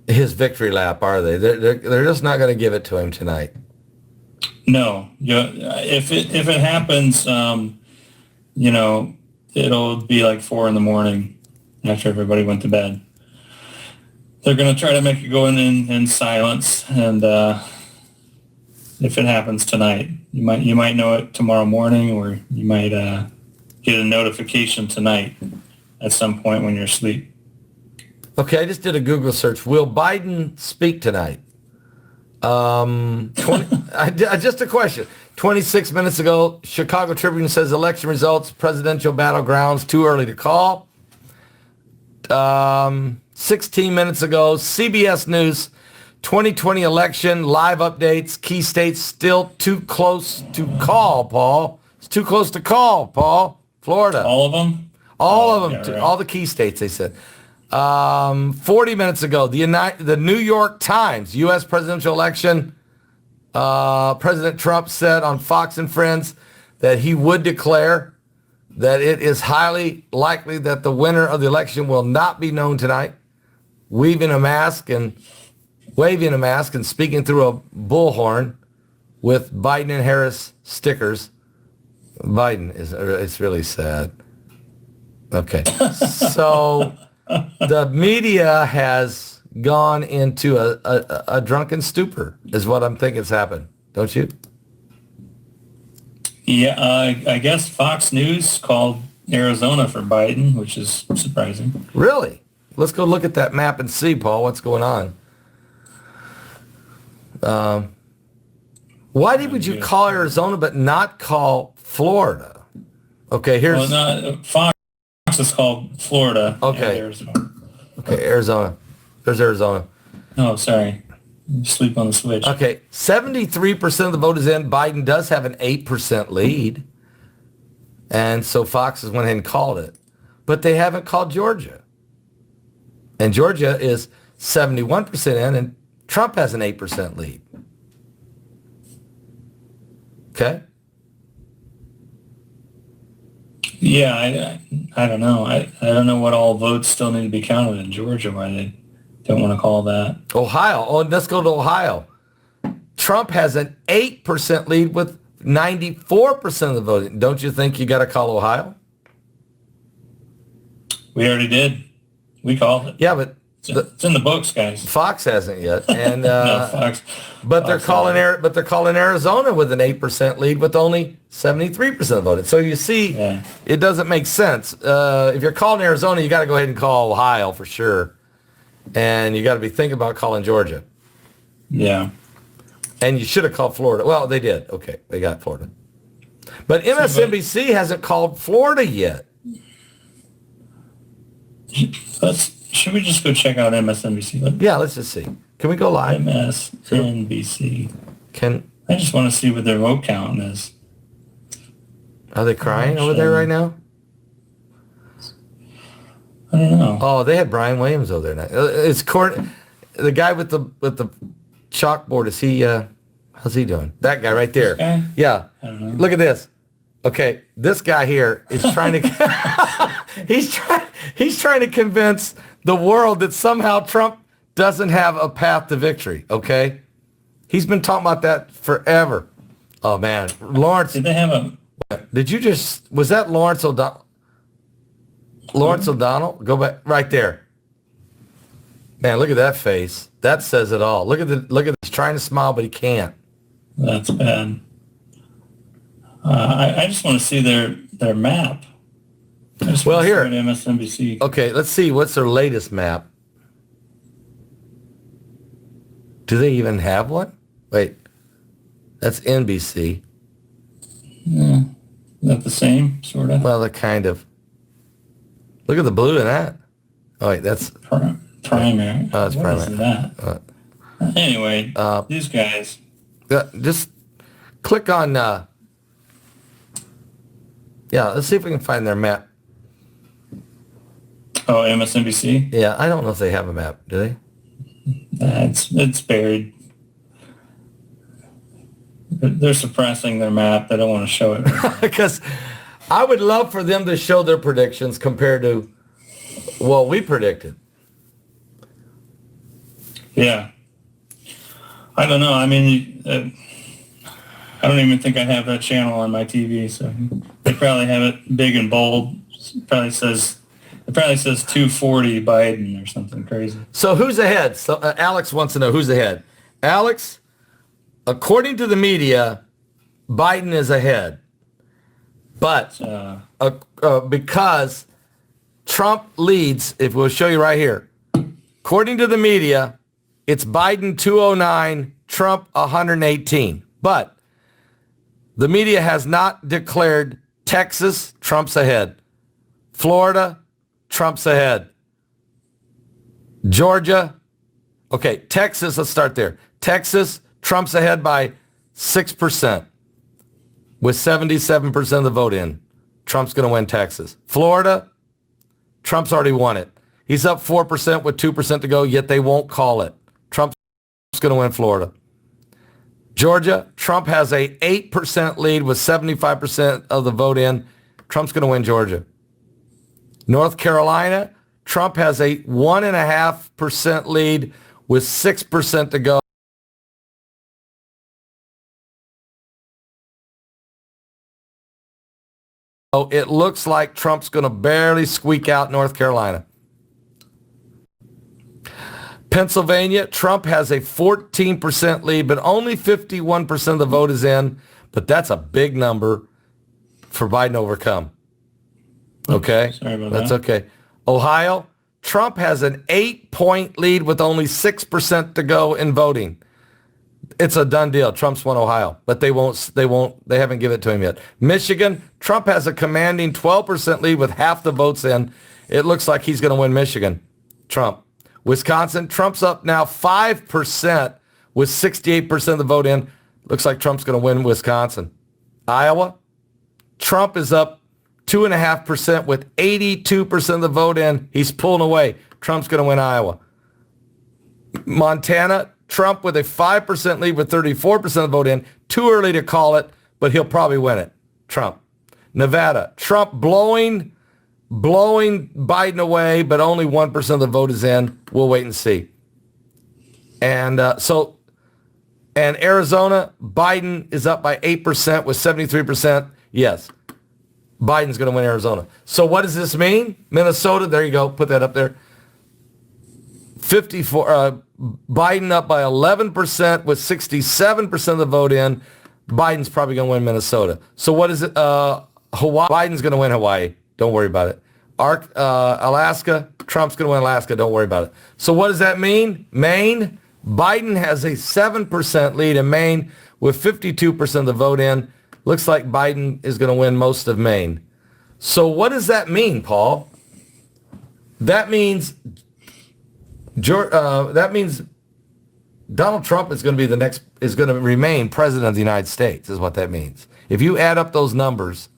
his victory lap, are they? They're just not going to give it to him tonight. No. If it happens, it'll be like 4 a.m. after everybody went to bed. They're going to try to make it go in silence, and if it happens tonight, you might know it tomorrow morning, or you might get a notification tonight at some point when you're asleep. Okay, I just did a Google search. Will Biden speak tonight? Just a question. 26 minutes ago, Chicago Tribune says election results, presidential battlegrounds, too early to call. 16 minutes ago, CBS News, 2020 election, live updates, key states still too close to call, Paul. It's too close to call, Paul. Florida. All of them? All of them, yeah, right. all the key states, they said. 40 minutes ago, the New York Times, U.S. presidential election, President Trump said on Fox and Friends that he would declare that it is highly likely that the winner of the election will not be known tonight, waving a mask and speaking through a bullhorn with Biden and Harris stickers. It's really sad. Okay. So the media has gone into a drunken stupor is what I'm thinking has happened. Don't you? Yeah, I guess Fox News called Arizona for Biden, which is surprising. Really? Let's go look at that map and see, Paul, what's going on. Why would you call Arizona but not call Florida? Okay, here's... Well, no, Fox is called Florida. Okay. And Arizona. Okay, Arizona. There's Arizona. Oh, sorry. Sleep on the switch. Okay, 73% of the vote is in. Biden does have an 8% lead. And so Fox has went ahead and called it. But they haven't called Georgia. And Georgia is 71% in, and Trump has an 8% lead. Okay? Yeah, I don't know. I don't know what all votes still need to be counted in Georgia, why they don't want to call that. Ohio. Oh, let's go to Ohio. Trump has an 8% lead with 94% of the vote. Don't you think you got to call Ohio? We already did. We called it. Yeah, but It's in the books, guys. Fox hasn't yet. And No, Fox. but they're calling Arizona with an 8% lead with only 73% voted. So you see, Yeah. it doesn't make sense. If you're calling Arizona, you got to go ahead and call Ohio for sure. And you got to be thinking about calling Georgia. Yeah. And you should have called Florida. Well, they did. Okay, they got Florida. But MSNBC hasn't called Florida yet. Should we just go check out MSNBC? Yeah, let's just see. Can we go live? MSNBC. Can I just want to see what their vote count is. Are they crying over there right now? I don't know. Oh, they had Brian Williams over there now. It's the guy with the chalkboard. Is he? How's he doing? That guy right there. Guy? Yeah. I don't know. Look at this. Okay, this guy here is trying to. he's trying to convince the world that somehow Trump doesn't have a path to victory. Okay, he's been talking about that forever. Oh man, Lawrence. Did they have a... Was that Lawrence O'Donnell? Lawrence O'Donnell? Go back right there. Man, look at that face. That says it all. Look at he's trying to smile, but he can't. That's bad. I just want to see their map. Well, here. MSNBC. Okay, let's see. What's their latest map? Do they even have one? Wait. That's NBC. Yeah. Is that the same, sort of? Well, they're kind of. Look at the blue in that. Oh, wait, that's... Primary. Oh, it's What primary. is that? Anyway, these guys. Just click on... yeah, let's see if we can find their map. Oh, MSNBC? Yeah, I don't know if they have a map. Do they? It's buried. They're suppressing their map. They don't want to show it. Because I would love for them to show their predictions compared to what we predicted. Yeah. I don't know. I mean, I don't even think I have that channel on my TV, so they probably have it big and bold. It probably says 240 Biden or something crazy. So who's ahead? So Alex wants to know who's ahead. Alex, according to the media, Biden is ahead. But because Trump leads, if we'll show you right here, according to the media, it's Biden 209, Trump 118. But the media has not declared Texas, Trump's ahead. Florida, Trump's ahead. Georgia, okay, Texas, let's start there. Texas, Trump's ahead by 6% with 77% of the vote in. Trump's going to win Texas. Florida, Trump's already won it. He's up 4% with 2% to go, yet they won't call it. Trump's going to win Florida. Georgia, Trump has a 8% lead with 75% of the vote in. Trump's going to win Georgia. North Carolina, Trump has a 1.5% lead with 6% to go. It looks like Trump's going to barely squeak out North Carolina. Pennsylvania, Trump has a 14% lead, but only 51% of the vote is in. But that's a big number for Biden to overcome. Okay? Sorry about That's that. okay. Ohio, Trump has an 8-point lead with only 6% to go in voting. It's a done deal. Trump's won Ohio, but they haven't given it to him yet. Michigan, Trump has a commanding 12% lead with half the votes in. It looks like he's going to win Michigan. Trump. Wisconsin, Trump's up now 5% with 68% of the vote in. Looks like Trump's going to win Wisconsin. Iowa, Trump is up 2.5% with 82% of the vote in. He's pulling away. Trump's going to win Iowa. Montana, Trump with a 5% lead with 34% of the vote in. Too early to call it, but he'll probably win it. Trump. Nevada, Trump blowing Biden away, but only 1% of the vote is in. We'll wait and see. And Arizona, Biden is up by 8% with 73%. Yes, Biden's going to win Arizona. So what does this mean? Minnesota, there you go. Put that up there. 54. Biden up by 11% with 67% of the vote in. Biden's probably going to win Minnesota. So what is it? Hawaii. Biden's going to win Hawaii. Don't worry about it. Alaska, Trump's going to win Alaska. Don't worry about it. So what does that mean? Maine, Biden has a 7% lead in Maine with 52% of the vote in. Looks like Biden is going to win most of Maine. So what does that mean, Paul? That means Donald Trump is going to remain president of the United States, is what that means. If you add up those numbers.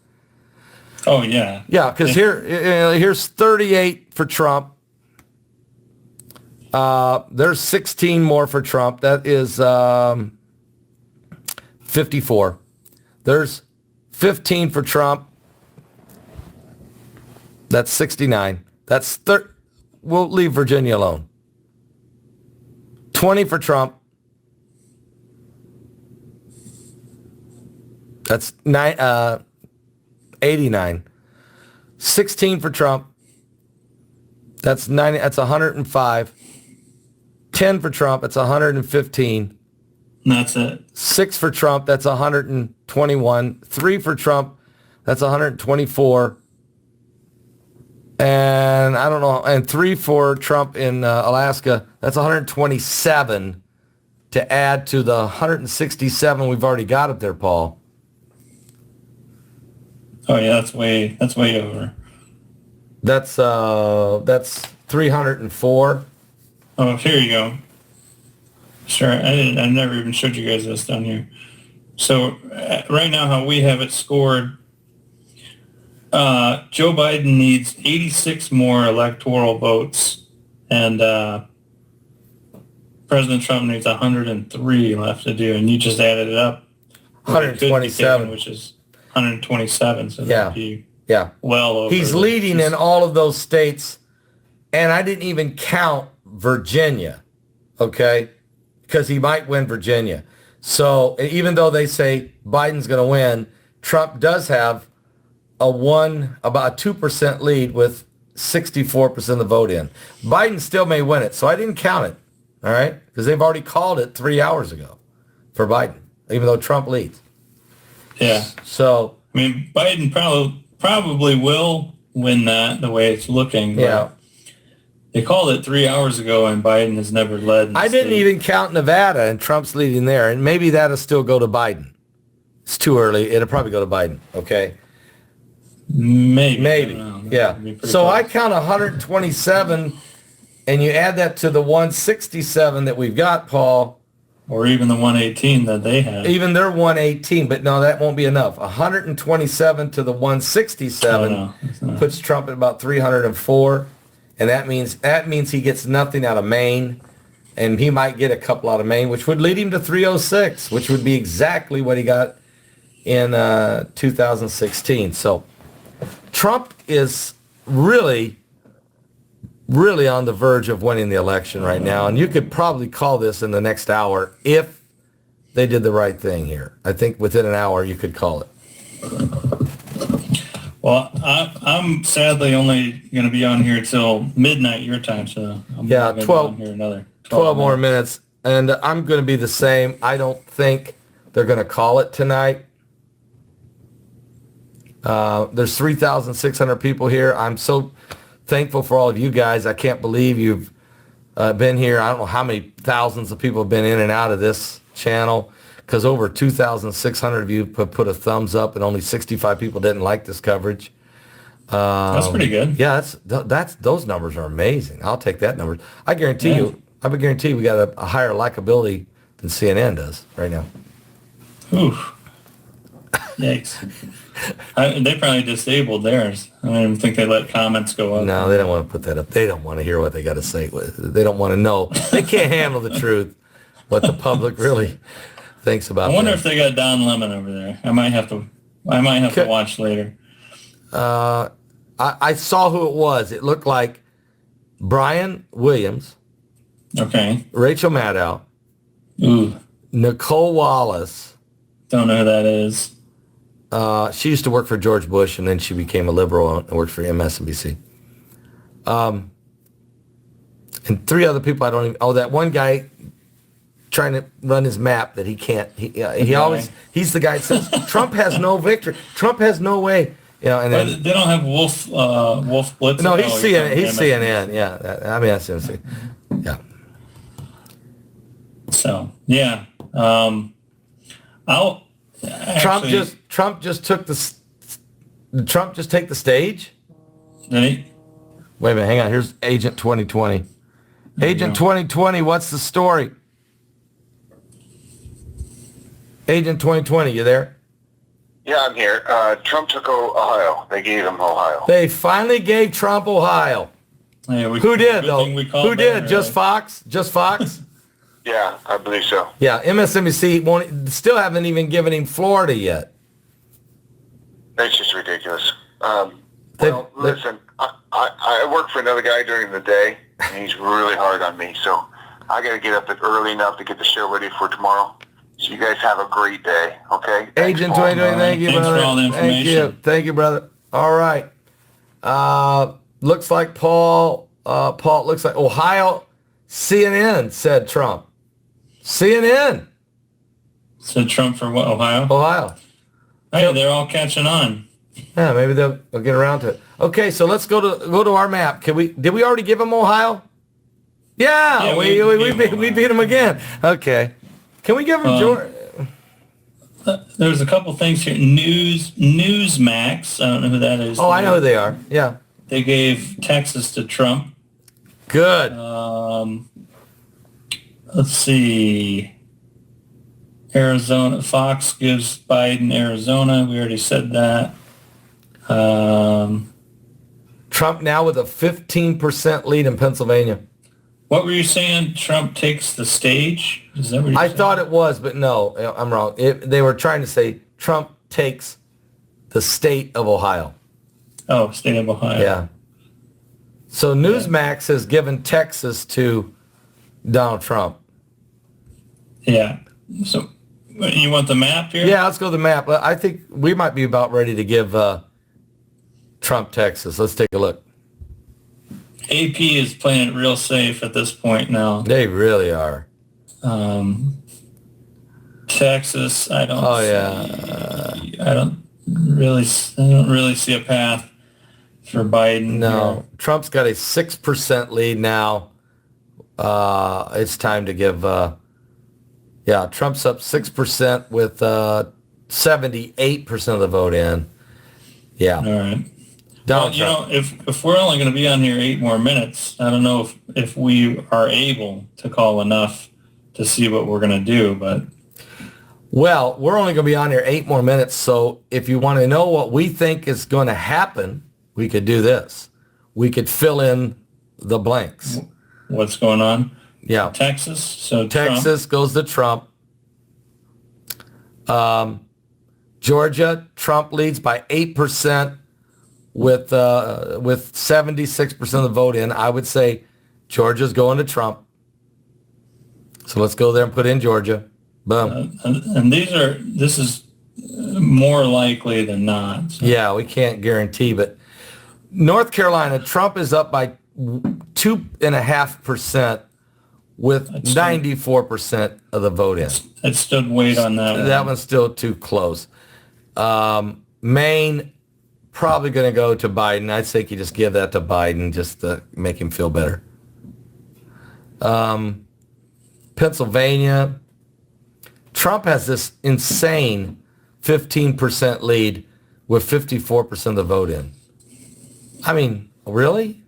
Oh, yeah. Yeah, because here's 38 for Trump. There's 16 more for Trump. That is 54. There's 15 for Trump. That's 69. We'll leave Virginia alone. 20 for Trump. That's 89. 16 for Trump. That's 90. That's 105. 10 for Trump. That's 115. That's it. 6 for Trump. That's 121. 3 for Trump. That's 124. And I don't know. And 3 for Trump in Alaska. That's 127 to add to the 167 we've already got up there, Paul. Oh yeah, that's way over. That's 304. Oh, here you go. Sure, I never even showed you guys this down here. So right now, how we have it scored, Joe Biden needs 86 more electoral votes, and President Trump needs 103 left to do, and you just added it up. 127, which is 127. So that'd be well over. He's leading in all of those states, and I didn't even count Virginia, okay, because he might win Virginia. So even though they say Biden's going to win, Trump does have about a 2% lead with 64% of the vote in. Biden still may win it, so I didn't count it, all right, because they've already called it 3 hours ago for Biden, even though Trump leads. Yeah. So I mean, Biden probably will win that the way it's looking. Yeah. They called it 3 hours ago, and Biden has never led. In the I didn't state. even count Nevada, and Trump's leading there, and maybe that'll still go to Biden. It's too early. It'll probably go to Biden. Okay. Maybe. Maybe. I don't know. Yeah. That'd be pretty So I close. count 127, and you add that to the 167 that we've got, Paul. Or even the 118 that they have. Even they're 118, but no, that won't be enough. 127 to the 167 Oh, no, it's not. puts Trump at about 304, and that means he gets nothing out of Maine, and he might get a couple out of Maine, which would lead him to 306, which would be exactly what he got in 2016. So Trump is really on the verge of winning the election right now, and you could probably call this in the next hour if they did the right thing here. I think within an hour you could call it. Well, I'm sadly only going to be on here till midnight your time, so I'm Yeah, gonna be 12 on here another 12 more minutes, and I'm going to be the same. I don't think they're going to call it tonight. There's 3,600 people here. I'm so thankful for all of you guys. I can't believe you've been here. I don't know how many thousands of people have been in and out of this channel, because over 2,600 of you put a thumbs up, and only 65 people didn't like this coverage. That's pretty good. Yeah, that's those numbers are amazing. I'll take that number. I guarantee you. I would guarantee we got a higher likability than CNN does right now. Oof. Yikes. They probably disabled theirs. I don't even think they let comments go up. No, they don't want to put that up. They don't want to hear what they got to say. They don't want to know. They can't handle the truth, what the public really thinks about I wonder them. if they got Don Lemon over there. I might have to watch later. I saw who it was. It looked like Brian Williams, Okay. Rachel Maddow, Ooh. Nicole Wallace. Don't know who that is. She used to work for George Bush, and then she became a liberal and worked for MSNBC. And three other people I don't even. Oh, that one guy trying to run his map that he can't. He's the guy that says Trump has no victory. Trump has no way. You know, and then They don't have Wolf Blitz. no, he's you're CNN. talking He's MSNBC. CNN. Yeah, that's MSNBC. Yeah. So yeah, I'll actually, Trump just took the. Did Trump just take the stage? Did he? Wait a minute, hang on. Here's Agent 2020. Agent 2020, what's the story? Agent 2020, you there? Yeah, I'm here. Trump took Ohio. They gave him Ohio. They finally gave Trump Ohio. Yeah, Who did, good though? thing we called Who did? that, Just right? Fox? Just Fox? Yeah, I believe so. Yeah, MSNBC still haven't even given him Florida yet. That's just ridiculous. They- Listen, I work for another guy during the day, and he's really hard on me. So I got to get up early enough to get the show ready for tomorrow. So you guys have a great day, okay? Thanks, Agent Paul. 2020, thank you, Thanks for brother. all the Thank you. information. Thank you, brother. All right. Looks like Paul looks like Ohio, CNN said Trump. CNN, Said Trump for what? Ohio. Hey, they're all catching on. Yeah, maybe they'll get around to it. Okay, so let's go to our map. Did we already give them Ohio? Yeah, Yeah, we we gave 'em beat them again. Okay. Can we give them Georgia? There's a couple things here. Newsmax. I don't know who that is. Oh, I know who they are. Yeah. They gave Texas to Trump. Good. Let's see. Arizona. Fox gives Biden Arizona. We already said that. Trump now with a 15% lead in Pennsylvania. What were you saying? Trump takes the stage? Is that what you I said? thought it was, but no, I'm wrong. They were trying to say Trump takes the state of Ohio. Oh, state of Ohio. Yeah. So Newsmax has given Texas to Donald Trump. Yeah. So you want the map here? Yeah, let's go to the map. I think we might be about ready to give Trump Texas. Let's take a look. AP is playing it real safe at this point now. They really are. Texas, I don't. Oh, yeah. I don't really see a path for Biden. No, Trump's got a 6% lead now. It's time to give, Trump's up 6% with 78% of the vote in. Yeah. All right. Donald Well, Trump. if we're only going to be on here 8 more minutes, I don't know if we are able to call enough to see what we're going to do, but Well, we're only going to be on here 8 more minutes, so if you want to know what we think is going to happen, we could do this. We could fill in the blanks. what's going on? Yeah. Texas. So Texas goes to Trump. Georgia, Trump leads by 8% with 76% of the vote in. I would say Georgia's going to Trump. So let's go there and put in Georgia. Boom. And this is more likely than not. So. Yeah, we can't guarantee, but North Carolina, Trump is up by 2.5% with 94% of the vote in. It stood weight on that one. That one's still too close. Maine, probably going to go to Biden. I think you just give that to Biden just to make him feel better. Pennsylvania, Trump has this insane 15% lead with 54% of the vote in. I mean, really?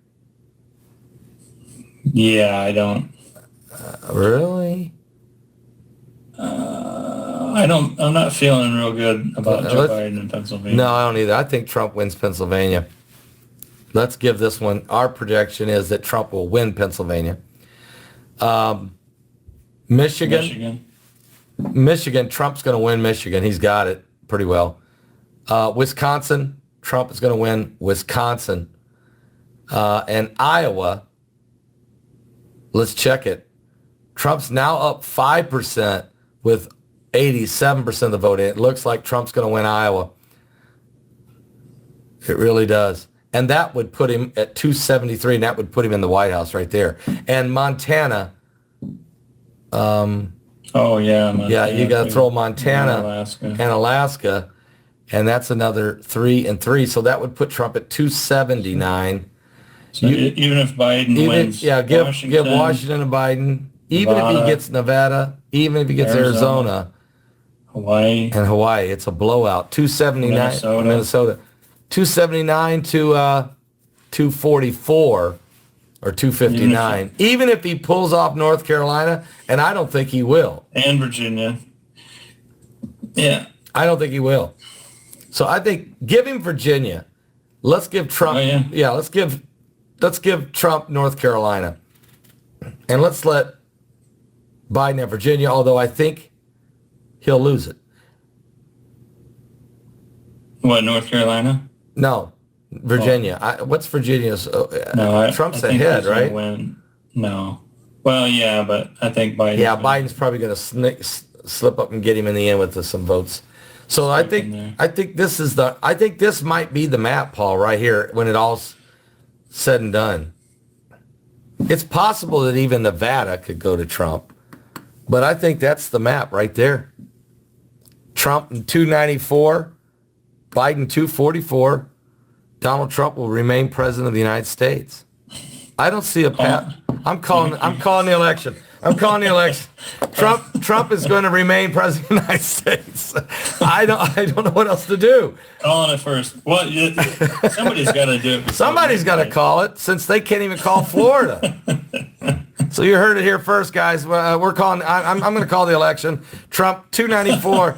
Yeah, I don't. Really? I'm not feeling real good about Joe Biden in Pennsylvania. No, I don't either. I think Trump wins Pennsylvania. Let's give this one. Our projection is that Trump will win Pennsylvania. Michigan, Trump's going to win Michigan. He's got it pretty well. Wisconsin, Trump is going to win Wisconsin. And Iowa, let's check it. Trump's now up 5% with 87% of the vote in. It looks like Trump's going to win Iowa. It really does. And that would put him at 273, and that would put him in the White House right there. And Montana. Oh, yeah. Montana, yeah, you got to throw Montana and Alaska, and that's another 3 and 3. So that would put Trump at 279. So even if Biden wins, give Washington to Biden. Even if he gets Nevada, even if he gets Arizona, Hawaii, it's a blowout. 279 Minnesota. 279 to 244 or 259. Even if he pulls off North Carolina, and I don't think he will. And Virginia. Yeah. I don't think he will. So I think give him Virginia. Let's give Trump. Oh, yeah. Let's give Trump North Carolina. And let's let Biden have Virginia, although I think he'll lose it. What, North Carolina? No, Virginia. What's Virginia's? Trump's I think ahead, he's gonna right? win. No. Well, yeah, but I think Biden. Yeah, Biden's probably going to slip up and get him in the end with some votes. So I think this might be the map, Paul, right here when it all's said and done. It's possible that even Nevada could go to Trump, but I think that's the map right there. Trump in 294, Biden 244. Donald Trump will remain president of the United States. I don't see a path. I'm calling the election. Trump is going to remain president of the United States. I don't know what else to do. Calling it first. Well, somebody's got to do it. Somebody's got to call it, since they can't even call Florida. So you heard it here first, guys. We're calling. I'm going to call the election. Trump 294.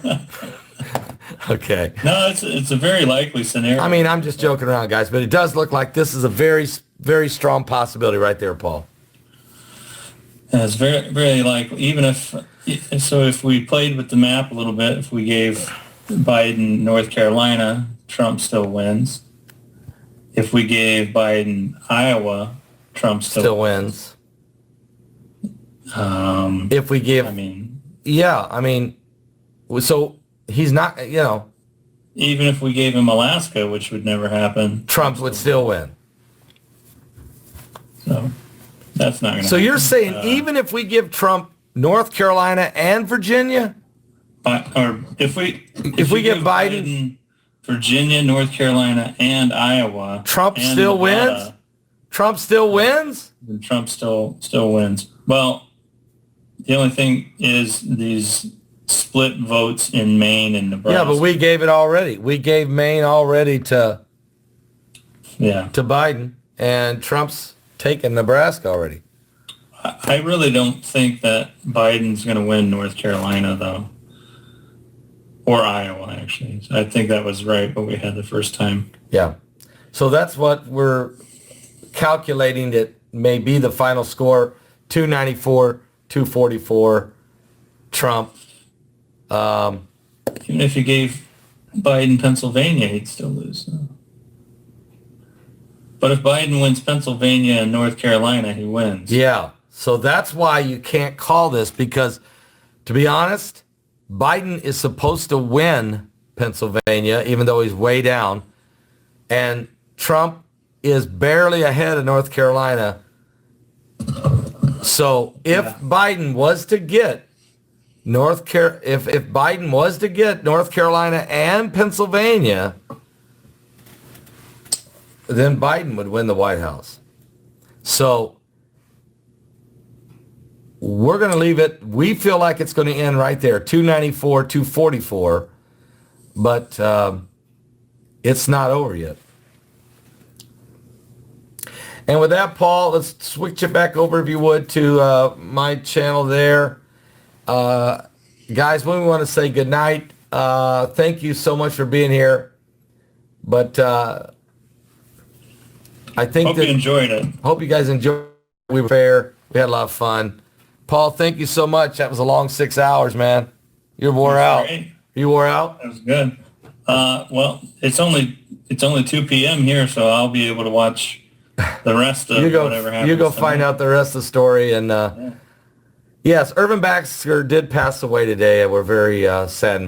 Okay. No, it's a very likely scenario. I mean, I'm just joking around, guys, but it does look like this is a very, very strong possibility right there, Paul. And it's very, very likely. Even if we played with the map a little bit, if we gave Biden North Carolina, Trump still wins. If we gave Biden Iowa, Trump still wins. If we give, so he's not, even if we gave him Alaska, which would never happen, Trump would still win. So that's not going to So happen. you're saying even if we give Trump North Carolina and Virginia? Or if we give Biden Virginia, North Carolina, and Iowa. Trump and still Nevada, wins? Trump still wins? then Trump still wins. Well, the only thing is these split votes in Maine and Nebraska. Yeah, but we gave it already. We gave Maine already to Biden, and Trump's taken Nebraska already. I really don't think that Biden's going to win North Carolina, though, or Iowa, actually. So I think that was right, what we had the first time. Yeah. So that's what we're calculating that may be the final score, 294, 244, Trump. Even if you gave Biden Pennsylvania, he'd still lose. So. But if Biden wins Pennsylvania and North Carolina, he wins. Yeah. So that's why you can't call this, because, to be honest, Biden is supposed to win Pennsylvania, even though he's way down. And Trump is barely ahead of North Carolina. So if Biden was to get if Biden was to get North Carolina and Pennsylvania, then Biden would win the White House. So we're going to leave it. We feel like it's going to end right there, 294, 244, but it's not over yet. And with that, Paul, let's switch it back over, if you would, to my channel there. Guys, we want to say good night. Thank you so much for being here. But I think Hope you enjoyed it. Hope you guys enjoyed it. We were fair. We had a lot of fun. Paul, thank you so much. That was a long 6 hours, man. You're wore out. Great. You wore out? That was good. Well, it's only 2 p.m. here, so I'll be able to watch the rest of whatever happens. You go find out the rest of the story. And yes, Irvin Baxter did pass away today, and we're very saddened.